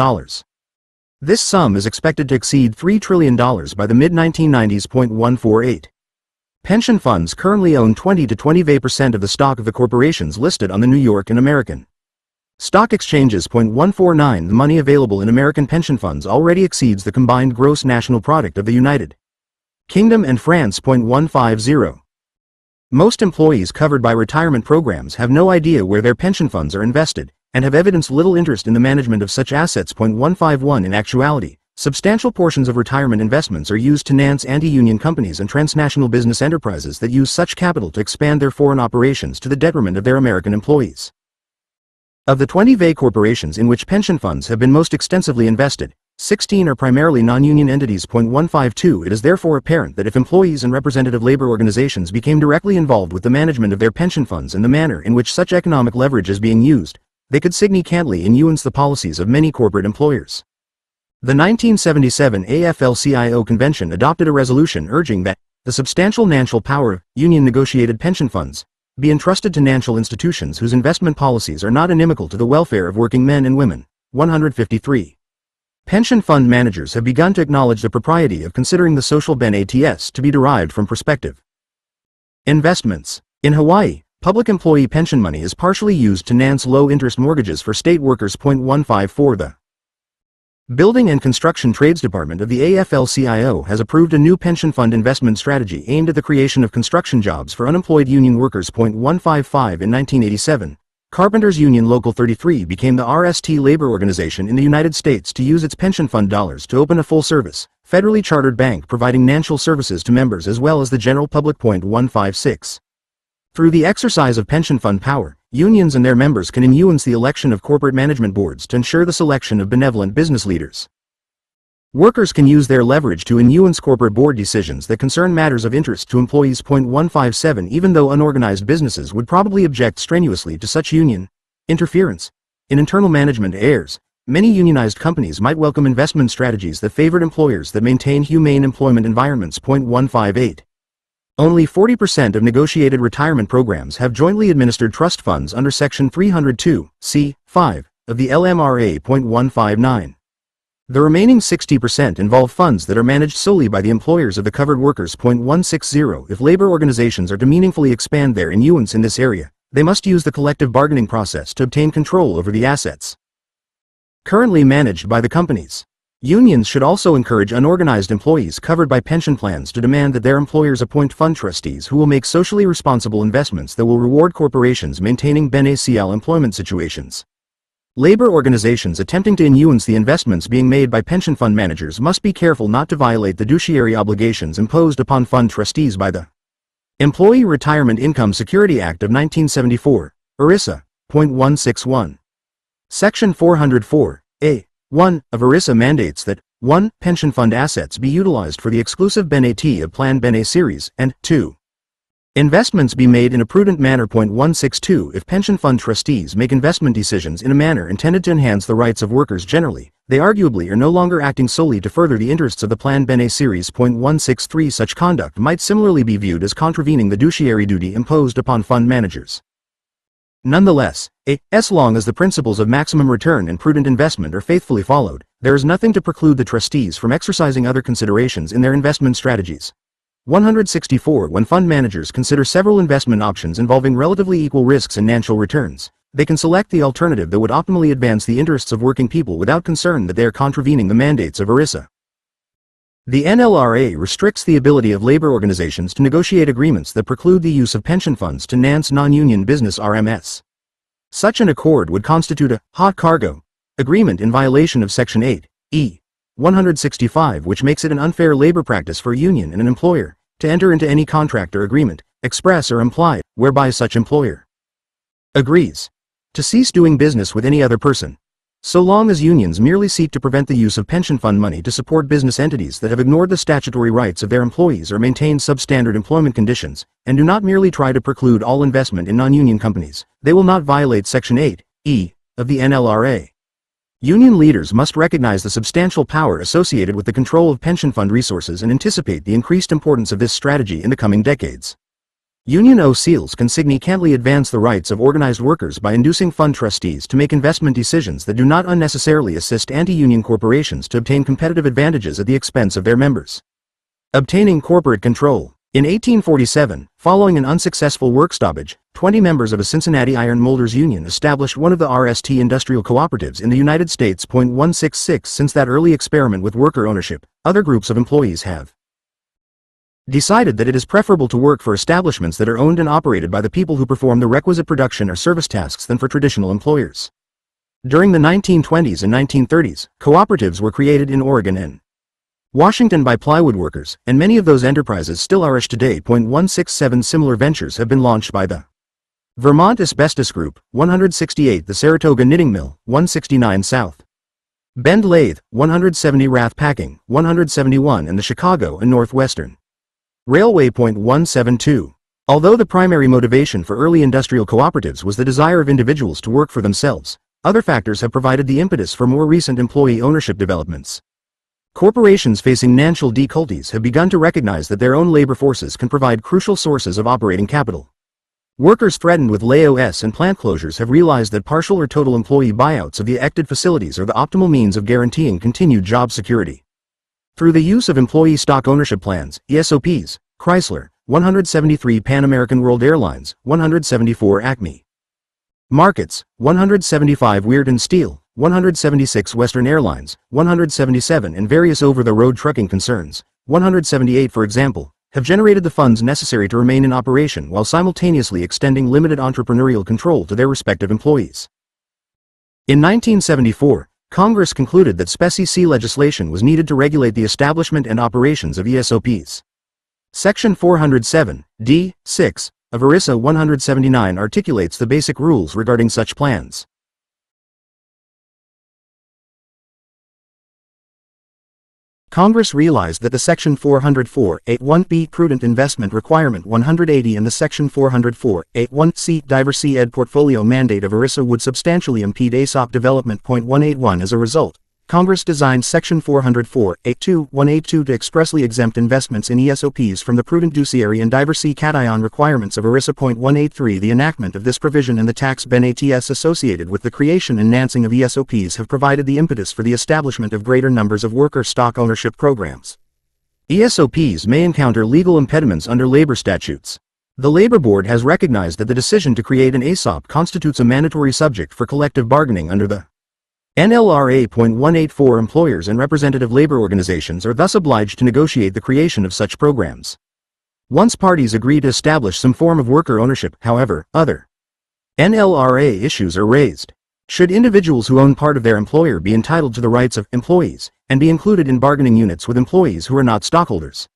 This sum is expected to exceed $3 trillion by the mid-1990s. 148. Pension funds currently own 20 to 25% of the stock of the corporations listed on the New York and American Stock Exchanges. 149. The money available in American pension funds already exceeds the combined gross national product of the United Kingdom and France. 150. Most employees covered by retirement programs have no idea where their pension funds are invested, and have evidenced little interest in the management of such assets. 151. In actuality, substantial portions of retirement investments are used to finance anti-union companies and transnational business enterprises that use such capital to expand their foreign operations to the detriment of their American employees. Of the 20 VA corporations in which pension funds have been most extensively invested, 16 are primarily non-union entities. 152. It is therefore apparent that if employees and representative labor organizations became directly involved with the management of their pension funds and the manner in which such economic leverage is being used, they could significantly influence the policies of many corporate employers. The 1977 AFL-CIO Convention adopted a resolution urging that the substantial financial power of union-negotiated pension funds be entrusted to financial institutions whose investment policies are not inimical to the welfare of working men and women. 153. Pension fund managers have begun to acknowledge the propriety of considering the social benefits to be derived from prospective investments. In Hawaii, public employee pension money is partially used to finance low-interest mortgages for state workers. 154. The Building and Construction Trades Department of the AFL-CIO has approved a new pension fund investment strategy aimed at the creation of construction jobs for unemployed union workers. 155. In 1987, Carpenters Union Local 33 became the RST labor organization in the United States to use its pension fund dollars to open a full-service, federally chartered bank providing financial services to members as well as the general public. 156. Through the exercise of pension fund power, unions and their members can influence the election of corporate management boards to ensure the selection of benevolent business leaders. Workers can use their leverage to influence corporate board decisions that concern matters of interest to employees. 157. Even though unorganized businesses would probably object strenuously to such union interference in internal management affairs, many unionized companies might welcome investment strategies that favored employers that maintain humane employment environments. 158. Only 40% of negotiated retirement programs have jointly administered trust funds under Section 302, c. 5, of the LMRA. 159. The remaining 60% involve funds that are managed solely by the employers of the covered workers. 160. If labor organizations are to meaningfully expand their influence in this area, they must use the collective bargaining process to obtain control over the assets currently managed by the companies. Unions should also encourage unorganized employees covered by pension plans to demand that their employers appoint fund trustees who will make socially responsible investments that will reward corporations maintaining beneficial employment situations. Labor organizations attempting to influence the investments being made by pension fund managers must be careful not to violate the fiduciary obligations imposed upon fund trustees by the Employee Retirement Income Security Act of 1974, ERISA, .161. Section 404(a)(1) of ERISA mandates that 1. Pension fund assets be utilized for the exclusive benefit of Plan Ben A series, and 2. Investments be made in a prudent manner. .162 If pension fund trustees make investment decisions in a manner intended to enhance the rights of workers generally, they arguably are no longer acting solely to further the interests of the Plan Ben A series. .163 Such conduct might similarly be viewed as contravening the fiduciary duty imposed upon fund managers. Nonetheless, as long as the principles of maximum return and prudent investment are faithfully followed, there is nothing to preclude the trustees from exercising other considerations in their investment strategies. 164 When fund managers consider several investment options involving relatively equal risks and financial returns, they can select the alternative that would optimally advance the interests of working people without concern that they are contravening the mandates of ERISA. The NLRA restricts the ability of labor organizations to negotiate agreements that preclude the use of pension funds to enhance non-union business RMS. Such an accord would constitute a hot cargo agreement in violation of Section 8(e) 165, which makes it an unfair labor practice for a union and an employer to enter into any contract or agreement, express or implied, whereby such employer agrees to cease doing business with any other person, so long as unions merely seek to prevent the use of pension fund money to support business entities that have ignored the statutory rights of their employees or maintain substandard employment conditions, and do not merely try to preclude all investment in non-union companies. They will not violate Section 8(e) of the NLRA. Union leaders must recognize the substantial power associated with the control of pension fund resources and anticipate the increased importance of this strategy in the coming decades. Union OCs can significantly advance the rights of organized workers by inducing fund trustees to make investment decisions that do not unnecessarily assist anti-union corporations to obtain competitive advantages at the expense of their members. Obtaining corporate control. In 1847, following an unsuccessful work stoppage, 20 members of a Cincinnati iron molders union established one of the RST industrial cooperatives in the United States. .166 Since that early experiment with worker ownership, other groups of employees have decided that it is preferable to work for establishments that are owned and operated by the people who perform the requisite production or service tasks than for traditional employers. During the 1920s and 1930s, cooperatives were created in Oregon and Washington by plywood workers, and many of those enterprises still are today. .167 Similar ventures have been launched by the Vermont Asbestos Group, 168 the Saratoga Knitting Mill, 169 South Bend Lathe, 170 Rath Packing, 171 and the Chicago and Northwestern Railway. .172 Although the primary motivation for early industrial cooperatives was the desire of individuals to work for themselves, other factors have provided the impetus for more recent employee ownership developments. Corporations facing financial difficulties have begun to recognize that their own labor forces can provide crucial sources of operating capital. Workers threatened with layoffs and plant closures have realized that partial or total employee buyouts of the affected facilities are the optimal means of guaranteeing continued job security. Through the use of employee stock ownership plans, ESOPs, Chrysler, 173 Pan American World Airlines, 174 Acme Markets, 175 Weird & Steel, 176 Western Airlines, 177 and various over-the-road trucking concerns, 178 for example, have generated the funds necessary to remain in operation while simultaneously extending limited entrepreneurial control to their respective employees. In 1974, Congress concluded that Specie C legislation was needed to regulate the establishment and operations of ESOPs. Section 407(d)(6) of ERISA 179 articulates the basic rules regarding such plans. Congress realized that the Section 404(8)(1)(b) Prudent Investment Requirement 180 and the Section 404(8)(1)(c) Diversity Ed Portfolio mandate of ERISA would substantially impede ESOP development. 181 As a result, Congress designed Section 404(8)(2)(1)(a)(2) to expressly exempt investments in ESOPs from the prudent fiduciary and diversity cation requirements of ERISA. 183 The enactment of this provision and the tax benefits associated with the creation and enhancing of ESOPs have provided the impetus for the establishment of greater numbers of worker stock ownership programs. ESOPs may encounter legal impediments under labor statutes. The Labor Board has recognized that the decision to create an ESOP constitutes a mandatory subject for collective bargaining under the NLRA. 184 Employers and representative labor organizations are thus obliged to negotiate the creation of such programs. Once parties agree to establish some form of worker ownership, however, other NLRA issues are raised. Should individuals who own part of their employer be entitled to the rights of employees and be included in bargaining units with employees who are not stockholders?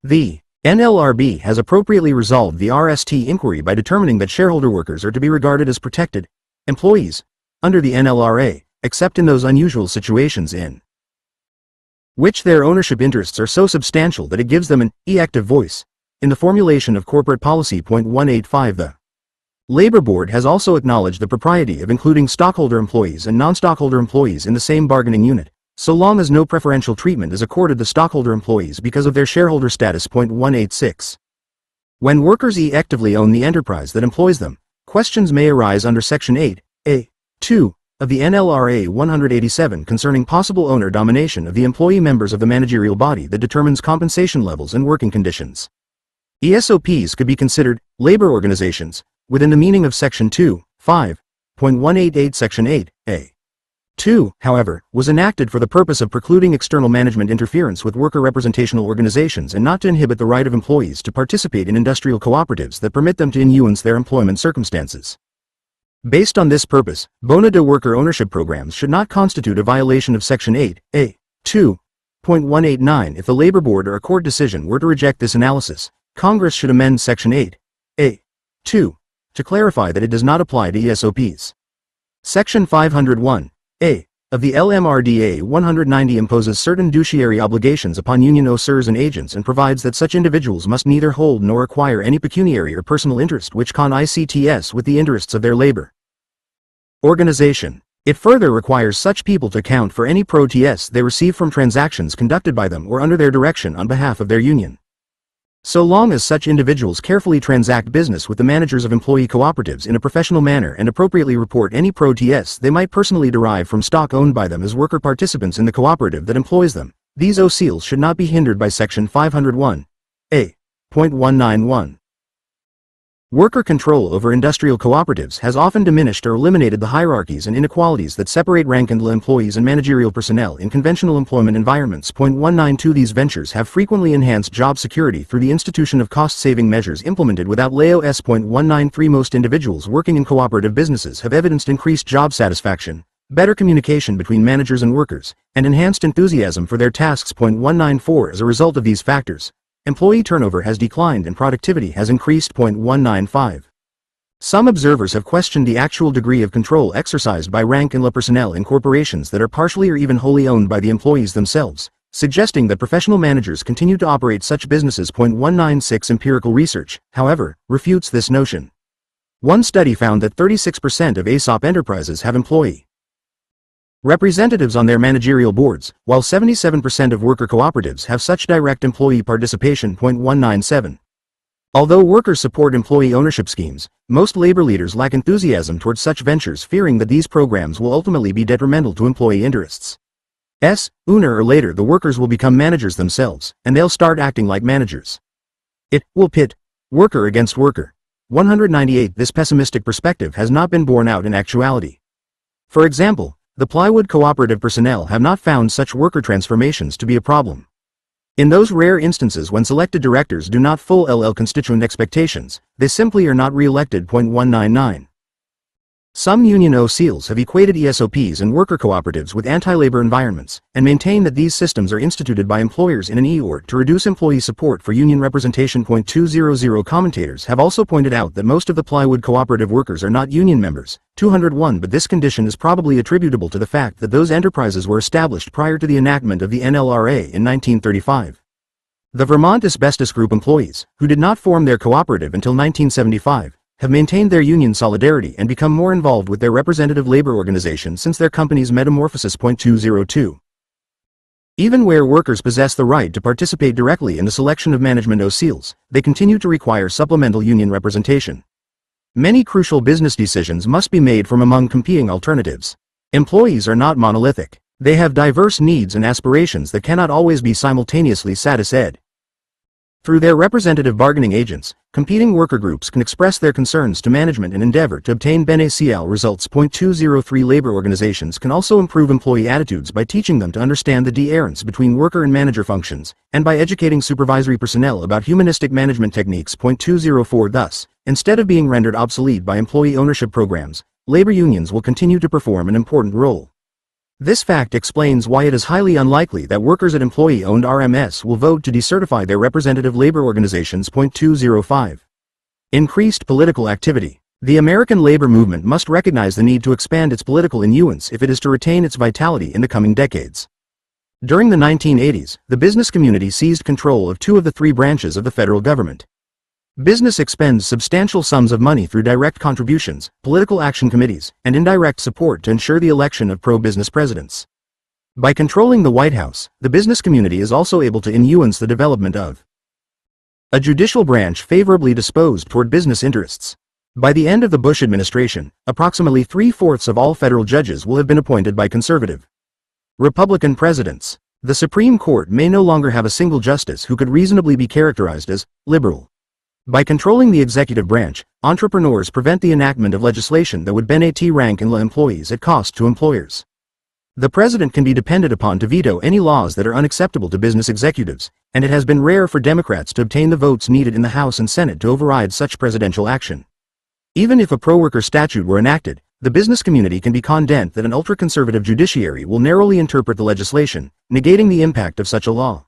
The NLRB has appropriately resolved the RST inquiry by determining that shareholder workers are to be regarded as protected employees under the NLRA, except in those unusual situations in which their ownership interests are so substantial that it gives them an active voice in the formulation of corporate policy. 185 The Labor Board has also acknowledged the propriety of including stockholder employees and non-stockholder employees in the same bargaining unit, so long as no preferential treatment is accorded the stockholder employees because of their shareholder status. 186 When workers actively own the enterprise that employs them, questions may arise under Section 8(a)(2) of the NLRA 187 concerning possible owner domination of the employee members of the managerial body that determines compensation levels and working conditions. ESOPs could be considered labor organizations within the meaning of Section 2(5)(188). Section 8(a)(2), however, was enacted for the purpose of precluding external management interference with worker representational organizations and not to inhibit the right of employees to participate in industrial cooperatives that permit them to influence their employment circumstances. Based on this purpose, bona fide worker ownership programs should not constitute a violation of Section 8(a)(2)(189). If the Labor Board or a court decision were to reject this analysis, Congress should amend Section 8(a)(2) to clarify that it does not apply to ESOPs. Section 501(a) of the LMRDA 190 imposes certain fiduciary obligations upon union officers and agents and provides that such individuals must neither hold nor acquire any pecuniary or personal interest which conflicts with the interests of their labor organization. It further requires such people to account for any proceeds they receive from transactions conducted by them or under their direction on behalf of their union. So long as such individuals carefully transact business with the managers of employee cooperatives in a professional manner and appropriately report any proceeds they might personally derive from stock owned by them as worker participants in the cooperative that employs them, these OCs should not be hindered by Section 501(a)(191). Worker control over industrial cooperatives has often diminished or eliminated the hierarchies and inequalities that separate rank-and-file employees and managerial personnel in conventional employment environments. 192 These ventures have frequently enhanced job security through the institution of cost-saving measures implemented without layoffs. 193 Most individuals working in cooperative businesses have evidenced increased job satisfaction, better communication between managers and workers, and enhanced enthusiasm for their tasks. 194 As a result of these factors, employee turnover has declined and productivity has increased. 195 Some observers have questioned the actual degree of control exercised by rank-and-file personnel in corporations that are partially or even wholly owned by the employees themselves, suggesting that professional managers continue to operate such businesses. 196 Empirical research, however, refutes this notion. One study found that 36% of ESOP enterprises have employee representatives on their managerial boards, while 77% of worker cooperatives have such direct employee participation. 197 Although workers support employee ownership schemes, most labor leaders lack enthusiasm towards such ventures, fearing that these programs will ultimately be detrimental to employee interests. Sooner or later the workers will become managers themselves, and they'll start acting like managers. It will pit worker against worker. 198 This pessimistic perspective has not been borne out in actuality. For example, the plywood cooperative personnel have not found such worker transformations to be a problem. In those rare instances when selected directors do not fulfill constituent expectations, they simply are not re-elected. 199 Some union OCs have equated ESOPs and worker cooperatives with anti-labor environments, and maintain that these systems are instituted by employers in an e-org to reduce employee support for union representation. 200 Commentators have also pointed out that most of the plywood cooperative workers are not union members. 201 But this condition is probably attributable to the fact that those enterprises were established prior to the enactment of the NLRA in 1935. The Vermont Asbestos Group employees, who did not form their cooperative until 1975, have maintained their union solidarity and become more involved with their representative labor organization since their company's metamorphosis. 202 Even where workers possess the right to participate directly in the selection of management OCs, they continue to require supplemental union representation. Many crucial business decisions must be made from among competing alternatives. Employees are not monolithic. They have diverse needs and aspirations that cannot always be simultaneously satisfied. Through their representative bargaining agents, competing worker groups can express their concerns to management and endeavor to obtain beneficial results. 203 Labor organizations can also improve employee attitudes by teaching them to understand the difference between worker and manager functions, and by educating supervisory personnel about humanistic management techniques. 204 Thus, instead of being rendered obsolete by employee ownership programs, labor unions will continue to perform an important role. This fact explains why it is highly unlikely that workers at employee-owned RMS will vote to decertify their representative labor organizations. 205. Increased political activity. The American labor movement must recognize the need to expand its political influence if it is to retain its vitality in the coming decades. During the 1980s, the business community seized control of two of the three branches of the federal government. Business expends substantial sums of money through direct contributions, political action committees, and indirect support to ensure the election of pro-business presidents. By controlling the White House, the business community is also able to influence the development of a judicial branch favorably disposed toward business interests. By the end of the Bush administration, approximately 3/4 of all federal judges will have been appointed by conservative Republican presidents. The Supreme Court may no longer have a single justice who could reasonably be characterized as liberal. By controlling the executive branch, entrepreneurs prevent the enactment of legislation that would benefit rank-and-file employees at cost to employers. The president can be depended upon to veto any laws that are unacceptable to business executives, and it has been rare for Democrats to obtain the votes needed in the House and Senate to override such presidential action. Even if a pro-worker statute were enacted, the business community can be confident that an ultra-conservative judiciary will narrowly interpret the legislation, negating the impact of such a law.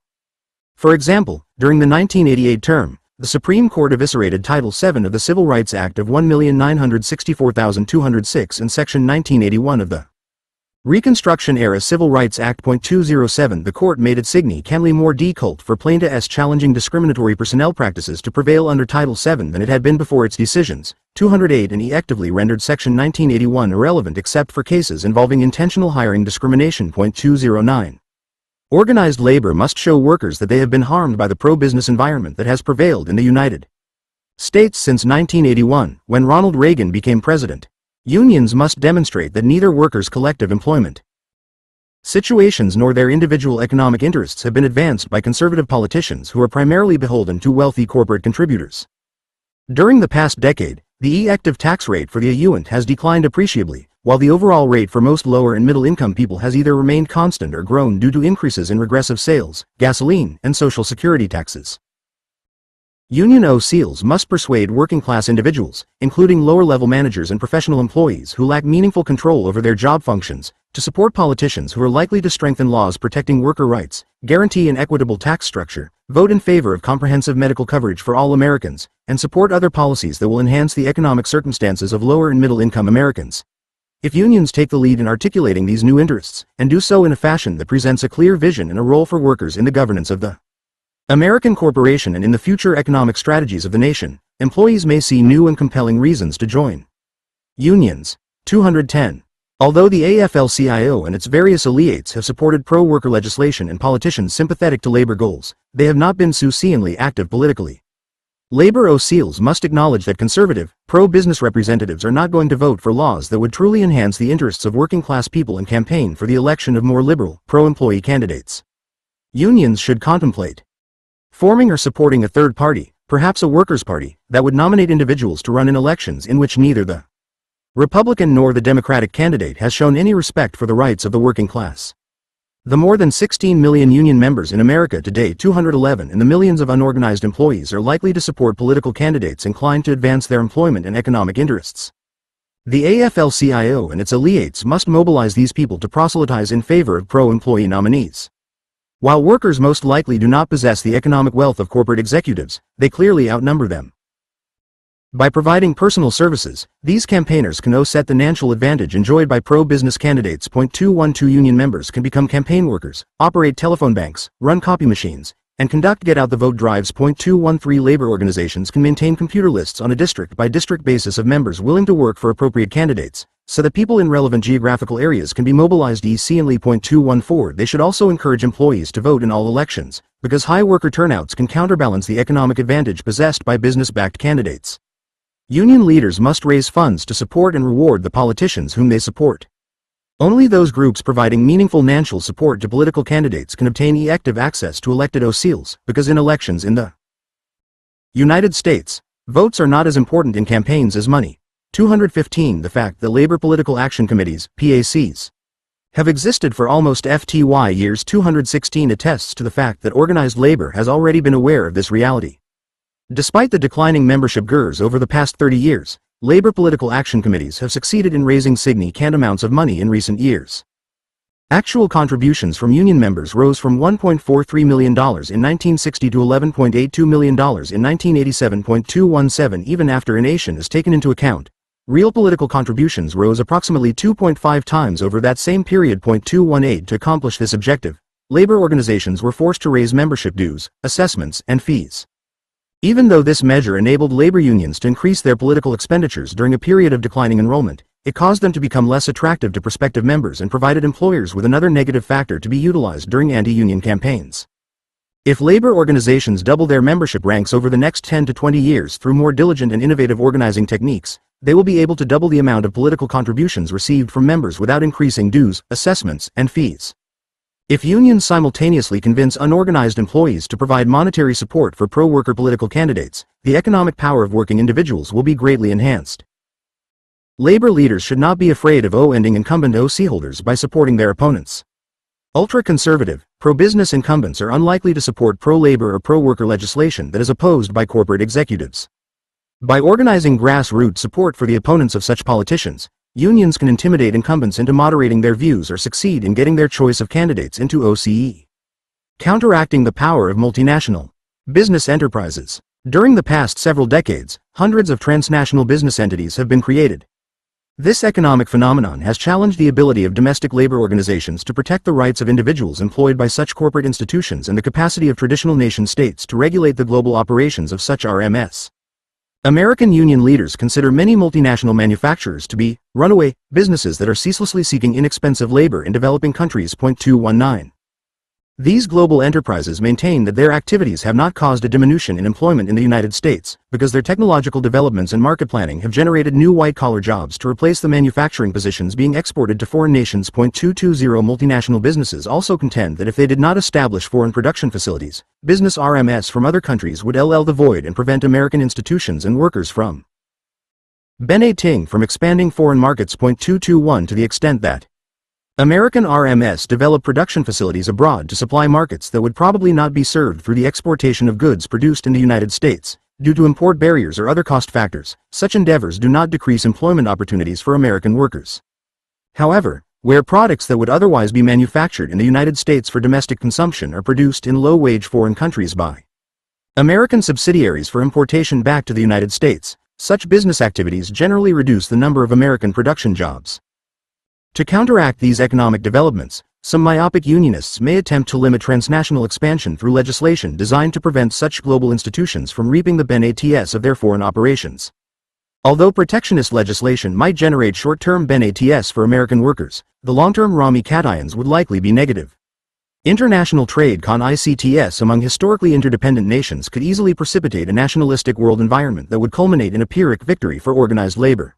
For example, during the 1988 term, the Supreme Court eviscerated Title VII of the Civil Rights Act of 1,964,206 and Section 1981 of the Reconstruction-era Civil Rights Act. 207. The court made it significantly more difficult for plaintiffs challenging discriminatory personnel practices to prevail under Title VII than it had been before its decisions. 208 and effectively rendered Section 1981 irrelevant except for cases involving intentional hiring discrimination. 209. Organized labor must show workers that they have been harmed by the pro-business environment that has prevailed in the United States since 1981, when Ronald Reagan became president. Unions must demonstrate that neither workers' collective employment situations nor their individual economic interests have been advanced by conservative politicians who are primarily beholden to wealthy corporate contributors. During the past decade, the effective tax rate for the UNT has declined appreciably, while the overall rate for most lower and middle-income people has either remained constant or grown due to increases in regressive sales, gasoline, and Social Security taxes. Union OCs must persuade working-class individuals, including lower-level managers and professional employees who lack meaningful control over their job functions, to support politicians who are likely to strengthen laws protecting worker rights, guarantee an equitable tax structure, vote in favor of comprehensive medical coverage for all Americans, and support other policies that will enhance the economic circumstances of lower and middle-income Americans. If unions take the lead in articulating these new interests, and do so in a fashion that presents a clear vision and a role for workers in the governance of the American corporation and in the future economic strategies of the nation, employees may see new and compelling reasons to join unions. 210. Although the AFL-CIO and its various affiliates have supported pro-worker legislation and politicians sympathetic to labor goals, they have not been sufficiently active politically. Labor OCs must acknowledge that conservative, pro-business representatives are not going to vote for laws that would truly enhance the interests of working-class people and campaign for the election of more liberal, pro-employee candidates. Unions should contemplate forming or supporting a third party, perhaps a workers' party, that would nominate individuals to run in elections in which neither the Republican nor the Democratic candidate has shown any respect for the rights of the working class. The more than 16 million union members in America today, 211, and the millions of unorganized employees are likely to support political candidates inclined to advance their employment and economic interests. The AFL-CIO and its affiliates must mobilize these people to proselytize in favor of pro-employee nominees. While workers most likely do not possess the economic wealth of corporate executives, they clearly outnumber them. By providing personal services, these campaigners can offset the financial advantage enjoyed by pro-business candidates. 212 Union members can become campaign workers, operate telephone banks, run copy machines, and conduct get-out-the-vote drives. 213 Labor organizations can maintain computer lists on a district-by-district basis of members willing to work for appropriate candidates, so that people in relevant geographical areas can be mobilized easily. 214 They should also encourage employees to vote in all elections, because high worker turnouts can counterbalance the economic advantage possessed by business-backed candidates. Union leaders must raise funds to support and reward the politicians whom they support. Only those groups providing meaningful financial support to political candidates can obtain effective access to elected OCs, because in elections in the United States, votes are not as important in campaigns as money. 215 The fact that labor political action committees, PACs, have existed for almost 50 years. 216 attests to the fact that organized labor has already been aware of this reality. Despite the declining membership GERS over the past 30 years, labor political action committees have succeeded in raising significant amounts of money in recent years. Actual contributions from union members rose from $1.43 million in 1960 to $11.82 million in 1987.217 even after inflation is taken into account. Real political contributions rose approximately 2.5 times over that same period. 218 To accomplish this objective, labor organizations were forced to raise membership dues, assessments, and fees. Even though this measure enabled labor unions to increase their political expenditures during a period of declining enrollment, it caused them to become less attractive to prospective members and provided employers with another negative factor to be utilized during anti-union campaigns. If labor organizations double their membership ranks over the next 10 to 20 years through more diligent and innovative organizing techniques, they will be able to double the amount of political contributions received from members without increasing dues, assessments, and fees. If unions simultaneously convince unorganized employees to provide monetary support for pro-worker political candidates, the economic power of working individuals will be greatly enhanced. Labor leaders should not be afraid of ending incumbent OC holders by supporting their opponents. Ultra-conservative, pro-business incumbents are unlikely to support pro-labor or pro-worker legislation that is opposed by corporate executives. By organizing grassroots support for the opponents of such politicians, unions can intimidate incumbents into moderating their views or succeed in getting their choice of candidates into OCE. Counteracting the power of multinational business enterprises. During the past several decades, hundreds of transnational business entities have been created. This economic phenomenon has challenged the ability of domestic labor organizations to protect the rights of individuals employed by such corporate institutions and the capacity of traditional nation-states to regulate the global operations of such RMS. American union leaders consider many multinational manufacturers to be runaway businesses that are ceaselessly seeking inexpensive labor in developing countries. 219. These global enterprises maintain that their activities have not caused a diminution in employment in the United States, because their technological developments and market planning have generated new white-collar jobs to replace the manufacturing positions being exported to foreign nations. 220 Multinational businesses also contend that if they did not establish foreign production facilities, business RMS from other countries would fill the void and prevent American institutions and workers from benefiting from expanding foreign markets. 221 To the extent that American RMS develop production facilities abroad to supply markets that would probably not be served through the exportation of goods produced in the United States, due to import barriers or other cost factors, such endeavors do not decrease employment opportunities for American workers. However, where products that would otherwise be manufactured in the United States for domestic consumption are produced in low-wage foreign countries by American subsidiaries for importation back to the United States, such business activities generally reduce the number of American production jobs. To counteract these economic developments, some myopic unionists may attempt to limit transnational expansion through legislation designed to prevent such global institutions from reaping the benefits of their foreign operations. Although protectionist legislation might generate short-term benefits for American workers, the long-term ramifications would likely be negative. International trade conflicts among historically interdependent nations could easily precipitate a nationalistic world environment that would culminate in a Pyrrhic victory for organized labor.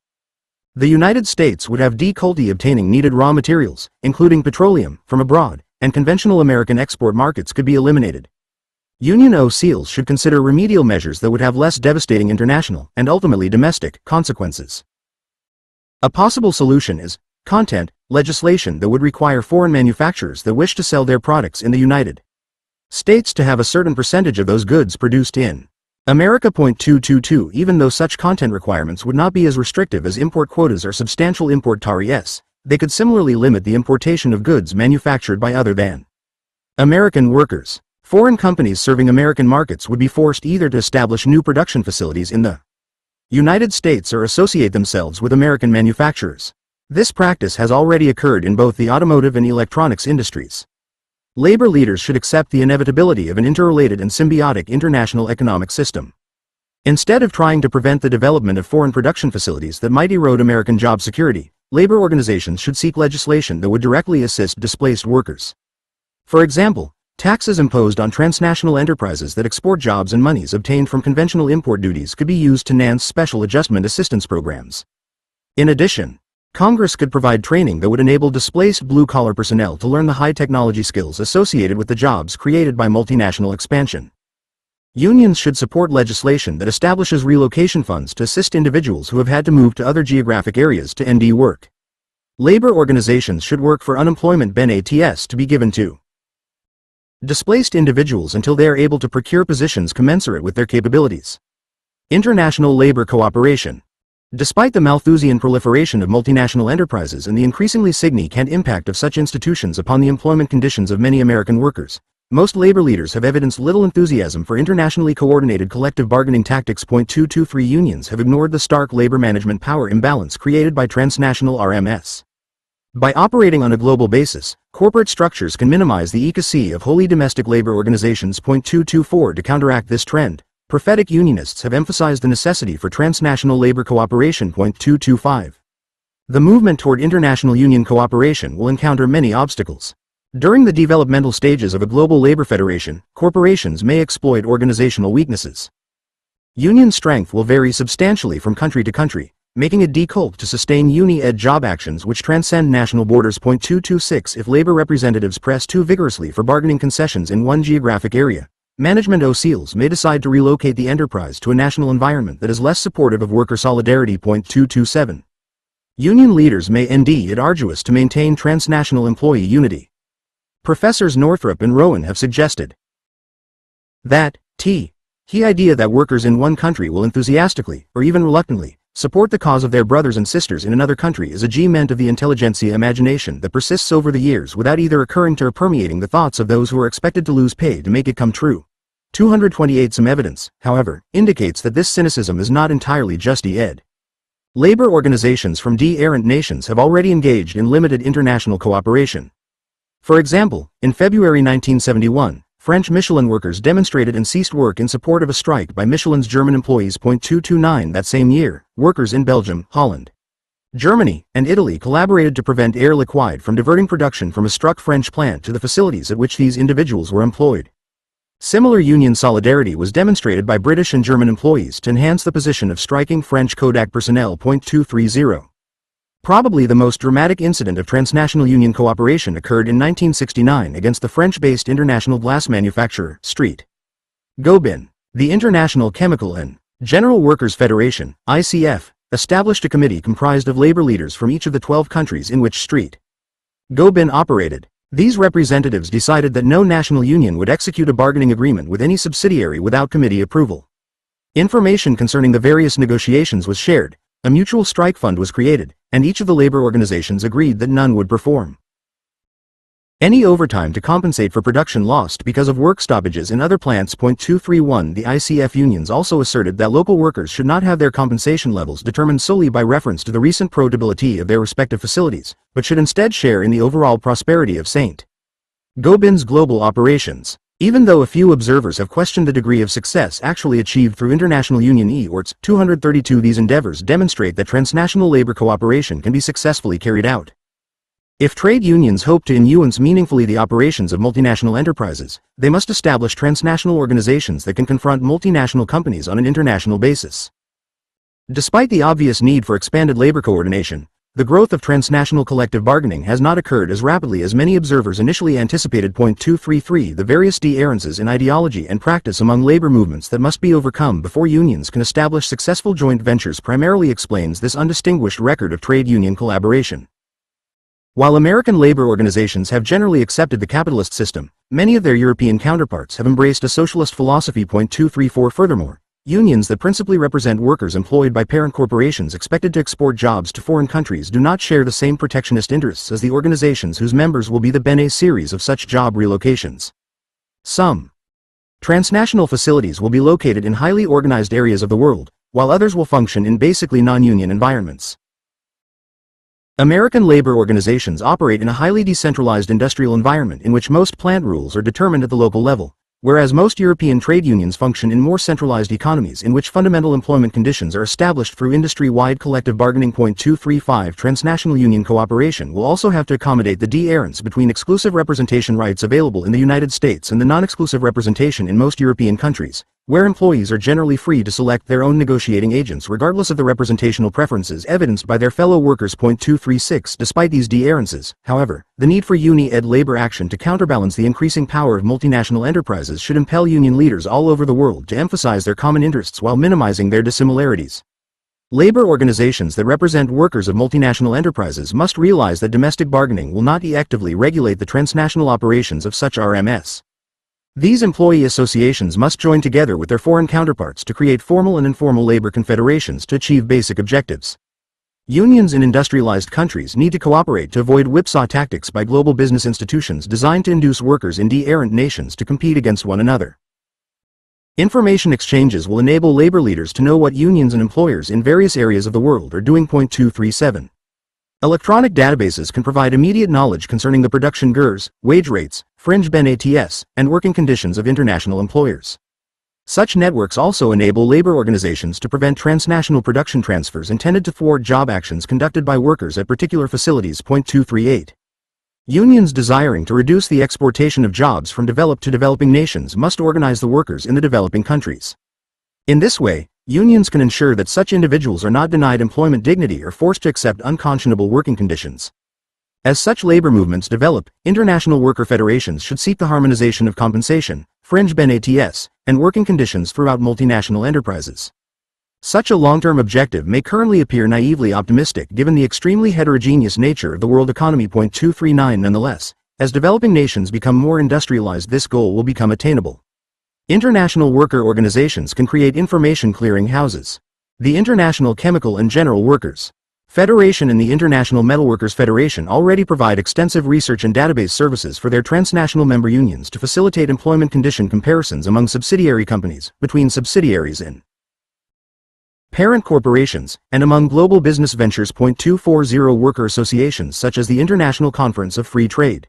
The United States would have difficulty obtaining needed raw materials, including petroleum, from abroad, and conventional American export markets could be eliminated. Union OCs should consider remedial measures that would have less devastating international, and ultimately domestic, consequences. A possible solution is content legislation that would require foreign manufacturers that wish to sell their products in the United States to have a certain percentage of those goods produced in America. 222 Even though such content requirements would not be as restrictive as import quotas or substantial import tariffs, they could similarly limit the importation of goods manufactured by other than American workers. Foreign companies serving American markets would be forced either to establish new production facilities in the United States or associate themselves with American manufacturers. This practice has already occurred in both the automotive and electronics industries. Labor leaders should accept the inevitability of an interrelated and symbiotic international economic system. Instead of trying to prevent the development of foreign production facilities that might erode American job security, labor organizations should seek legislation that would directly assist displaced workers. For example, taxes imposed on transnational enterprises that export jobs and monies obtained from conventional import duties could be used to enhance special adjustment assistance programs. In addition, Congress could provide training that would enable displaced blue-collar personnel to learn the high-technology skills associated with the jobs created by multinational expansion. Unions should support legislation that establishes relocation funds to assist individuals who have had to move to other geographic areas to end work. Labor organizations should work for unemployment benefits to be given to displaced individuals until they are able to procure positions commensurate with their capabilities. International labor cooperation. Despite the Malthusian proliferation of multinational enterprises and the increasingly significant impact of such institutions upon the employment conditions of many American workers, most labor leaders have evidenced little enthusiasm for internationally coordinated collective bargaining tactics. 223 Unions have ignored the stark labor management power imbalance created by transnational RMS. By operating on a global basis, corporate structures can minimize the efficacy of wholly domestic labor organizations. 224 To counteract this trend, prophetic unionists have emphasized the necessity for transnational labor cooperation. 225 The movement toward international union cooperation will encounter many obstacles. During the developmental stages of a global labor federation, corporations may exploit organizational weaknesses. Union strength will vary substantially from country to country, making it difficult to sustain uni-ed job actions which transcend national borders. 226 If labor representatives press too vigorously for bargaining concessions in one geographic area, management OCLs may decide to relocate the enterprise to a national environment that is less supportive of worker solidarity. 227 Union leaders may indeed it arduous to maintain transnational employee unity. Professors Northrop and Rowan have suggested that the idea that workers in one country will enthusiastically, or even reluctantly, support the cause of their brothers and sisters in another country is a achievement of the intelligentsia imagination that persists over the years without either occurring to or permeating the thoughts of those who are expected to lose pay to make it come true. 228 Some evidence, however, indicates that this cynicism is not entirely just ed. Labor organizations from errant nations have already engaged in limited international cooperation. For example, in February 1971, French Michelin workers demonstrated and ceased work in support of a strike by Michelin's German employees. 229 That same year, workers in Belgium, Holland, Germany, and Italy collaborated to prevent Air Liquide from diverting production from a struck French plant to the facilities at which these individuals were employed. Similar union solidarity was demonstrated by British and German employees to enhance the position of striking French Kodak personnel. 230 Probably the most dramatic incident of transnational union cooperation occurred in 1969 against the French-based international glass manufacturer, Street. Gobin. The International Chemical and General Workers Federation, ICF, established a committee comprised of labor leaders from each of the 12 countries in which Street. Gobin operated. These representatives decided that no national union would execute a bargaining agreement with any subsidiary without committee approval. Information concerning the various negotiations was shared, a mutual strike fund was created, and each of the labor organizations agreed that none would perform any overtime to compensate for production lost because of work stoppages in other plants. 231 The ICF unions also asserted that local workers should not have their compensation levels determined solely by reference to the recent profitability of their respective facilities, but should instead share in the overall prosperity of St. Gobin's global operations. Even though a few observers have questioned the degree of success actually achieved through international union efforts, 232 These endeavors demonstrate that transnational labor cooperation can be successfully carried out. If trade unions hope to influence meaningfully the operations of multinational enterprises, they must establish transnational organizations that can confront multinational companies on an international basis. Despite the obvious need for expanded labor coordination, the growth of transnational collective bargaining has not occurred as rapidly as many observers initially anticipated. 233 The various differences in ideology and practice among labor movements that must be overcome before unions can establish successful joint ventures primarily explains this undistinguished record of trade union collaboration. While American labor organizations have generally accepted the capitalist system, many of their European counterparts have embraced a socialist philosophy. 234 Furthermore, unions that principally represent workers employed by parent corporations expected to export jobs to foreign countries do not share the same protectionist interests as the organizations whose members will be the beneficiaries of such job relocations. Some transnational facilities will be located in highly organized areas of the world, while others will function in basically non-union environments. American labor organizations operate in a highly decentralized industrial environment in which most plant rules are determined at the local level, whereas most European trade unions function in more centralized economies in which fundamental employment conditions are established through industry-wide collective bargaining. 235 Transnational union cooperation will also have to accommodate the difference between exclusive representation rights available in the United States and the non-exclusive representation in most European countries, where employees are generally free to select their own negotiating agents regardless of the representational preferences evidenced by their fellow workers. 236 Despite these differences, however, the need for uni-ed labor action to counterbalance the increasing power of multinational enterprises should impel union leaders all over the world to emphasize their common interests while minimizing their dissimilarities. Labor organizations that represent workers of multinational enterprises must realize that domestic bargaining will not effectively regulate the transnational operations of such RMS. These employee associations must join together with their foreign counterparts to create formal and informal labor confederations to achieve basic objectives. Unions in industrialized countries need to cooperate to avoid whipsaw tactics by global business institutions designed to induce workers in de-errant nations to compete against one another. Information exchanges will enable labor leaders to know what unions and employers in various areas of the world are doing. 237. Electronic databases can provide immediate knowledge concerning the production GERs, wage rates, fringe benefits, and working conditions of international employers. Such networks also enable labor organizations to prevent transnational production transfers intended to thwart job actions conducted by workers at particular facilities. 238. Unions desiring to reduce the exportation of jobs from developed to developing nations must organize the workers in the developing countries. In this way, unions can ensure that such individuals are not denied employment dignity or forced to accept unconscionable working conditions. As such labor movements develop, international worker federations should seek the harmonization of compensation, fringe benefits, and working conditions throughout multinational enterprises. Such a long-term objective may currently appear naively optimistic given the extremely heterogeneous nature of the world economy. 239. Nonetheless, as developing nations become more industrialized, this goal will become attainable. International worker organizations can create information clearing houses. The International Chemical and General Workers Federation and the International Metalworkers Federation already provide extensive research and database services for their transnational member unions to facilitate employment condition comparisons among subsidiary companies, between subsidiaries in parent corporations, and among global business ventures. 240 Worker associations such as the International Conference of Free Trade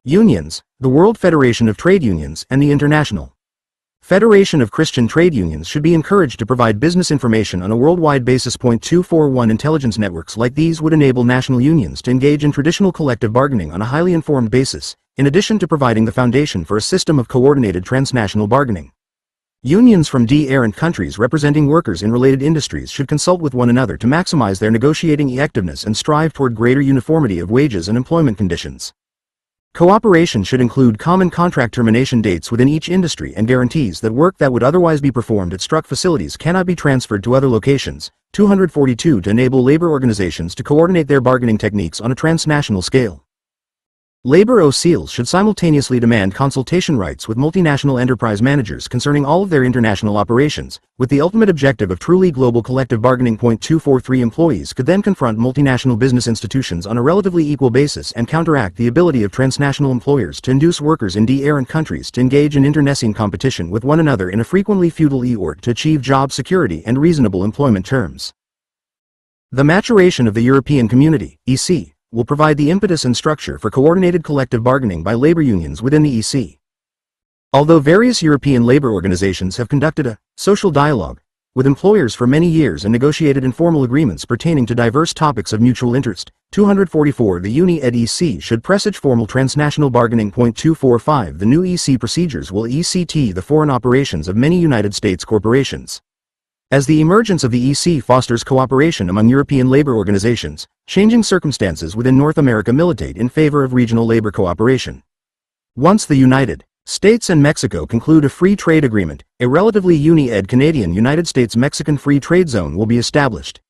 Unions, the World Federation of Trade Unions, and the International Federation of Christian Trade Unions should be encouraged to provide business information on a worldwide basis. 241 Intelligence networks like these would enable national unions to engage in traditional collective bargaining on a highly informed basis, in addition to providing the foundation for a system of coordinated transnational bargaining. Unions from de-errant countries representing workers in related industries should consult with one another to maximize their negotiating effectiveness and strive toward greater uniformity of wages and employment conditions. Cooperation should include common contract termination dates within each industry and guarantees that work that would otherwise be performed at struck facilities cannot be transferred to other locations. 242 To enable labor organizations to coordinate their bargaining techniques on a transnational scale. Labor OCs should simultaneously demand consultation rights with multinational enterprise managers concerning all of their international operations, with the ultimate objective of truly global collective bargaining. 243 Employees could then confront multinational business institutions on a relatively equal basis and counteract the ability of transnational employers to induce workers in de-errant countries to engage in internecine competition with one another in a frequently feudal org to achieve job security and reasonable employment terms. The maturation of the European Community, EC, will provide the impetus and structure for coordinated collective bargaining by labor unions within the EC. Although various European labor organizations have conducted a social dialogue with employers for many years and negotiated informal agreements pertaining to diverse topics of mutual interest, 244 The Uni-Ed EC should presage formal transnational bargaining. 245 The new EC procedures will ECT the foreign operations of many United States corporations. As the emergence of the EC fosters cooperation among European labor organizations, changing circumstances within North America militate in favor of regional labor cooperation. Once the United States and Mexico conclude a free trade agreement, a relatively uni-ed Canadian-United States-Mexican free trade zone will be established.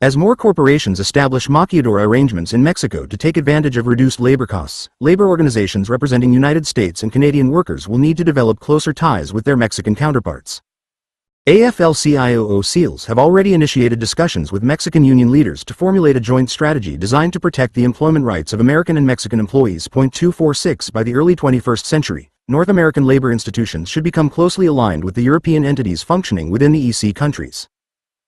As more corporations establish maquiladora arrangements in Mexico to take advantage of reduced labor costs, labor organizations representing United States and Canadian workers will need to develop closer ties with their Mexican counterparts. AFL-CIO SEALs have already initiated discussions with Mexican union leaders to formulate a joint strategy designed to protect the employment rights of American and Mexican employees. 246 By the early 21st century, North American labor institutions should become closely aligned with the European entities functioning within the EC countries.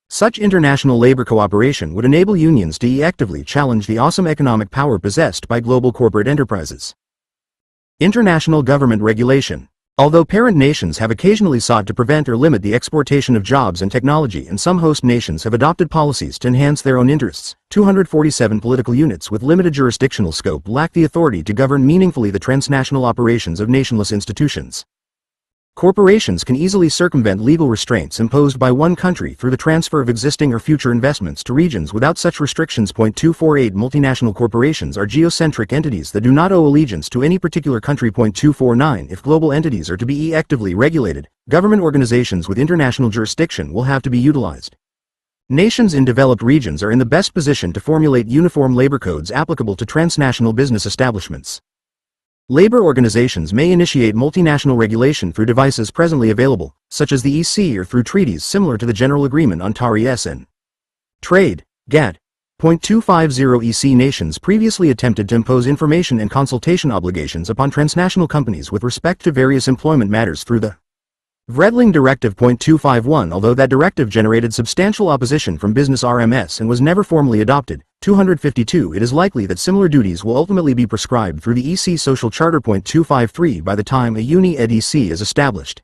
Such international labor cooperation would enable unions to actively challenge the awesome economic power possessed by global corporate enterprises. International government regulation. Although parent nations have occasionally sought to prevent or limit the exportation of jobs and technology, and some host nations have adopted policies to enhance their own interests, 247 political units with limited jurisdictional scope lack the authority to govern meaningfully the transnational operations of nationless institutions. Corporations can easily circumvent legal restraints imposed by one country through the transfer of existing or future investments to regions without such restrictions. 248 Multinational corporations are geocentric entities that do not owe allegiance to any particular country. 249 If global entities are to be actively regulated, government organizations with international jurisdiction will have to be utilized. Nations in developed regions are in the best position to formulate uniform labor codes applicable to transnational business establishments. Labor organizations may initiate multinational regulation through devices presently available, such as the EC, or through treaties similar to the General Agreement on Tariffs and Trade, GATT. .250 EC nations previously attempted to impose information and consultation obligations upon transnational companies with respect to various employment matters through the Vredling Directive. .251. Although that directive generated substantial opposition from business RMS and was never formally adopted, 252, it is likely that similar duties will ultimately be prescribed through the EC Social Charter. .253 by the time a Uni-Ed EC is established.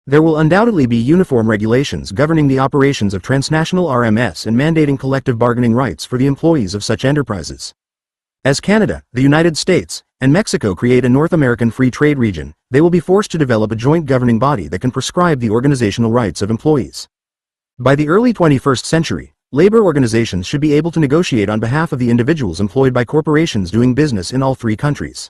There will undoubtedly be uniform regulations governing the operations of transnational RMS and mandating collective bargaining rights for the employees of such enterprises. As Canada, the United States, and Mexico create a North American free trade region, they will be forced to develop a joint governing body that can prescribe the organizational rights of employees. By the early 21st century, labor organizations should be able to negotiate on behalf of the individuals employed by corporations doing business in all three countries.